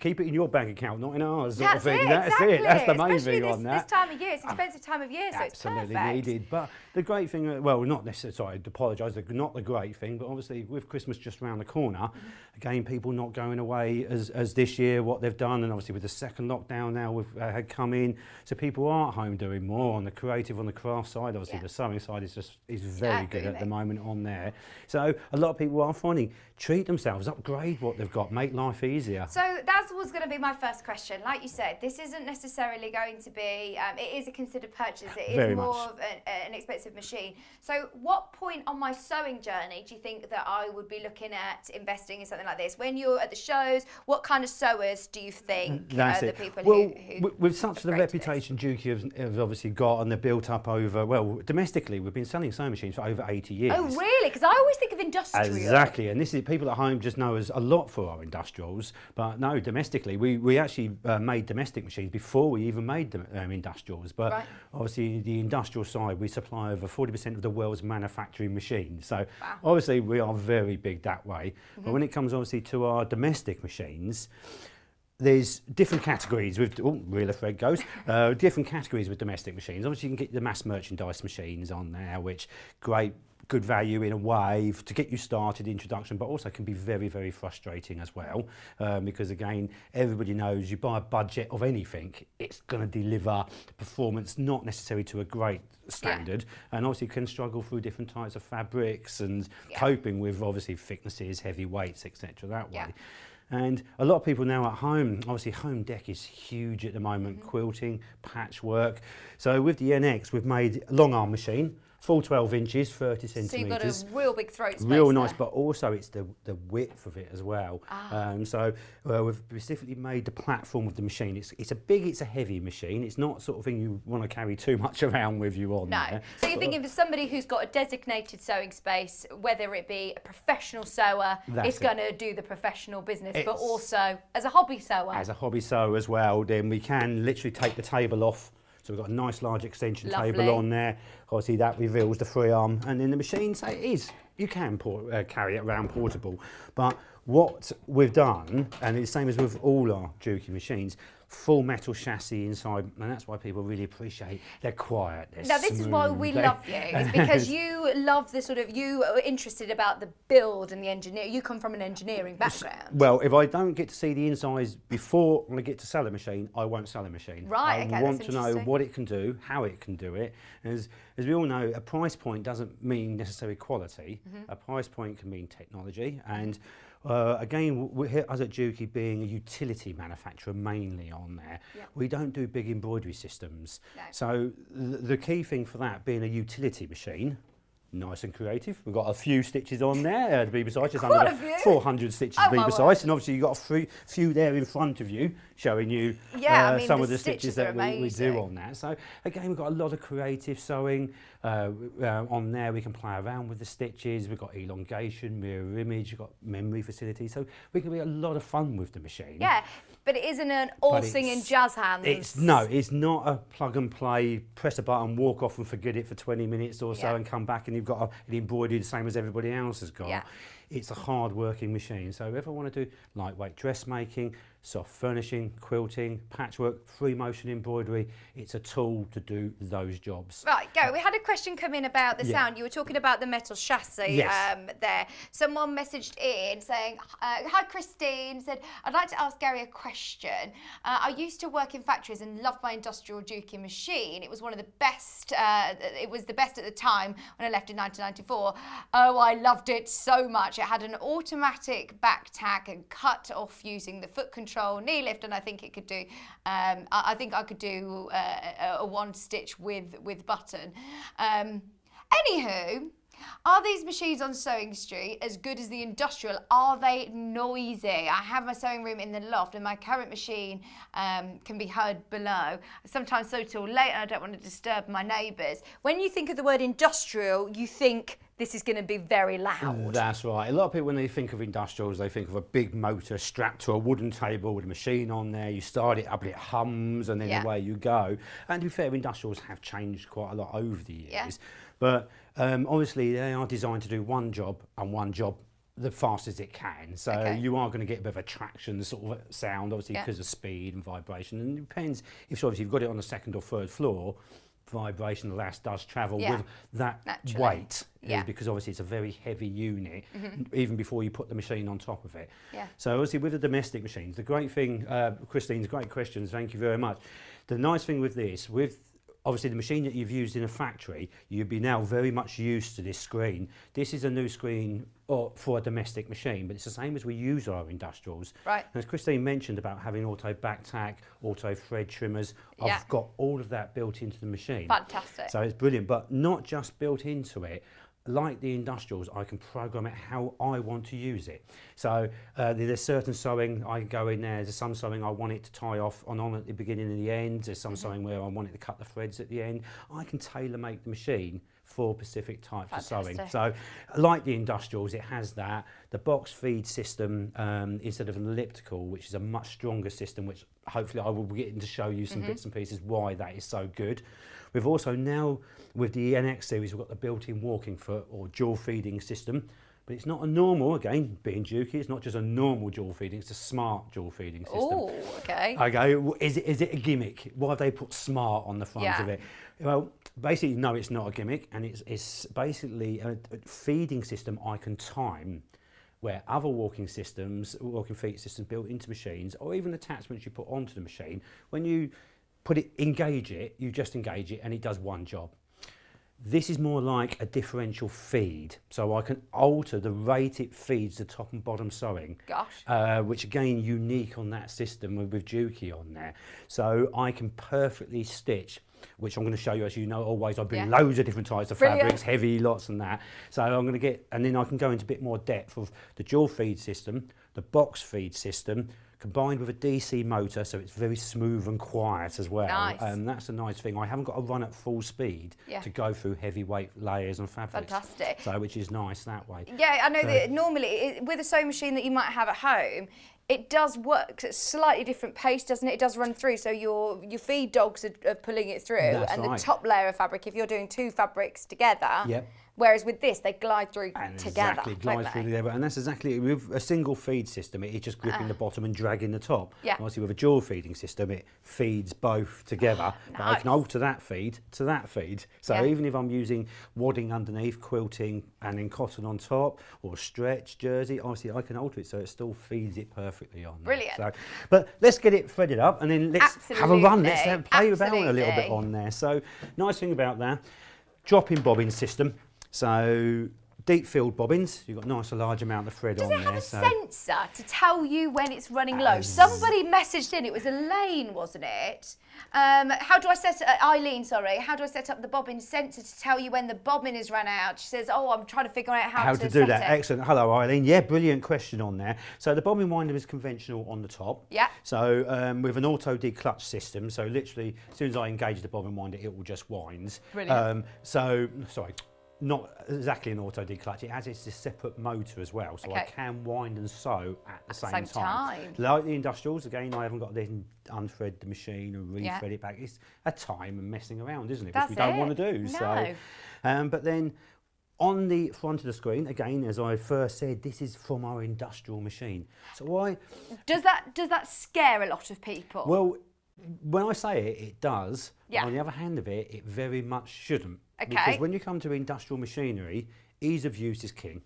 Keep it in your bank account, not in ours. That's sort of thing. it. That's Exactly. it. That's the main Especially thing on that. This time of year, it's an expensive time of year, so absolutely it's perfect. needed. But the great thing, well, not necessarily. Sorry, I apologise. Not the great thing, but obviously with Christmas just around the corner, again, people not going away as this year, what they've done, and obviously with the second lockdown now we've had come in, so people are at home doing more on the creative, on the craft side. Obviously, the sewing side is very good at the moment on there. So a lot of people are finding treat themselves, upgrade what they've got, make life easier. So that was going to be my first question. Like you said, this isn't necessarily going to be, it is a considered purchase. It is more of an expensive machine. So what point on my sewing journey do you think that I would be looking at investing in something like this? When you're at the shows, what kind of sewers do you think are the people who with such the reputation Juki have obviously got, and they're built up over, well, domestically, we've been selling sewing machines for over 80 years. Oh, really? Because I always think of industrial. Exactly, and this is, people at home just know us a lot for our industrials, but no, domestically, we actually made domestic machines before we even made the industrials. But obviously, the industrial side, we supply over 40% of the world's manufacturing machines. So obviously, we are very big that way. But when it comes obviously to our domestic machines, there's different categories with, reel of thread goes, different categories with domestic machines. Obviously, you can get the mass merchandise machines on there, which good value in a way to get you started, introduction, but also can be very, very frustrating as well, because again, everybody knows you buy a budget of anything, it's going to deliver performance not necessarily to a great standard, and obviously can struggle through different types of fabrics and coping with obviously thicknesses, heavy weights, etc. that way. And a lot of people now at home, obviously home deck is huge at the moment, quilting, patchwork. So with the NX, we've made a long arm machine, full 12 inches, 30 centimetres. So you've got a real big throat space. Real nice, but also it's the width of it as well. So we've specifically made the platform of the machine. It's a heavy machine. It's not sort of thing you want to carry too much around with you on there. So you're thinking for somebody who's got a designated sewing space, whether it be a professional sewer, it's going to do the professional business, but also as a hobby sewer. As a hobby sewer as well, then we can literally take the table off. So we've got a nice large extension table on there. Obviously that reveals the free arm, and then the machine, so it is, you can carry it around portable. But what we've done, and it's the same as with all our Juki machines, full metal chassis inside, and that's why people really appreciate they're quiet. Now this is why we love you. It's because you love the sort of, you are interested about the build and the engineer. You come from an engineering background. Well, if I don't get to see the insides before I get to sell a machine, I won't sell a machine. Right, okay, I want that's to know what it can do, how it can do it. As we all know, a price point doesn't mean necessarily quality. A price point can mean technology, and again, us at Juki being a utility manufacturer mainly on there, we don't do big embroidery systems. No. So the key thing for that being a utility machine, nice and creative. We've got a few stitches on there to be precise, just under 400 stitches to be precise, and obviously you've got a few there in front of you showing you some of the stitches that we do on that. So again, we've got a lot of creative sewing on there. We can play around with the stitches. We've got elongation, mirror image, we've got memory facility, so we can be a lot of fun with the machine. Yeah, but it isn't an all singing jazz hands. It's not a plug and play, press a button, walk off and forget it for 20 minutes or so and come back and you've got an embroidery the same as everybody else has got. It's a hard working machine. So if I want to do lightweight dressmaking, soft furnishing, quilting, patchwork, free motion embroidery, it's a tool to do those jobs. Right, Garry, we had a question come in about the sound. You were talking about the metal chassis there. Someone messaged in saying, hi Christine, said, I'd like to ask Garry a question. I used to work in factories and loved my industrial Juki machine. It was one of the best, it was the best at the time when I left in 1994. Oh, I loved it so much. It had an automatic back tack and cut off using the foot control, knee lift, and I think it could do, I think I could do a one stitch with button. Anywho, are these machines on Sewing Street as good as the industrial? Are they noisy? I have my sewing room in the loft and my current machine can be heard below. I sometimes sew till late and I don't want to disturb my neighbours. When you think of the word industrial, you think this is going to be very loud. That's right. A lot of people, when they think of industrials, they think of a big motor strapped to a wooden table with a machine on there. You start it up and it hums and then away you go. And to be fair, industrials have changed quite a lot over the years. But obviously they are designed to do one job and one job the fastest it can. So you are going to get a bit of a traction sort of sound, obviously because of speed and vibration. And it depends if obviously you've got it on the second or third floor, vibration does travel with that weight because obviously it's a very heavy unit even before you put the machine on top of it. So obviously with the domestic machines, the great thing, Christine's great questions, thank you very much. The nice thing with this, with obviously the machine that you've used in a factory, you'd be now very much used to this screen. This is a new screen for a domestic machine, but it's the same as we use our industrials. Right. And as Christine mentioned about having auto back tack, auto thread trimmers, I've got all of that built into the machine. Fantastic. So it's brilliant, but not just built into it. Like the industrials, I can program it how I want to use it. So there's certain sewing I go in there. There's some sewing I want it to tie off on at the beginning and the end. There's some sewing where I want it to cut the threads at the end. I can tailor make the machine for specific types of sewing. So like the industrials, it has that. The box feed system instead of an elliptical, which is a much stronger system, which hopefully I will be getting to show you some bits and pieces why that is so good. We've also now, with the NX series, we've got the built-in walking foot or dual feeding system, but it's not a normal, again, being Juki, it's not just a normal dual feeding, it's a smart dual feeding system. Oh, okay. Okay, is it a gimmick? Why have they put smart on the front of it? Well, basically, no, it's not a gimmick, and it's basically a feeding system I can time, where other walking feet systems built into machines, or even attachments you put onto the machine, when you engage it, you just engage it and it does one job. This is more like a differential feed, so I can alter the rate it feeds the top and bottom sewing. Gosh. Which again, unique on that system with Juki on there. So I can perfectly stitch, which I'm going to show you, as you know, always I bring loads of different types of fabrics, heavy lots and that. So I'm going to get, and then I can go into a bit more depth of the dual feed system, the box feed system, combined with a DC motor, so it's very smooth and quiet as well. Nice. That's a nice thing. I haven't got to run at full speed to go through heavyweight layers and fabrics. Fantastic. So, which is nice that way. Yeah, I know that normally with a sewing machine that you might have at home, it does work at a slightly different pace, doesn't it? It does run through, so your feed dogs are pulling it through, That's and right. the top layer of fabric, if you're doing two fabrics together, Whereas with this, they glide through And together. exactly, glides through together, and that's exactly with a single feed system. It's just gripping the bottom and dragging the top. Yeah. Obviously, with a dual feeding system, it feeds both together. But I can alter that feed to that feed. So even if I'm using wadding underneath, quilting, and then cotton on top, or stretch jersey, obviously I can alter it so it still feeds it perfectly on. Brilliant. So, but let's get it threaded up, and then let's have a run. Let's play about a little bit on there. So, nice thing about that, drop-in bobbin system. So deep filled bobbins, you've got a nice large amount of thread on there. Does it have a sensor to tell you when it's running low? Somebody messaged in, it was Elaine, wasn't it? How do I set Eileen, sorry, how do I set up the bobbin sensor to tell you when the bobbin is run out? She says, oh, I'm trying to figure out how to do set that. it. Excellent. Hello, Eileen. Yeah, brilliant question on there. So the bobbin winder is conventional on the top. Yeah. So with an auto declutch system, so literally as soon as I engage the bobbin winder, it will just wind. Brilliant. Sorry. Not exactly an auto declutch, it has its separate motor as well, so I can wind and sew at the same time. Like the industrials, again, I haven't got to then unthread the machine and rethread it back. It's a time and messing around, isn't it? Which we don't want to do. No. So, but then on the front of the screen, again, as I first said, this is from our industrial machine. So why? Does that scare a lot of people? Well, when I say it, it does. Yeah. On the other hand of it, it very much shouldn't. Okay. Because when you come to industrial machinery, ease of use is king.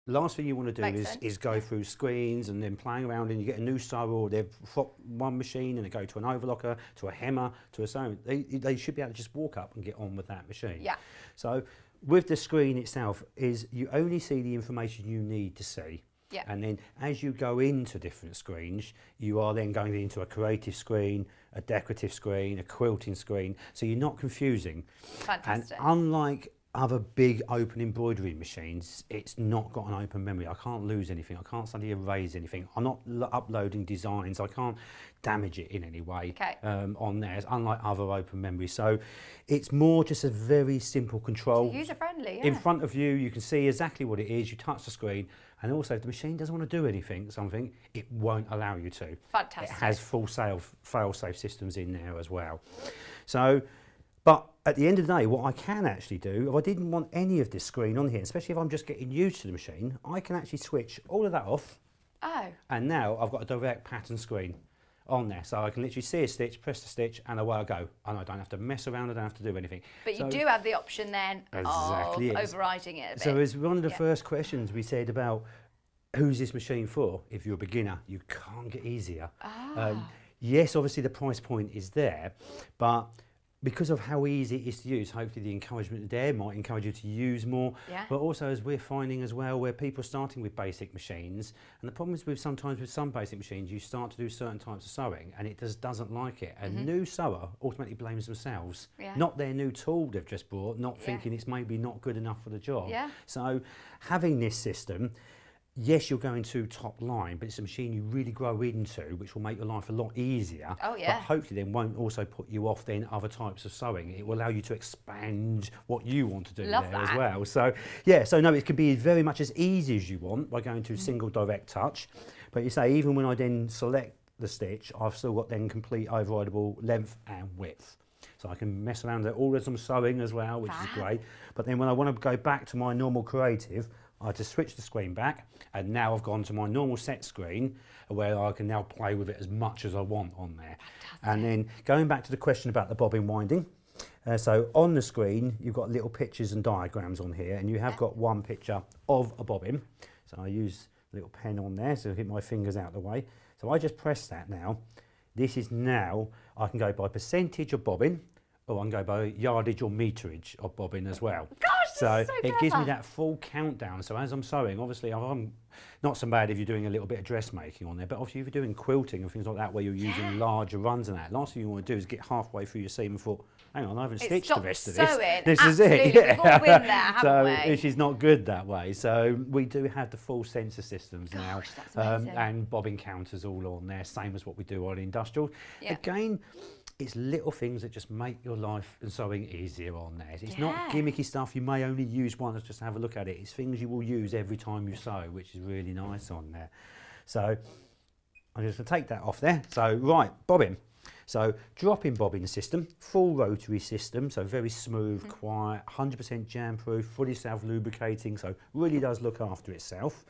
The last thing you want to do is go through screens and then playing around and you get a new sewer, or they've from one machine and they go to an overlocker, to a hemmer, to a sewing. They should be able to just walk up and get on with that machine. Yeah. So with the screen itself, is you only see the information you need to see. Yeah. And then as you go into different screens, you are then going into a creative screen, a decorative screen, a quilting screen, so you're not confusing. Fantastic. And unlike other big open embroidery machines, it's not got an open memory. I can't lose anything. I can't suddenly erase anything. I'm not uploading designs. I can't damage it in any way on there. It's unlike other open memory. So it's more just a very simple control. User friendly, In front of you, you can see exactly what it is. You touch the screen. And also, if the machine doesn't want to do something, it won't allow you to. Fantastic. It has full fail-safe systems in there as well. So, but at the end of the day, what I can actually do, if I didn't want any of this screen on here, especially if I'm just getting used to the machine, I can actually switch all of that off. Oh. And now I've got a direct pattern screen on there. So I can literally see a stitch, press the stitch, and away I go. And I don't have to mess around, I don't have to do anything. But you do have the option then of overriding it a bit. So it's one of the first questions we said about who's this machine for? If you're a beginner, you can't get easier. Yes, obviously the price point is there, but because of how easy it is to use, hopefully the encouragement there might encourage you to use more. Yeah. But also, as we're finding as well, where people are starting with basic machines, and the problem is sometimes with some basic machines, you start to do certain types of sewing and it just doesn't like it. A new sewer automatically blames themselves, not their new tool they've just bought, not thinking it's maybe not good enough for the job. Yeah. So having this system, yes, you're going to top line, but it's a machine you really grow into, which will make your life a lot easier. Oh, yeah. But hopefully then won't also put you off then other types of sewing. It will allow you to expand what you want to do as well. So, yeah, so no, it can be very much as easy as you want by going to single direct touch. But you say, even when I then select the stitch, I've still got then complete overrideable length and width. So I can mess around with it all as I'm sewing as well, which is great. But then when I want to go back to my normal creative, I just switch the screen back, and now I've gone to my normal set screen where I can now play with it as much as I want on there. Fantastic. And then going back to the question about the bobbin winding, so on the screen you've got little pictures and diagrams on here, and you have got one picture of a bobbin. So I use a little pen on there so I hit my fingers out of the way. So I just press that now. This is now, I can go by percentage of bobbin, or I can go by yardage or meterage of bobbin as well. Gosh, so so it gives me that full countdown. So as I'm sewing, obviously I'm not so bad if you're doing a little bit of dressmaking on there, but obviously if you're doing quilting and things like that where you're using larger runs and that, last thing you want to do is get halfway through your seam and thought, hang on, I haven't stitched the rest of this. Sewing. This Absolutely. is it. Yeah. We've all been there, haven't we? Which is not good that way. So we do have the full sensor systems now, and bobbin counters all on there, same as what we do on industrial. Yeah. Again, it's little things that just make your life and sewing easier on there. It's not gimmicky stuff you may only use once just to have a look at it. It's things you will use every time you sew, which is really nice on there. So I'm just going to take that off there. So right, bobbin. So drop-in bobbin system, full rotary system, so very smooth, quiet, 100% jam-proof, fully self-lubricating, so really does look after itself.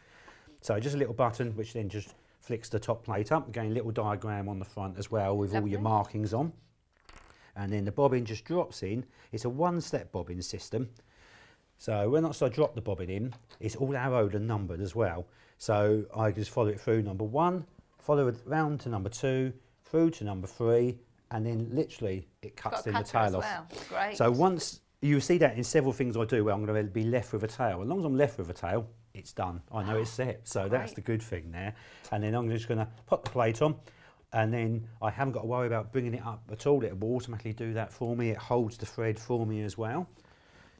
So just a little button which then just flicks the top plate up. Again, little diagram on the front as well with all your markings on. And then the bobbin just drops in. It's a one-step bobbin system. So when I drop the bobbin in, it's all arrowed and numbered as well. So I just follow it through number 1, follow it round to number 2, through to number 3, and then literally it cuts the tail off. Well. Great. So once you see that in several things I do where I'm going to be left with a tail. As long as I'm left with a tail, it's done. I know it's set. So that's the good thing there. And then I'm just going to put the plate on, and then I haven't got to worry about bringing it up at all. It will automatically do that for me. It holds the thread for me as well.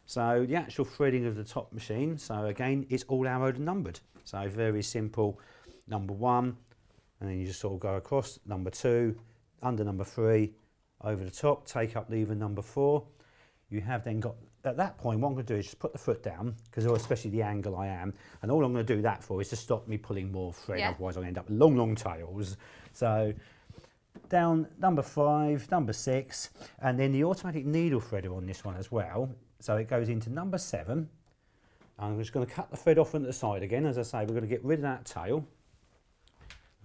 So the actual threading of the top machine, so again, it's all arrowed and numbered. So very simple, number 1, and then you just sort of go across, number 2, under number 3, over the top, take up lever number 4. You have then got, at that point, what I'm going to do is just put the foot down, because especially the angle I am, and all I'm going to do that for is to stop me pulling more thread, otherwise I'll end up with long, long tails. So down number 5, number 6, and then the automatic needle threader on this one as well. So it goes into number 7. I'm just going to cut the thread off on the side again. As I say, we're going to get rid of that tail.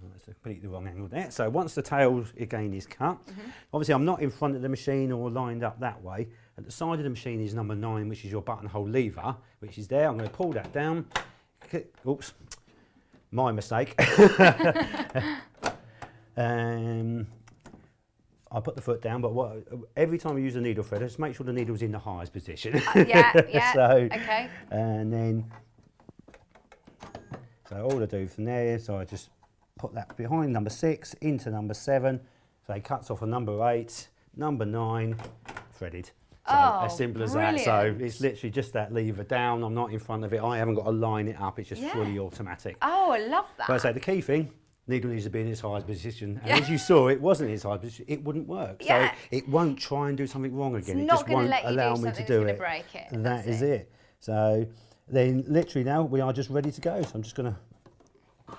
That's completely the wrong angle there. So once the tail again is cut, obviously I'm not in front of the machine or lined up that way. At the side of the machine is number 9, which is your buttonhole lever, which is there. I'm going to pull that down. Oops, my mistake. I put the foot down, but every time I use a needle threader, just make sure the needle's in the highest position. Yeah, so, okay. And then, so all I do from there, so I just put that behind number 6, into number 7, so it cuts off a number 8, number 9, threaded. So as simple as that. So it's literally just that lever down, I'm not in front of it, I haven't got to line it up, it's just fully automatic. Oh, I love that. But I say the key thing, needle needs to be in its highest position, and as you saw, it wasn't in its highest position, it wouldn't work. So it won't try and do something wrong again. It's it not just won't let you allow do me to something do that's it. break it. And that is it. So then literally now we are just ready to go. So I'm just going to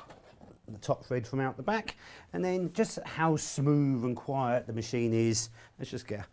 the top thread from out the back, and then just how smooth and quiet the machine is. Let's just get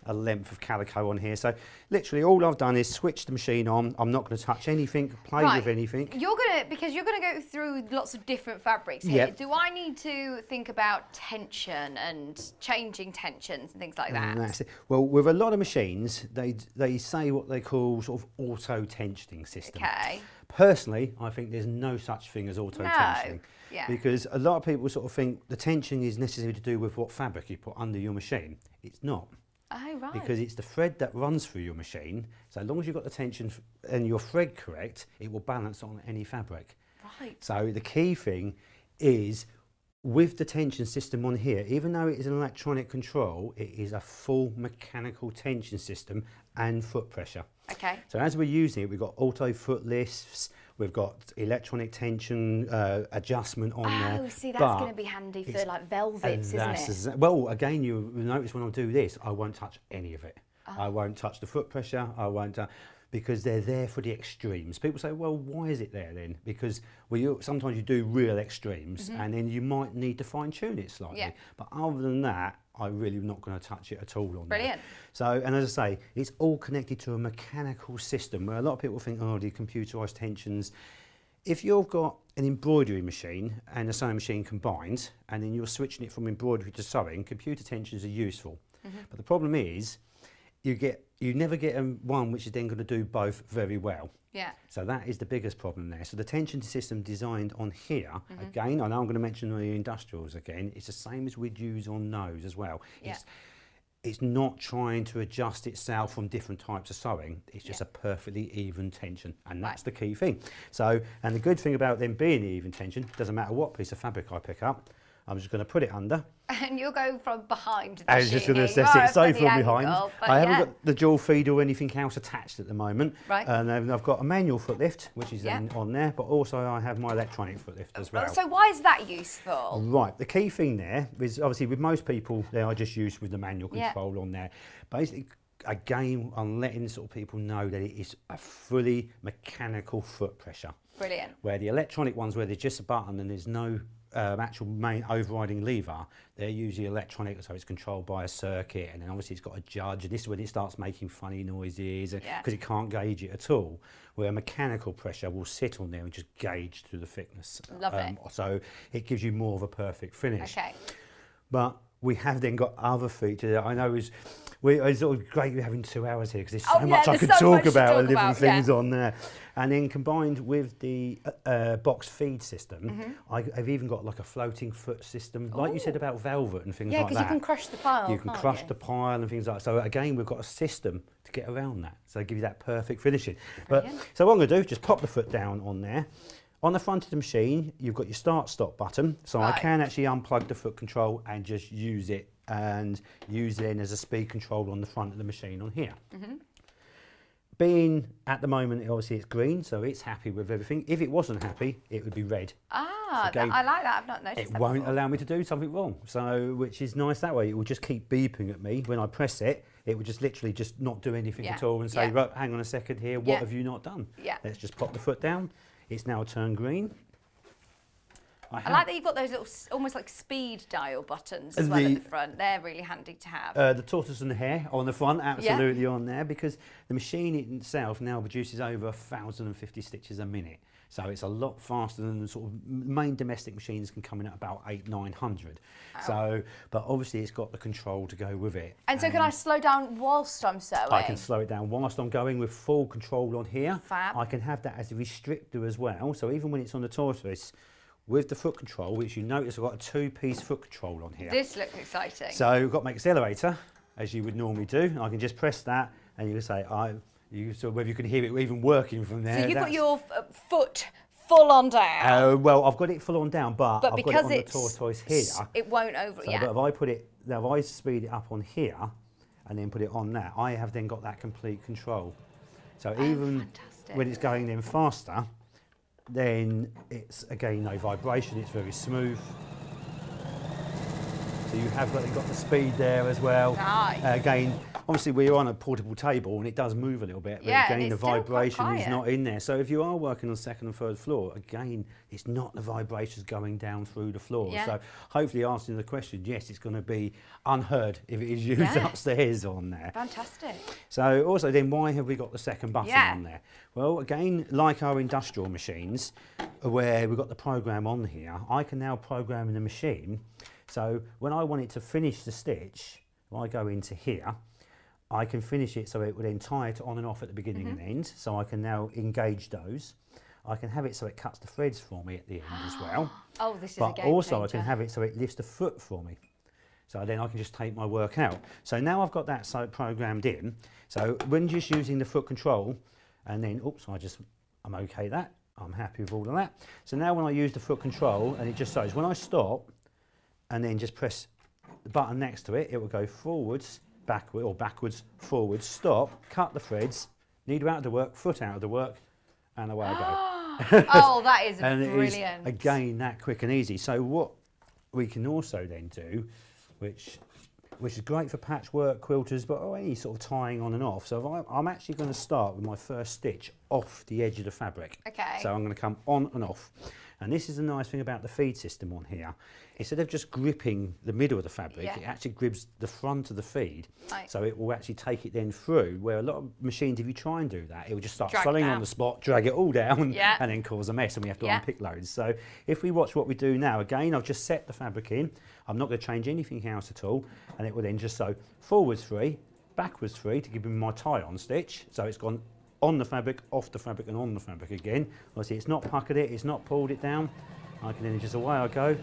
a length of calico on here. So literally all I've done is switch the machine on. I'm not going to touch anything, play with anything. Because you're going to go through lots of different fabrics here. Do I need to think about tension and changing tensions and things like that? That's it. Well, with a lot of machines, they say what they call sort of auto tensioning system. Okay. Personally, I think there's no such thing as auto tensioning. Because a lot of people sort of think the tension is necessary to do with what fabric you put under your machine. It's not. Oh, right. Because it's the thread that runs through your machine. So as long as you've got the tension and your thread correct, it will balance on any fabric. Right. So the key thing is with the tension system on here, even though it is an electronic control, it is a full mechanical tension system and foot pressure. Okay. So as we're using it, we've got auto foot lifts, we've got electronic tension adjustment on there. Oh, see, that's going to be handy for like velvets, isn't it? Well, again, you'll notice when I do this, I won't touch any of it. I won't touch the foot pressure, I won't, because they're there for the extremes. People say, well, why is it there then? Because sometimes you do real extremes and then you might need to fine tune it slightly. Yeah. But other than that, I'm really not going to touch it at all on there. Brilliant. So, and as I say, it's all connected to a mechanical system where a lot of people think, oh, the computerised tensions. If you've got an embroidery machine and a sewing machine combined, and then you're switching it from embroidery to sewing, computer tensions are useful. But the problem is, you never get one which is then going to do both very well. Yeah. So that is the biggest problem there. So the tension system designed on here, again, I know I'm going to mention the industrials again, it's the same as we'd use on those as well. Yeah. It's not trying to adjust itself from different types of sewing, it's just a perfectly even tension, and that's the key thing. So, and the good thing about them being even tension, doesn't matter what piece of fabric I pick up, I'm just going to put it under. And you'll go from behind the I was just going to sit safe from behind. I haven't got the dual feed or anything else attached at the moment. Right. And then I've got a manual foot lift, which is then on there, but also I have my electronic foot lift as well. So why is that useful? Right, the key thing there is obviously with most people, they are just used with the manual control on there. Basically, again, I'm letting sort of people know that it is a fully mechanical foot pressure. Brilliant. Where the electronic ones, where there's just a button and there's no actual main overriding lever, they're usually electronic, so it's controlled by a circuit, and then obviously it's got a judge, and this is when it starts making funny noises because it can't gauge it at all, where mechanical pressure will sit on there and just gauge through the thickness. Love it. So it gives you more of a perfect finish. Okay. But we have then got other features that I know it's sort of great having 2 hours here, because there's so much I could talk about and different things on there. And then combined with the box feed system, I've even got like a floating foot system, like you said about velvet and things like that. Yeah, because you can crush the pile. You can crush the pile and things like that. So again, we've got a system to get around that. So give you that perfect finishing. But so what I'm going to do is just pop the foot down on there. On the front of the machine, you've got your start-stop button, so I can actually unplug the foot control and just use it, and use it as a speed control on the front of the machine on here. Being at the moment, obviously it's green, so it's happy with everything. If it wasn't happy, it would be red. Ah, I like that. I've not noticed that. It won't allow me to do something wrong, so which is nice that way. It will just keep beeping at me when I press it. It would just literally just not do anything at all and say, right, hang on a second here, what have you not done? Let's just pop the foot down. It's now turned green. I like that you've got those little, almost like speed dial buttons as well at the front. They're really handy to have. The tortoise and the hare on the front, absolutely on there, because the machine itself now produces over 1,050 stitches a minute. So it's a lot faster than the sort of main domestic machines can come in at about 800-900. So, but obviously it's got the control to go with it. And so can I slow down whilst I'm sewing? I can slow it down whilst I'm going with full control on here. Fab. I can have that as a restrictor as well. So even when it's on the tortoise, with the foot control, which you notice I've got a 2-piece foot control on here. This looks exciting. So we've got my accelerator, as you would normally do. I can just press that, and you can say, so whether you can hear it even working from there. So you've got your foot full on down. Well, I've got it full on down, but I've because got it on the tortoise here. It won't over. So but if I put it, now if I speed it up on here, and then put it on that, I have then got that complete control. So even when it's going then faster, then it's again no vibration. It's very smooth. So you have got the speed there as well. Nice. Again, obviously we're on a portable table and it does move a little bit, but again the vibration is not in there. So if you are working on the second and third floor, again, it's not the vibrations going down through the floor. So hopefully answering the question, yes, it's going to be unheard if it is used upstairs on there. Fantastic. So also then why have we got the second button on there? Well, again, like our industrial machines, where we've got the program on here, I can now program in the machine. So when I want it to finish the stitch, if I go into here, I can finish it so it will then tie it on and off at the beginning and end. So I can now engage those. I can have it so it cuts the threads for me at the end as well. Oh, this is but a game also changer. I can have it so it lifts the foot for me. So then I can just take my work out. So now I've got that so programmed in. So when just using the foot control, and then, I'm okay with that. I'm happy with all of that. So now when I use the foot control, and it just says, when I stop, and then just press the button next to it, it will go forwards, backward, or backwards, forwards, stop, cut the threads, needle out of the work, foot out of the work, and away I go. Oh, that is and brilliant. It is, again, that quick and easy. So what we can also then do, which is great for patchwork, quilters, but any sort of tying on and off. So I'm actually going to start with my first stitch off the edge of the fabric. Okay. So I'm going to come on and off. And this is the nice thing about the feed system on here. Instead of just gripping the middle of the fabric, it actually grips the front of the feed. Right. So it will actually take it then through, where a lot of machines, if you try and do that, it will just start sewing on the spot, drag it all down, and then cause a mess, and we have to unpick loads. So if we watch what we do now, again, I've just set the fabric in. I'm not going to change anything else at all, and it will then just sew forwards 3, backwards 3 to give me my tie-on stitch. So it's gone on the fabric, off the fabric, and on the fabric again. Obviously, it's not puckered it, it's not pulled it down. I can then just away I go.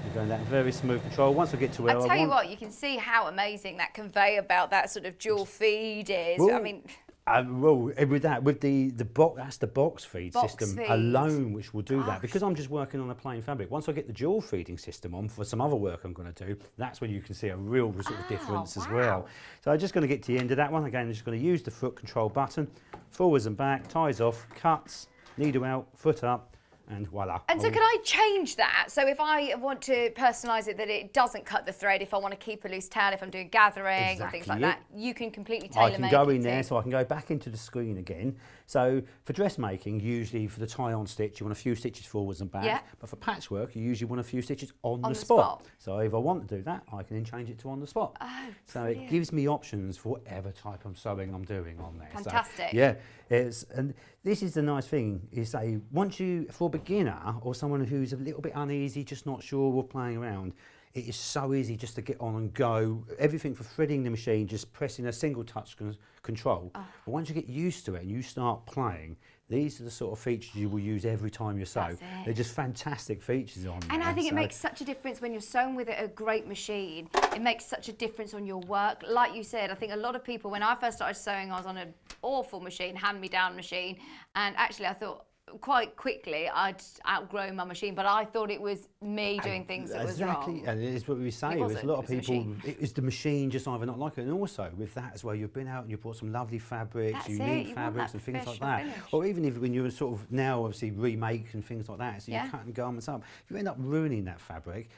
You're going that very smooth control. Once I get to where I want. I tell you what, you can see how amazing that conveyor belt, that sort of dual feed is. Well, I mean, well, with the box, that's the box feed system alone, which will do that. Because I'm just working on a plain fabric. Once I get the dual feeding system on for some other work I'm going to do, that's when you can see a real sort of difference as well. So I'm just going to get to the end of that one. Again, I'm just going to use the foot control button, forwards and back, ties off, cuts, needle out, foot up, and voila. And so can I change that? So if I want to personalise it that it doesn't cut the thread, if I want to keep a loose tail, if I'm doing gathering or things like that, you can completely tailor make it. I can go in there, so I can go back into the screen again. So for dressmaking, usually for the tie-on stitch, you want a few stitches forwards and back. Yeah. But for patchwork, you usually want a few stitches on the spot. So if I want to do that, I can then change it to on the spot. Oh, so it gives me options for whatever type of sewing I'm doing on there. Fantastic. So, yeah, and this is the nice thing, is say, once you, for a beginner or someone who's a little bit uneasy, just not sure or playing around, it is so easy just to get on and go. Everything for threading the machine, just pressing a single touch control. But once you get used to it and you start playing, these are the sort of features you will use every time you sew. They're just fantastic features on there. And I think it makes such a difference when you're sewing with a great machine. It makes such a difference on your work. Like you said, I think a lot of people, when I first started sewing, I was on an awful machine, hand-me-down machine, and actually I thought, quite quickly I'd outgrown my machine, but I thought it was me doing things that was wrong. Exactly, and it's what we say. There's a lot of people, it was the machine just either not like it, and also with that as well, you've been out and you bought some lovely fabrics, unique fabrics and things like that. Or even if when you're sort of now obviously remake and things like that, so you're cutting garments up, if you end up ruining that fabric,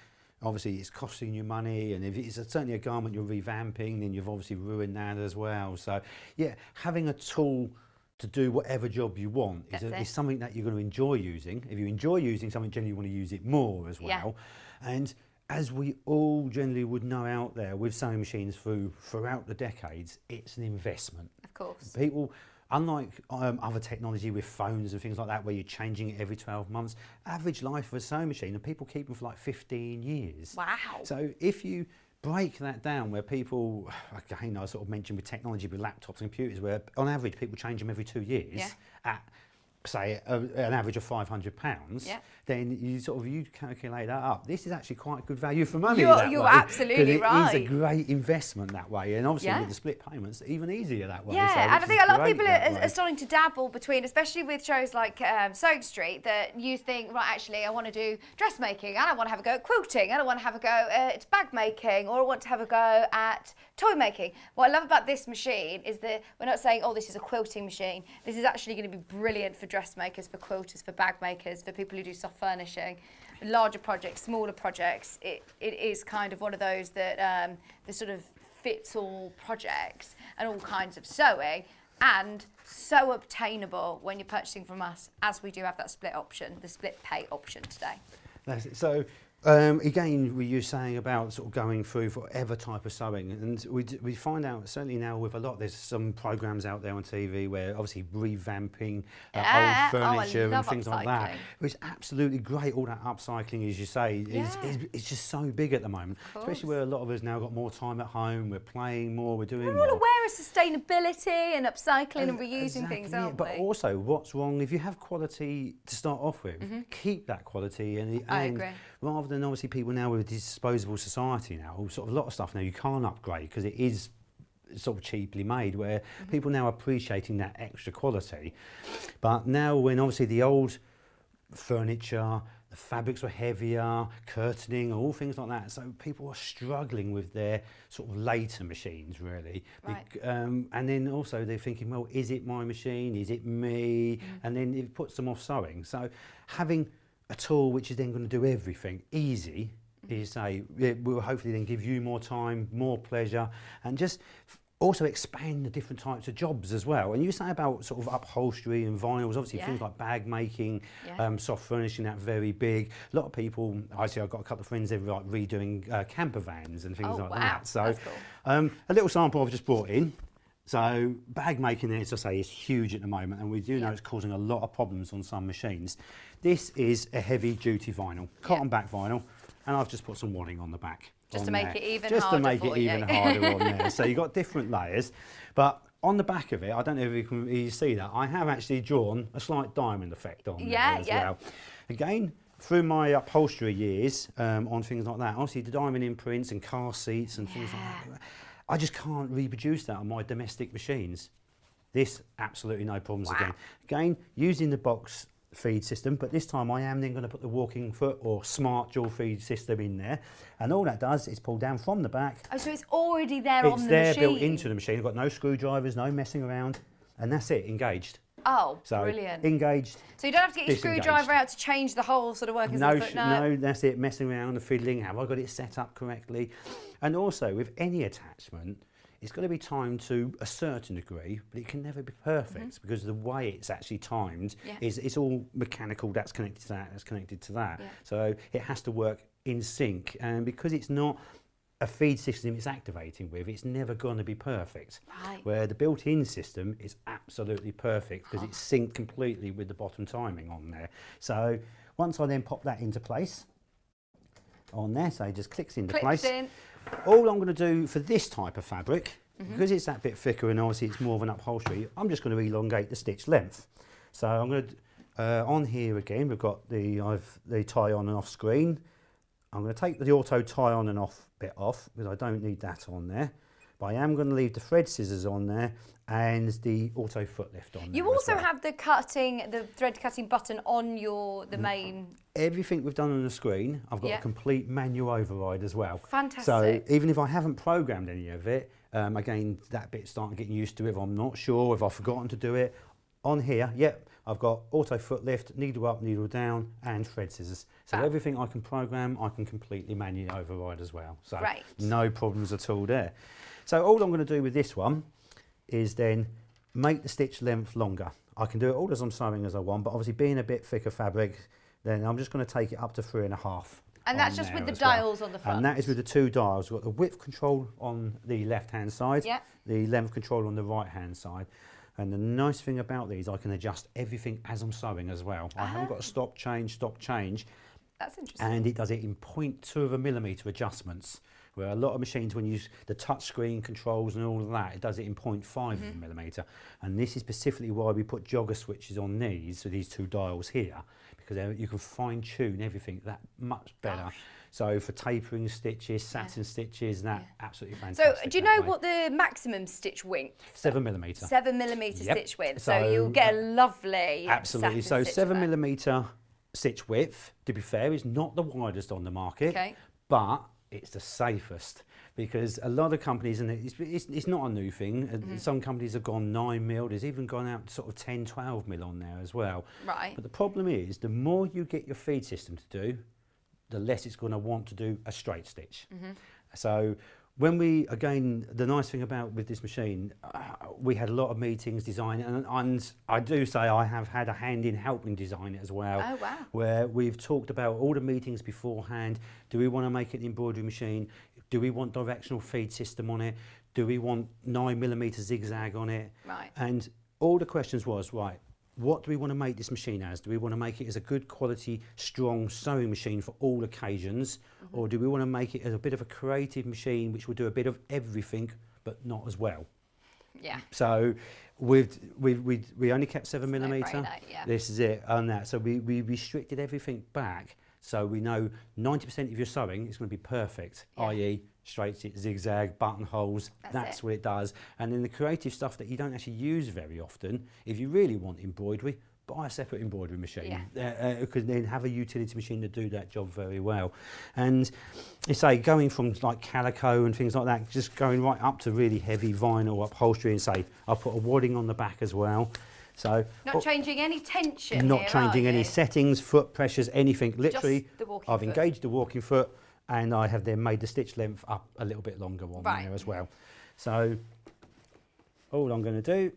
obviously it's costing you money, and if it's certainly a garment you're revamping, then you've obviously ruined that as well. So yeah, having a tool to do whatever job you want is something that you're going to enjoy using. If you enjoy using something, generally you want to use it more as well. And as we all generally would know out there with sewing machines throughout the decades, it's an investment. Of course. People, unlike other technology with phones and things like that, where you're changing it every 12 months, average life of a sewing machine, and people keep them for like 15 years. Wow. So if you break that down, where people, again, I sort of mentioned with technology, with laptops and computers, where on average people change them every 2 years at, say, an average of £500, then you calculate that up. This is actually quite good value for money. You're absolutely right. It is a great investment that way, and obviously with the split payments, even easier that way. Yeah, so and I think a lot of people are starting to dabble between, especially with shows like Sewing Street, that you think, right, actually, I want to do dressmaking, and I want to have a go at quilting, and I want to have a go at bag making, or I want to have a go at toy making. What I love about this machine is that we're not saying, oh, this is a quilting machine. This is actually going to be brilliant for dressmakers, for quilters, for bag makers, for people who do soft furnishing, larger projects, smaller projects. It is kind of one of those that the sort of fits all projects and all kinds of sewing, and so obtainable when you're purchasing from us, as we do have that split option, the split pay option today. That's it. So again, were you saying about sort of going through for whatever type of sewing, and we find out certainly now with a lot, there's some programs out there on TV where obviously revamping old furniture and things like that. It's absolutely great. All that upcycling, as you say, is just so big at the moment, especially where a lot of us now got more time at home. We're playing more. We're doing. We're all aware of sustainability and upcycling and reusing things, aren't we? But also, what's wrong if you have quality to start off with? Keep that quality, and I agree. Rather than obviously people now with a disposable society now, sort of a lot of stuff now you can't upgrade because it is sort of cheaply made, where people now are appreciating that extra quality. But now when obviously the old furniture, the fabrics were heavier, curtaining, all things like that, so people are struggling with their sort of later machines really. And then also they're thinking, well, is it my machine, is it me? And then it puts them off sewing. So having a tool which is then going to do everything easy is it will hopefully then give you more time, more pleasure, and just also expand the different types of jobs as well. And you say about sort of upholstery and vinyls, obviously things like bag making, soft furnishing, that very big. A lot of people, I've got a couple of friends, they're like redoing camper vans and things like that. So that's cool. A little sample I've just brought in. So bag making, as I say, is huge at the moment, and we do know it's causing a lot of problems on some machines. This is a heavy duty vinyl, cotton back vinyl, and I've just put some wadding on the back. Just to make it even harder. Just to make it even harder on there. So you've got different layers, but on the back of it, I don't know if you see that, I have actually drawn a slight diamond effect on there as well. Again, through my upholstery years on things like that, obviously the diamond imprints and car seats and things like that, I just can't reproduce that on my domestic machines. This, absolutely no problems again. Again, using the box feed system, but this time I am then going to put the walking foot or smart dual feed system in there, and all that does is pull down from the back. Oh, so it's already there on the machine? It's there built into the machine. I've got no screwdrivers, no messing around, and that's it, engaged. Oh, So brilliant. engaged. So you don't have to get your disengaged. screwdriver out to change the whole sort of workings of the foot? No, that's it, messing around and fiddling. Have I got it set up correctly? And also, with any attachment, it's got to be timed to a certain degree, but it can never be perfect because the way it's actually timed is it's all mechanical, that's connected to that, that's connected to that. So it has to work in sync. And because it's not a feed system it's activating with, it's never going to be perfect. Right. Where the built-in system is absolutely perfect because it's synced completely with the bottom timing on there. So once I then pop that into place on there, so it just clicks into place. All I'm going to do for this type of fabric, because it's that bit thicker and obviously it's more of an upholstery, I'm just going to elongate the stitch length. So I'm going to, on here again, we've got the tie on and off screen. I'm going to take the auto tie on and off bit off because I don't need that on there. But I am going to leave the thread scissors on there and the auto foot lift on there. You also have the thread cutting button on the main. Everything we've done on the screen, I've got a complete manual override as well. Fantastic. So even if I haven't programmed any of it, again, that bit's starting getting used to it. If I'm not sure, if I've forgotten to do it, on here, I've got auto foot lift, needle up, needle down, and thread scissors. So everything I can program, I can completely manually override as well. So no problems at all there. So all I'm going to do with this one is then make the stitch length longer. I can do it all as I'm sewing as I want, but obviously being a bit thicker fabric, then I'm just going to take it up to 3.5. And that's just with the dials on the front? And that is with the 2 dials. We've got the width control on the left-hand side, the length control on the right-hand side. And the nice thing about these, I can adjust everything as I'm sewing as well. I haven't got to stop, change. That's interesting. And it does it in 0.2 of a millimetre adjustments. Where a lot of machines, when you use the touch screen controls and all of that, it does it in 0.5 of a millimetre. And this is specifically why we put jogger switches on these, so these 2 dials here, because you can fine tune everything that much better. Gosh. So for tapering stitches, satin stitches, that absolutely fantastic. So do you know what the maximum stitch width? 7 millimetre. 7 millimetre stitch width. So you'll get a lovely absolutely. So stitch 7 millimetre stitch width, to be fair, is not the widest on the market, but it's the safest, because a lot of companies, and it's not a new thing, some companies have gone 9 mil, there's even gone out sort of 10, 12 mil on there as well. Right. But the problem is, the more you get your feed system to do, the less it's going to want to do a straight stitch. So when again, the nice thing about with this machine, we had a lot of meetings designing, and I do say I have had a hand in helping design it as well. Oh, wow. Where we've talked about all the meetings beforehand. Do we want to make it an embroidery machine? Do we want directional feed system on it? Do we want 9 millimetre zigzag on it? Right. And all the questions was, right, what do we want to make this machine as? Do we want to make it as a good quality, strong sewing machine for all occasions? Or do we want to make it as a bit of a creative machine which will do a bit of everything but not as well? Yeah. So we only kept 7 millimetre. Yeah. This is it on that. So we restricted everything back, so we know 90% of your sewing is going to be perfect, i.e. straight stitch, zigzag, buttonholes, that's what it does. And then the creative stuff that you don't actually use very often, if you really want embroidery, buy a separate embroidery machine, because then have a utility machine to do that job very well. And you say going from like calico and things like that, just going right up to really heavy vinyl upholstery, and say I'll put a wadding on the back as well. So not changing any tension. Not changing any settings, foot pressures, anything. Literally, I've foot. engaged the walking foot, and I have then made the stitch length up a little bit longer on there as well. So all I'm going to do,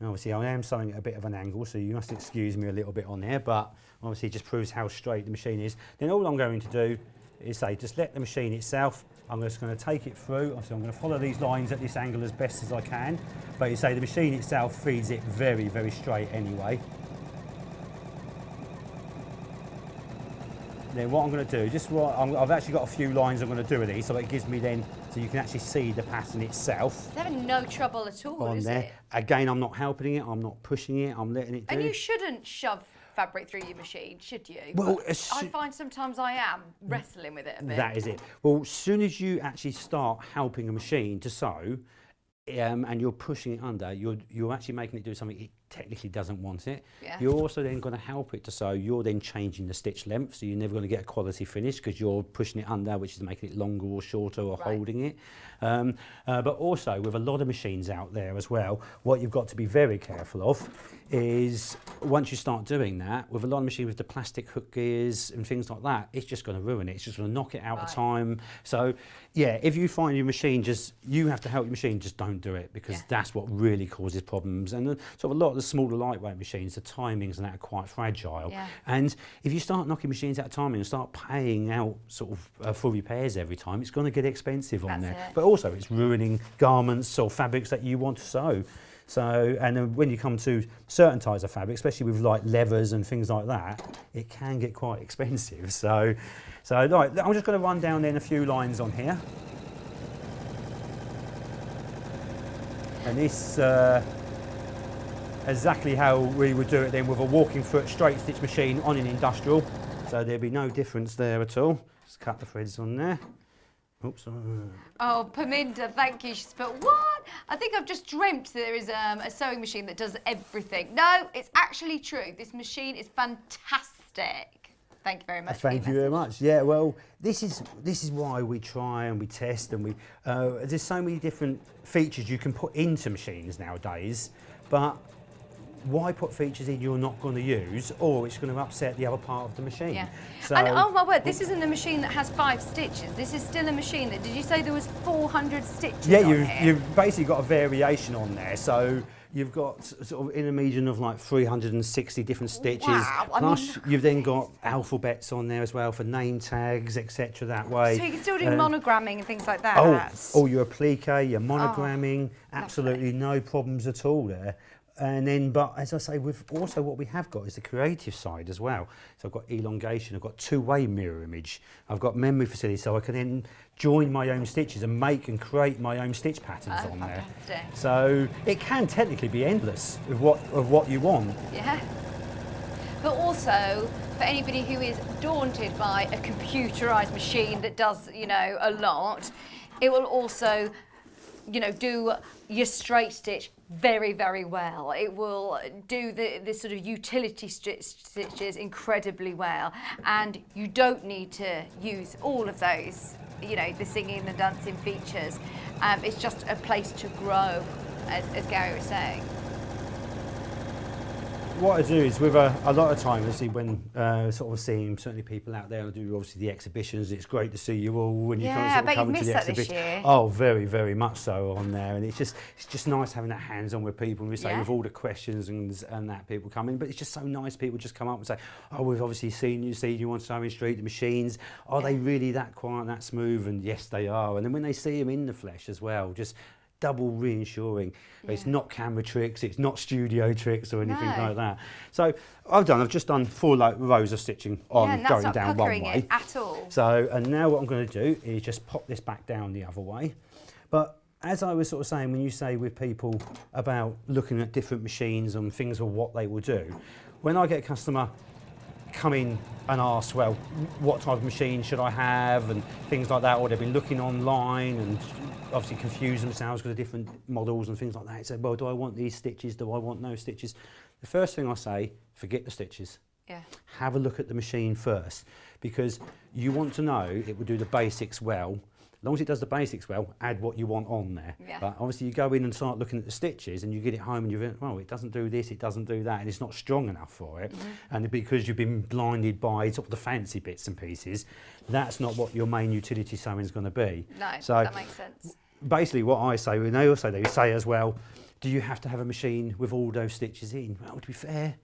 and obviously I am sewing at a bit of an angle, so you must excuse me a little bit on there, but obviously it just proves how straight the machine is. Then all I'm going to do is say, just let the machine itself, I'm just going to take it through. Obviously I'm going to follow these lines at this angle as best as I can, but you say the machine itself feeds it very, very straight anyway. Then what I'm going to do, I've actually got a few lines I'm going to do with these, so it gives me then, so you can actually see the pattern itself. It's having no trouble at all, on is there. it? Again, I'm not helping it, I'm not pushing it, I'm letting it do. And you shouldn't shove fabric through your machine, should you? Well, I find sometimes I am wrestling with it a bit. That is it. Well, as soon as you actually start helping a machine to sew, and you're pushing it under, you're actually making it do something it technically doesn't want it. Yeah. You're also then going to help it to sew. You're then changing the stitch length, so you're never going to get a quality finish because you're pushing it under, which is making it longer or shorter or holding it. But also with a lot of machines out there as well, what you've got to be very careful of is once you start doing that, with a lot of machines with the plastic hook gears and things like that, it's just going to ruin it. It's just going to knock it out of time. So yeah, if you find your machine you have to help your machine, just don't do it, because that's what really causes problems. And sort of a lot of the smaller lightweight machines, the timings and that are quite fragile. Yeah. And if you start knocking machines out of timing and start paying out sort of for repairs every time, it's going to get expensive on there. But also it's ruining garments or fabrics that you want to sew. So, and then when you come to certain types of fabric, especially with like leathers and things like that, it can get quite expensive. So right, I'm just going to run down then a few lines on here. And this exactly how we would do it then with a walking foot straight stitch machine on an industrial. So there'd be no difference there at all. Just cut the threads on there. Oops. Oh, Paminda, thank you. She's put, what? I think I've just dreamt there is a sewing machine that does everything. No, it's actually true. This machine is fantastic. Thank you very much. Thank you very much. Yeah, well, this is why we try and we test and we. There's so many different features you can put into machines nowadays, but why put features in you're not going to use, or it's going to upset the other part of the machine? Yeah. So, and oh my word, this isn't a machine that has 5 stitches. This is still a machine that. Did you say there was 400 stitches? Yeah, on you've basically got a variation on there. So you've got sort of in a region of like 360 different stitches. Wow, plus you've then got alphabets on there as well for name tags, etc. That way. So you can still do monogramming and things like that. Oh, your applique, your monogramming, absolutely no problems at all there. And then, but as I say, with also what we have got is the creative side as well. So I've got elongation, I've got two-way mirror image, I've got memory facility, so I can then join my own stitches and make and create my own stitch patterns on there. So it can technically be endless of what you want. Yeah. But also, for anybody who is daunted by a computerised machine that does, you know, a lot, it will also, you know, do your straight stitch very, very well. It will do the sort of utility stitches incredibly well, and you don't need to use all of those, you know, the singing and the dancing features. It's just a place to grow, as Garry was saying. What I do is with a lot of time, obviously, when sort of seeing certainly people out there, I do obviously the exhibitions. It's great to see you all when you come to the exhibition. This year. Oh, very, very much so on there, and it's just nice having that hands-on with people. And we say with all the questions and that people come in, but it's just so nice. People just come up and say, "Oh, we've obviously seen you on Sewing Street. The machines, are they really that quiet, that smooth?" And yes, they are. And then when they see them in the flesh as well, just double reassuring. It's not camera tricks, it's not studio tricks or anything like that. So I've just done 4 rows of stitching on going down one way. It at all. So, and now what I'm going to do is just pop this back down the other way. But as I was sort of saying, when you say with people about looking at different machines and things or what they will do, when I get a customer come in and ask, well, what type of machine should I have and things like that, or they've been looking online and obviously confuse themselves with the different models and things like that. Say, well, do I want these stitches? Do I want no stitches? The first thing I say, forget the stitches. Yeah. Have a look at the machine first, because you want to know it will do the basics well. As long as it does the basics well, add what you want on there. Yeah. But obviously you go in and start looking at the stitches and you get it home and you think, well, it doesn't do this, it doesn't do that, and it's not strong enough for it. And because you've been blinded by sort of the fancy bits and pieces, that's not what your main utility sewing is going to be. No, so that makes sense. Basically what I say, and they say as well, do you have to have a machine with all those stitches in? Well, to be fair,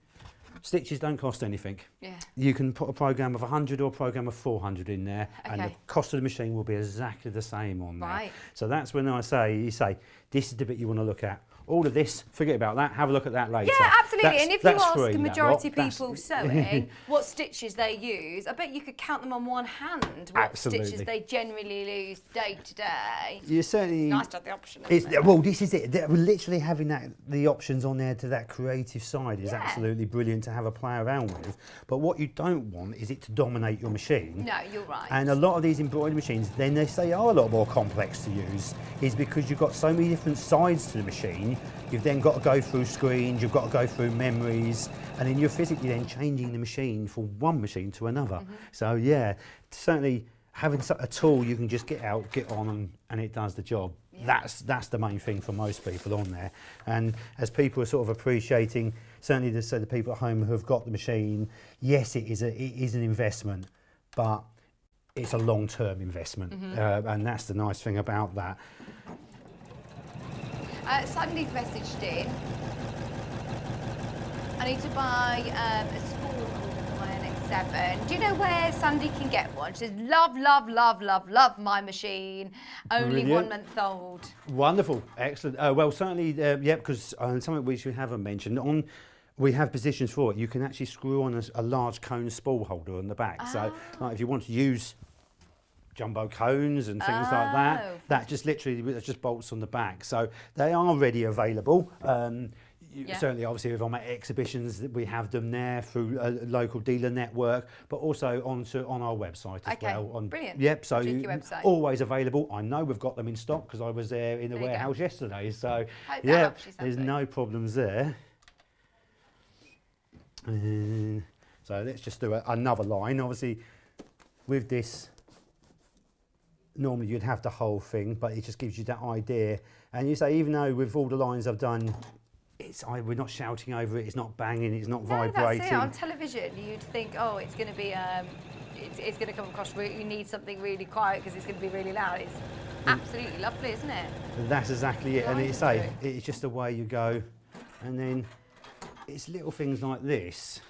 stitches don't cost anything. Yeah. You can put a program of 100 or a program of 400 in there, and the cost of the machine will be exactly the same on there. Right. So that's when you say, this is the bit you want to look at. All of this, forget about that, have a look at that later. Yeah, absolutely. And if you ask the majority of people sewing what stitches they use, I bet you could count them on one hand what stitches they generally lose day to day. You certainly. It's nice to have the option. Well, this is it. Literally having the options on there to that creative side is absolutely brilliant to have a play around with. But what you don't want is it to dominate your machine. No, you're right. And a lot of these embroidery machines, then they say are a lot more complex to use, is because you've got so many different sides to the machine. You've then got to go through screens, you've got to go through memories, and then you're physically then changing the machine from one machine to another. So yeah, certainly having a tool you can just get out, get on, and it does the job. Yeah. That's the main thing for most people on there. And as people are sort of appreciating, certainly the people at home who have got the machine, yes, it is an investment, but it's a long-term investment, and that's the nice thing about that. Sandy's messaged in. I need to buy a spool for my NX7. Do you know where Sandy can get one? She says, love, love, love, love, love my machine. Only Brilliant. 1 month old. Wonderful, excellent. Well, certainly, yeah, because something which we haven't mentioned, we have positions for it. You can actually screw on a large cone spool holder on the back. So like, if you want to use jumbo cones and things like that, that just literally just bolts on the back. So they are already available. Certainly, obviously, if I'm at exhibitions, we have them there through a local dealer network, but also on our website as well. Brilliant. Yep, so Juki website. Always available. I know we've got them in stock because I was there in the warehouse yesterday. So Hope that yeah, helps you, there's Sandy. no problems there. So let's just do another line. Obviously, with this, normally you'd have the whole thing, but it just gives you that idea. And you say, even though with all the lines I've done, we're not shouting over it, it's not banging, it's not vibrating. That's it. On television, you'd think, oh, it's going to be, it's going to come across. You need something really quiet because it's going to be really loud. It's absolutely lovely, isn't it? That's exactly it. And it's just the way you go. And then it's little things like this,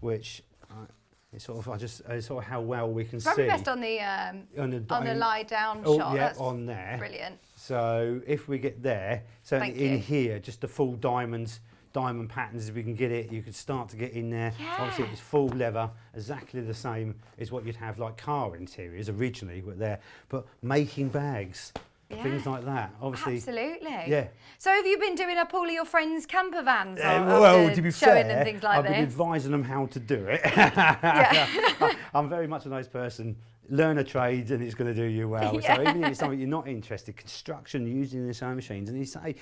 which it's sort of how well we can Probably see. best on the lie down shot. Yeah, That's on there. Brilliant. So if we get there, so in here, just the full diamond patterns, if we can get it, you could start to get in there. Yeah. Obviously it's full leather, exactly the same as what you'd have like car interiors originally were there, but making bags, things like that, obviously. Absolutely. Yeah. So have you been doing up all of your friends' camper vans? Well, to be showing fair, them things like I've been this? advising them how to do it. I'm very much a nice person. Learn a trade and it's going to do you well. So even if it's something you're not interested, construction, using the sewing machines, and you say,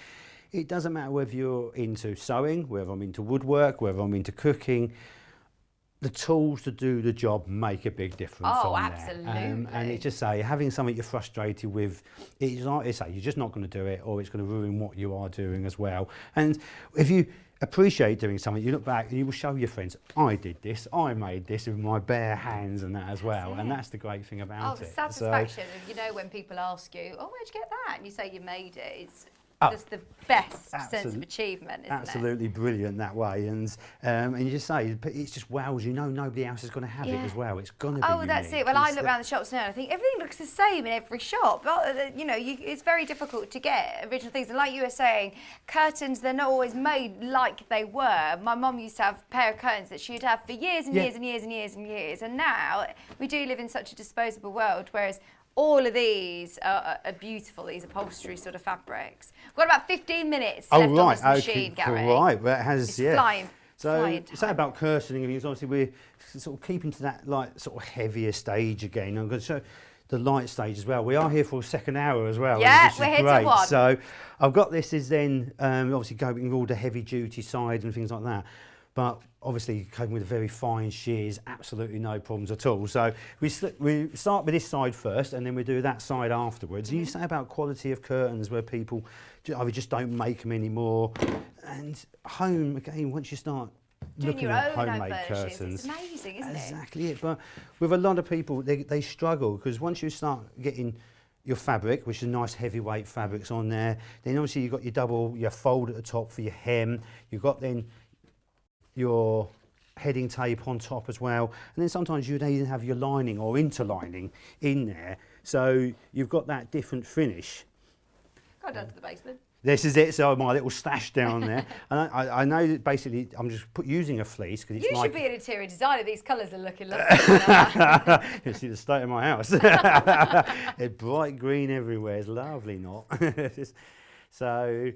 it doesn't matter whether you're into sewing, whether I'm into woodwork, whether I'm into cooking, the tools to do the job make a big difference on absolutely. there. And it's just having something you're frustrated with, it's like, you're just not going to do it, or it's going to ruin what you are doing as well. And if you appreciate doing something, you look back and you will show your friends, I did this, I made this with my bare hands and that as well. And that's the great thing about it. The satisfaction of, when people ask you, oh, where'd you get that? And you say you made it. It's just the best sense of achievement, isn't it? Absolutely brilliant that way. And you just say, it's just wows, nobody else is going to have it as well. It's going to be unique. That's it. Well, I look around the shops now and I think everything looks the same in every shop. It's very difficult to get original things. And like you were saying, curtains, they're not always made like they were. My mum used to have a pair of curtains that she'd have for years and years and years and years and years. And now we do live in such a disposable world, whereas all of these are beautiful, these upholstery sort of fabrics. We've got about 15 minutes left on this machine, Garry. Right, well, it has, it's flying. So, say about curtaining, because obviously we're sort of keeping to that sort of heavier stage again. I'm going to show the light stage as well. We are here for a second hour as well. Yeah, which we're is here great. till 1. So I've got this is then obviously going with all the heavy duty side and things like that. But obviously coping with very fine shears, absolutely no problems at all. So we start with this side first and then we do that side afterwards. And you say about quality of curtains where people either just don't make them anymore. And home, again, once you start looking at homemade curtains, it's amazing, isn't it? Exactly it. But with a lot of people, they struggle because once you start getting your fabric, which is nice heavyweight fabrics on there, then obviously you've got your fold at the top for your hem. You've got then your heading tape on top as well, and then sometimes you'd even have your lining or interlining in there, so you've got that different finish. Go down to the basement. This is it, so my little stash down there. And I know that basically I'm just using a fleece because it's you should be an interior designer. These colours are looking lovely. You see the state of my house. It's bright green everywhere. It's lovely, not? So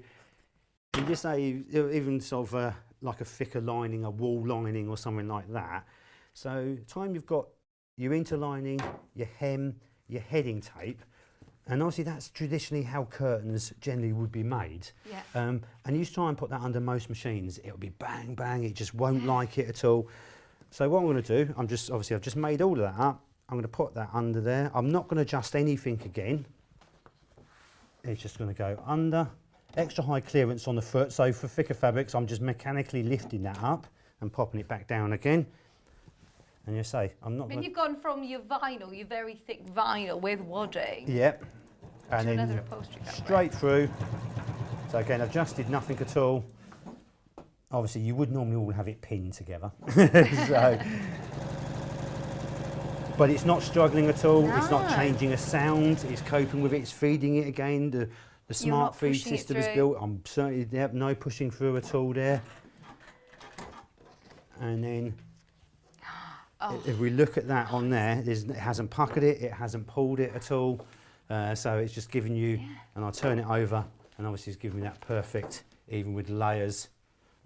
you just say, even sort of like a thicker lining, a wall lining or something like that. So time you've got your interlining, your hem, your heading tape, and obviously that's traditionally how curtains generally would be made. Yeah. And you try and put that under most machines, it'll be bang, bang, it just won't like it at all. So what I'm going to do, I've just made all of that up. I'm going to put that under there. I'm not going to adjust anything again. It's just going to go under. Extra high clearance on the foot, so for thicker fabrics, I'm just mechanically lifting that up and popping it back down again. And you say, I'm not. You've gone from your vinyl, your very thick vinyl with wadding. Yep. And to then another upholstery fabric. straight through. So again, adjusted nothing at all. Obviously, you would normally all have it pinned together. So, but it's not struggling at all. No. It's not changing a sound. It's coping with it. It's feeding it again. The smart feed system is built. I'm certainly no pushing through at all there. And then if we look at that on there, it hasn't puckered it. It hasn't pulled it at all. So it's just giving you, and I'll turn it over, and obviously it's giving me that perfect, even with layers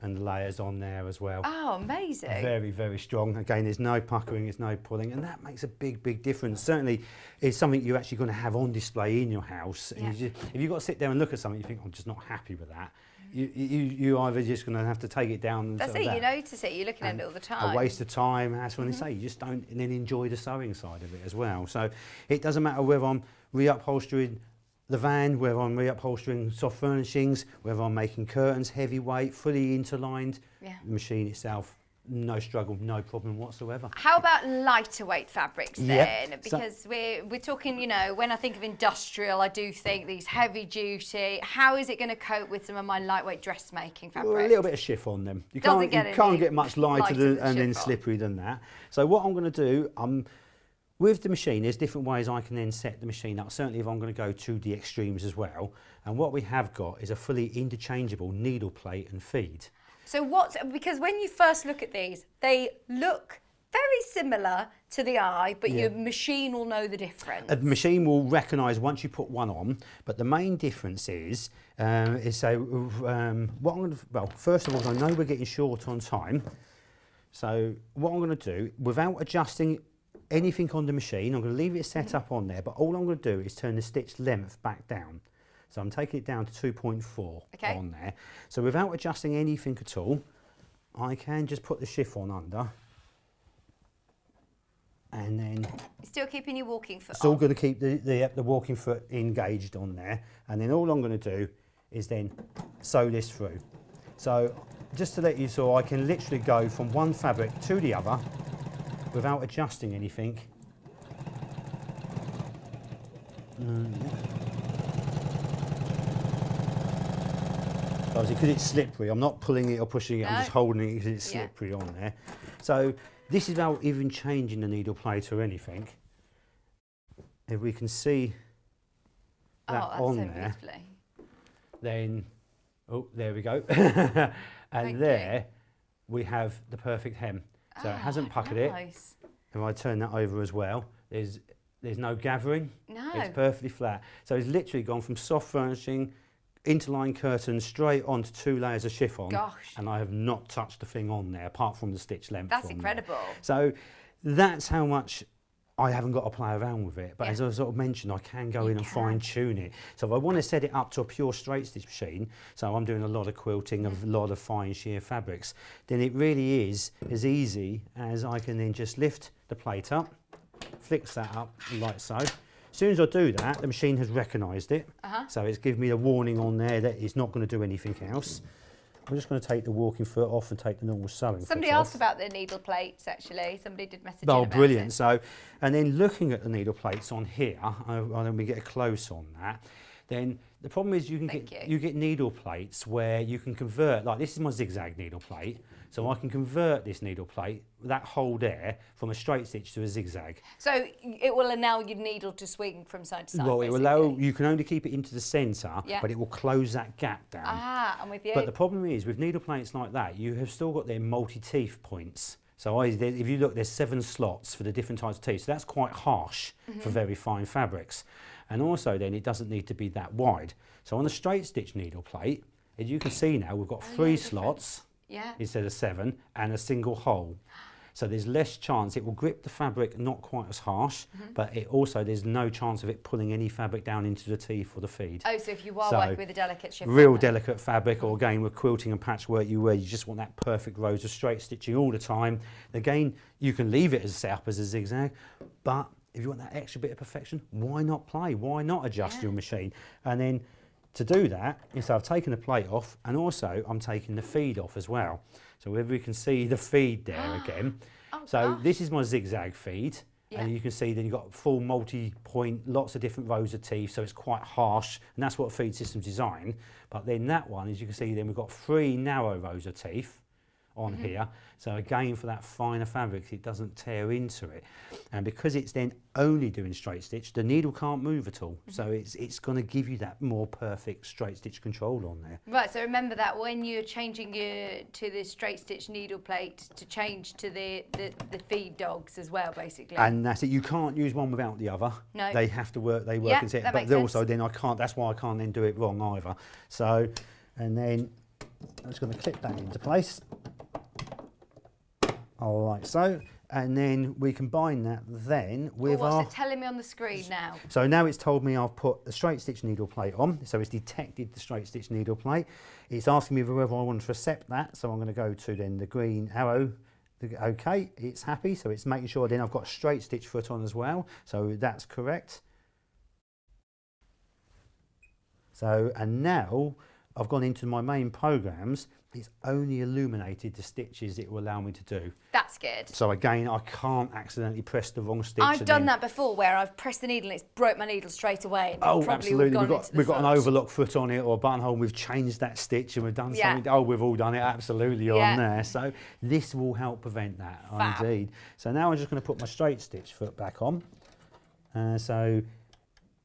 and layers on there as well. Oh, amazing. Very, very strong. Again, there's no puckering, there's no pulling, and that makes a big, big difference. Certainly, it's something you're actually going to have on display in your house. Yeah. And if you've got to sit there and look at something, you think, I'm just not happy with that. You either just going to have to take it down. And That's it, you notice it, you're looking at it all the time. A waste of time, that's when they say, you just don't and then enjoy the sewing side of it as well. So it doesn't matter whether I'm re-upholstering the van, whether I'm re-upholstering soft furnishings, whether I'm making curtains, heavyweight, fully interlined, the machine itself, no struggle, no problem whatsoever. How about lighter weight fabrics then? Yep. Because we're talking, you know, when I think of industrial, I do think these heavy duty. How is it going to cope with some of my lightweight dressmaking fabrics? Well, a little bit of chiffon then. You Doesn't can't get much lighter than and then chiffon. slippery than that. So what I'm going to do, with the machine, there's different ways I can then set the machine up, certainly if I'm going to go to the extremes as well. And what we have got is a fully interchangeable needle plate and feed. So because when you first look at these, they look very similar to the eye, but your machine will know the difference. The machine will recognise once you put one on, but the main difference is what I'm going to, well, first of all, I know we're getting short on time. So what I'm going to do, without adjusting anything on the machine, I'm going to leave it set up on there, but all I'm going to do is turn the stitch length back down. So I'm taking it down to 2.4 on there. So without adjusting anything at all, I can just put the chiffon under. And then You're still keeping your walking foot still on. going to keep the walking foot engaged on there. And then all I'm going to do is then sew this through. So just to let you, so I can literally go from one fabric to the other without adjusting anything. Obviously, because it's slippery, I'm not pulling it or pushing it, I'm just holding it because it's slippery on there. So this is without even changing the needle plate or anything. If we can see that on there, then, oh, there we go. And there we have the perfect hem. So it hasn't puckered it. If I turn that over as well, there's no gathering. No. It's perfectly flat. So it's literally gone from soft furnishing, interline curtains, straight onto 2 layers of chiffon. Gosh. And I have not touched the thing on there, apart from the stitch length. That's incredible. So that's how much I haven't got to play around with it. But as I sort of mentioned, I can go in and fine tune it. So if I want to set it up to a pure straight stitch machine, so I'm doing a lot of quilting of a lot of fine sheer fabrics, then it really is as easy as I can then just lift the plate up, fix that up like so. As soon as I do that, the machine has recognised it. So it's given me a warning on there that it's not going to do anything else. I'm just going to take the walking foot off and take the normal sewing foot Somebody off. asked about the needle plates, actually. Somebody did message in Oh, about brilliant. it. So, and then looking at the needle plates on here, and then we get a close on that, then the problem is you get needle plates where you can convert, like this is my zigzag needle plate, so I can convert this needle plate, that hole there, from a straight stitch to a zigzag. So it will allow your needle to swing from side to side. Well, it will allow, you can only keep it into the centre, but it will close that gap down. Ah, I'm with you. But the problem is, with needle plates like that, you have still got their multi-teeth points. So if you look, there's 7 slots for the different types of teeth. So that's quite harsh for very fine fabrics. And also then, it doesn't need to be that wide. So on the straight stitch needle plate, as you can see now, we've got 3 slots instead of 7, and a single hole. So there's less chance, it will grip the fabric not quite as harsh, but it also, there's no chance of it pulling any fabric down into the teeth or the feed. Oh, so if you are working with a delicate shift real fabric. delicate fabric, or again with quilting and patchwork, you just want that perfect rows of straight stitching all the time. Again, you can leave it as set up as a zigzag, but if you want that extra bit of perfection, why not play? Why not adjust your machine? And then to do that, so I've taken the plate off, and also I'm taking the feed off as well. So whether you can see the feed there again. So this is my zigzag feed, and you can see that you've got full multi-point, lots of different rows of teeth, so it's quite harsh, and that's what a feed system's designed. But then that one, as you can see, then we've got 3 narrow rows of teeth on here. So again, for that finer fabric, it doesn't tear into it. And because it's then only doing straight stitch, the needle can't move at all. So it's going to give you that more perfect straight stitch control on there. Right, so remember that when you're changing to the straight stitch needle plate to change to the feed dogs as well, basically. And that's it, you can't use one without the other. No. They have to work, they work in set, but also then I can't, that's why I can't then do it wrong either. So, and then I'm just going to clip that into place. All right, so, and then we combine that then with what's it telling me on the screen now? So now it's told me I've put the straight stitch needle plate on, so it's detected the straight stitch needle plate. It's asking me whether I want to accept that, so I'm going to go to then the green arrow. Okay, it's happy, so it's making sure then I've got a straight stitch foot on as well, so that's correct. So, and now I've gone into my main programs. It's only illuminated the stitches it will allow me to do. That's good. So again, I can't accidentally press the wrong stitch. I've done that before, where I've pressed the needle and it's broke my needle straight away. And Absolutely. We've got an overlock foot on it or a buttonhole. We've changed that stitch and we've done something. Oh, we've all done it absolutely on there. So this will help prevent that, indeed. So now I'm just going to put my straight stitch foot back on. So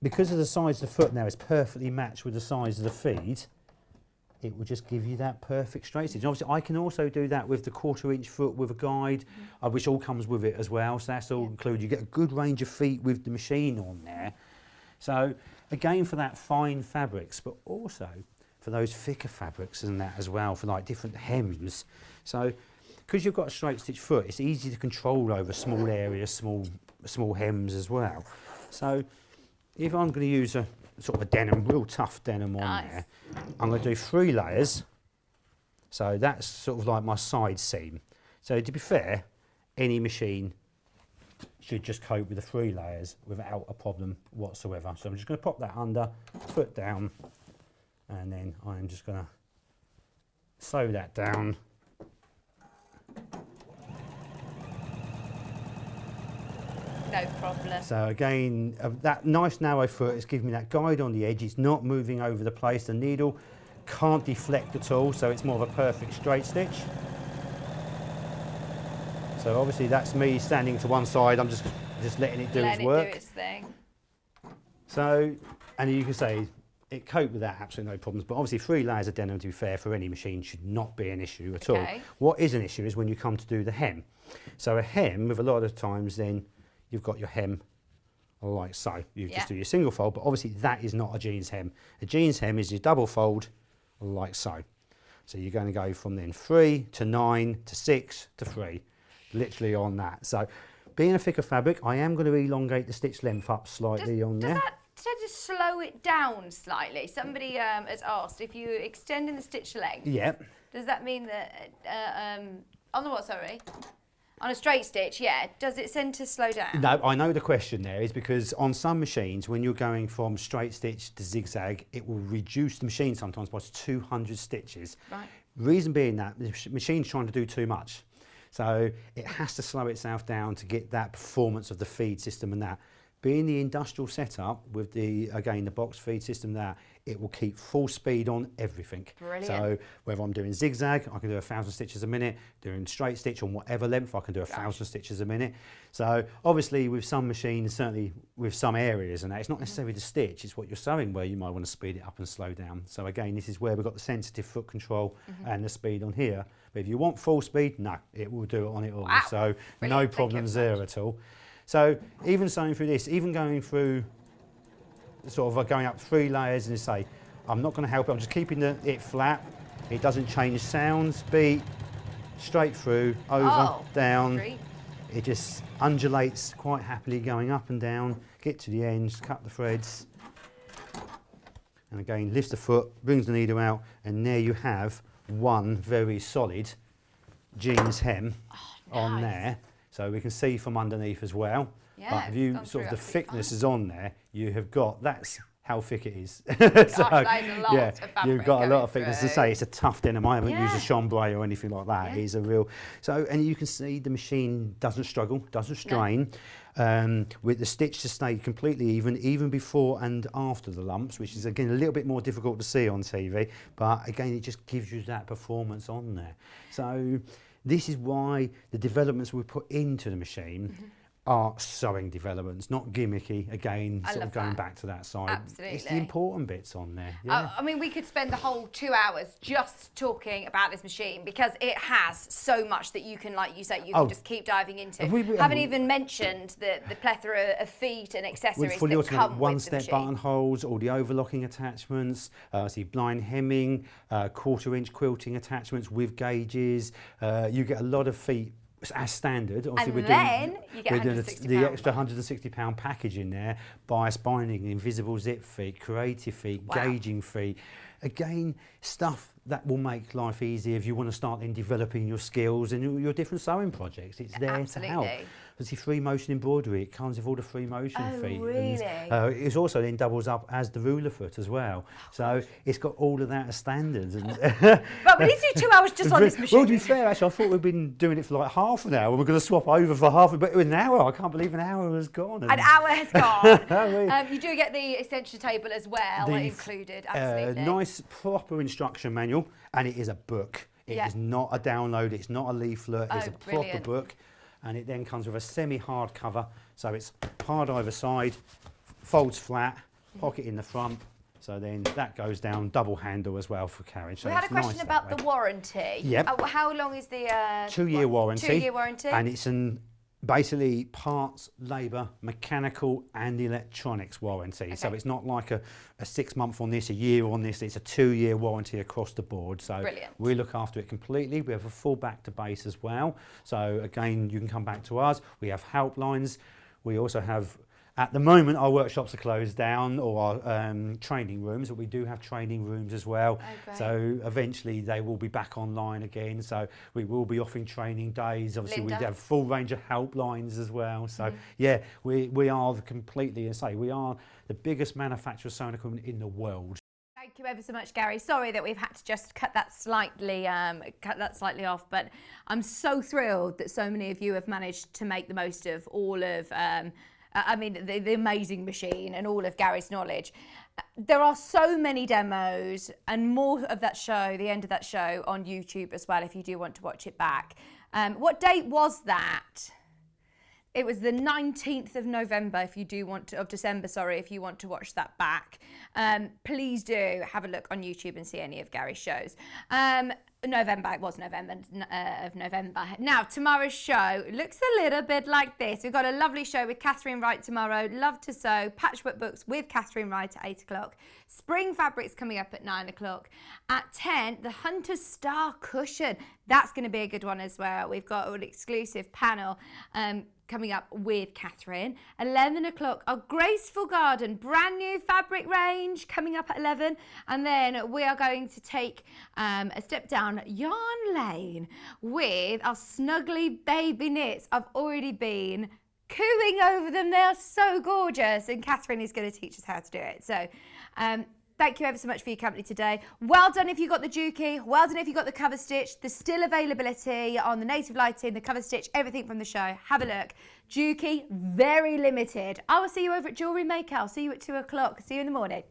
because of the size of the foot now, it's perfectly matched with the size of the feed. It will just give you that perfect straight stitch. And obviously, I can also do that with the 1/4 inch foot with a guide, which all comes with it as well. So that's all included. You get a good range of feet with the machine on there. So again, for that fine fabrics, but also for those thicker fabrics and that as well, for like different hems. So because you've got a straight stitch foot, it's easy to control over small areas, small hems as well. So if I'm going to use a sort of a denim, real tough denim on there, I'm going to do 3 layers. So that's sort of like my side seam. So to be fair, any machine should just cope with the 3 layers without a problem whatsoever. So I'm just going to pop that under, foot down, and then I'm just going to sew that down. No problem. So again, that nice narrow foot is giving me that guide on the edge. It's not moving over the place. The needle can't deflect at all, so it's more of a perfect straight stitch. So obviously that's me standing to one side. I'm just letting it do its work. Do its thing. So, and you can say it coped with that, absolutely no problems. But obviously 3 layers of denim, to be fair, for any machine should not be an issue at all. What is an issue is when you come to do the hem. So a hem, with a lot of times then, you've got your hem like so. You just do your single fold, but obviously that is not a jeans hem. A jeans hem is your double fold like so. So you're going to go from then 3 to 9 to 6 to 3, literally on that. So being a thicker fabric, I am going to elongate the stitch length up slightly on there. Does that tend to slow it down slightly? Somebody has asked if you're extending the stitch length. Does that mean that on the what? Sorry. On a straight stitch, does it tend to slow down? No, I know the question there is because on some machines, when you're going from straight stitch to zigzag, it will reduce the machine sometimes by 200 stitches. Right. Reason being that the machine's trying to do too much. So it has to slow itself down to get that performance of the feed system and that. Being the industrial setup with the, again, the box feed system there, it will keep full speed on everything. Brilliant. So whether I'm doing zigzag, I can do 1,000 stitches a minute, doing straight stitch on whatever length, I can do 1,000 stitches a minute. So obviously with some machines, certainly with some areas and that, it's not necessarily the stitch, it's what you're sewing where you might want to speed it up and slow down. So again, this is where we've got the sensitive foot control and the speed on here. But if you want full speed, no, it will do it on it all. Wow. So no problems there at all. So even sewing through this, even going through sort of going up 3 layers and say, I'm not going to help it, I'm just keeping it flat. It doesn't change sounds, beat, straight through, over, down. Treat. It just undulates quite happily, going up and down. Get to the ends, cut the threads. And again, lift the foot, brings the needle out, and there you have one very solid jeans hem on there. So we can see from underneath as well. Yeah, but if you gone sort of through the absolutely thickness fine. is on there, you have got, that's how thick it is. Gosh, that is a lot of fabric you've got a lot of going thickness. To through. say it's a tough denim. I haven't used a Yeah. chambray or anything like that. Yeah. It's a real. So, and you can see the machine doesn't struggle, doesn't strain. With the stitch to stay completely even before and after the lumps, which is again a little bit more difficult to see on TV. But again, it just gives you that performance on there. So this is why the developments we put into the machine are sewing developments, not gimmicky. Again, I sort love of going that. back to that side. It's the Absolutely. important bits on there. Yeah. I mean, we could spend the whole 2 hours just talking about this machine because it has so much that you can, like you say, you can just keep diving into. Haven't even mentioned the plethora of feet and accessories With fully that automatic come with the one-step machine. buttonholes, all the overlocking attachments, see blind hemming, quarter-inch quilting attachments with gauges. You get a lot of feet as standard. Obviously, And then you get we're doing £160 the extra £160 package in there, bias binding, invisible zip feet, creative feet, Wow. gauging feet. Again, stuff that will make life easier if you want to start then developing your skills and your different sewing projects. It's there to help. Absolutely. Obviously, free motion embroidery, it comes with all the free motion Oh, feet. really? And, it also then doubles up as the ruler foot as well. So it's got all of that as standards. And But we need to do 2 hours just on this machine. Well, to be fair, actually, I thought we'd been doing it for like half an hour. We're going to swap over for half, but an hour. I can't believe an hour has gone. An hour has gone. Really? You do get the extension table as well included, absolutely. Nice, proper instruction manual, and it is a book. It is not a download, it's not a leaflet, it's a proper brilliant. book. And it then comes with a semi-hard cover, so it's hard either side, folds flat, pocket in the front. So then that goes down, double handle as well for carriage. So We had a it's nice question that about way. the warranty. Yep. How long is the 2-year warranty. 2-year warranty. And it's basically parts, labour, mechanical and electronics warranty. So it's not like a 6 month on this, a year on this, it's a 2-year warranty across the board. So Brilliant. we look after it completely. We have a full back to base as well. So again, you can come back to us. We have helplines. We also have, at the moment, our workshops are closed down, or our training rooms, but we do have training rooms as well. great. So eventually they will be back online again. So we will be offering training days. Obviously, we Linda? have full range of helplines as well. So yeah, we are completely, we are the biggest manufacturer of sewing equipment in the world. Thank you ever so much, Gary. Sorry that we've had to just cut that slightly off, but I'm so thrilled that so many of you have managed to make the most of all of the amazing machine and all of Gary's knowledge. There are so many demos and more of that show, the end of that show, on YouTube as well, if you do want to watch it back. What date was that? It was the 19th of November, if you do want to, of December, sorry, if you want to watch that back. Please do have a look on YouTube and see any of Gary's shows. November, it was November of November. Now, tomorrow's show looks a little bit like this. We've got a lovely show with Catherine Wright tomorrow. Love to Sew, Patchwork Books with Catherine Wright at 8 o'clock. Spring Fabrics coming up at 9 o'clock. At 10, the Hunter's Star Cushion. That's going to be a good one as well. We've got an exclusive panel coming up with Catherine. 11 o'clock, our Graceful Garden, brand new fabric range coming up at 11. And then we are going to take a step down yarn lane with our Snuggly Baby Knits. I've already been cooing over them. They are so gorgeous. And Catherine is going to teach us how to do it. So thank you ever so much for your company today. Well done if you got the Juki. Well done if you got the Coverstitch. There's still availability on the Native Lighting, the Coverstitch, everything from the show. Have a look. Juki, very limited. I will see you over at Jewellery Maker. I'll see you at 2 o'clock. See you in the morning.